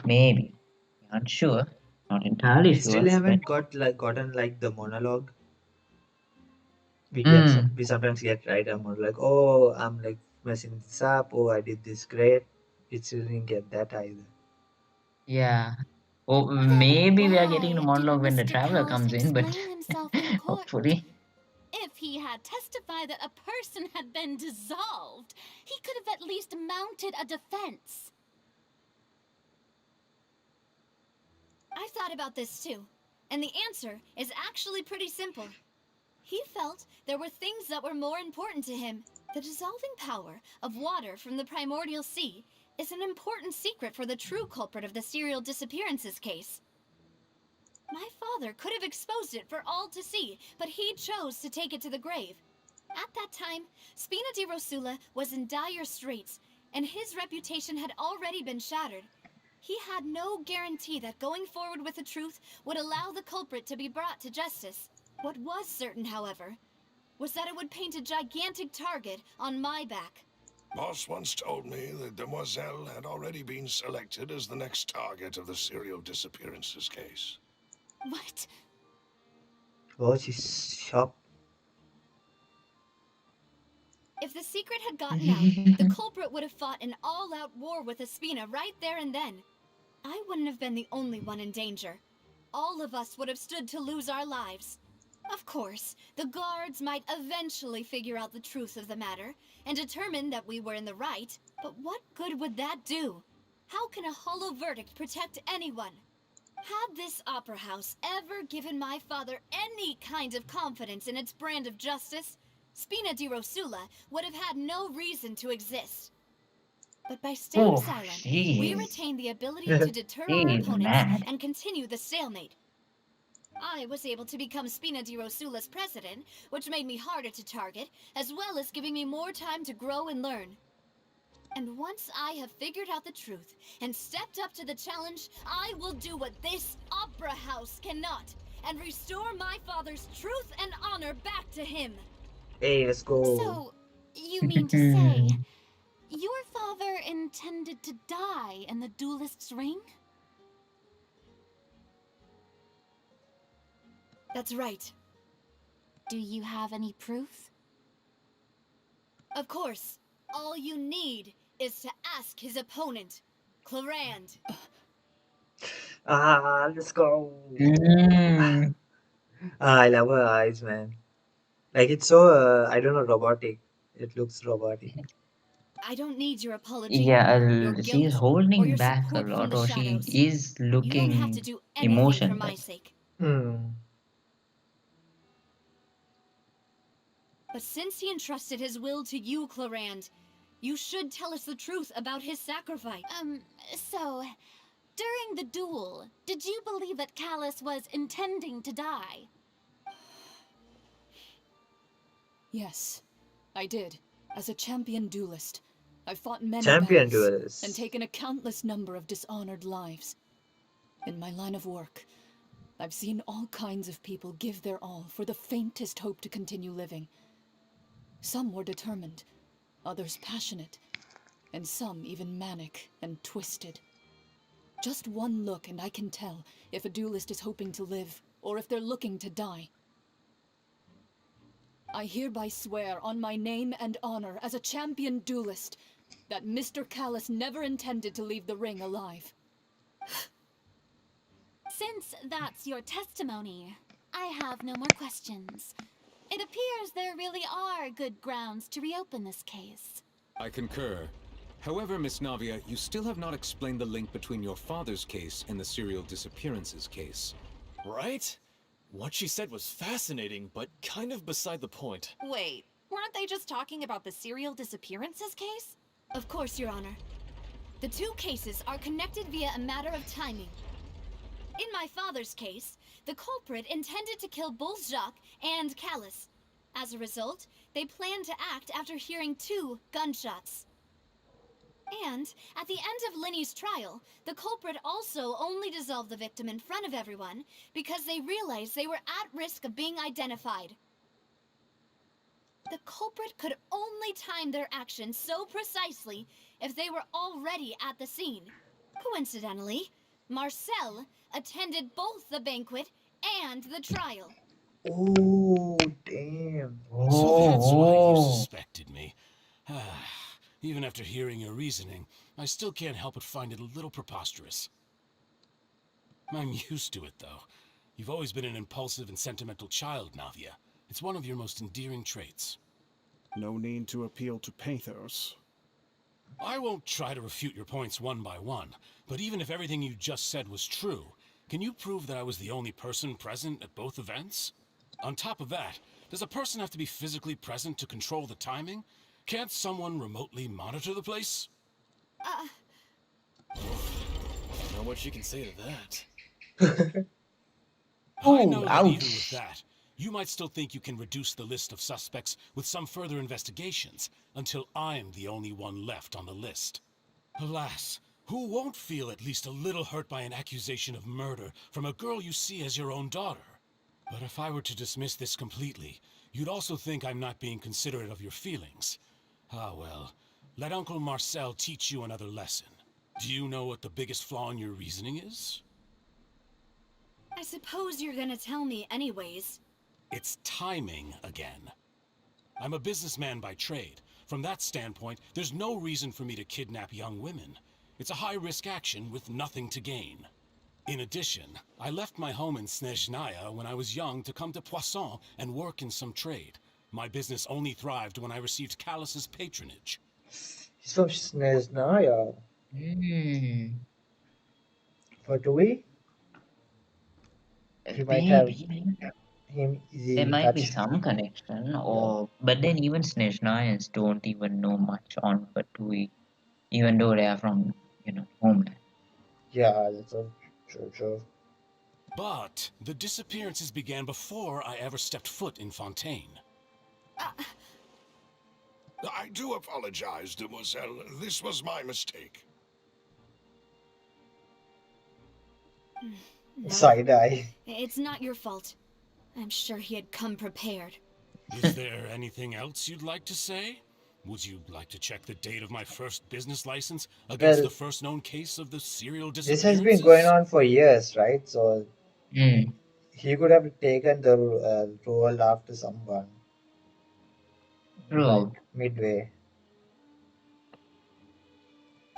Speaker 3: maybe. Not sure, not entirely
Speaker 2: We still
Speaker 3: sure, but
Speaker 2: haven't gotten like the monologue
Speaker 3: mm,
Speaker 2: we sometimes get, right? I'm more like, oh, I'm like messing this up. Oh, I did this great. We still didn't get that either.
Speaker 3: yeah. Oh,
Speaker 15: then
Speaker 3: maybe we are getting the
Speaker 15: why didn't
Speaker 3: monologue when the
Speaker 15: Mr.
Speaker 3: traveler
Speaker 15: Callis
Speaker 3: comes in, but
Speaker 15: explain himself in court?
Speaker 3: hopefully.
Speaker 15: If he had testified that a person had been dissolved, he could have at least mounted a defense.
Speaker 1: I thought about this too, and the answer is actually pretty simple. He felt there were things that were more important to him. The dissolving power of water from the primordial sea is an important secret for the true culprit of the serial disappearances case. My father could have exposed it for all to see, but he chose to take it to the grave. At that time, Spina di Rosula was in dire straits, and his reputation had already been shattered. He had no guarantee that going forward with the truth would allow the culprit to be brought to justice. What was certain, however, was that it would paint a gigantic target on my back.
Speaker 4: Boss once told me that Demoiselle had already been selected as the next target of the serial disappearances case.
Speaker 15: What?
Speaker 2: Oh, she's shocked.
Speaker 1: If the secret had gotten out, the culprit would have fought an all-out war with Espina right there and then. I wouldn't have been the only one in danger. All of us would have stood to lose our lives. Of course, the guards might eventually figure out the truth of the matter and determine that we were in the right, but what good would that do? How can a hollow verdict protect anyone? Had this opera house ever given my father any kind of confidence in its brand of justice, Spina di Rosula would have had no reason to exist. But by staying
Speaker 3: Oh,
Speaker 1: silent,
Speaker 3: she
Speaker 1: we
Speaker 3: is
Speaker 1: retain the ability to deter our
Speaker 3: she is
Speaker 1: opponents
Speaker 3: mad.
Speaker 1: and continue the stalemate. I was able to become Spina di Rosula's president, which made me harder to target, as well as giving me more time to grow and learn. And once I have figured out the truth and stepped up to the challenge, I will do what this opera house cannot, and restore my father's truth and honor back to him.
Speaker 2: Hey, let's go.
Speaker 15: So, you mean to say, your father intended to die in the duelist's ring?
Speaker 1: That's right.
Speaker 15: Do you have any proof?
Speaker 1: Of course. All you need is to ask his opponent, Clarand.
Speaker 2: Let's go.
Speaker 3: Mm.
Speaker 2: I love her eyes, man. Like it's so, I don't know, robotic. It looks robotic.
Speaker 1: I don't need your apology,
Speaker 3: Yeah,
Speaker 1: your
Speaker 3: she's
Speaker 1: guilt, or
Speaker 3: holding
Speaker 1: your
Speaker 3: back a
Speaker 1: support from
Speaker 3: lot,
Speaker 1: the
Speaker 3: or she
Speaker 1: shadows.
Speaker 3: is
Speaker 1: You don't have to
Speaker 3: looking
Speaker 1: do anything for my
Speaker 3: emotionless.
Speaker 1: sake.
Speaker 2: Hmm.
Speaker 1: But since he entrusted his will to you, Clarand, you should tell us the truth about his sacrifice.
Speaker 15: So, during the duel, did you believe that Callus was intending to die?
Speaker 7: Yes, I did. As a champion duelist, I've fought many
Speaker 2: Champion
Speaker 7: battles
Speaker 2: duelist.
Speaker 7: and taken a countless number of dishonored lives. In my line of work, I've seen all kinds of people give their all for the faintest hope to continue living. Some were determined, others passionate, and some even manic and twisted. Just one look and I can tell if a duelist is hoping to live or if they're looking to die. I hereby swear on my name and honor as a champion duelist that Mr. Callus never intended to leave the ring alive.
Speaker 15: Since that's your testimony, I have no more questions. It appears there really are good grounds to reopen this case.
Speaker 14: I concur. However, Miss Navia, you still have not explained the link between your father's case and the serial disappearances case.
Speaker 12: Right? What she said was fascinating, but kind of beside the point.
Speaker 13: Wait, weren't they just talking about the serial disappearances case?
Speaker 1: Of course, Your Honor. The two cases are connected via a matter of timing. In my father's case, the culprit intended to kill both Jacques and Callus. As a result, they planned to act after hearing 2 gunshots. And, at the end of Linny's trial, the culprit also only dissolved the victim in front of everyone because they realized they were at risk of being identified. The culprit could only time their actions so precisely if they were already at the scene. Coincidentally, Marcel attended both the banquet and the trial.
Speaker 2: Oh, damn.
Speaker 10: So that's why you
Speaker 3: Oh,
Speaker 10: suspected me. Even after hearing your reasoning, I still can't help but find it a little preposterous. I'm used to it, though. You've always been an impulsive and sentimental child, Navia. It's one of your most endearing traits.
Speaker 16: No need to appeal to pathos.
Speaker 10: I won't try to refute your points one by one, but even if everything you just said was true, Can you prove that I was the only person present at both events? On top of that, does a person have to be physically present to control the timing? Can't someone remotely monitor the place?
Speaker 12: I don't know what you can say to that.
Speaker 10: I know that even with
Speaker 3: Ouch.
Speaker 10: that, you might still think you can reduce the list of suspects with some further investigations until I'm the only one left on the list. Alas, who won't feel at least a little hurt by an accusation of murder from a girl you see as your own daughter? But if I were to dismiss this completely, you'd also think I'm not being considerate of your feelings. Ah well, let Uncle Marcel teach you another lesson. Do you know what the biggest flaw in your reasoning is?
Speaker 1: I suppose you're gonna tell me anyways.
Speaker 10: It's timing again. I'm a businessman by trade. From that standpoint, there's no reason for me to kidnap young women. It's a high-risk action with nothing to gain. In addition, I left my home in Snezhnaya when I was young to come to Poisson and work in some trade. My business only thrived when I received Callus's patronage.
Speaker 2: He's from Snezhnaya. For Dewey? He might have
Speaker 3: Maybe.
Speaker 2: him is
Speaker 3: There
Speaker 2: in
Speaker 3: might be
Speaker 2: touch.
Speaker 3: some connection,
Speaker 2: Yeah.
Speaker 3: or but then even Snezhnayans don't even know much on Fatui, even though they are from, homeland.
Speaker 2: Yeah, that's all true.
Speaker 10: But the disappearances began before I ever stepped foot in Fontaine.
Speaker 4: I do apologize, demoiselle. This was my mistake.
Speaker 1: No,
Speaker 2: Side eye.
Speaker 1: it's not your fault. I'm sure he had come prepared.
Speaker 10: Is there anything else you'd like to say? Would you like to check the date of my first business license against
Speaker 2: Well,
Speaker 10: the first known case of the serial
Speaker 2: this
Speaker 10: disappearances?
Speaker 2: has been going on for years, right? So
Speaker 3: Mm.
Speaker 2: he could have taken the role after someone,
Speaker 3: True.
Speaker 2: like midway.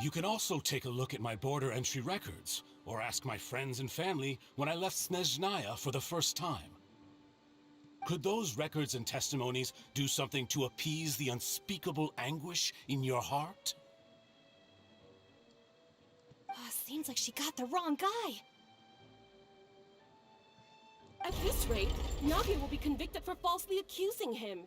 Speaker 10: You can also take a look at my border entry records, or ask my friends and family when I left Snezhnaya for the first time. Could those records and testimonies do something to appease the unspeakable anguish in your heart?
Speaker 13: Seems like she got the wrong guy. At this rate, Navia will be convicted for falsely accusing him.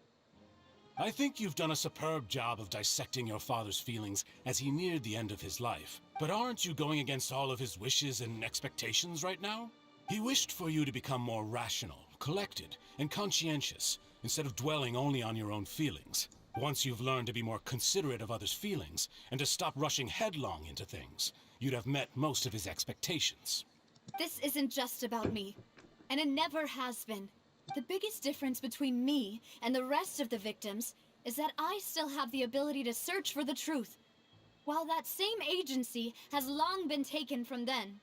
Speaker 10: I think you've done a superb job of dissecting your father's feelings as he neared the end of his life. But aren't you going against all of his wishes and expectations right now? He wished for you to become more rational, collected, and conscientious, instead of dwelling only on your own feelings. Once you've learned to be more considerate of others' feelings, and to stop rushing headlong into things, you'd have met most of his expectations.
Speaker 1: This isn't just about me, and it never has been. The biggest difference between me and the rest of the victims is that I still have the ability to search for the truth, while that same agency has long been taken from them.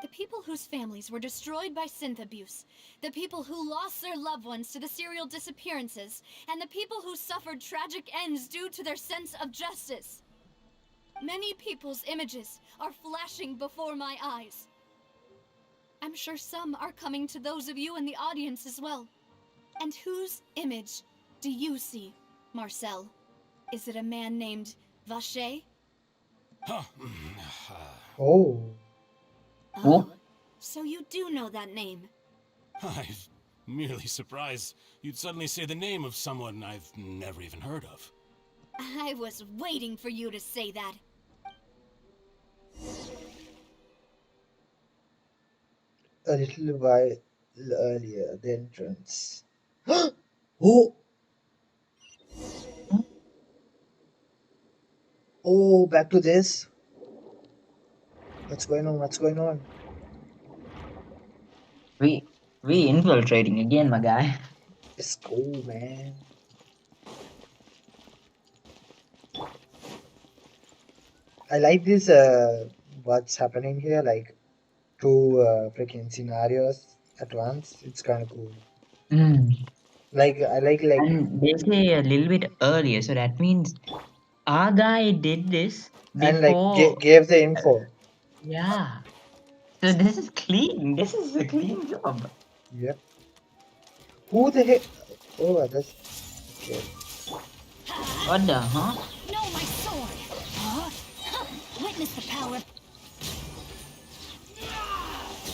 Speaker 1: The people whose families were destroyed by synth abuse, the people who lost their loved ones to the serial disappearances, and the people who suffered tragic ends due to their sense of justice. Many people's images are flashing before my eyes. I'm sure some are coming to those of you in the audience as well. And whose image do you see, Marcel? Is it a man named Vacher?
Speaker 2: Oh.
Speaker 1: Oh, so you do know that name.
Speaker 10: I'm merely surprised you'd suddenly say the name of someone I've never even heard of.
Speaker 1: I was waiting for you to say that.
Speaker 2: A little while earlier, the entrance. Oh! Oh, back to this. What's going on? What's going on?
Speaker 3: We infiltrating again, my guy.
Speaker 2: Let's go, man. I like this, what's happening here, like two freaking scenarios at once. It's kind of cool. Like, I like
Speaker 3: And they say a little bit earlier, so that means our guy did this
Speaker 2: and like
Speaker 3: before.
Speaker 2: gave the info.
Speaker 3: Yeah. So this is clean. This is a clean job.
Speaker 2: Yep. Who the heck? Oh, that's okay.
Speaker 3: What the, huh?
Speaker 15: No, my sword! Huh? Witness the power.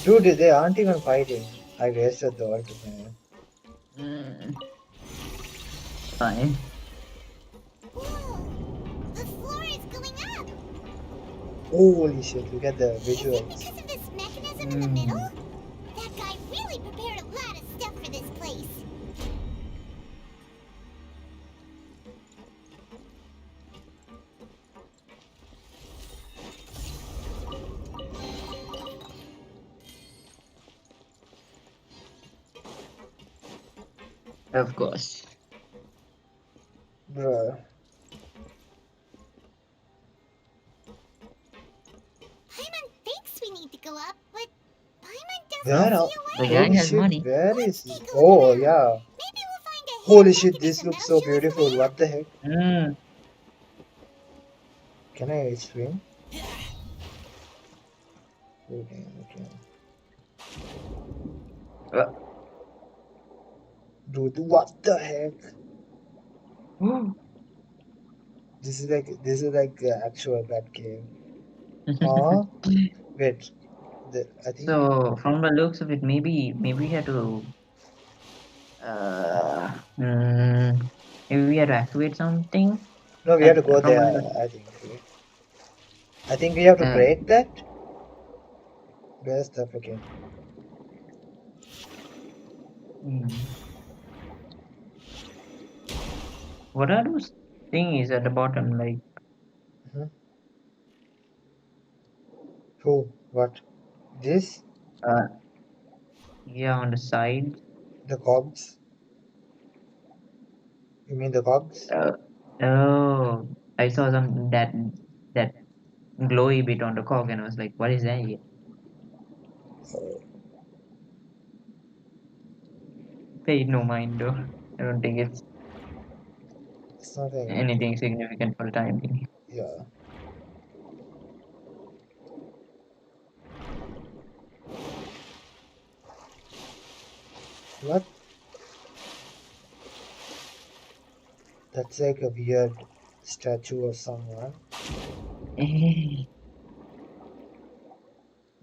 Speaker 2: Dude, they aren't even fighting. I wasted the ult, man.
Speaker 3: Fine.
Speaker 5: The floor is going up.
Speaker 2: Holy shit, look at the
Speaker 5: Is it
Speaker 2: visuals.
Speaker 5: because of this mechanism in the middle? That guy really prepared a lot of stuff for this place.
Speaker 3: Of course.
Speaker 2: Bruh.
Speaker 5: Paimon thinks we need to go up, but Paimon
Speaker 2: Where
Speaker 5: doesn't
Speaker 2: are?
Speaker 5: see a
Speaker 3: The
Speaker 5: way.
Speaker 3: guy
Speaker 2: Holy
Speaker 3: has
Speaker 2: shit,
Speaker 3: money.
Speaker 2: where is he? Oh, yeah. Holy shit, this looks so beautiful. What the heck? Can I swim? Okay, okay. Dude, what the heck? This is like the actual bad game. Huh? Wait. I think
Speaker 3: So from the looks of it, maybe we had to maybe we had to activate something.
Speaker 2: no, we have
Speaker 3: Like
Speaker 2: to go
Speaker 3: from
Speaker 2: there. I think we have to break that. Where's the freaking?
Speaker 3: What are those things at the bottom? Like
Speaker 2: Who? What? This?
Speaker 3: yeah, on the side.
Speaker 2: The cogs? You mean the cogs?
Speaker 3: Oh, I saw some that glowy bit on the cog, and I was like, "What is that here?" Paid no mind though. I don't think it's
Speaker 2: It's nothing.
Speaker 3: anything significant for the time being.
Speaker 2: Yeah. What? That's like a weird statue of someone.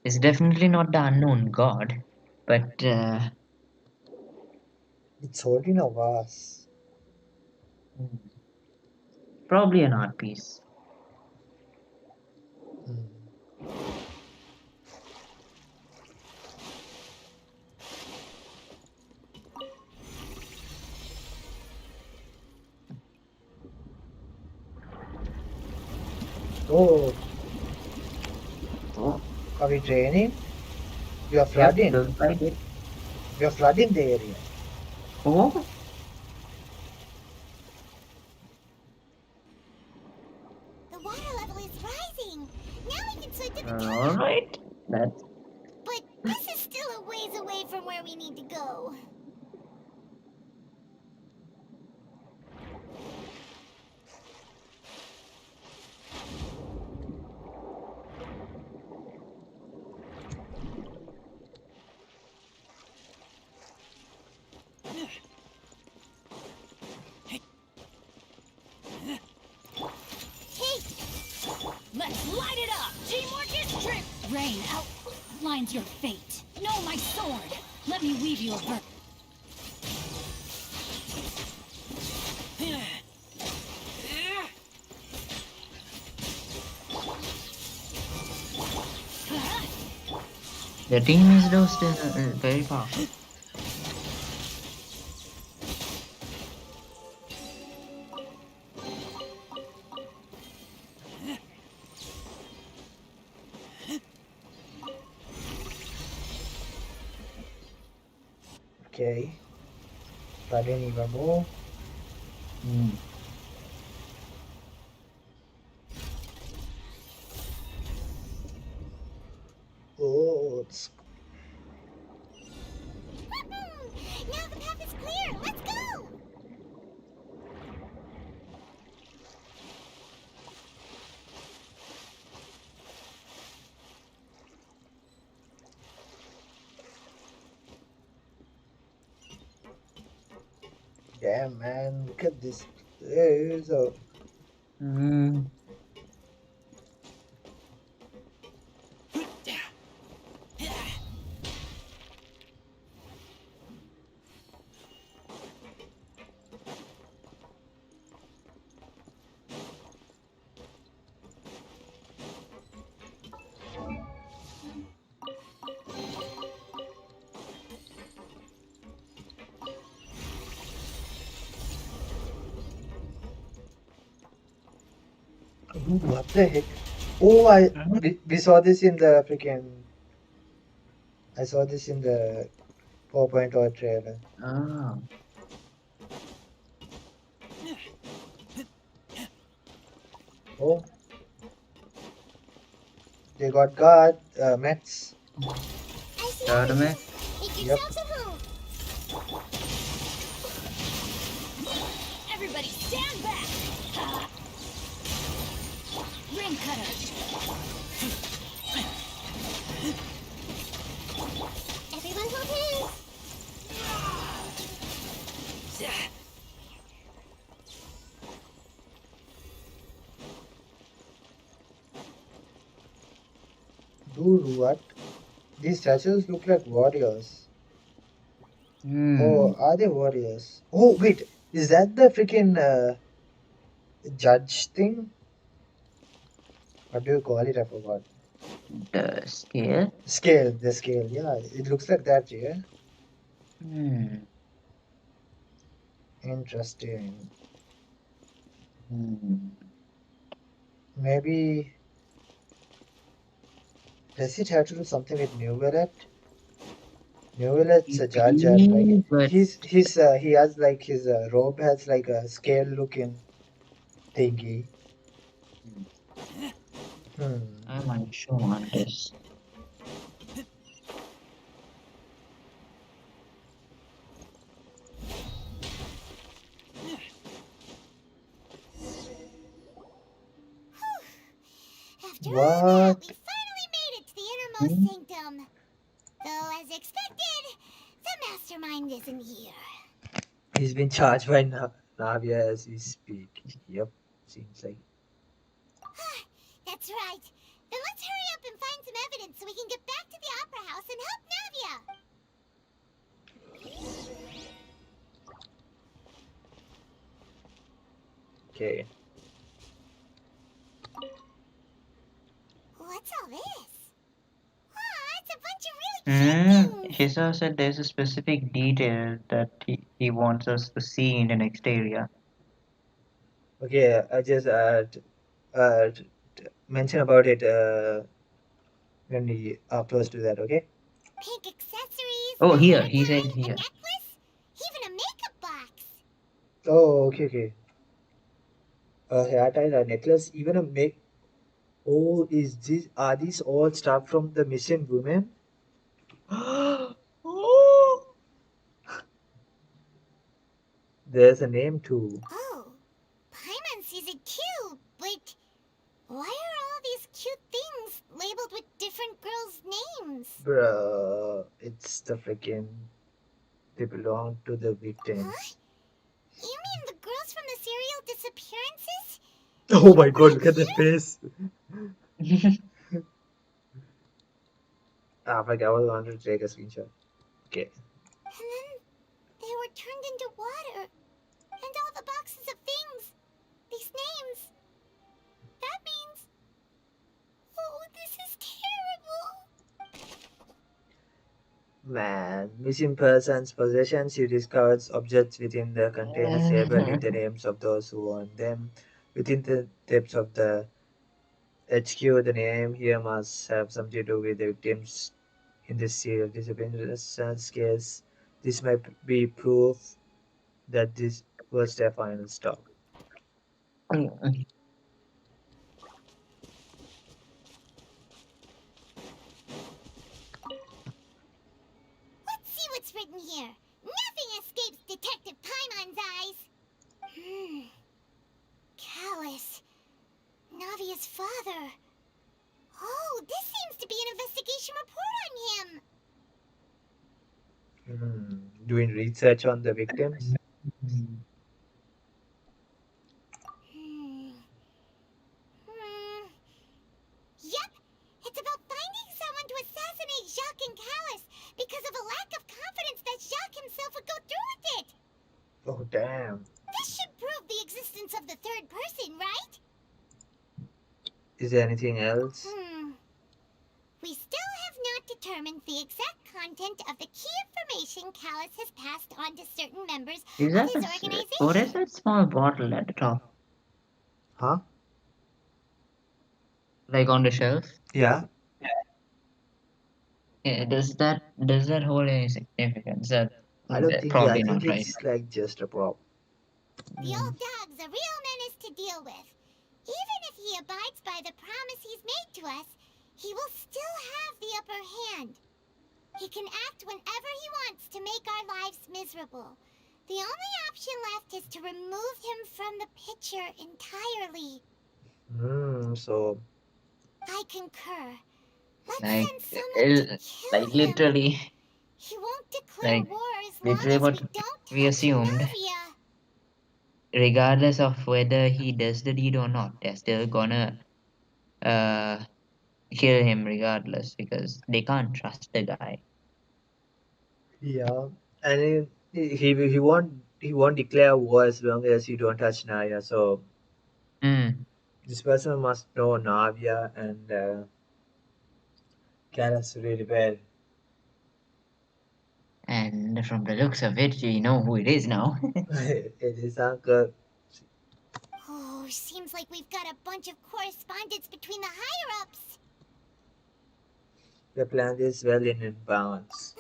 Speaker 3: It's definitely not the unknown god, but
Speaker 2: It's holding a vase.
Speaker 3: probably an art piece.
Speaker 2: Oh. Are we draining? We are
Speaker 3: Yep,
Speaker 2: flooding.
Speaker 3: looks like it.
Speaker 2: We are flooding the area.
Speaker 3: Oh,
Speaker 5: The water level is rising. Now we can swim to the top.
Speaker 3: all right. That's
Speaker 5: But this is still a ways away from where we need to go.
Speaker 15: Let's light it up! Teamwork is trip! Rain outlines your fate. Know my sword. Let me weave you a verse.
Speaker 3: the team is though still very powerful.
Speaker 2: Okay. Flooding even more. Oh, it's
Speaker 5: Now the path is clear. Let's go.
Speaker 2: damn, man. Look at this. There's a Dude, what the heck? Oh, we saw this in the freaking. I saw this in the 4.0 trailer.
Speaker 3: Ah.
Speaker 2: Oh, they got guard mats.
Speaker 3: Got him?
Speaker 5: Make
Speaker 2: Yep.
Speaker 5: yourselves at home.
Speaker 15: Everybody stand back! Ring cutter!
Speaker 5: Everyone hold hands.
Speaker 2: Dude, what? These statues look like warriors.
Speaker 3: Hmm.
Speaker 2: Oh, are they warriors? Oh, wait. Is that the freaking judge thing? What do you call it? I forgot.
Speaker 3: The scale?
Speaker 2: Scale, the scale. Yeah, it looks like that, yeah.
Speaker 3: Hmm.
Speaker 2: Interesting.
Speaker 3: Hmm.
Speaker 2: Maybe. Does it have to do something with New Ballet? New Ballet's a judge, and like
Speaker 3: Maybe, but
Speaker 2: he has like his robe has like a scale looking thingy.
Speaker 3: I'm unsure on this.
Speaker 5: After all
Speaker 2: What?
Speaker 5: that, we finally made it to the innermost sanctum. Though, as expected, the mastermind isn't here.
Speaker 2: He's been charged by Navia as we speak. Yep, seems like.
Speaker 5: That's right. Then let's hurry up and find some evidence so we can get back to the Opera House and help Navia.
Speaker 2: Okay.
Speaker 5: What's all this? It's a bunch of really cute things.
Speaker 3: Shisa said there's a specific detail that he wants us to see in the next area.
Speaker 2: Okay, I just mention about it when we are close to that. Okay.
Speaker 5: Pink accessories,
Speaker 3: Oh,
Speaker 5: a
Speaker 3: here.
Speaker 5: hair
Speaker 3: He said
Speaker 5: tie, a
Speaker 3: here.
Speaker 5: necklace, even a makeup box.
Speaker 2: Oh, okay, okay. A hair tie, a necklace, even a make. Oh, are these all stuff from the missing women? Oh, there's a name too.
Speaker 5: Oh, Paimon sees it too, but why are all these cute things labeled with different girls' names?
Speaker 2: Bruh, it's the freaking. They belong to the victims.
Speaker 5: You mean the girls from the serial disappearances?
Speaker 2: Oh my god, look at the face. Like I was wanted to take a screenshot. Okay.
Speaker 5: And then they were turned into water. And all the boxes of things. These names. That means... Oh, this is terrible.
Speaker 2: Man, missing persons, possessions, you discovered objects within the containers labeled with the names of those who own them. Within the depths of the HQ, the name here must have something to do with the victims in this serial disappearance case. This might be proof that this was their final stop.
Speaker 5: Let's see what's written here. Nothing escapes Detective Paimon's eyes. Callus. Navia's father. Oh, this seems to be an investigation report on him.
Speaker 2: Doing research on the victims?
Speaker 5: Yep, it's about finding someone to assassinate Jacques and Callus because of a lack of confidence that Jacques himself would go through with it.
Speaker 2: Oh, damn.
Speaker 5: This should prove the existence of the third person, right?
Speaker 2: Is there anything else?
Speaker 5: We still have not determined the exact content of the key information Callus has passed on to certain members
Speaker 3: Is
Speaker 5: of
Speaker 3: that
Speaker 5: his
Speaker 3: what is
Speaker 5: organization.
Speaker 3: that small bottle at the top?
Speaker 2: Huh?
Speaker 3: like on the shelf.
Speaker 2: Yeah.
Speaker 3: Yeah, does that hold any significance?
Speaker 2: I don't think. I
Speaker 3: Probably
Speaker 2: think
Speaker 3: not, right?
Speaker 2: it's like just a prop.
Speaker 5: The old dog's a real menace to deal with. Even if he abides by the promise he's made to us, he will still have the upper hand. He can act whenever he wants to make our lives miserable. The only option left is to remove him from the picture entirely.
Speaker 2: So
Speaker 5: I concur. Let's
Speaker 3: Like,
Speaker 5: send someone to kill
Speaker 3: like
Speaker 5: him.
Speaker 3: literally,
Speaker 5: He won't declare
Speaker 3: like
Speaker 5: war as long
Speaker 3: literally
Speaker 5: as
Speaker 3: what
Speaker 5: we don't
Speaker 3: we
Speaker 5: touch
Speaker 3: assumed,
Speaker 5: Navia.
Speaker 3: regardless of whether he does the deed or not, they're still gonna uh kill him regardless because they can't trust the guy.
Speaker 2: yeah, and he won't declare war as long as you don't touch Naya. So
Speaker 3: Mm.
Speaker 2: this person must know Navia and Karas really well.
Speaker 3: And from the looks of it, you know who it is now.
Speaker 2: It is Uncle.
Speaker 5: Oh, seems like we've got a bunch of correspondence between the higher-ups.
Speaker 2: The plan is well in advance.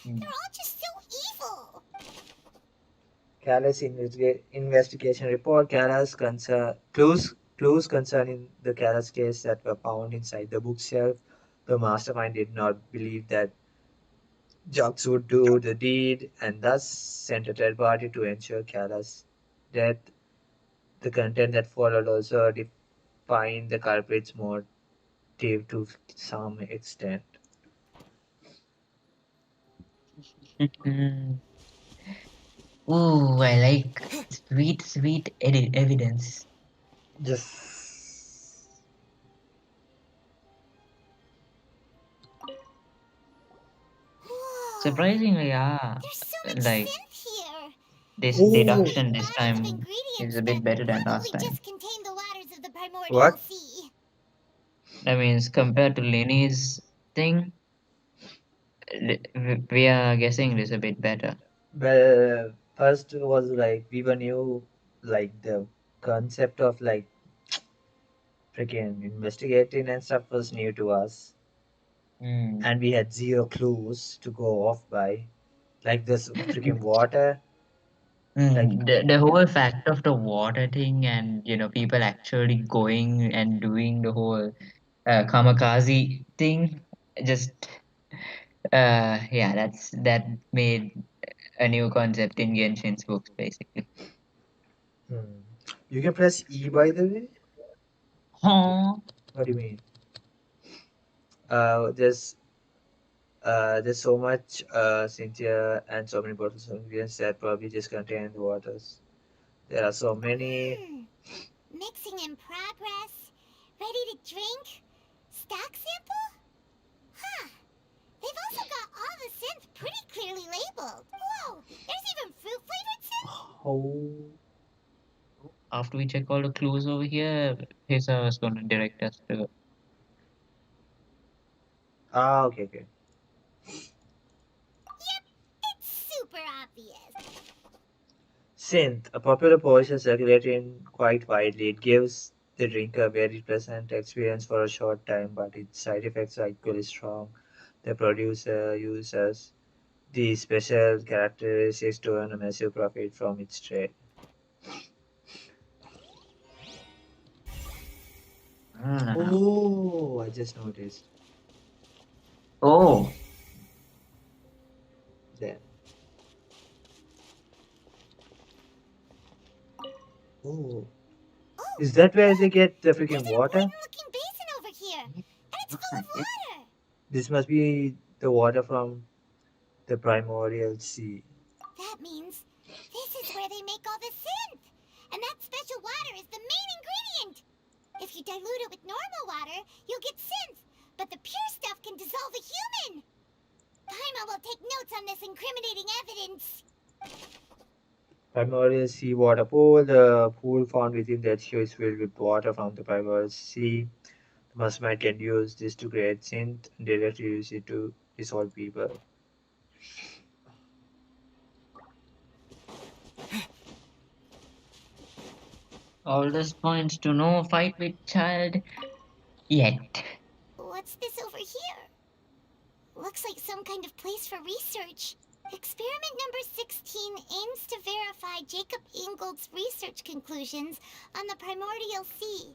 Speaker 5: They're all just so evil.
Speaker 2: Kalas investigation report. Kalas clues concerning the Kalas case that were found inside the bookshelf. The mastermind did not believe that Jux would do the deed and thus sent a third party to ensure Kalas' death. The content that followed also defined the culprit's motive to some extent.
Speaker 3: Ooh, I like sweet evidence.
Speaker 2: Just
Speaker 3: Surprisingly, yeah,
Speaker 5: There's so much
Speaker 3: like
Speaker 5: synth here.
Speaker 3: this
Speaker 5: These
Speaker 3: deduction this
Speaker 5: bodies of
Speaker 3: time is
Speaker 5: ingredients
Speaker 3: a bit better than last
Speaker 5: probably
Speaker 3: time.
Speaker 5: just contain the waters of the primordial
Speaker 2: what?
Speaker 5: sea.
Speaker 3: That means compared to Lenny's thing, we are guessing this a bit better.
Speaker 2: Well, first was like we were new, like the concept of like freaking investigating and stuff was new to us, and we had zero clues to go off by. Like this freaking water. Like
Speaker 3: The whole fact of the water thing and people actually going and doing the whole kamikaze thing just yeah, that made a new concept in Genshin's books basically.
Speaker 2: hmm. You can press E by the way.
Speaker 3: Huh?
Speaker 2: What do you mean? There's so much Cynthia and so many bottles of ingredients that probably just contain the waters. There are so many.
Speaker 5: Mixing in progress. Ready to drink? Stock sample? Huh. They've also got all the synth pretty clearly labeled. Whoa, there's even fruit-flavored synth?
Speaker 2: Oh.
Speaker 3: After we check all the clues over here, Hisa was going to direct us to.
Speaker 2: Ah, okay.
Speaker 5: Yep, it's super obvious.
Speaker 2: Synth, a popular potion circulating quite widely. It gives the drinker a very pleasant experience for a short time, but its side effects are equally strong. The producer uses these special characteristics to earn a massive profit from its trade. Oh, I just noticed.
Speaker 3: Oh,
Speaker 2: There. Oh. Is that where they get the freaking water?
Speaker 5: Looking basin over here, and it's full of water.
Speaker 2: This must be the water from the primordial sea.
Speaker 5: That means this is where they make all the synth. And that special water is the main ingredient. If you dilute it with normal water, you'll get synth. But the pure stuff can dissolve a human. Paimon will take notes on this incriminating evidence.
Speaker 2: Primordial sea water pool. The pool found within the HQ is filled with water from the primordial sea. The Musmite can use this to create synth and directly use it to dissolve people.
Speaker 3: all this points to no fight with child. Yet.
Speaker 5: What's this over here? Looks like some kind of place for research. Experiment number 16 aims to verify Jacob Ingold's research conclusions on the primordial sea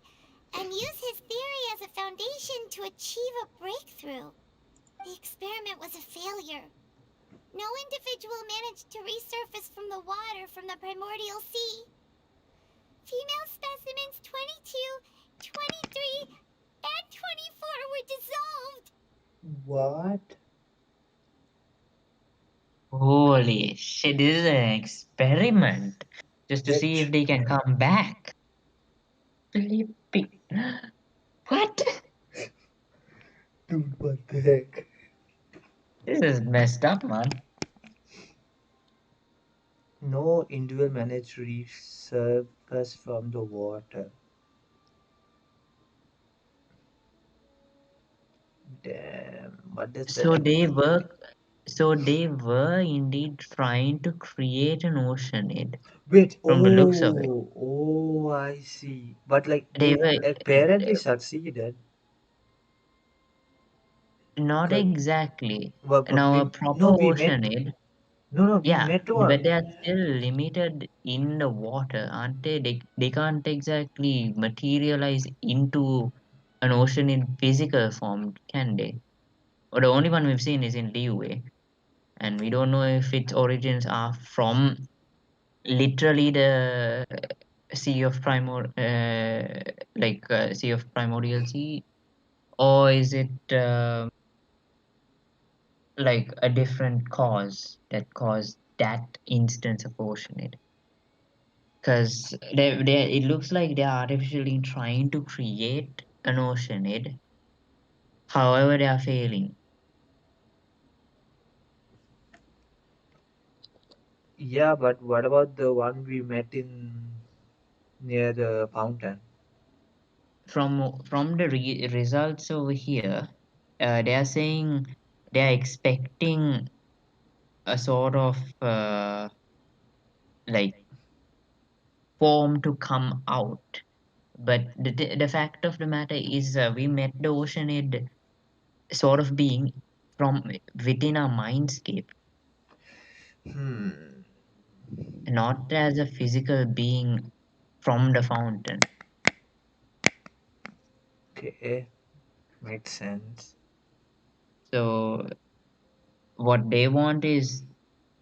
Speaker 5: and use his theory as a foundation to achieve a breakthrough. The experiment was a failure. No individual managed to resurface from the water from the primordial sea. Female specimens 22, 23, and 24 were dissolved.
Speaker 2: What?
Speaker 3: Holy shit, this is an experiment. Just to see if
Speaker 2: Which?
Speaker 3: they can come back. Flipping. What?
Speaker 2: Dude, what the heck?
Speaker 3: This is messed up, man.
Speaker 2: No individual managed to resurface from the water. Damn, what does that
Speaker 3: So
Speaker 2: even
Speaker 3: they
Speaker 2: mean?
Speaker 3: were so they were indeed trying to create an oceanid
Speaker 2: Wait,
Speaker 3: from the looks of it.
Speaker 2: I see. But like
Speaker 3: They
Speaker 2: they
Speaker 3: were
Speaker 2: apparently succeeded.
Speaker 3: not
Speaker 2: 'Cause-
Speaker 3: exactly.
Speaker 2: but
Speaker 3: Now a
Speaker 2: we
Speaker 3: proper
Speaker 2: no we met
Speaker 3: oceanid,
Speaker 2: no we
Speaker 3: yeah,
Speaker 2: met
Speaker 3: but
Speaker 2: one.
Speaker 3: they are still limited in the water, aren't they? They can't exactly materialize into an ocean in physical form, can they? Or the only one we've seen is in Liyue, and we don't know if its origins are from literally the sea of sea of primordial sea, or is it like a different cause that caused that instance of oceanid? Because it looks like they're artificially trying to create an oceanid, however they are failing.
Speaker 2: Yeah, but what about the one we met in near the fountain?
Speaker 3: From the results over here, they are saying they are expecting a sort of like form to come out. But the fact of the matter is, we met the oceanid sort of being from within our mindscape,
Speaker 2: Hmm.
Speaker 3: not as a physical being from the fountain.
Speaker 2: Okay, makes sense.
Speaker 3: So what they want is,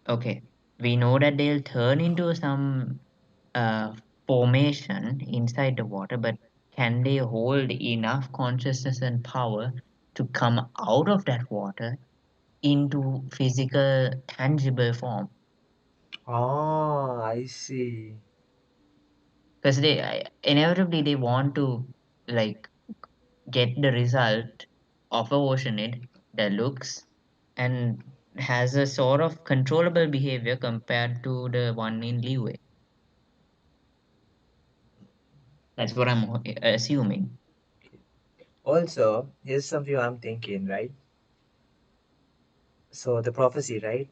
Speaker 3: okay, we know that they'll turn into some uh, formation inside the water, but can they hold enough consciousness and power to come out of that water into physical, tangible form?
Speaker 2: Oh, I see.
Speaker 3: Because inevitably they want to like get the result of a oceanid that looks and has a sort of controllable behavior compared to the one in Liyue. That's what I'm assuming.
Speaker 2: Also, here's something I'm thinking, right? So the prophecy, right?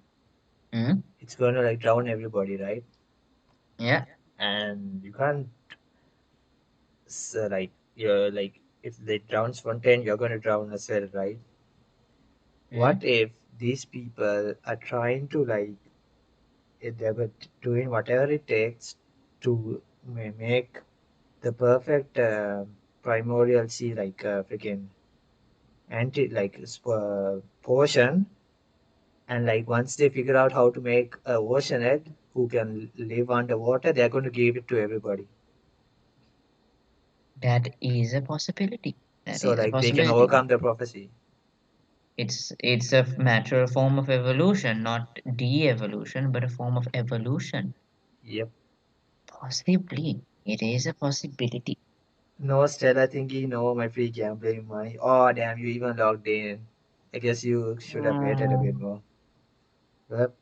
Speaker 3: Hmm.
Speaker 2: It's going to like drown everybody, right?
Speaker 3: Yeah.
Speaker 2: And you can't like you're like if they drown Fontaine, you're going to drown as well, right?
Speaker 3: Hmm.
Speaker 2: What if these people are trying to like they were doing whatever it takes to make the perfect primordial sea like freaking anti like potion, and like once they figure out how to make a oceanhead who can live underwater, they're going to give it to everybody.
Speaker 3: That is a possibility. That
Speaker 2: So
Speaker 3: is a
Speaker 2: like they can
Speaker 3: possibility.
Speaker 2: overcome the prophecy.
Speaker 3: It's a natural form of evolution, not de-evolution, but a form of evolution.
Speaker 2: Yep.
Speaker 3: Possibly, it is a possibility.
Speaker 2: No, Stella thinking, no, my free gambling money. Oh, damn, you even logged in. I guess you should have waited a bit
Speaker 3: Mm,
Speaker 2: more. Yep,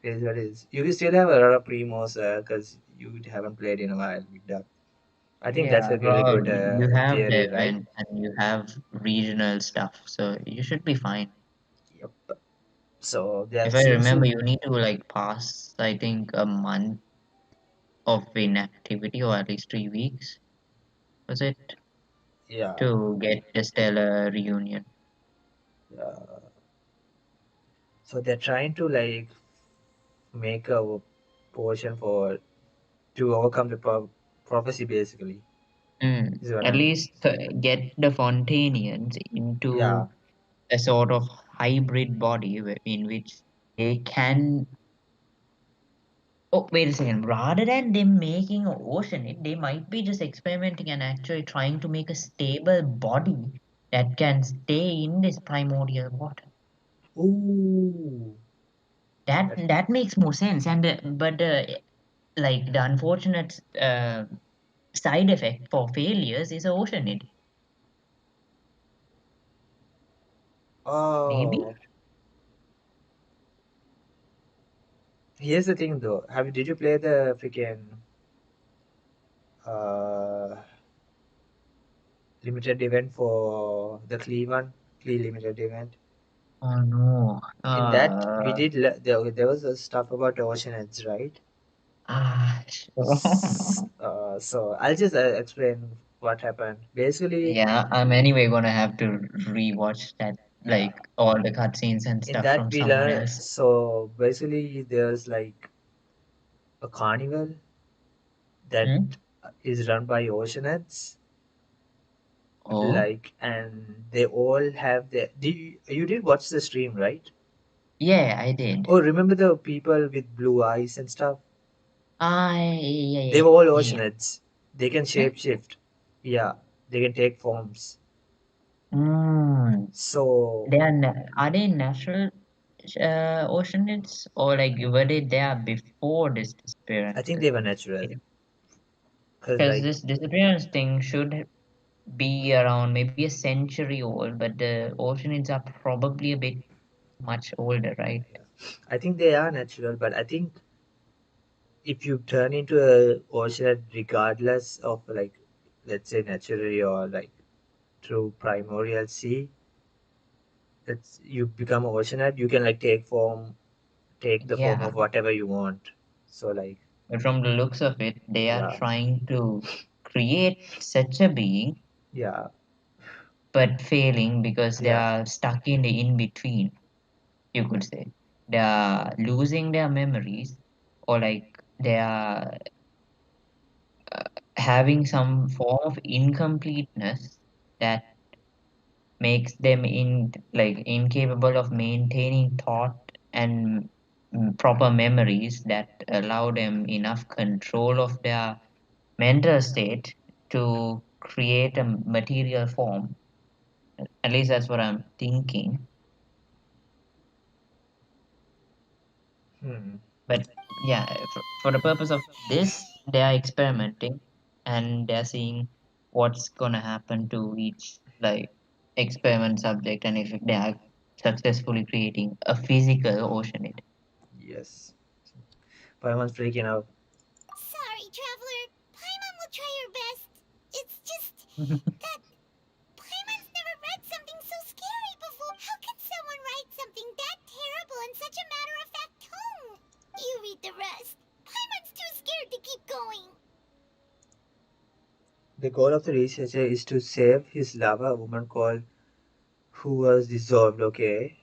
Speaker 2: it is what it is. You can still have a lot of primos because you haven't played in a while with that. I think that's
Speaker 3: yeah,
Speaker 2: a really good
Speaker 3: probably. You have the
Speaker 2: theory, right?
Speaker 3: event and you have regional stuff, so you should be fine.
Speaker 2: Yep. So
Speaker 3: If
Speaker 2: that
Speaker 3: I
Speaker 2: seems
Speaker 3: remember,
Speaker 2: to,
Speaker 3: you need to like pass, I think, a month of inactivity or at least 3 weeks. Was it?
Speaker 2: Yeah.
Speaker 3: to get the stellar reunion.
Speaker 2: So they're trying to like make a potion for to overcome the prophecy, basically. Is what
Speaker 3: At
Speaker 2: I'm.
Speaker 3: least get the Fontainians
Speaker 2: Yeah.
Speaker 3: into a sort of hybrid body in which they can. Oh, wait a second. Rather than them making an ocean, they might be just experimenting and actually trying to make a stable body that can stay in this primordial water.
Speaker 2: Ooh.
Speaker 3: That makes more sense. And but like the unfortunate side effect for failures is oceanid. Maybe.
Speaker 2: Oh. Here's the thing, though. Did you play the freaking uh limited event for the Clee limited event?
Speaker 3: Oh no.
Speaker 2: In that, we did there was a stuff about ocean edge, right?
Speaker 3: Sure.
Speaker 2: So I'll just explain what happened. Basically,
Speaker 3: Yeah, I'm anyway gonna have to rewatch that,
Speaker 2: yeah,
Speaker 3: like all the cutscenes and
Speaker 2: in
Speaker 3: stuff
Speaker 2: that
Speaker 3: from
Speaker 2: we
Speaker 3: someone
Speaker 2: learn.
Speaker 3: else.
Speaker 2: So basically, there's like a carnival that
Speaker 3: Hmm?
Speaker 2: is run by oceanites,
Speaker 3: Oh,
Speaker 2: like, and they all have their. You did watch the stream, right?
Speaker 3: yeah, I did.
Speaker 2: Oh, remember the people with blue eyes and stuff?
Speaker 3: Yeah,
Speaker 2: They
Speaker 3: yeah,
Speaker 2: were all
Speaker 3: yeah.
Speaker 2: oceanites. They can
Speaker 3: Eh?
Speaker 2: shapeshift. Yeah, they can take forms.
Speaker 3: Mm.
Speaker 2: So
Speaker 3: Are they natural oceanids, or like were they there before this
Speaker 2: I
Speaker 3: disappearance?
Speaker 2: think they were natural, because
Speaker 3: Because
Speaker 2: like
Speaker 3: this disappearance thing should be around maybe a century old, but the oceanids are probably a bit much older, right?
Speaker 2: I think they are natural, but I think if you turn into a ocean regardless of like, let's say naturally or like through primordial sea, it's you become an oceanite, you can like take the form
Speaker 3: Yeah,
Speaker 2: of whatever you want. So like,
Speaker 3: but from the looks of it, they are
Speaker 2: yeah,
Speaker 3: trying to create such a being,
Speaker 2: yeah,
Speaker 3: but failing because they
Speaker 2: yeah.
Speaker 3: are stuck in the in between, you could say. They are losing their memories, or like they are having some form of incompleteness that makes them incapable of maintaining thought and proper memories that allow them enough control of their mental state to create a material form. At least that's what I'm thinking.
Speaker 2: Hmm.
Speaker 3: But yeah, for the purpose of this, they are experimenting and they're seeing what's gonna happen to each like experiment subject, and if they are successfully creating a physical oceanid.
Speaker 2: Yes. Paimon's freaking out.
Speaker 5: Sorry, Traveler. Paimon will try her best. It's just that Paimon's never read something so scary before. How can someone write something that terrible in such a matter-of-fact tone? You read the rest. Paimon's too scared to keep going.
Speaker 2: The goal of the researcher is to save his lover, a woman called who was dissolved. Okay.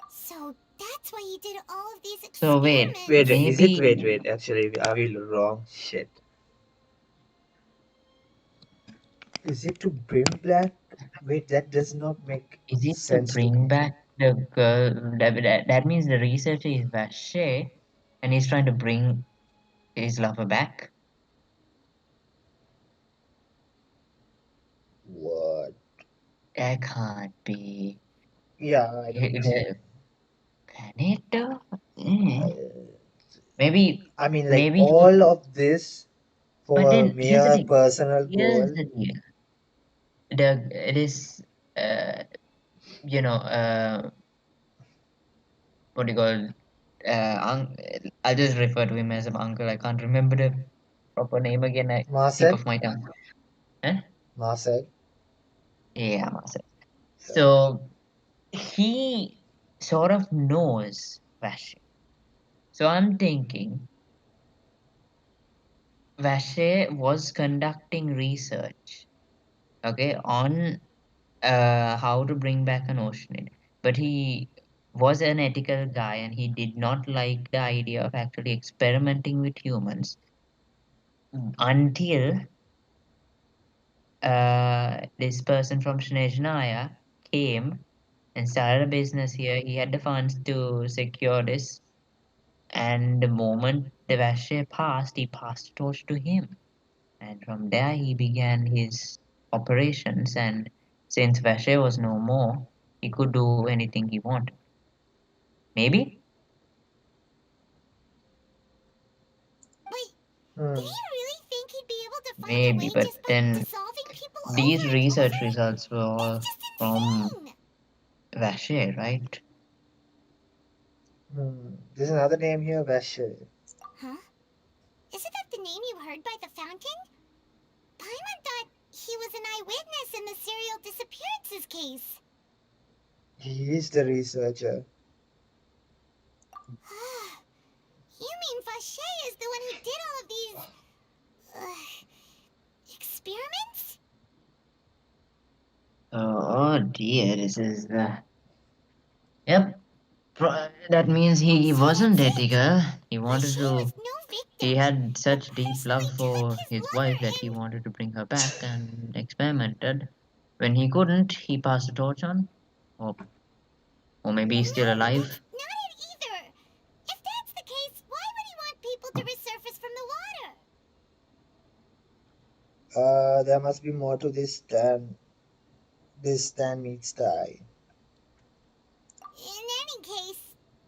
Speaker 5: So that's why you did all of these
Speaker 3: So wait,
Speaker 2: Wait,
Speaker 5: experiments.
Speaker 2: is it?
Speaker 3: maybe
Speaker 2: Wait. Actually, are we wrong? Shit. Is it to bring black? Wait, that does not make
Speaker 3: is it to
Speaker 2: sense to
Speaker 3: bring
Speaker 2: me.
Speaker 3: back the girl? That means the researcher is Vache, and he's trying to bring his lover back.
Speaker 2: What?
Speaker 3: That can't be.
Speaker 2: Yeah, I don't.
Speaker 3: The planet though? Maybe,
Speaker 2: I mean, like
Speaker 3: maybe he.
Speaker 2: all of this
Speaker 3: But
Speaker 2: for a
Speaker 3: then here's the
Speaker 2: mere
Speaker 3: thing.
Speaker 2: personal
Speaker 3: Here's
Speaker 2: goal.
Speaker 3: the deal. It is uh you know what do you call I'll just refer to him as an uncle. I can't remember the proper name again. I tip
Speaker 2: Marcel?
Speaker 3: of my tongue. Huh?
Speaker 2: Marcel?
Speaker 3: Yeah, Marcel.
Speaker 2: Yeah.
Speaker 3: So he sort of knows Vache. So I'm thinking Vache was conducting research okay, on how to bring back an oceanid. But he was an ethical guy and he did not like the idea of actually experimenting with humans until this person from Snezhnaya came and started a business here. He had the funds to secure this, and the moment the Vache passed, he passed the torch to him. And from there, he began his operations. And since Vache was no more, he could do anything he wanted. Maybe?
Speaker 5: Did he really think he'd be able to find a
Speaker 3: Maybe,
Speaker 5: way
Speaker 3: but
Speaker 5: just by
Speaker 3: then
Speaker 5: dissolving people
Speaker 3: these
Speaker 5: over and
Speaker 3: research
Speaker 5: over?
Speaker 3: results were all from
Speaker 5: Insane!
Speaker 3: Vache, right?
Speaker 2: There's another name here, Vasher.
Speaker 5: Huh? Isn't that the name you heard by the fountain? Paimon thought he was an eyewitness in the serial disappearances case.
Speaker 2: He is the researcher.
Speaker 5: You mean Vache is the one who did all of these... experiments?
Speaker 3: Oh dear, this is the. Yep. That means he wasn't ethical. He wanted to. He had such deep love for his wife that he wanted to bring her back and experimented. When he couldn't, he passed the torch on. Or maybe he's still alive.
Speaker 5: Not it either! If that's the case, why would he want people to resurface from the water?
Speaker 2: There must be more to this than meets the eye.
Speaker 5: In any case,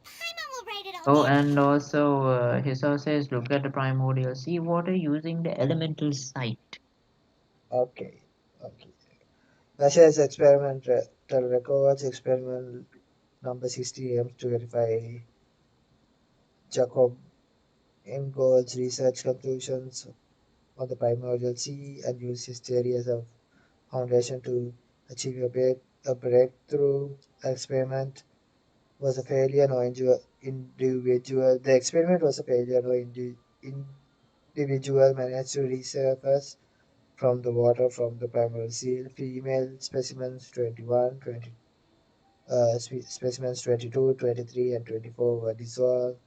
Speaker 5: Paimon will write it all
Speaker 3: Oh,
Speaker 5: down.
Speaker 3: and also, Hiso says look at the primordial sea water using the elemental sight.
Speaker 2: Okay. Vasher's experimental records, experiment number 60 aims to verify Jacob Ingold's research conclusions on the primordial sea and use his theory as a foundation to achieve a breakthrough. Experiment was a failure, no individual. The experiment was a failure, no individual managed to resurface from the water from the primordial seal. Female specimens 21, 20, specimens 22, 23, and 24 were dissolved.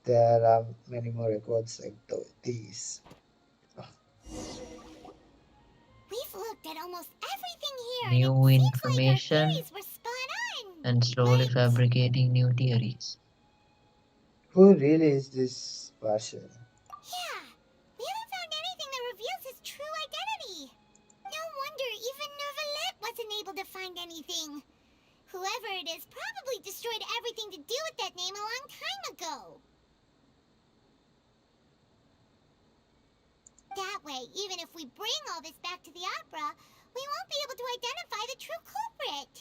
Speaker 2: There are many more records like these.
Speaker 5: We've looked at almost everything here, and
Speaker 3: New
Speaker 5: it seems like our
Speaker 3: information
Speaker 5: theories were spot on.
Speaker 3: and slowly fabricating new theories.
Speaker 2: Who really is this Vasher?
Speaker 5: Yeah, we haven't found anything that reveals his true identity. No wonder even Neuvillette wasn't able to find anything. Whoever it is probably destroyed everything to do with that name a long time ago. That way, even if we bring all this back to the opera, we won't be able to identify the true culprit.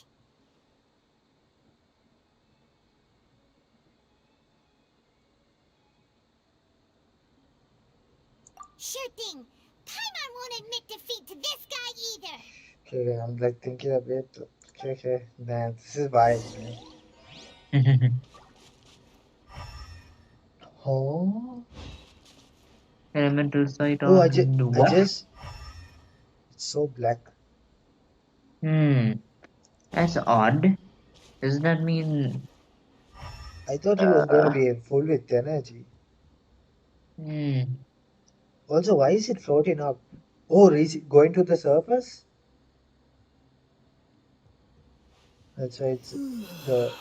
Speaker 5: Sure thing. Paimon won't admit defeat to this guy either.
Speaker 2: Okay, I'm like thinking a bit. Okay. Man, this is wild, man. Oh.
Speaker 3: Elemental sight
Speaker 2: Oh,
Speaker 3: on what?
Speaker 2: it's so black.
Speaker 3: That's odd. Does that mean?
Speaker 2: I thought he was going to be full with energy. Also, why is it floating up? Oh, is it going to the surface? That's why it's the.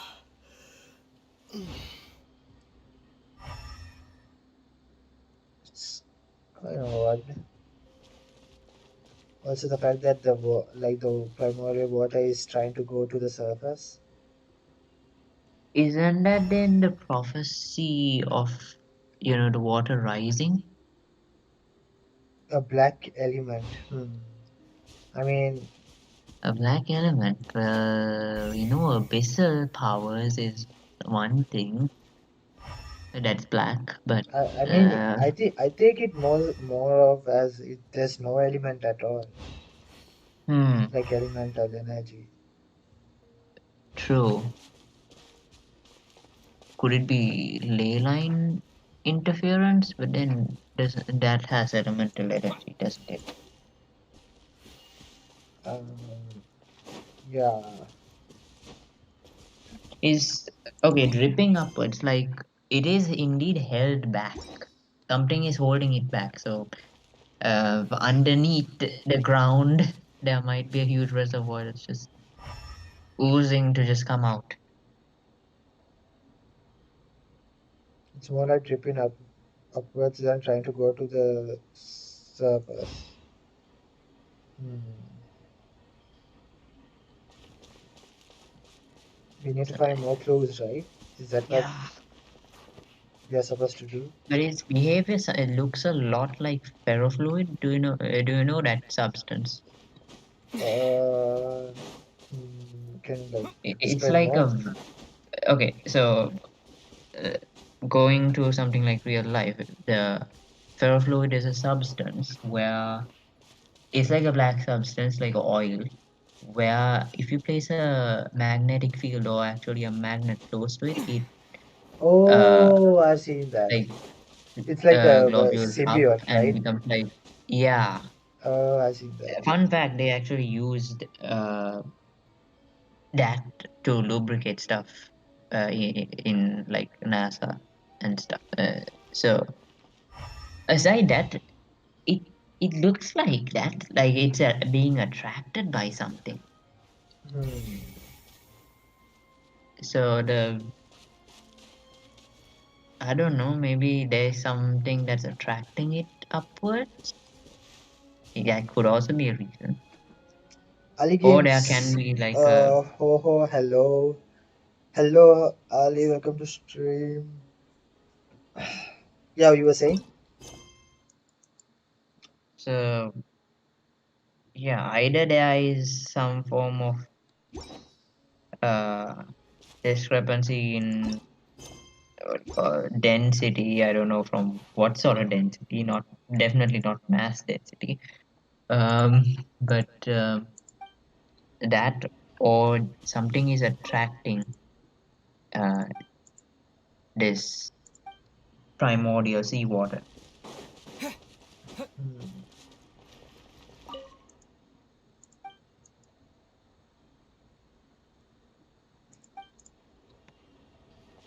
Speaker 2: It's kind of odd. Also, the fact that the primordial water is trying to go to the surface.
Speaker 3: Isn't that then the prophecy of, the water rising?
Speaker 2: A black element. I mean,
Speaker 3: a black element. Well, abyssal powers is one thing that's black, but
Speaker 2: I mean, I take it more of as there's no element at all. Like elemental energy.
Speaker 3: True. Could it be ley line interference? But then that has elemental energy, doesn't it?
Speaker 2: Um, yeah.
Speaker 3: Is okay, dripping upwards, like it is indeed held back. Something is holding it back. So underneath the ground, there might be a huge reservoir that's just oozing to just come out.
Speaker 2: It's more like dripping upwards than trying to go to the surface. We need to find more clues, right? Is that what
Speaker 3: Yeah,
Speaker 2: we are supposed to do?
Speaker 3: but its behavior it looks a lot like ferrofluid. Do you know that substance?
Speaker 2: Uh, can you like
Speaker 3: It's
Speaker 2: explain
Speaker 3: like
Speaker 2: more?
Speaker 3: okay, so uh, going to something like real life, the ferrofluid is a substance where it's like a black substance, like oil, where if you place a magnetic field or actually a magnet close to it, it uh
Speaker 2: Oh, I've seen that.
Speaker 3: like
Speaker 2: It's like a
Speaker 3: globules up
Speaker 2: symbiote,
Speaker 3: and
Speaker 2: right?
Speaker 3: becomes like yeah.
Speaker 2: Oh, I've seen that.
Speaker 3: Fun fact: they actually used that to lubricate stuff in like NASA and stuff. So aside that, it it looks like that, like it's being attracted by something.
Speaker 2: Hmm.
Speaker 3: So I don't know, maybe there's something that's attracting it upwards. That could also be a reason.
Speaker 2: Ali
Speaker 3: Or there can
Speaker 2: Games.
Speaker 3: be like a
Speaker 2: Hello. Hello, Ali. Welcome to stream. Yeah, you were saying?
Speaker 3: so yeah, either there is some form of uh discrepancy in density. I don't know from what sort of density, not definitely not mass density. Um, but that or something is attracting uh, this primordial seawater.
Speaker 2: Hmm.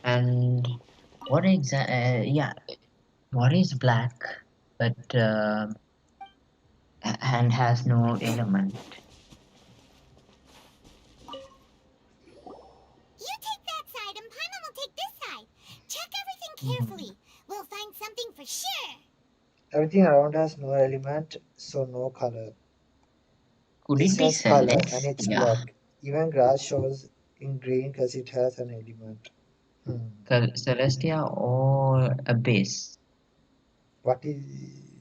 Speaker 3: And what yeah, what is black but and has no element?
Speaker 5: You take that side and Paimon will take this side. Check everything
Speaker 3: Hmm.
Speaker 5: carefully. We'll find something for sure.
Speaker 2: Everything around has no element, so no color.
Speaker 3: Could it
Speaker 2: This
Speaker 3: be
Speaker 2: has color and it's
Speaker 3: Celestia?
Speaker 2: black. Even grass shows in green because it has an element. Hmm.
Speaker 3: Celestia or Abyss?
Speaker 2: What is.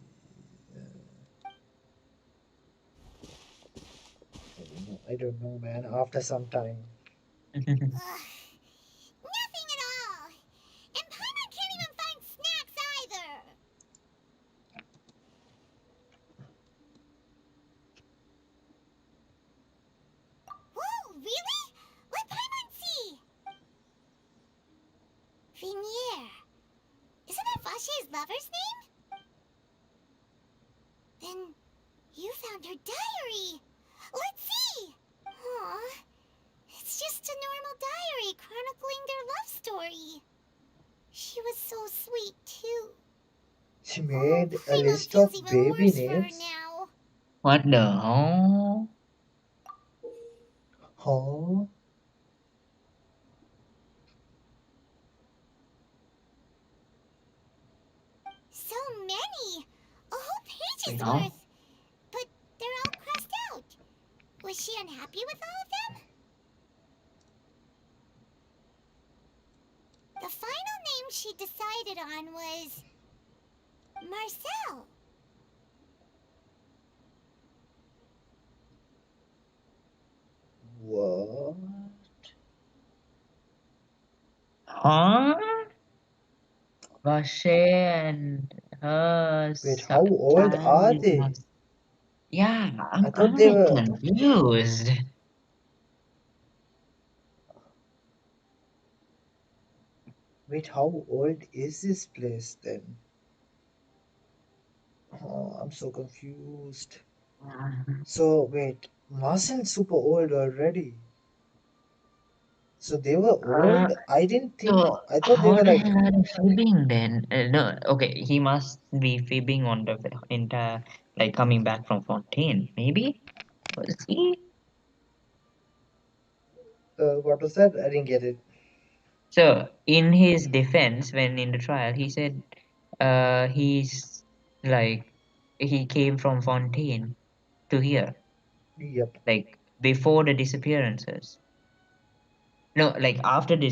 Speaker 2: I don't know, man. After some time.
Speaker 5: Ugh, nothing at all. And Paimon can't even find snacks either. Whoa, really? Let Paimon see. Vinier. Isn't that Vache's lover's name? Then you found her diary. Let's see. Aw, it's just a normal diary chronicling their love story. She was so sweet, too.
Speaker 2: She
Speaker 5: Oh,
Speaker 2: made a
Speaker 5: Paimon
Speaker 2: list
Speaker 5: feels
Speaker 2: of
Speaker 5: even
Speaker 2: baby
Speaker 5: worse for her
Speaker 2: names.
Speaker 5: now.
Speaker 3: What the hell?
Speaker 2: Huh?
Speaker 5: So many! A whole
Speaker 3: Wait,
Speaker 5: page's
Speaker 3: huh?
Speaker 5: worth! But they're all crossed out. Was she unhappy with all of them? The final name she decided on was... Marcel.
Speaker 2: What?
Speaker 3: Huh? Vache and her
Speaker 2: Wait, how old
Speaker 3: child
Speaker 2: are
Speaker 3: is
Speaker 2: they?
Speaker 3: yeah,
Speaker 2: I thought
Speaker 3: I'm a
Speaker 2: they
Speaker 3: bit
Speaker 2: were.
Speaker 3: confused.
Speaker 2: Wait, how old is this place then? Oh, I'm so confused. So wait, Martian super old already. So they were
Speaker 3: Uh,
Speaker 2: old. I didn't think.
Speaker 3: so
Speaker 2: I thought they
Speaker 3: how
Speaker 2: were
Speaker 3: the
Speaker 2: like.
Speaker 3: hell are they fibbing then? No, okay, he must be fibbing on the entire, like coming back from Fontaine, maybe? Was he?
Speaker 2: What was that? I didn't get it.
Speaker 3: So, in his defense, when in the trial, he said, he's like, he came from Fontaine to here,
Speaker 2: Yep.
Speaker 3: like before the disappearances. No, like after the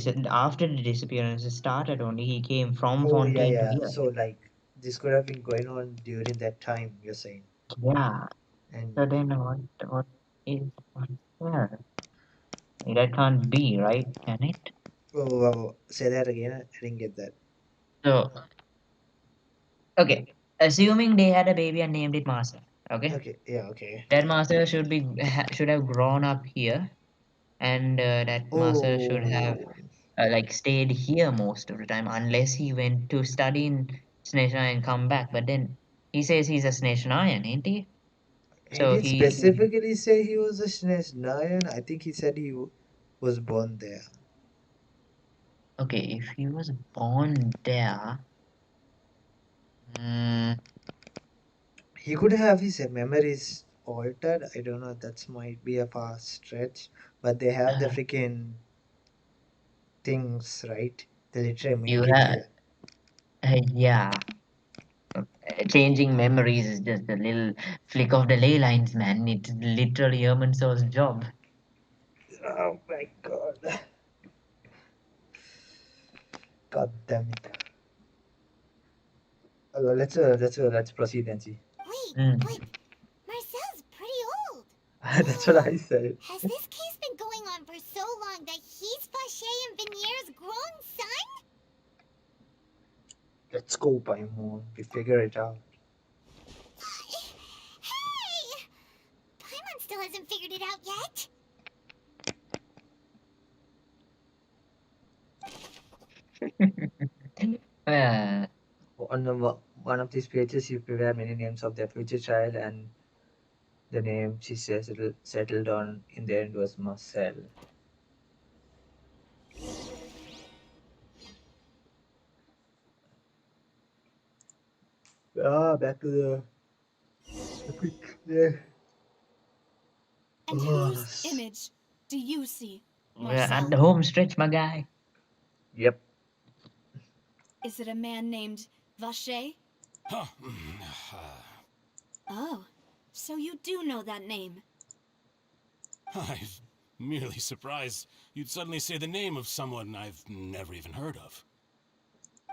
Speaker 3: disappearances started only, he came from
Speaker 2: Oh yeah,
Speaker 3: Fontaine to
Speaker 2: yeah.
Speaker 3: here.
Speaker 2: So like this could have been going on during that time. You're saying.
Speaker 3: Yeah.
Speaker 2: And
Speaker 3: So then what is what's there? That can't be, right? Can it?
Speaker 2: say that again. I didn't get that.
Speaker 3: So, okay. Assuming they had a baby and named it Master, okay?
Speaker 2: Okay. Yeah. Okay.
Speaker 3: That Master should have grown up here, and that Master should have
Speaker 2: Oh.
Speaker 3: like stayed here most of the time, unless he went to study in Snezhnaya and come back. But then he says he's a Snezhnayan, ain't he?
Speaker 2: He
Speaker 3: So
Speaker 2: didn't
Speaker 3: he
Speaker 2: specifically say he was a Nayan. I think he said he was born there.
Speaker 3: okay. If he was born there, mm,
Speaker 2: He could have his memories altered. I don't know. That might be a far stretch, but they have the freaking things, right? They literally
Speaker 3: you
Speaker 2: make it
Speaker 3: have
Speaker 2: here.
Speaker 3: yeah. Changing memories is just a little flick of the ley lines, man. It's literally Irmansaw's job.
Speaker 2: Oh my god. God damn it. Let's proceed and see.
Speaker 5: Wait,
Speaker 3: Mm.
Speaker 5: but Marcel's pretty old.
Speaker 2: That's what I said.
Speaker 5: Has this case been going on for so long that he's Fauché and Venier's grown son?
Speaker 2: Let's go, Paimon. We figure it out.
Speaker 5: Hey! Paimon still hasn't figured it out yet.
Speaker 3: Well,
Speaker 2: One of these pages, you prepare many names of their future child, and the name she settled on in the end was Marcel. Back to the epic. Yeah.
Speaker 1: And whose image do you see,
Speaker 3: we're at
Speaker 1: Marcel?
Speaker 3: the home stretch, my guy.
Speaker 2: Yep.
Speaker 1: Is it a man named Vacher?
Speaker 10: Huh.
Speaker 1: Oh, so you do know that name.
Speaker 10: I'm merely surprised you'd suddenly say the name of someone I've never even heard of.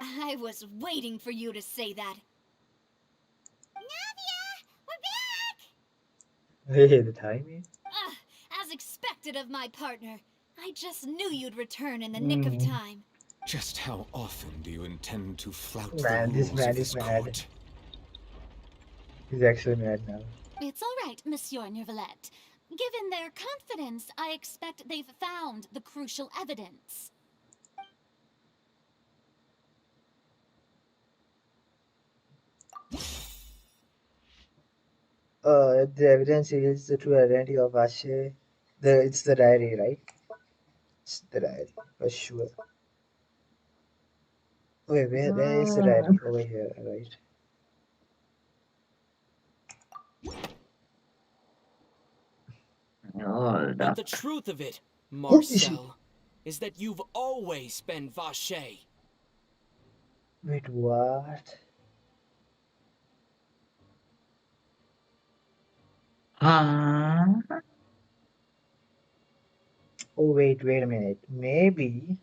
Speaker 1: I was waiting for you to say that.
Speaker 2: Hey, the timing.
Speaker 1: As expected of my partner. I just knew you'd return in the nick of time.
Speaker 14: Just how often do you intend to flout
Speaker 2: Man,
Speaker 14: the
Speaker 2: this
Speaker 14: rules
Speaker 2: man
Speaker 14: of
Speaker 2: is
Speaker 14: this
Speaker 2: mad.
Speaker 14: court?
Speaker 2: He's actually mad now.
Speaker 15: It's all right, Monsieur Neuvillette. Given their confidence, I expect they've found the crucial evidence.
Speaker 2: The evidence is the true identity of Ashe. It's the diary, right? It's the diary, for sure. Wait, where is the diary? Over here, right?
Speaker 8: But the truth of it,
Speaker 2: Holy shit.
Speaker 8: Marcel, is that you've always been Vacher.
Speaker 2: Wait, what?
Speaker 3: Huh?
Speaker 2: Oh, wait a minute. Maybe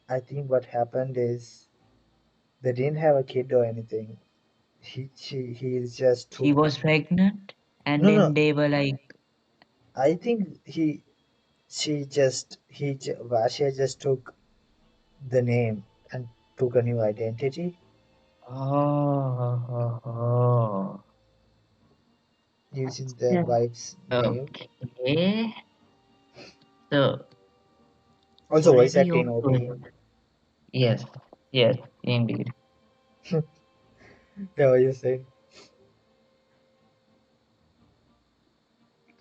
Speaker 2: I think what happened is they didn't have a kid or anything. He just
Speaker 3: She
Speaker 2: took.
Speaker 3: was pregnant, and
Speaker 2: No,
Speaker 3: then
Speaker 2: no.
Speaker 3: they were like,
Speaker 2: I think Vasya just took the name and took a new identity
Speaker 3: oh,
Speaker 2: using their
Speaker 3: yeah.
Speaker 2: wife's name.
Speaker 3: Okay. So,
Speaker 2: Also,
Speaker 3: what is
Speaker 2: voice
Speaker 3: he
Speaker 2: acting
Speaker 3: up
Speaker 2: OP.
Speaker 3: to? Yes, yes, indeed.
Speaker 2: Yeah, what you saying?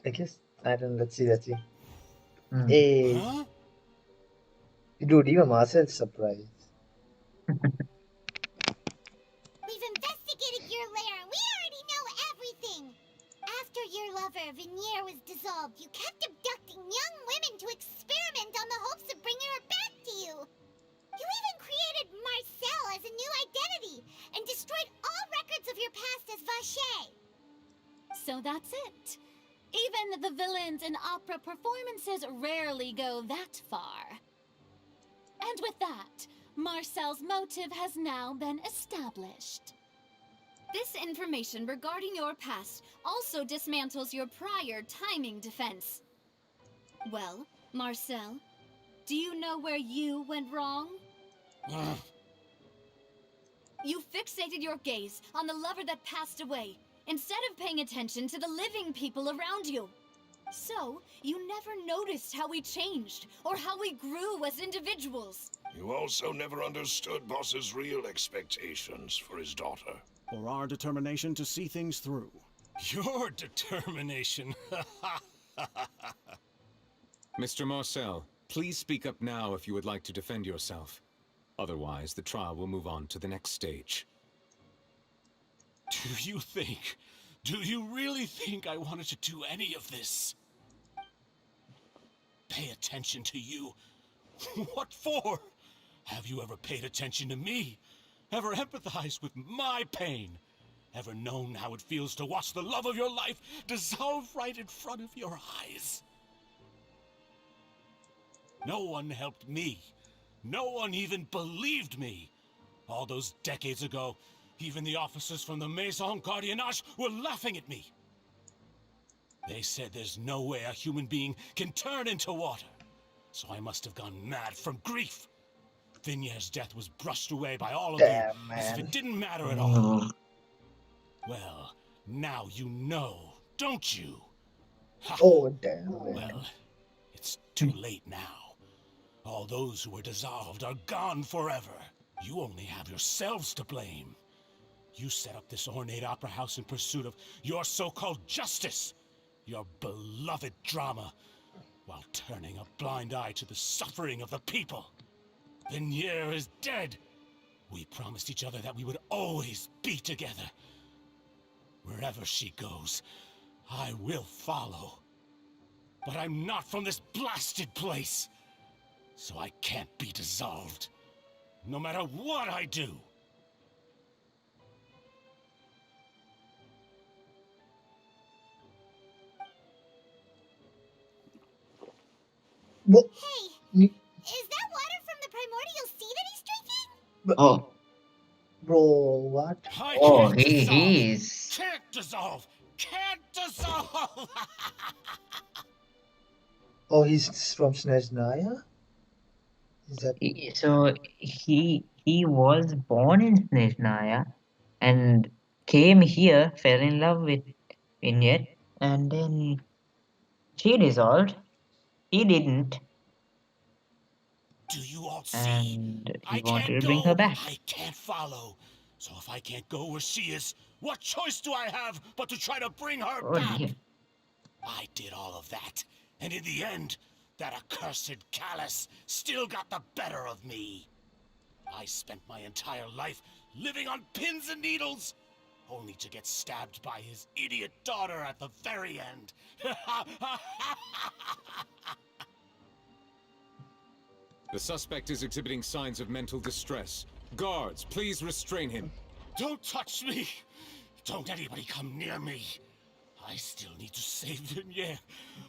Speaker 2: I guess I don't know. Let's see. Let's see.
Speaker 3: Hmm.
Speaker 2: Hey,
Speaker 10: Huh?
Speaker 2: dude, even Marcel's surprised.
Speaker 5: We've investigated your lair and we already know everything. After your lover, Venier, was dissolved, you kept abducting young women to experiment on the hopes of bringing her back to you. You even created Marcel as a new identity and destroyed all records of your past as Vacher.
Speaker 15: So that's it. Even the villains in opera performances rarely go that far. And with that, Marcel's motive has now been established.
Speaker 1: This information regarding your past also dismantles your prior timing defense. Well, Marcel, do you know where you went wrong? You fixated your gaze on the lover that passed away, instead of paying attention to the living people around you. So, you never noticed how we changed, or how we grew as individuals.
Speaker 4: You also never understood Boss's real expectations for his daughter.
Speaker 16: Or our determination to see things through.
Speaker 10: Your determination.
Speaker 14: Mr. Marcel, please speak up now if you would like to defend yourself. Otherwise, the trial will move on to the next stage.
Speaker 10: Do you really think I wanted to do any of this? Pay attention to you? What for? Have you ever paid attention to me? Ever empathized with my pain? Ever known how it feels to watch the love of your life dissolve right in front of your eyes? No one helped me. No one even believed me. All those decades ago, even the officers from the Maison Gardiennage were laughing at me. They said there's no way a human being can turn into water. So I must have gone mad from grief. Vignier's death was brushed away by all of
Speaker 2: Damn,
Speaker 10: you, as if
Speaker 2: man.
Speaker 10: it didn't matter at all. Well, now you know, don't you? Ha.
Speaker 2: Oh, damn, man.
Speaker 10: Well, it's too late now. All those who were dissolved are gone forever. You only have yourselves to blame. You set up this ornate opera house in pursuit of your so-called justice, your beloved drama, while turning a blind eye to the suffering of the people. Vignier is dead. We promised each other that we would always be together. Wherever she goes, I will follow. But I'm not from this blasted place, so I can't be dissolved, no matter what I do.
Speaker 2: What?
Speaker 5: Hey, is that water from the primordial sea that he's drinking?
Speaker 3: Oh,
Speaker 2: Bro, what?
Speaker 10: I
Speaker 3: oh,
Speaker 10: can't
Speaker 3: he
Speaker 10: dissolve.
Speaker 3: is.
Speaker 10: Can't dissolve. Can't dissolve.
Speaker 2: Oh, he's from Snezhnaya? Is that?
Speaker 3: So he was born in Snezhnaya and came here, fell in love with Vignette, and then she dissolved. He didn't,
Speaker 10: Do you all see?
Speaker 3: and he
Speaker 10: I
Speaker 3: wanted
Speaker 10: can't
Speaker 3: to bring her
Speaker 10: go.
Speaker 3: back.
Speaker 10: I can't follow. So if I can't go where she is, what choice do I have but to try to bring her
Speaker 3: Oh
Speaker 10: back?
Speaker 3: dear.
Speaker 10: I did all of that, and in the end, that accursed Callus still got the better of me. I spent my entire life living on pins and needles, only to get stabbed by his idiot daughter at the very end.
Speaker 14: The suspect is exhibiting signs of mental distress. Guards, please restrain him.
Speaker 10: Don't touch me! Don't anybody come near me! I still need to save Vignier.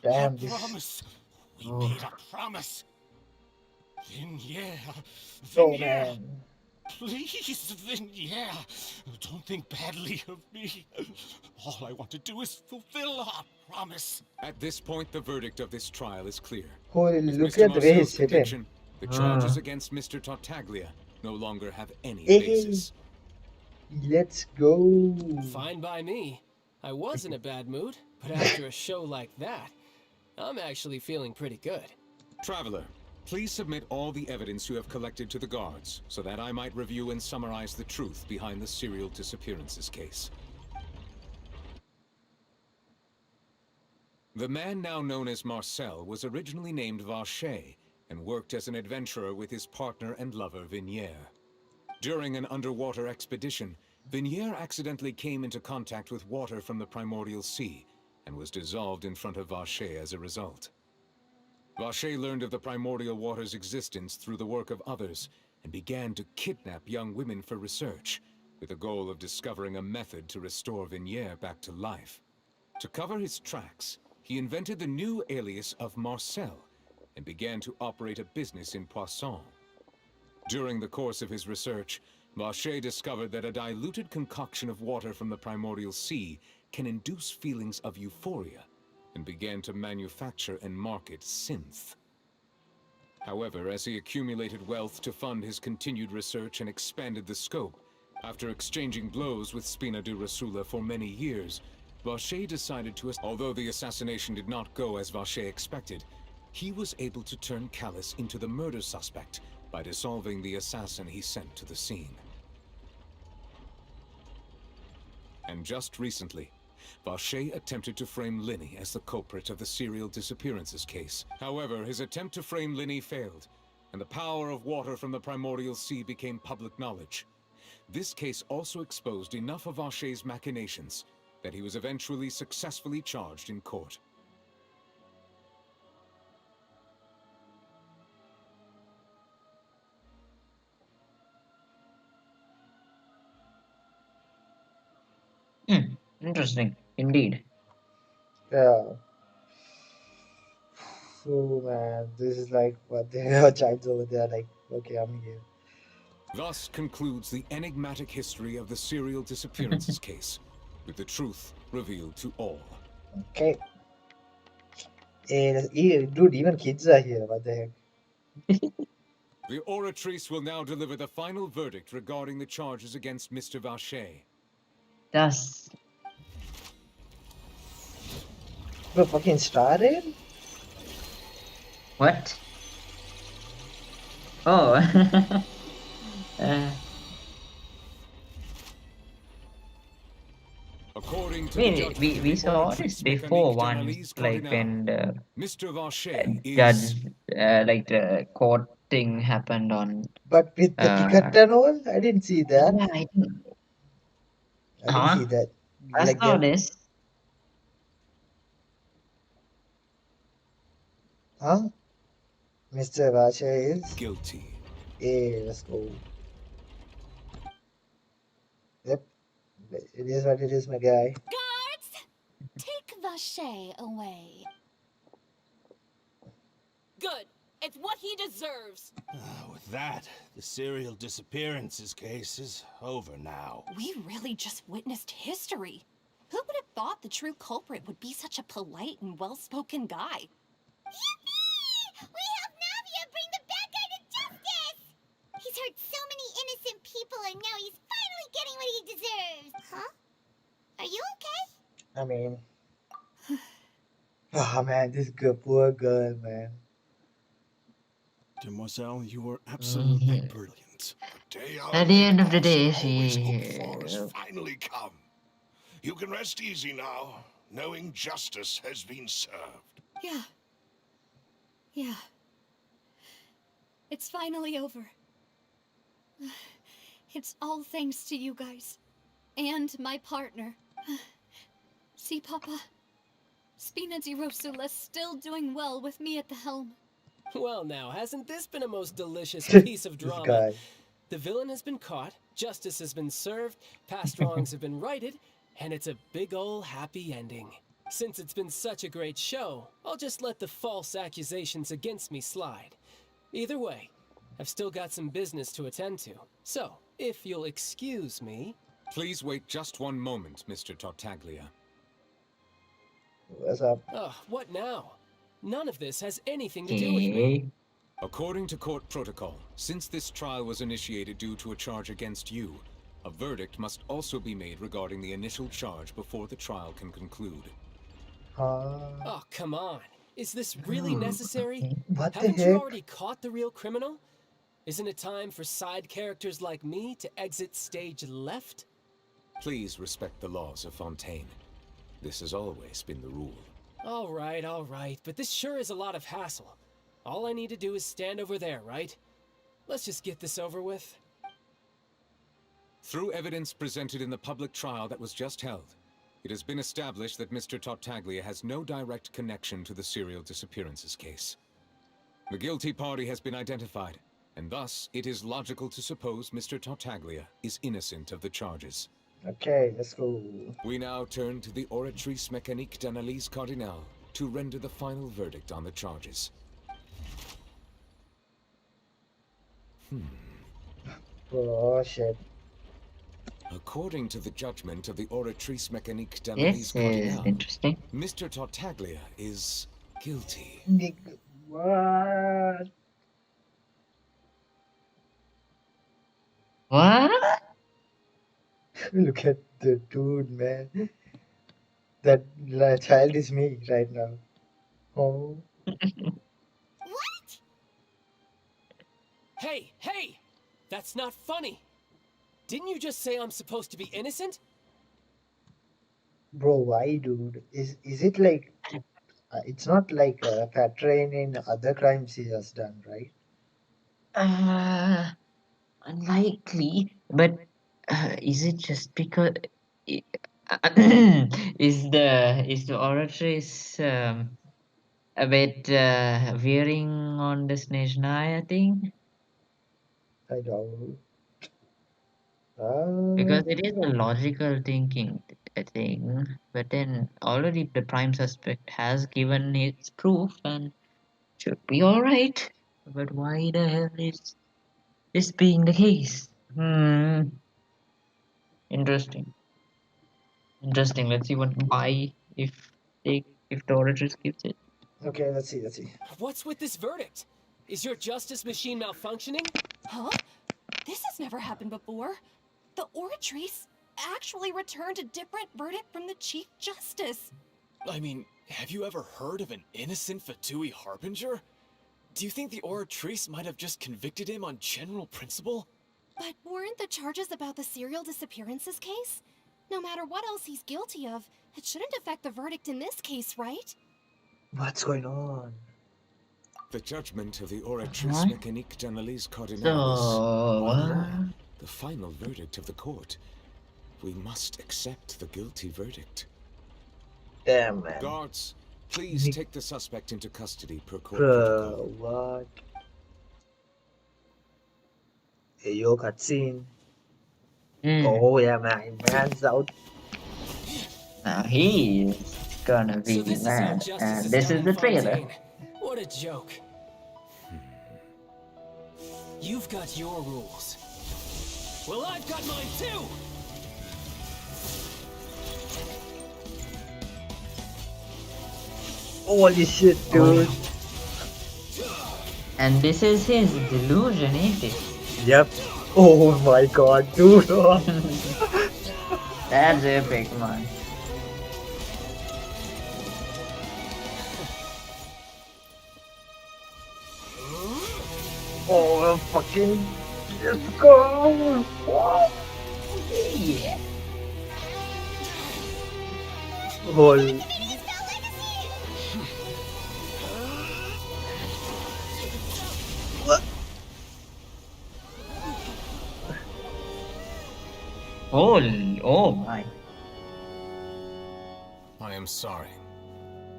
Speaker 2: Damn,
Speaker 10: I
Speaker 2: this.
Speaker 10: promise. We
Speaker 3: Oh.
Speaker 10: made a promise. Vignier.
Speaker 2: Oh,
Speaker 10: Vignier.
Speaker 2: man.
Speaker 10: Please, Vignier. Don't think badly of me. All I want to do is fulfill our promise.
Speaker 14: At this point, the verdict of this trial is clear.
Speaker 2: Holy,
Speaker 14: With
Speaker 2: look
Speaker 14: Mr.
Speaker 2: at the way he's
Speaker 14: Marcel's
Speaker 2: sitting.
Speaker 14: conviction, the charges against Mr. Tartaglia no longer have any
Speaker 2: Hey,
Speaker 14: basis.
Speaker 2: let's go.
Speaker 11: Fine by me. I was in a bad mood, but after a show like that, I'm actually feeling pretty good.
Speaker 14: Traveler, please submit all the evidence you have collected to the guards, so that I might review and summarize the truth behind the serial disappearances case. The man now known as Marcel was originally named Vacher and worked as an adventurer with his partner and lover Vignier. During an underwater expedition, Vignier accidentally came into contact with water from the primordial sea and was dissolved in front of Vacher as a result. Vacher learned of the primordial water's existence through the work of others and began to kidnap young women for research, with the goal of discovering a method to restore Vignier back to life. To cover his tracks, he invented the new alias of Marcel and began to operate a business in Poisson. During the course of his research, Vacher discovered that a diluted concoction of water from the primordial sea can induce feelings of euphoria, and began to manufacture and market synth. However, as he accumulated wealth to fund his continued research and expanded the scope, after exchanging blows with Spina di Rosula for many years, Vacher decided to... Although the assassination did not go as Vacher expected, he was able to turn Callus into the murder suspect by dissolving the assassin he sent to the scene. And just recently, Vacher attempted to frame Linny as the culprit of the serial disappearances case. However, his attempt to frame Linny failed, and the power of water from the primordial sea became public knowledge. This case also exposed enough of Vacher's machinations that he was eventually successfully charged in court.
Speaker 3: Interesting, indeed.
Speaker 2: Yeah. So man, this is like what the hell chimes over there. Like, okay, I'm here.
Speaker 14: Thus concludes the enigmatic history of the serial disappearances case, with the truth revealed to all.
Speaker 2: Okay. Dude, even kids are here. What the heck?
Speaker 14: The oratrice will now deliver the final verdict regarding the charges against Mr. Vacher.
Speaker 3: Thus.
Speaker 2: Bro, fucking started?
Speaker 3: What? Oh.
Speaker 14: According to
Speaker 3: we saw this before once, like when the judge, like the court thing happened on.
Speaker 2: But with the ticket and all, I didn't see that.
Speaker 3: Yeah,
Speaker 2: I didn't see that.
Speaker 3: I
Speaker 2: Like
Speaker 3: saw
Speaker 2: that.
Speaker 3: this.
Speaker 2: Huh? Mr. Vacher is
Speaker 14: guilty.
Speaker 2: Yeah, let's go. Yep. It is what it is, my guy.
Speaker 15: Guards! Take Vacher away.
Speaker 13: Good. It's what he deserves.
Speaker 12: With that, the serial disappearances case is over now.
Speaker 13: We really just witnessed history. Who would have thought the true culprit would be such a polite and well-spoken guy?
Speaker 5: Yippee! We helped Navia bring the bad guy to justice! He's hurt so many innocent people and now he's finally getting what he deserves. Huh? Are you okay?
Speaker 2: I mean... Oh man, this girl, poor girl, man.
Speaker 16: Demoiselle, you were absolutely brilliant.
Speaker 3: At the end of the day, she...
Speaker 4: Finally come. You can rest easy now, knowing justice has been served.
Speaker 1: Yeah. Yeah. It's finally over. It's all thanks to you guys. And my partner. See, Papa? Spina di Rosula's still doing well with me at the helm.
Speaker 11: Well now, hasn't this been a most delicious piece of drama?
Speaker 2: Guy.
Speaker 11: The villain has been caught, justice has been served, past wrongs have been righted, and it's a big ol' happy ending. Since it's been such a great show, I'll just let the false accusations against me slide. Either way, I've still got some business to attend to. So, if you'll excuse me...
Speaker 14: Please wait just one moment, Mr. Tartaglia.
Speaker 2: What's up?
Speaker 11: What now? None of this has anything to do with me.
Speaker 14: According to court protocol, since this trial was initiated due to a charge against you, a verdict must also be made regarding the initial charge before the trial can conclude.
Speaker 11: Oh, come on. Is this really necessary?
Speaker 2: What the
Speaker 11: Haven't
Speaker 2: heck?
Speaker 11: you already caught the real criminal? Isn't it time for side characters like me to exit stage left?
Speaker 14: Please respect the laws of Fontaine. This has always been the rule.
Speaker 11: All right, but this sure is a lot of hassle. All I need to do is stand over there, right? Let's just get this over with.
Speaker 14: Through evidence presented in the public trial that was just held, it has been established that Mr. Tartaglia has no direct connection to the serial disappearances case. The guilty party has been identified, and thus it is logical to suppose Mr. Tartaglia is innocent of the charges.
Speaker 2: Okay, let's go.
Speaker 14: We now turn to the Oratrice Mécanique d'Analyse Cardinale to render the final verdict on the charges.
Speaker 2: Oh shit.
Speaker 14: According to the judgment of the Oratrice Mécanique
Speaker 3: This
Speaker 14: d'Analyse
Speaker 3: is
Speaker 14: Cardinale,
Speaker 3: interesting.
Speaker 14: Mr. Tartaglia is guilty.
Speaker 2: What?
Speaker 3: What?
Speaker 2: Look at the dude, man. That child is me right now. Oh.
Speaker 5: What?
Speaker 11: Hey! That's not funny! Didn't you just say I'm supposed to be innocent?
Speaker 2: Bro, why, dude? Is it like it's not like Fat Train in other crimes he has done, right?
Speaker 3: Unlikely, but is it just because i- is the oratress a bit veering on Destination I think?
Speaker 2: I doubt.
Speaker 3: Because it is a logical thinking thing, but then already the prime suspect has given its proof and should be alright. But why the hell is this being the case? Interesting. Interesting. Let's see what why if the oratress gives it.
Speaker 2: Okay, let's see, let's see.
Speaker 11: What's with this verdict? Is your justice machine malfunctioning?
Speaker 13: Huh? This has never happened before. The Oratrice actually returned a different verdict from the Chief Justice.
Speaker 12: I mean, have you ever heard of an innocent Fatui Harbinger? Do you think the Oratrice might have just convicted him on general principle?
Speaker 13: But weren't the charges about the serial disappearances case? No matter what else he's guilty of, it shouldn't affect the verdict in this case, right?
Speaker 2: What's going on?
Speaker 14: The judgment of the Oratrice
Speaker 3: What?
Speaker 14: Mécanique d'Analyse Cardinale
Speaker 3: So,
Speaker 14: is, by law,
Speaker 3: what?
Speaker 14: the final verdict of the court. We must accept the guilty verdict.
Speaker 2: Damn, man.
Speaker 14: Guards, please take the suspect into custody per court
Speaker 2: Bro,
Speaker 14: protocol.
Speaker 2: what? Hey, yo, cutscene. Oh yeah, man's out.
Speaker 3: Now he's gonna be
Speaker 11: So this is how
Speaker 3: mad,
Speaker 11: justice
Speaker 3: and
Speaker 11: is
Speaker 3: this
Speaker 11: done
Speaker 3: is
Speaker 11: in
Speaker 3: the trailer.
Speaker 11: Fontaine. What a joke. You've got your rules. Well, I've got mine too!
Speaker 2: Holy shit, dude.
Speaker 3: And this is his delusion, ain't it?
Speaker 2: Yep. Oh my god, dude.
Speaker 3: That's epic, man.
Speaker 2: Oh, fucking. Let's go. What?
Speaker 3: Yeah.
Speaker 2: Holy. What?
Speaker 3: Holy, oh my.
Speaker 14: I am sorry.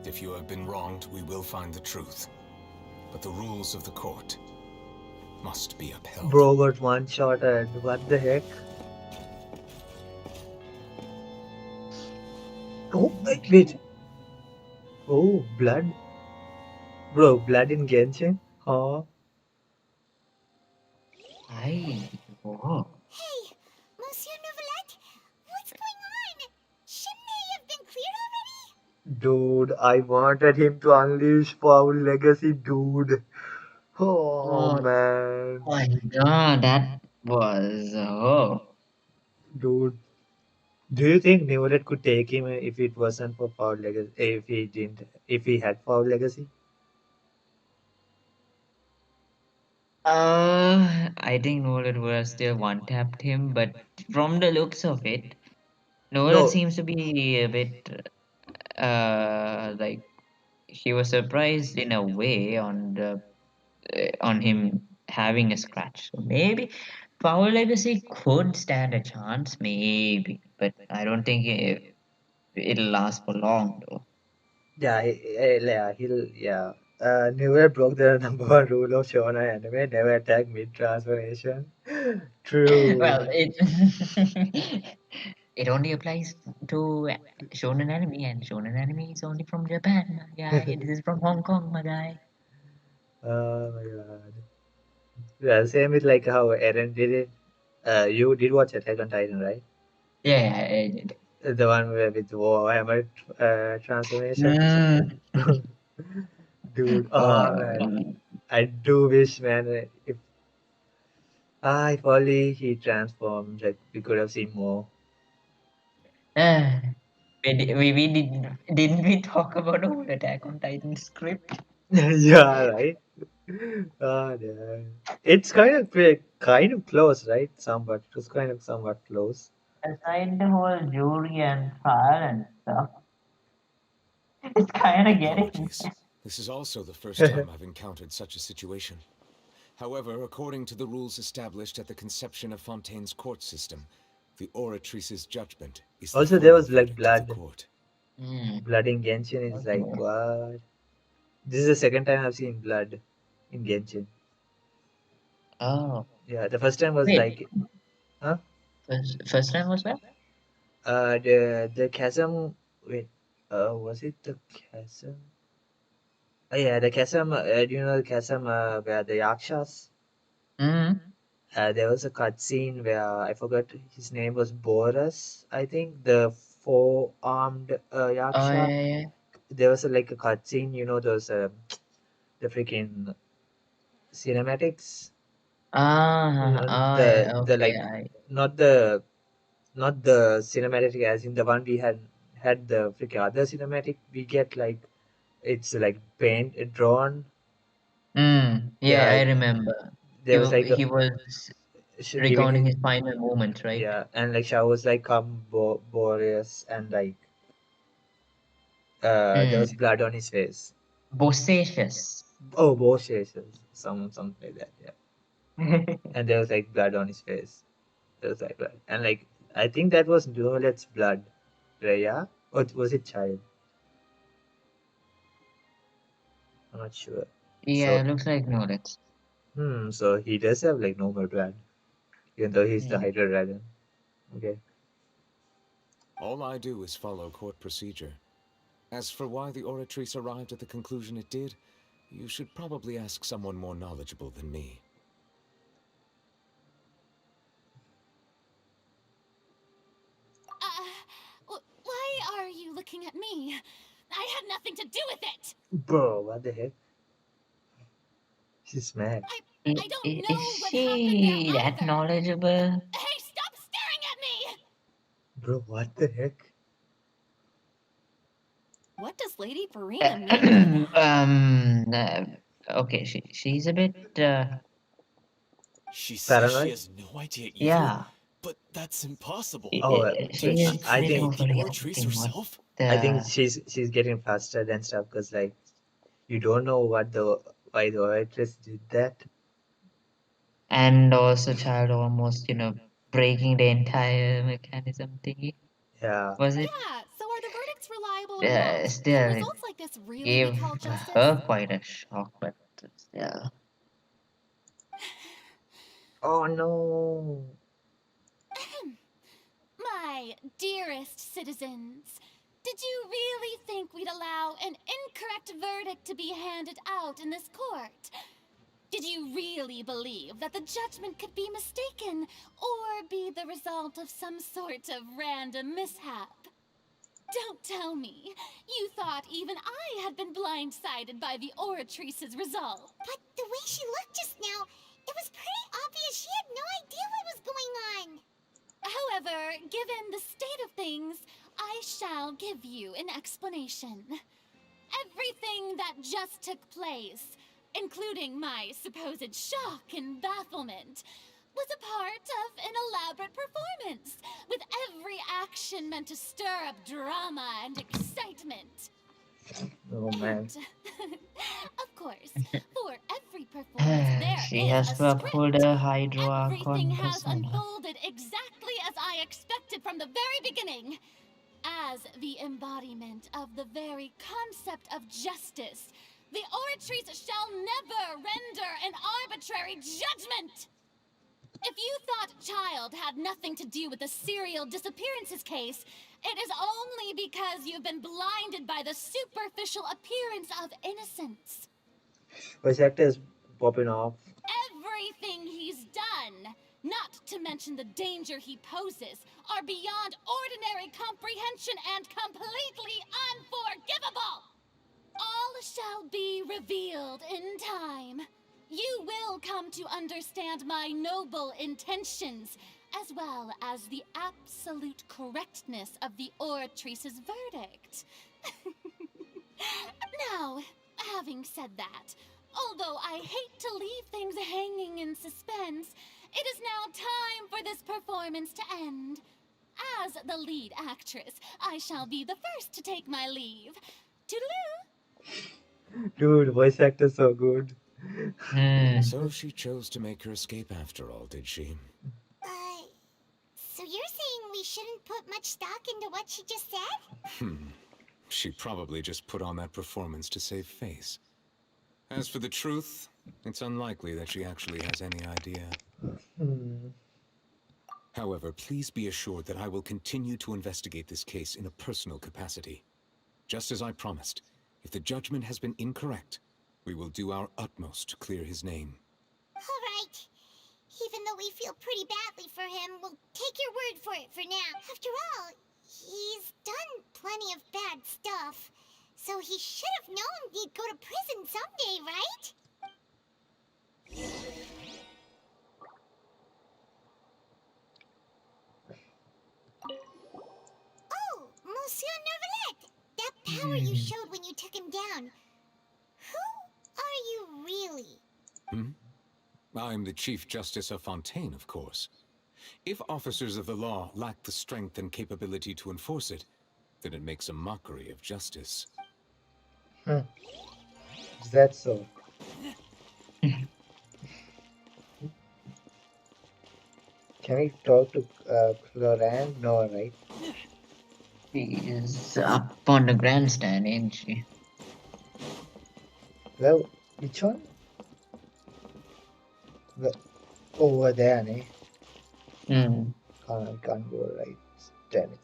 Speaker 14: If you have been wronged, we will find the truth. But the rules of the court must be upheld.
Speaker 2: Bro got one shot and what the heck? Oh, wait. Oh, blood. Bro, blood in Genshin? Huh?
Speaker 3: Whoa.
Speaker 5: Hey, Monsieur Novelette, what's going on? Shouldn't they have been cleared already?
Speaker 2: Dude, I wanted him to unleash Foul Legacy, dude. Oh, man.
Speaker 3: My god, that was
Speaker 2: Dude, do you think Neolet could take him if it wasn't for Foul Legacy? If he had Foul Legacy?
Speaker 3: I think Nolan would have still one-tapped him, but from the looks of it, Nolan
Speaker 2: No.
Speaker 3: seems to be a bit like he was surprised in a way on him having a scratch. So maybe Power Legacy could stand a chance, maybe, but I don't think it'll last for long though.
Speaker 2: Yeah, yeah. Never broke the number one rule of shonen anime: never attack mid transformation.
Speaker 3: Well,
Speaker 2: True.
Speaker 3: it only applies to shonen anime, and shonen anime is only from Japan, my guy. This is from Hong Kong, my guy.
Speaker 2: Oh my god. Yeah, same with like how Eren did it. You did watch Attack on Titan, right?
Speaker 3: Yeah, I did.
Speaker 2: The one where with Warhammer transformation.
Speaker 3: Mm.
Speaker 2: Dude, oh man.
Speaker 3: Uh,
Speaker 2: I do wish, man, if only he transformed, like we could have seen more.
Speaker 3: uh, we didn't we talk about whole Attack on Titan script?
Speaker 2: Yeah, right. Oh, yeah. It's kind of close, right? Somewhat. It was kind of somewhat close.
Speaker 3: Aside the whole jury and trial and stuff, it's kind of getting.
Speaker 14: Apologies. This is also the first time I've encountered such a situation. However, according to the rules established at the conception of Fontaine's court system, the oratrice's judgment is the
Speaker 2: Also, there
Speaker 14: final
Speaker 2: was like
Speaker 14: verdict of the
Speaker 2: blood.
Speaker 14: court.
Speaker 2: Blood in Genshin is like, what? This is the second time I've seen blood in Genshin.
Speaker 3: Oh.
Speaker 2: Yeah, the first time was
Speaker 3: Wait.
Speaker 2: like, huh?
Speaker 3: First time was what?
Speaker 2: The chasm. Wait, was it the chasm? Oh yeah, the chasm. Do you know the chasm where the Yakshas? There was a cutscene where I forgot his name was Boris. I think the four-armed Yaksha.
Speaker 3: Oh, yeah.
Speaker 2: There was like a cutscene. You know those the freaking cinematics.
Speaker 3: Yeah,
Speaker 2: The
Speaker 3: okay.
Speaker 2: like not the cinematic as in the one we had the freaking other cinematic. We get like it's like paint drawn.
Speaker 3: Yeah, I remember.
Speaker 2: There was like
Speaker 3: He was
Speaker 2: giving
Speaker 3: recounting his final moments, right?
Speaker 2: yeah, and like Shao was like come Boreas and like there was blood on his face.
Speaker 3: Bosacious.
Speaker 2: Oh, Boreas, something like that, yeah. And there was like blood on his face. There was like blood, and like I think that was Nolet's blood, Rhea, or was it Child? I'm not sure.
Speaker 3: Yeah,
Speaker 2: So,
Speaker 3: looks like Nolet.
Speaker 2: So he does have like normal blood, even though he's the Hydra Dragon. Okay.
Speaker 14: All I do is follow court procedure. As for why the oratrice arrived at the conclusion it did, you should probably ask someone more knowledgeable than me.
Speaker 15: Why are you looking at me? I had nothing to do with it!
Speaker 2: Bro, what the heck? She's mad.
Speaker 15: I don't know
Speaker 3: Is
Speaker 15: what
Speaker 3: she that knowledgeable?
Speaker 15: Hey, stop staring at me!
Speaker 2: Bro, what the heck?
Speaker 13: What does Lady Farina mean?
Speaker 3: Okay, she's a bit
Speaker 12: She says
Speaker 2: Paranoid?
Speaker 12: she has no idea either.
Speaker 3: Yeah.
Speaker 12: But that's impossible.
Speaker 3: She
Speaker 12: Did
Speaker 3: is
Speaker 12: she
Speaker 2: I
Speaker 12: create
Speaker 2: think
Speaker 12: the oratrice herself?
Speaker 2: I think she's getting frustrated and stuff because like you don't know why the oratress did that.
Speaker 3: and also child almost breaking the entire mechanism thingy.
Speaker 2: Yeah.
Speaker 3: Was it?
Speaker 13: Yeah, so are the verdicts reliable or
Speaker 3: Yeah,
Speaker 13: not?
Speaker 3: still
Speaker 13: Can
Speaker 3: it
Speaker 13: results like this really
Speaker 3: gave
Speaker 13: be called justice?
Speaker 3: her quite a shock, but still.
Speaker 2: Oh no.
Speaker 15: My dearest citizens, did you really think we'd allow an incorrect verdict to be handed out in this court? Did you really believe that the judgment could be mistaken or be the result of some sort of random mishap? Don't tell me. You thought even I had been blindsided by the oratrice's result.
Speaker 5: But the way she looked just now, it was pretty obvious she had no idea what was going on.
Speaker 15: However, given the state of things, I shall give you an explanation. Everything that just took place, including my supposed shock and bafflement, was a part of an elaborate performance, with every action meant to stir up drama and excitement.
Speaker 2: Oh man.
Speaker 15: And, of course, for every performance, there
Speaker 3: She
Speaker 15: is
Speaker 3: has
Speaker 15: a
Speaker 3: to uphold
Speaker 15: script.
Speaker 3: her Hydro
Speaker 15: Everything
Speaker 3: Archon
Speaker 15: has
Speaker 3: persona.
Speaker 15: unfolded exactly as I expected from the very beginning. As the embodiment of the very concept of justice, the Oratrice shall never render an arbitrary judgment! If you thought Child had nothing to do with the serial disappearances case, it is only because you've been blinded by the superficial appearance of innocence.
Speaker 2: Voice actor is popping off.
Speaker 15: Everything he's done, not to mention the danger he poses, are beyond ordinary comprehension and completely unforgivable! All shall be revealed in time. You will come to understand my noble intentions, as well as the absolute correctness of the Oratrice's verdict. Now, having said that, although I hate to leave things hanging in suspense, it is now time for this performance to end. As the lead actress, I shall be the first to take my leave. Toodaloo!
Speaker 2: Dude, voice actor so good.
Speaker 9: So she chose to make her escape after all, did she?
Speaker 5: So you're saying we shouldn't put much stock into what she just said?
Speaker 14: She probably just put on that performance to save face. As for the truth, it's unlikely that she actually has any idea. However, please be assured that I will continue to investigate this case in a personal capacity. Just as I promised, if the judgment has been incorrect, we will do our utmost to clear his name.
Speaker 5: All right. Even though we feel pretty badly for him, we'll take your word for it for now. After all, he's done plenty of bad stuff. So he should have known he'd go to prison someday, right? Oh, Monsieur Nervalet! That power you showed when you took him down. Who are you really?
Speaker 14: I'm the Chief Justice of Fontaine, of course. If officers of the law lack the strength and capability to enforce it, then it makes a mockery of justice.
Speaker 2: Is that so? Can we talk to Cloran? No, right?
Speaker 3: She is up on the grandstand, ain't she?
Speaker 2: Well, which one? Over there, ne? Can't go right. Damn it.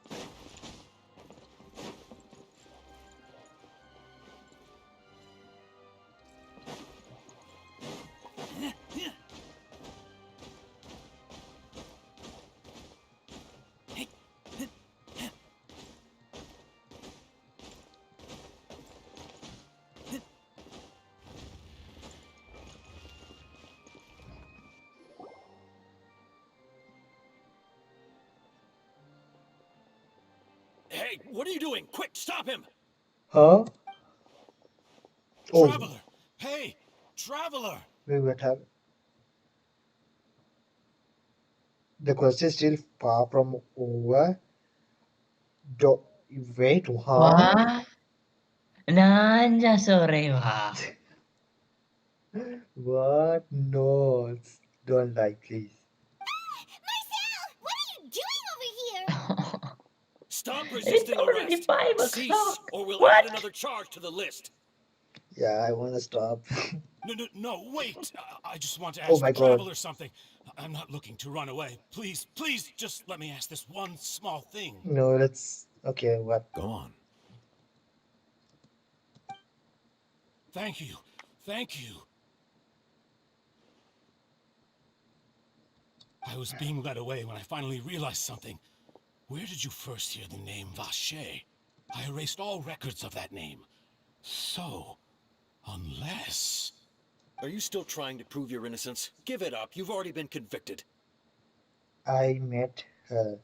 Speaker 8: Hey, what are you doing? Quick, stop him!
Speaker 2: Huh? Oh,
Speaker 8: Traveler! Hey, Traveler!
Speaker 2: wait, what happened? The quest is still far from over. Wait, huh?
Speaker 3: Wah, nanja sore wa.
Speaker 2: What? No, don't lie, please.
Speaker 5: Marcel! What are you doing over here?
Speaker 8: Stop
Speaker 3: It's
Speaker 8: resisting
Speaker 3: already
Speaker 8: arrest!
Speaker 3: 5
Speaker 8: Cease,
Speaker 3: o'clock.
Speaker 8: or we'll
Speaker 3: What?
Speaker 8: add another charge to the list!
Speaker 2: Yeah, I wanna stop.
Speaker 10: No, wait! I just want to
Speaker 2: Oh
Speaker 10: ask
Speaker 2: my
Speaker 10: the
Speaker 2: god.
Speaker 10: traveler something. I'm not looking to run away. Please, just let me ask this one small thing.
Speaker 2: No, let's. Okay, what?
Speaker 14: Go on.
Speaker 10: Thank you. Thank you. I was being led away when I finally realized something. Where did you first hear the name Vacher? I erased all records of that name. So, unless...
Speaker 12: Are you still trying to prove your innocence? Give it up. You've already been convicted.
Speaker 2: I met her.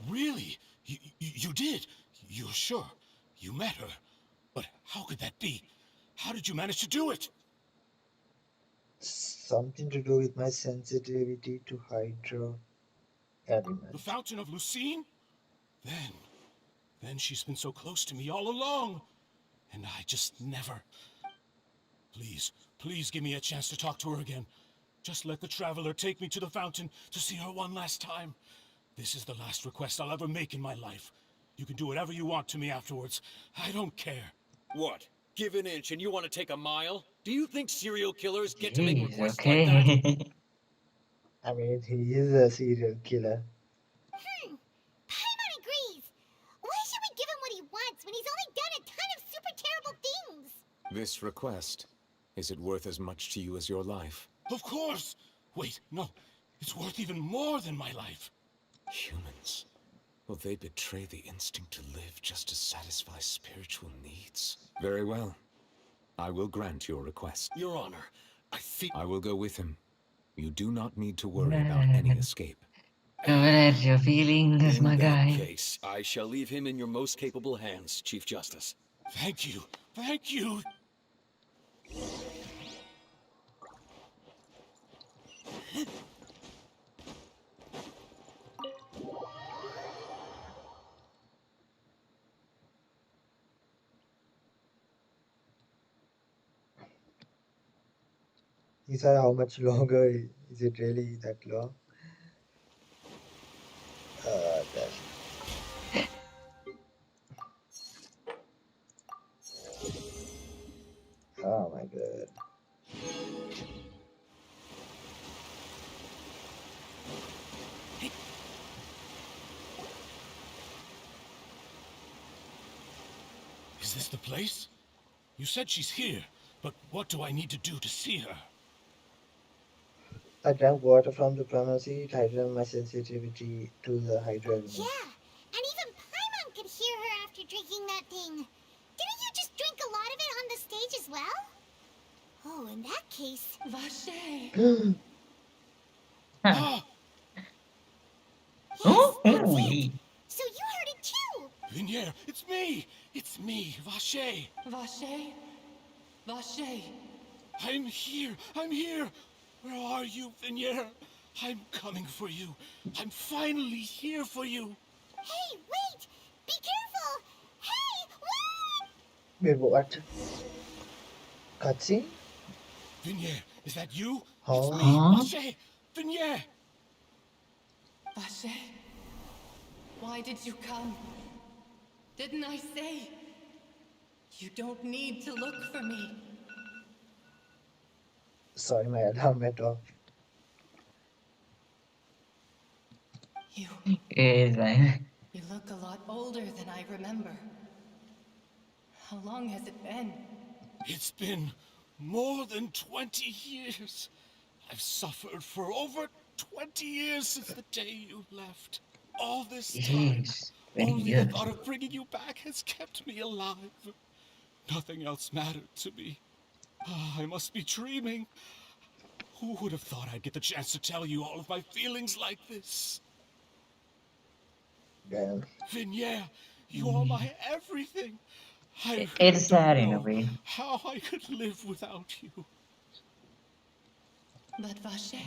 Speaker 10: Really? You did? You're sure? You met her? But how could that be? How did you manage to do it?
Speaker 2: Something to do with my sensitivity to hydro element.
Speaker 10: The Fountain of Lucine? Then she's been so close to me all along. and I just never... Please, please give me a chance to talk to her again. Just let the traveler take me to the fountain to see her one last time. This is the last request I'll ever make in my life. You can do whatever you want to me afterwards. I don't care.
Speaker 12: What? Give an inch and you want to take a mile? Do you think serial killers get to make
Speaker 3: Jeez,
Speaker 12: requests like that?
Speaker 3: okay.
Speaker 2: I mean, he is a serial killer.
Speaker 5: Paimon agrees. Why should we give him what he wants when he's only done a ton of super terrible things?
Speaker 14: This request, is it worth as much to you as your life?
Speaker 10: Of course! Wait, no. It's worth even more than my life.
Speaker 14: Humans. Will they betray the instinct to live just to satisfy spiritual needs? Very well. I will grant your request.
Speaker 12: Your Honor, I think...
Speaker 14: I will go with him. You do not need to worry about any escape.
Speaker 3: Congrats your feelings,
Speaker 12: In
Speaker 3: my
Speaker 12: that
Speaker 3: guy.
Speaker 12: case, I shall leave him in your most capable hands, Chief Justice.
Speaker 10: Thank you. Thank you.
Speaker 2: He said how much longer is it really that long? That's... Oh my god.
Speaker 10: Is this the place? You said she's here, but what do I need to do to see her?
Speaker 2: I drank water from the pharmacy. It heightened my sensitivity to the hydro element.
Speaker 5: Yeah, and even Paimon could hear her after drinking that thing. Didn't you just drink a lot of it on the stage as well? Oh, in that case...
Speaker 7: Vache!
Speaker 10: Ah!
Speaker 5: Yes,
Speaker 3: Oh,
Speaker 5: that's
Speaker 3: oh,
Speaker 5: it. So you heard it too!
Speaker 10: Vinier, it's me! It's me, Vache!
Speaker 7: Vache? Vache?
Speaker 10: I'm here! I'm here! Where are you, Vinier? I'm coming for you. I'm finally here for you.
Speaker 5: Hey, wait! Be careful! Hey,
Speaker 2: Wait,
Speaker 5: wait!
Speaker 2: what? Cutscene?
Speaker 10: Vinier, is that you?
Speaker 2: Huh?
Speaker 10: It's me,
Speaker 3: Huh?
Speaker 10: Vache! Vinier!
Speaker 7: Vache? Why did you come? Didn't I say? You don't need to look for me.
Speaker 2: Sorry, my alarm went off.
Speaker 3: Is
Speaker 7: You look a lot older than I remember. How long has it been?
Speaker 10: It's been more than 20 years. I've suffered for over 20 years since the day you left. All this time,
Speaker 3: Jeez, 20
Speaker 10: only the
Speaker 3: years.
Speaker 10: thought of bringing you back has kept me alive. Nothing else mattered to me. I must be dreaming. Who would have thought I'd get the chance to tell you all of my feelings like this?
Speaker 2: Damn.
Speaker 10: Vinier, you are my everything. I
Speaker 3: It's
Speaker 10: really
Speaker 3: sad
Speaker 10: don't
Speaker 3: in a
Speaker 10: know
Speaker 3: way.
Speaker 10: how I could live without you.
Speaker 7: But Vache,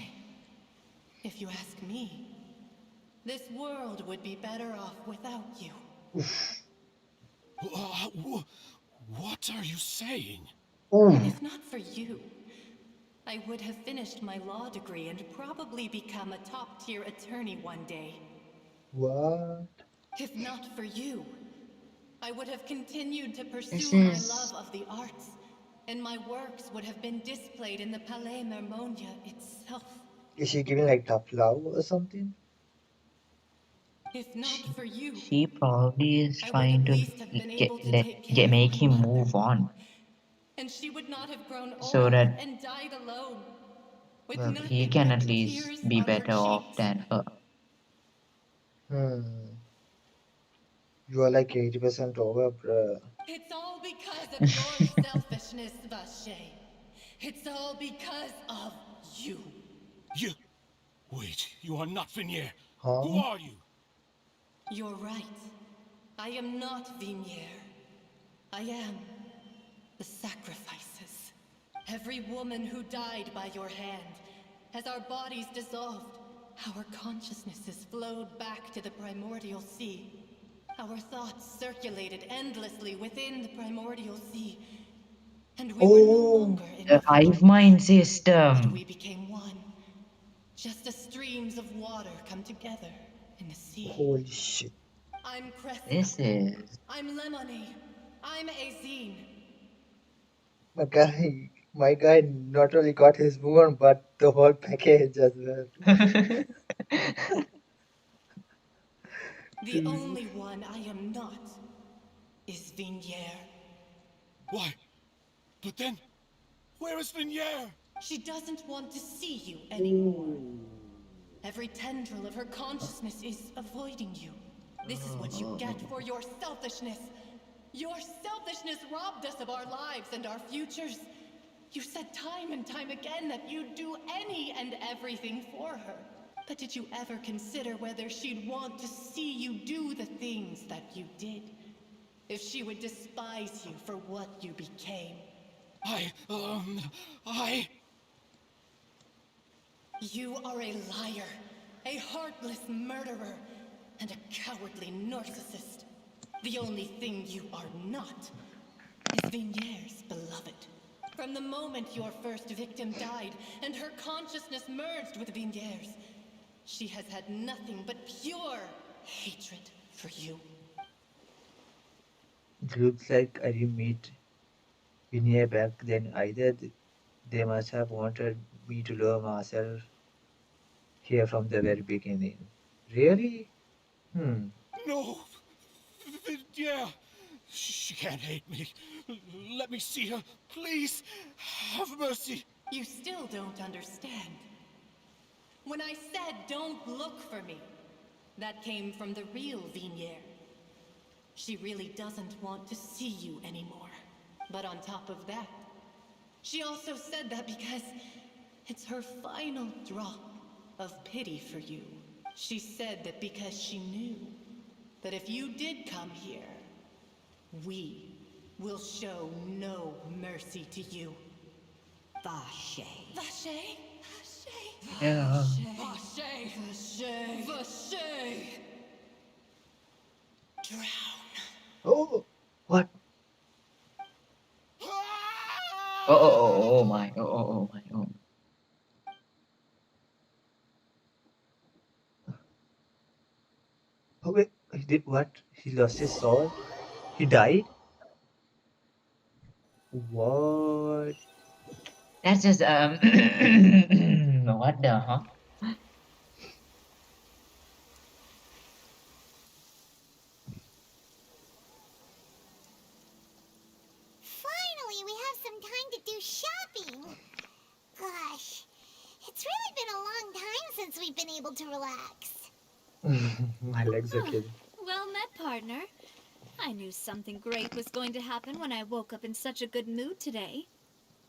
Speaker 7: if you ask me, this world would be better off without you.
Speaker 10: What are you saying?
Speaker 7: If not for you, I would have finished my law degree and probably become a top-tier attorney one day.
Speaker 2: What?
Speaker 7: If not for you, I would have continued to
Speaker 3: This
Speaker 7: pursue my
Speaker 3: is...
Speaker 7: love of the arts, and my works would have been displayed in the Palais Mermonia itself.
Speaker 2: Is she giving like tough love or something?
Speaker 7: If not for you,
Speaker 3: She probably is
Speaker 7: I would
Speaker 3: trying
Speaker 7: at
Speaker 3: to
Speaker 7: least have been able to take care of
Speaker 3: make
Speaker 7: my
Speaker 3: him
Speaker 7: mother.
Speaker 3: move on
Speaker 7: And she would not have grown
Speaker 3: so
Speaker 7: old
Speaker 3: that
Speaker 7: and died alone, with nothing
Speaker 3: he can
Speaker 7: but
Speaker 3: at
Speaker 7: the
Speaker 3: least
Speaker 7: tears
Speaker 3: be
Speaker 7: on her
Speaker 3: better off
Speaker 7: cheeks.
Speaker 3: than her.
Speaker 2: You are like 80% over, bruh.
Speaker 7: It's all because of your selfishness, Vache. It's all because of you.
Speaker 10: You... Wait, you are not Vinier.
Speaker 2: Huh?
Speaker 10: Who are you?
Speaker 7: You're right. I am not Vinier. I am the sacrifices. Every woman who died by your hand, as our bodies dissolved, our consciousnesses flowed back to the primordial sea.
Speaker 17: Our thoughts circulated endlessly within the primordial sea, and we were no
Speaker 2: Oh,
Speaker 17: longer
Speaker 3: The
Speaker 17: individuals,
Speaker 3: hive mind
Speaker 17: but
Speaker 3: system.
Speaker 17: we became one. Just as streams of water come together in the sea.
Speaker 2: holy shit.
Speaker 17: I'm Cressida.
Speaker 3: This is
Speaker 17: I'm Lemony. I'm Azine.
Speaker 2: My guy not only got his wound, but the whole package as well.
Speaker 17: The only one I am not is Vignier.
Speaker 10: Why? But then, where is Vignier?
Speaker 17: She doesn't want to see you anymore. Every tendril of her consciousness is avoiding you. This is what you get for your selfishness. Your selfishness robbed us of our lives and our futures. You said time and time again that you'd do any and everything for her. But did you ever consider whether she'd want to see you do the things that you did? If she would despise you for what you became? You are a liar, a heartless murderer, and a cowardly narcissist. The only thing you are not is Vignier's beloved. From the moment your first victim died and her consciousness merged with Vignier's, she has had nothing but pure hatred for you.
Speaker 2: It looks like I didn't meet Vinay back then either. They must have wanted me to lure myself here from the very beginning. Really?
Speaker 10: No! Yeah! She can't hate me. Let me see her, please. Have mercy.
Speaker 17: You still don't understand. When I said don't look for me, that came from the real Vignier. She really doesn't want to see you anymore. But on top of that, she also said that because it's her final drop of pity for you. She said that because she knew that if you did come here, we will show no mercy to you. Vache. Vache?
Speaker 3: yeah.
Speaker 17: Vache! Vache! Vache! Drown.
Speaker 2: Oh, what?
Speaker 3: Oh my. Oh my. Oh.
Speaker 2: Oh wait, he did what? He lost his sword? He died? What?
Speaker 3: That's just what the huh?
Speaker 5: Finally, we have some time to do shopping. Gosh, it's really been a long time since we've been able to relax.
Speaker 2: My legs are killing.
Speaker 1: Well met, partner. I knew something great was going to happen when I woke up in such a good mood today.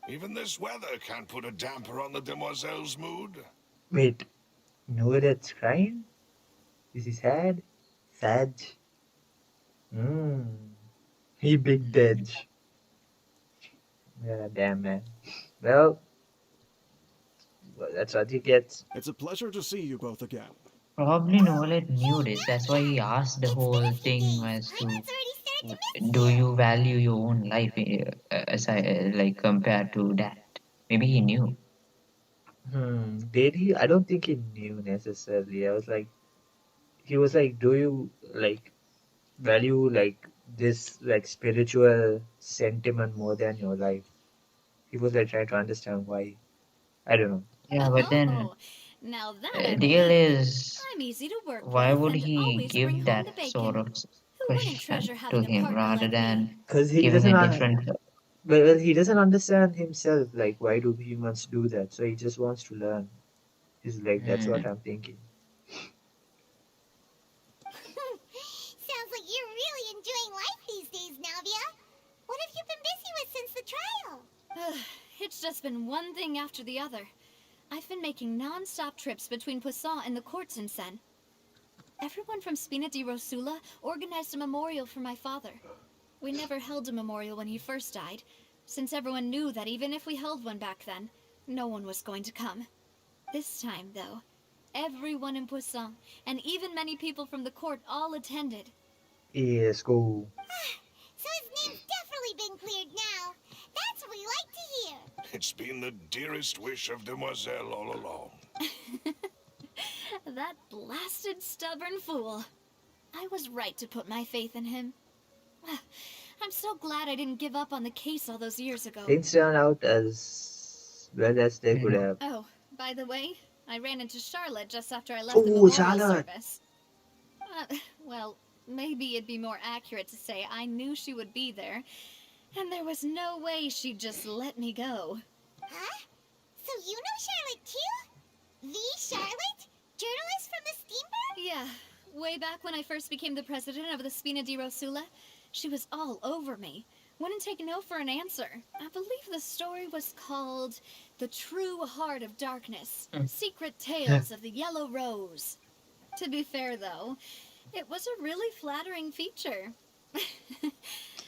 Speaker 4: Even this weather can't put a damper on the demoiselle's mood.
Speaker 2: Wait, no, that's crying? Is he sad? Sad? He big dead. Yeah, damn man. Well, that's what he gets.
Speaker 16: It's a pleasure to see you both again.
Speaker 3: Probably Nolet knew this. That's why he asked the whole thing as to do you value your own life as like compared to that. Maybe he knew.
Speaker 2: Did he? I don't think he knew necessarily. He was like, do you like value like this like spiritual sentiment more than your life? He was like trying to understand why. I don't know.
Speaker 3: Yeah, but then
Speaker 1: Oh, now that I
Speaker 3: deal
Speaker 1: believe.
Speaker 3: is
Speaker 1: I'm easy to work
Speaker 3: why
Speaker 1: with
Speaker 3: would
Speaker 1: and
Speaker 3: he
Speaker 1: always bring
Speaker 3: give
Speaker 1: home
Speaker 3: that
Speaker 1: the bacon.
Speaker 3: sort of
Speaker 1: Who wouldn't
Speaker 3: question
Speaker 1: treasure
Speaker 3: to
Speaker 1: having a
Speaker 3: him
Speaker 1: partner
Speaker 3: rather
Speaker 1: like
Speaker 3: than
Speaker 1: me?
Speaker 2: Because he
Speaker 3: giving
Speaker 2: doesn't
Speaker 3: a different
Speaker 2: well, he doesn't understand himself. Like, why do humans do that? So he just wants to learn. He's like, that's what I'm thinking.
Speaker 5: Sounds like you're really enjoying life these days, Navia. What have you been busy with since the trial?
Speaker 1: It's just been one thing after the other. I've been making non-stop trips between Poisson and the courts in Sen. Everyone from Spina di Rosula organized a memorial for my father. We never held a memorial when he first died, since everyone knew that even if we held one back then, no one was going to come. This time, though, everyone in Poisson, and even many people from the court, all attended.
Speaker 2: Yes, go.
Speaker 5: So his name's definitely been cleared now. That's what we like to hear.
Speaker 4: It's been the dearest wish of Demoiselle all along.
Speaker 1: That blasted stubborn fool. I was right to put my faith in him. I'm so glad I didn't give up on the case all those years ago.
Speaker 2: Things turned out as well as they could have.
Speaker 1: Oh, by the way, I ran into Charlotte just after I left the
Speaker 2: Oh,
Speaker 1: memorial
Speaker 2: Charlotte!
Speaker 1: service. Well, maybe it'd be more accurate to say I knew she would be there, and there was no way she'd just let me go.
Speaker 5: Huh? So you know Charlotte too? The Charlotte? Journalist from the Steamboat?
Speaker 1: Yeah, way back when I first became the president of the Spina di Rosula, she was all over me. Wouldn't take no for an answer. I believe the story was called The True Heart of Darkness, Secret Tales of the Yellow Rose. To be fair, though, it was a really flattering feature.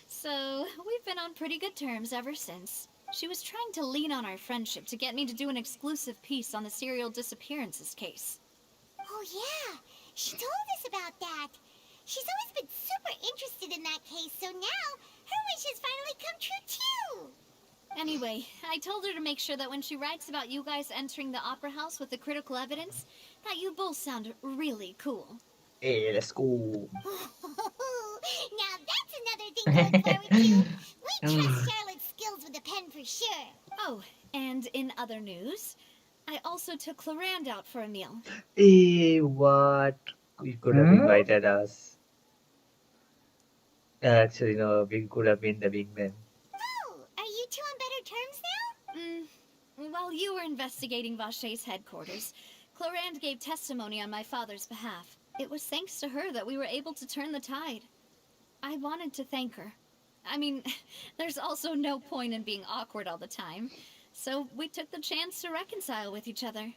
Speaker 1: So, we've been on pretty good terms ever since. She was trying to lean on our friendship to get me to do an exclusive piece on the serial disappearances case.
Speaker 5: Oh yeah, she told us about that. She's always been super interested in that case, so now her wish has finally come true too.
Speaker 1: Anyway, I told her to make sure that when she writes about you guys entering the opera house with the critical evidence, that you both sound really cool.
Speaker 2: Hey, let's go.
Speaker 5: Now that's another thing to look forward to. We trust Charlotte's skills with a pen for sure.
Speaker 1: Oh, and in other news, I also took Clarand out for a meal.
Speaker 2: Hey, what? You could have invited us. Actually, no, we could have been the big men.
Speaker 5: Oh, are you two on better terms now?
Speaker 1: While you were investigating Vache's headquarters, Clarand gave testimony on my father's behalf. It was thanks to her that we were able to turn the tide. I wanted to thank her. I mean, there's also no point in being awkward all the time, so we took the chance to reconcile with each other.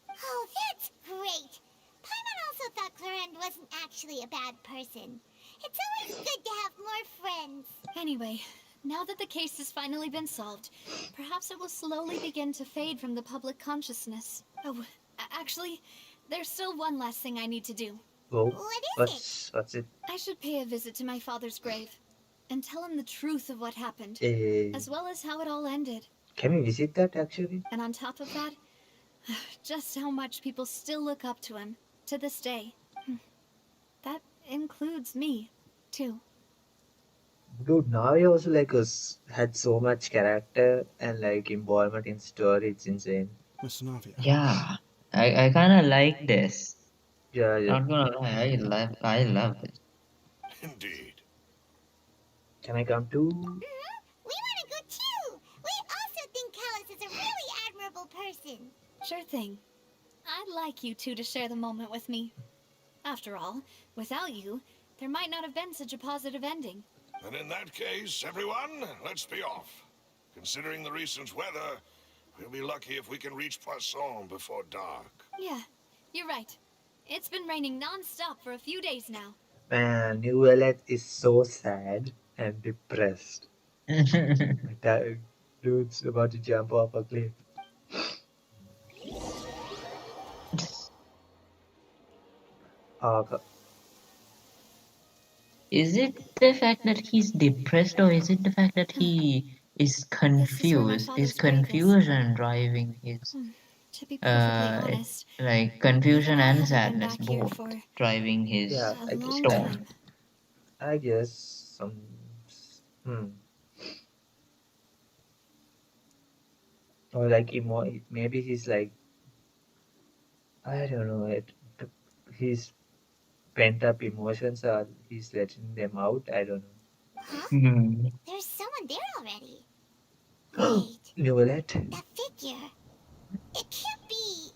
Speaker 5: Oh, that's great. Paimon also thought Clarend wasn't actually a bad person. It's always good to have more friends.
Speaker 1: Anyway, now that the case has finally been solved, perhaps it will slowly begin to fade from the public consciousness. Oh, actually, there's still one last thing I need to do.
Speaker 2: Go.
Speaker 5: What is
Speaker 2: What's it?
Speaker 1: I should pay a visit to my father's grave and tell him the truth of what happened, as well as how it all ended.
Speaker 2: Can we visit that actually?
Speaker 1: And on top of that, just how much people still look up to him to this day. That includes me, too.
Speaker 2: Dude, Navi also like had so much character and like involvement in story. It's insane.
Speaker 16: Miss Navia.
Speaker 3: Yeah, I kind of like this.
Speaker 2: Yeah.
Speaker 3: Not gonna lie, I love it.
Speaker 4: Indeed.
Speaker 2: Can I come too?
Speaker 5: We want to go too. We also think Callus is a really admirable person.
Speaker 1: Sure thing. I'd like you two to share the moment with me. After all, without you, there might not have been such a positive ending.
Speaker 4: And in that case, everyone, let's be off. Considering the recent weather, we'll be lucky if we can reach Poisson before dark.
Speaker 1: Yeah, you're right. It's been raining non-stop for a few days now.
Speaker 2: Man, New Violet is so sad and depressed. That dude's about to jump off a cliff.
Speaker 3: Is it the fact that he's depressed, or is it the fact that he is confused? Is confusion driving his
Speaker 1: To be perfectly honest,
Speaker 3: like confusion
Speaker 1: I
Speaker 3: and
Speaker 1: haven't been
Speaker 3: sadness
Speaker 1: back here
Speaker 3: both
Speaker 1: for
Speaker 3: driving his
Speaker 1: a long
Speaker 3: storm?
Speaker 1: time.
Speaker 2: I guess some. Or like maybe he's like, I don't know, his pent up emotions are he's letting them out. I don't know.
Speaker 5: Huh? There's someone there already. Wait,
Speaker 2: New Violet.
Speaker 5: that figure. It can't be.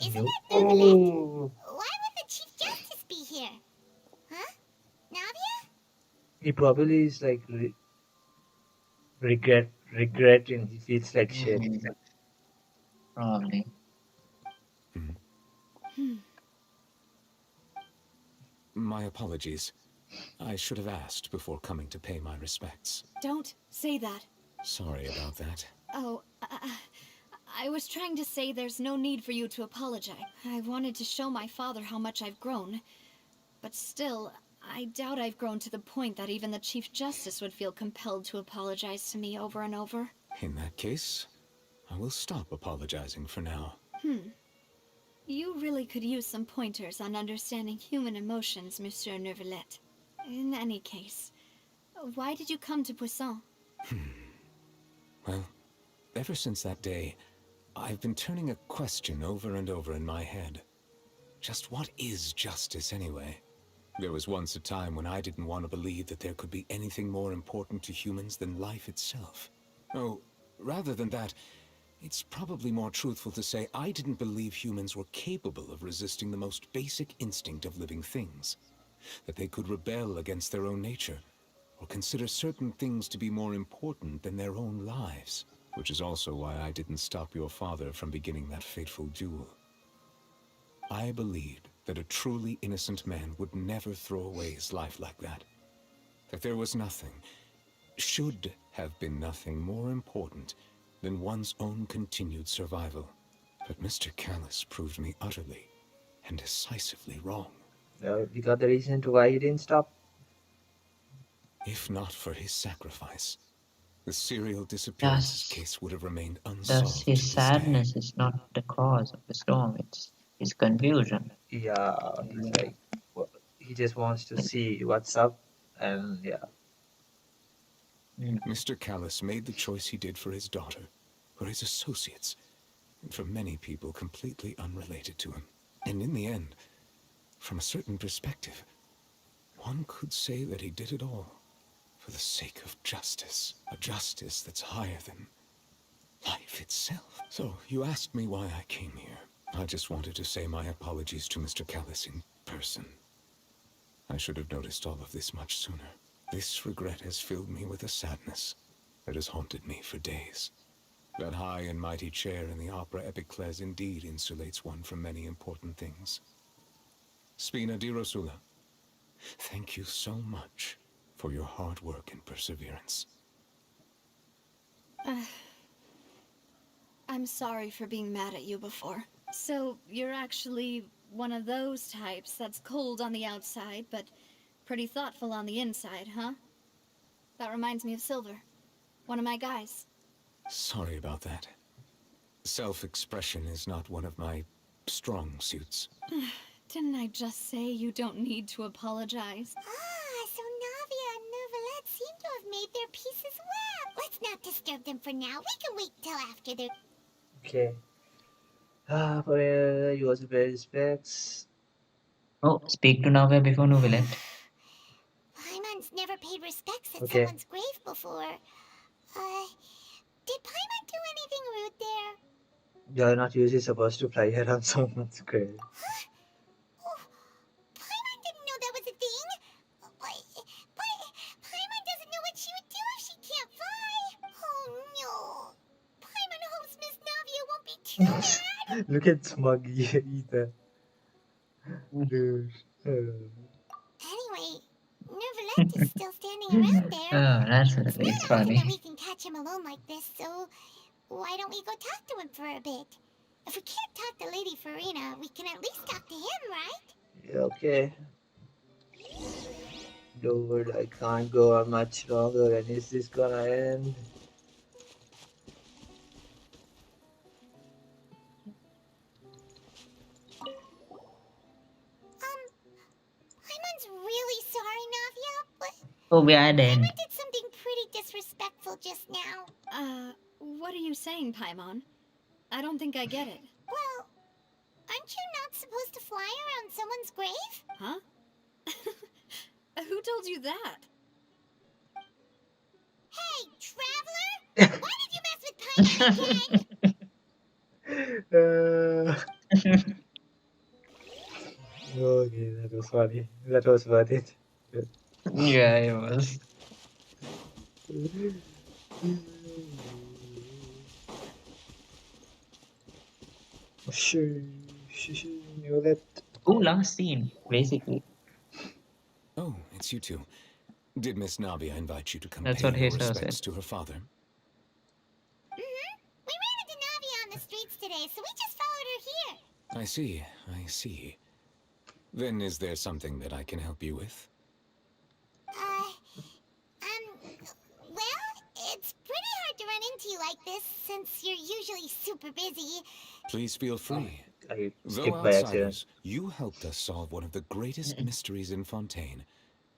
Speaker 5: Isn't
Speaker 2: Nope.
Speaker 5: it Nuvillette? Why would the Chief Justice be here? Huh? Navia?
Speaker 2: He probably is like regretting. He feels like shit.
Speaker 3: Probably.
Speaker 14: My apologies. I should have asked before coming to pay my respects.
Speaker 1: Don't say that.
Speaker 14: Sorry about that.
Speaker 1: Oh, I was trying to say there's no need for you to apologize. I wanted to show my father how much I've grown. But still, I doubt I've grown to the point that even the Chief Justice would feel compelled to apologize to me over and over.
Speaker 14: In that case, I will stop apologizing for now.
Speaker 1: You really could use some pointers on understanding human emotions, Monsieur Neuvillette. In any case, why did you come to Poisson?
Speaker 14: Well, ever since that day, I've been turning a question over and over in my head. Just what is justice anyway? There was once a time when I didn't want to believe that there could be anything more important to humans than life itself. Oh, rather than that, it's probably more truthful to say I didn't believe humans were capable of resisting the most basic instinct of living things. That they could rebel against their own nature, or consider certain things to be more important than their own lives. Which is also why I didn't stop your father from beginning that fateful duel. I believed that a truly innocent man would never throw away his life like that. That there was nothing, should have been nothing more important than one's own continued survival. But Mr. Callis proved me utterly and decisively wrong.
Speaker 2: You got the reason to why you didn't stop?
Speaker 14: If not for his sacrifice, the serial disappearances case would have remained unsolved.
Speaker 3: Thus, his sadness is not the cause of the storm, it's his confusion.
Speaker 2: Yeah, he's like, well, he just wants to see what's up, and yeah.
Speaker 14: Mr. Callis made the choice he did for his daughter, for his associates, and for many people completely unrelated to him. And in the end, from a certain perspective, one could say that he did it all for the sake of justice. A justice that's higher than life itself. So, you asked me why I came here. I just wanted to say my apologies to Mr. Callis in person. I should have noticed all of this much sooner. This regret has filled me with a sadness that has haunted me for days. That high and mighty chair in the opera Epiclese indeed insulates one from many important things. Spina di Rosula, thank you so much for your hard work and perseverance.
Speaker 1: I'm sorry for being mad at you before. So, you're actually one of those types that's cold on the outside, but pretty thoughtful on the inside, huh? That reminds me of Silver, one of my guys.
Speaker 14: Sorry about that. Self-expression is not one of my strong suits.
Speaker 1: Didn't I just say you don't need to apologize?
Speaker 5: So Navia and Neuvillette seem to have made their peace as well. Let's not disturb them for now. We can wait till after they're...
Speaker 2: Okay. For you also pay respects.
Speaker 3: Oh, speak to Navia before Neuvillette.
Speaker 5: Paimon's never paid respects at
Speaker 2: Okay.
Speaker 5: someone's grave before. Did Paimon do anything rude there?
Speaker 2: You're not usually supposed to fly around someone's grave.
Speaker 5: Paimon didn't know that was a thing. But Paimon doesn't know what she would do if she can't fly. Oh no. Paimon hopes Miss Navia won't be too mad.
Speaker 2: Look at Smuggy either. Dude.
Speaker 5: Anyway, Neuvillette is still standing around there.
Speaker 3: Oh, that's
Speaker 5: It's
Speaker 3: really
Speaker 5: not often
Speaker 3: funny.
Speaker 5: that we can catch him alone like this, so why don't we go talk to him for a bit? If we can't talk to Lady Farina, we can at least talk to him, right?
Speaker 2: Yeah, okay. Dude, I can't go on much longer. When is this gonna end?
Speaker 5: Paimon's really sorry, Navia, but
Speaker 3: Oh, we are then.
Speaker 5: Paimon did something pretty disrespectful just now.
Speaker 1: What are you saying, Paimon? I don't think I get it.
Speaker 5: Well, aren't you not supposed to fly around someone's grave?
Speaker 1: Huh? Who told you that?
Speaker 5: Hey, traveler! Why did you mess with Paimon again?
Speaker 2: Okay, that was funny. That was worth it.
Speaker 3: Yeah, it was.
Speaker 2: Knew that.
Speaker 3: Oh, last scene, basically.
Speaker 14: Oh, it's you two. Did Miss Navia invite you to come
Speaker 3: That's
Speaker 14: pay
Speaker 3: what
Speaker 14: your
Speaker 3: Hazel
Speaker 14: respects
Speaker 3: said.
Speaker 14: to her father?
Speaker 5: We ran into Navia on the streets today, so we just followed her here.
Speaker 14: I see, I see. Then is there something that I can help you with?
Speaker 5: Well, it's pretty hard to run into you like this since you're usually super busy.
Speaker 14: Please feel free.
Speaker 2: I
Speaker 14: Though
Speaker 2: skip by accident.
Speaker 14: outsiders, you helped us solve one of the greatest mysteries in Fontaine,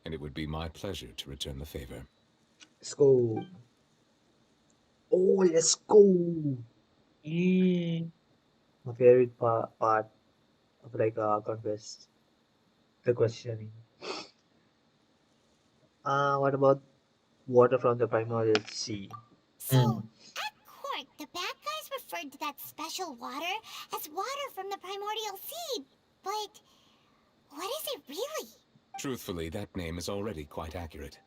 Speaker 14: and it would be my pleasure to return the favor.
Speaker 2: Let's go. Oh, let's go.
Speaker 3: Yeah.
Speaker 2: My favorite part of like conquest, the questioning. What about water from the primordial sea?
Speaker 5: So, at court, the bad guys referred to that special water as water from the primordial sea, but what is it really?
Speaker 14: Truthfully, that name is already quite accurate.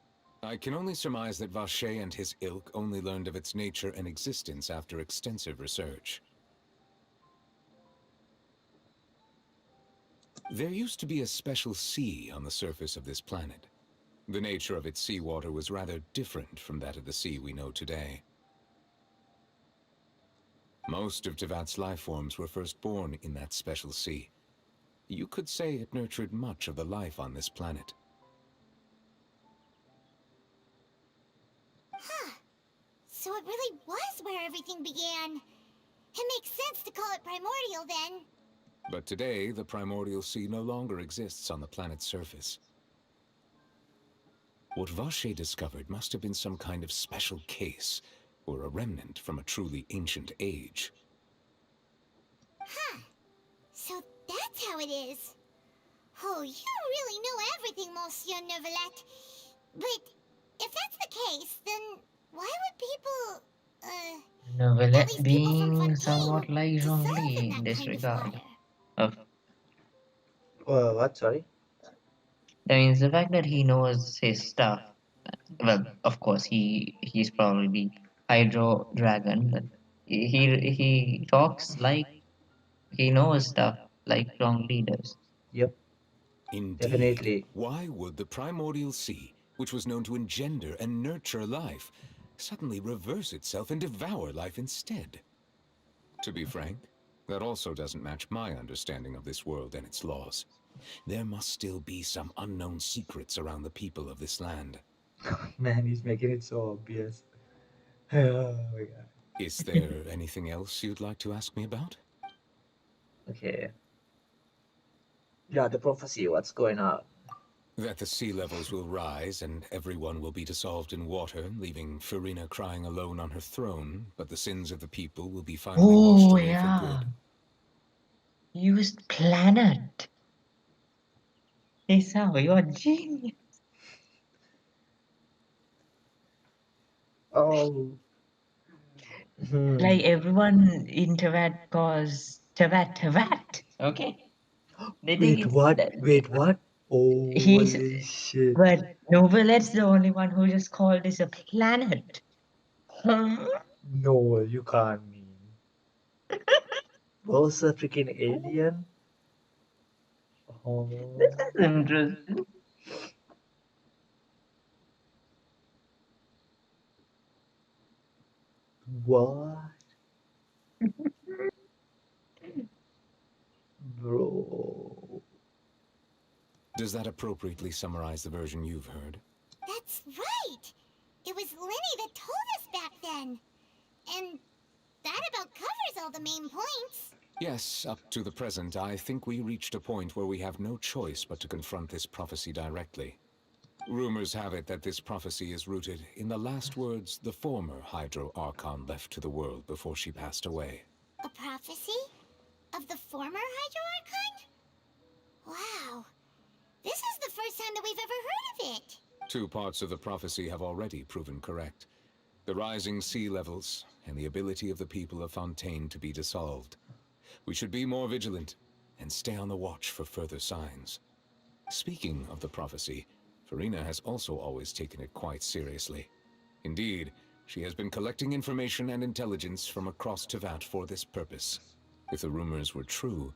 Speaker 14: I can only surmise that Vacher and his ilk only learned of its nature and existence after extensive research. There used to be a special sea on the surface of this planet. The nature of its seawater was rather different from that of the sea we know today. Most of Tevat's life forms were first born in that special sea. You could say it nurtured much of the life on this planet.
Speaker 5: Huh. So it really was where everything began. It makes sense to call it primordial then.
Speaker 14: But today, the primordial sea no longer exists on the planet's surface. What Vacher discovered must have been some kind of special case, or a remnant from a truly ancient age.
Speaker 5: Huh. So that's how it is. Oh, you really know everything, Monsieur Neuvillette. But if that's the case, then why would people,
Speaker 3: Novelette being somewhat like Zhongli in this regard.
Speaker 2: What? Sorry.
Speaker 3: That means the fact that he knows his stuff. Well, of course, he's probably the Hydro Dragon, but he talks like he knows stuff like Zhongli does.
Speaker 2: Yep.
Speaker 14: Indeed.
Speaker 2: Definitely.
Speaker 14: Why would the primordial sea, which was known to engender and nurture life, suddenly reverse itself and devour life instead? To be frank, that also doesn't match my understanding of this world and its laws. There must still be some unknown secrets around the people of this land.
Speaker 2: Man, he's making it so obvious. Oh my god.
Speaker 14: Is there anything else you'd like to ask me about?
Speaker 2: Okay. Yeah, the prophecy, what's going on?
Speaker 14: That the sea levels will rise and everyone will be dissolved in water, leaving Farina crying alone on her throne, but the sins of the people will be finally washed away for good.
Speaker 3: Used planet. Hey, Sao, you're a genius.
Speaker 2: Oh.
Speaker 3: Like everyone in Tevat calls Tevat. Okay. They think
Speaker 2: Wait,
Speaker 3: it's
Speaker 2: what?
Speaker 3: that
Speaker 2: Wait, what?
Speaker 3: he's,
Speaker 2: Holy shit.
Speaker 3: but Novelette's the only one who just called this a planet. Huh?
Speaker 2: No, you can't mean. Was a freaking alien? Oh.
Speaker 3: This is interesting.
Speaker 2: What? Bro.
Speaker 14: Does that appropriately summarize the version you've heard?
Speaker 5: That's right! It was Lenny that told us back then. And that about covers all the main points.
Speaker 14: Yes, up to the present, I think we reached a point where we have no choice but to confront this prophecy directly. Rumors have it that this prophecy is rooted in the last words the former Hydro Archon left to the world before she passed away.
Speaker 5: A prophecy? Of the former Hydro Archon? Wow. This is the first time that we've ever heard of it.
Speaker 14: Two parts of the prophecy have already proven correct. The rising sea levels and the ability of the people of Fontaine to be dissolved. We should be more vigilant and stay on the watch for further signs. Speaking of the prophecy, Farina has also always taken it quite seriously. Indeed, she has been collecting information and intelligence from across Tevat for this purpose. If the rumors were true,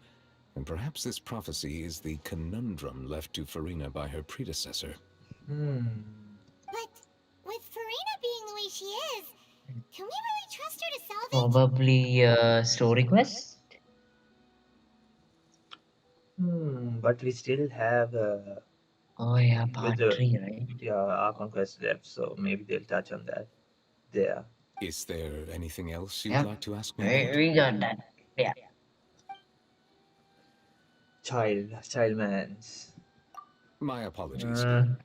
Speaker 14: then perhaps this prophecy is the conundrum left to Farina by her predecessor.
Speaker 5: But with Farina being the way she is, can we really trust her to solve it?
Speaker 3: Probably a story quest.
Speaker 2: But we still have
Speaker 3: Oh yeah,
Speaker 2: with
Speaker 3: part
Speaker 2: the
Speaker 3: 3, right?
Speaker 2: our conquest left, so maybe they'll touch on that there.
Speaker 14: Is there anything else you'd
Speaker 3: Yep.
Speaker 14: like to ask me about?
Speaker 3: We got that. Yeah.
Speaker 2: Child man's.
Speaker 14: My apologies.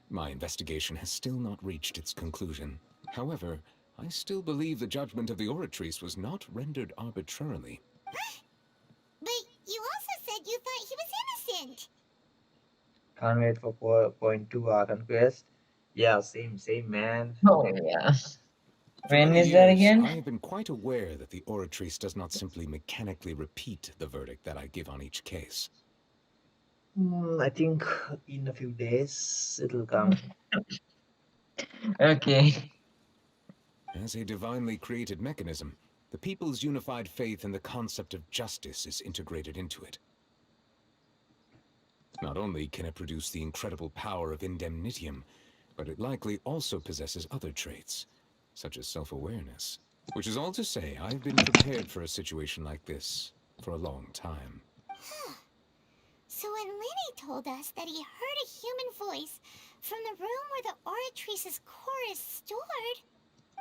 Speaker 14: My investigation has still not reached its conclusion. However, I still believe the judgment of the Oratrice was not rendered arbitrarily.
Speaker 5: But you also said you thought he was innocent.
Speaker 2: Can't wait for point 2 our conquest. Yeah, same man.
Speaker 3: Oh yeah.
Speaker 14: For
Speaker 3: When
Speaker 14: many
Speaker 3: is that
Speaker 14: years,
Speaker 3: again?
Speaker 14: I have been quite aware that the Oratrice does not simply mechanically repeat the verdict that I give on each case.
Speaker 2: I think in a few days it'll come.
Speaker 3: Okay.
Speaker 14: As a divinely created mechanism, the people's unified faith in the concept of justice is integrated into it. Not only can it produce the incredible power of indemnitium, but it likely also possesses other traits, such as self-awareness. Which is all to say, I've been prepared for a situation like this for a long time.
Speaker 5: So when Lenny told us that he heard a human voice from the room where the Oratrice's core is stored...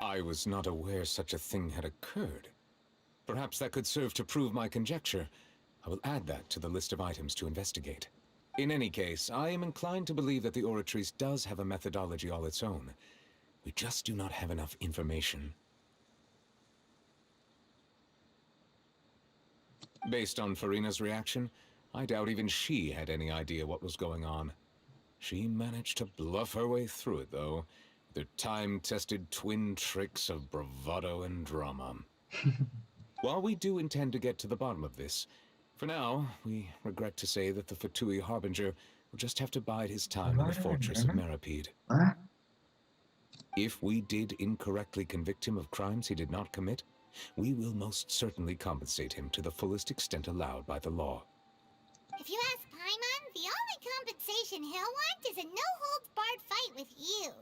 Speaker 14: I was not aware such a thing had occurred. Perhaps that could serve to prove my conjecture. I will add that to the list of items to investigate. In any case, I am inclined to believe that the Oratrice does have a methodology all its own. We just do not have enough information. Based on Farina's reaction, I doubt even she had any idea what was going on. She managed to bluff her way through it, though, with her time-tested twin tricks of bravado and drama. While we do intend to get to the bottom of this, for now, we regret to say that the Fatui Harbinger will just have to bide his time in the fortress of Meripede.
Speaker 3: What?
Speaker 14: If we did incorrectly convict him of crimes he did not commit, we will most certainly compensate him to the fullest extent allowed by the law.
Speaker 5: If you ask Paimon, the only compensation he'll want is a no-holds-barred fight with you.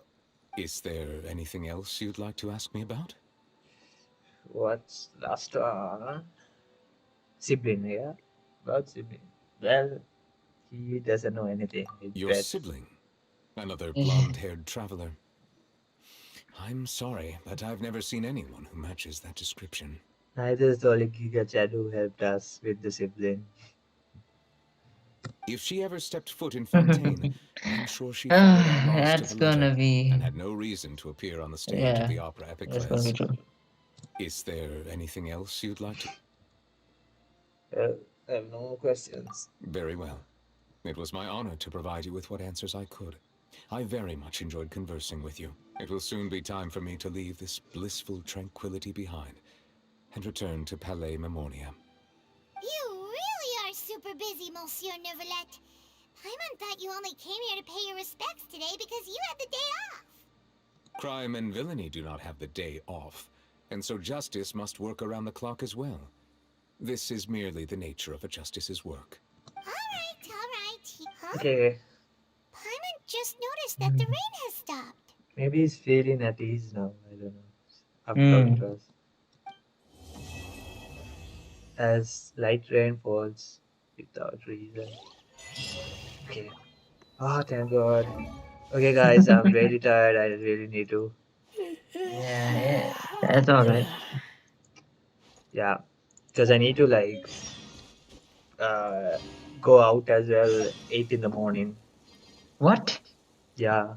Speaker 14: Is there anything else you'd like to ask me about?
Speaker 2: What's last one? Sibling, yeah? About sibling. Well, he doesn't know anything.
Speaker 14: Your sibling? Another blonde-haired traveler? I'm sorry, but I've never seen anyone who matches that description.
Speaker 2: Neither is the only Giga Chad who helped us with the sibling.
Speaker 14: If she ever stepped foot in Fontaine, I'm sure she followed our laws
Speaker 3: That's
Speaker 14: to the letter
Speaker 3: gonna be...
Speaker 14: and had no reason to appear on the stage
Speaker 3: Yeah,
Speaker 14: of the opera
Speaker 3: that's gonna be
Speaker 14: Epiclese.
Speaker 3: true.
Speaker 14: Is there anything else you'd like to...
Speaker 2: I have no more questions.
Speaker 14: Very well. It was my honor to provide you with what answers I could. I very much enjoyed conversing with you. It will soon be time for me to leave this blissful tranquility behind and return to Palais Memoria.
Speaker 5: You really are super busy, Monsieur Neuvillette. Paimon thought you only came here to pay your respects today because you had the day off.
Speaker 14: Crime and villainy do not have the day off, and so justice must work around the clock as well. This is merely the nature of a justice's work.
Speaker 5: All right. Huh?
Speaker 2: Okay,
Speaker 5: Paimon just noticed that the rain has stopped.
Speaker 2: maybe he's feeling at ease now. I don't know. After talking to us. As light rain falls without reason. Okay. Oh, thank God. Okay, guys, I'm very tired. I really need to.
Speaker 3: Yeah, that's alright.
Speaker 2: Yeah, because I need to like go out as well 8 in the morning.
Speaker 3: What?
Speaker 2: Yeah.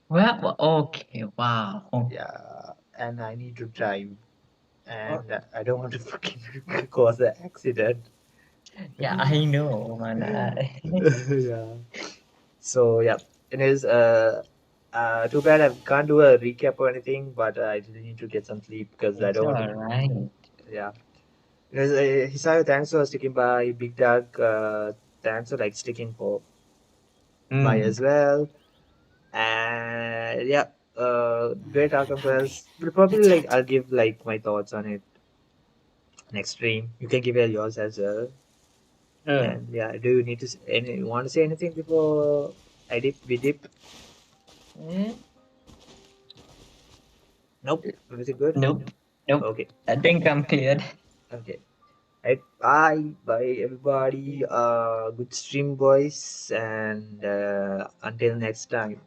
Speaker 3: Well, okay, wow.
Speaker 2: Yeah, and I need to drive, and I don't want to fucking cause an accident.
Speaker 3: Yeah, I know, man.
Speaker 2: Yeah. So yeah, it is too bad I can't do a recap or anything, but I really need to get some sleep because I
Speaker 3: It's
Speaker 2: don't want to.
Speaker 3: alright.
Speaker 2: Yeah. Because Hisayo, thanks for sticking by. Big Doug, thanks for like sticking by as well. And yeah, great outcome for us. But probably like I'll give like my thoughts on it next stream. You can give yours as well. And yeah, do you need to want to say anything before we dip? Nope. Everything good?
Speaker 3: Nope.
Speaker 2: Okay.
Speaker 3: I think I'm cleared.
Speaker 2: Okay. Right, bye everybody. Good stream, boys, and until next time.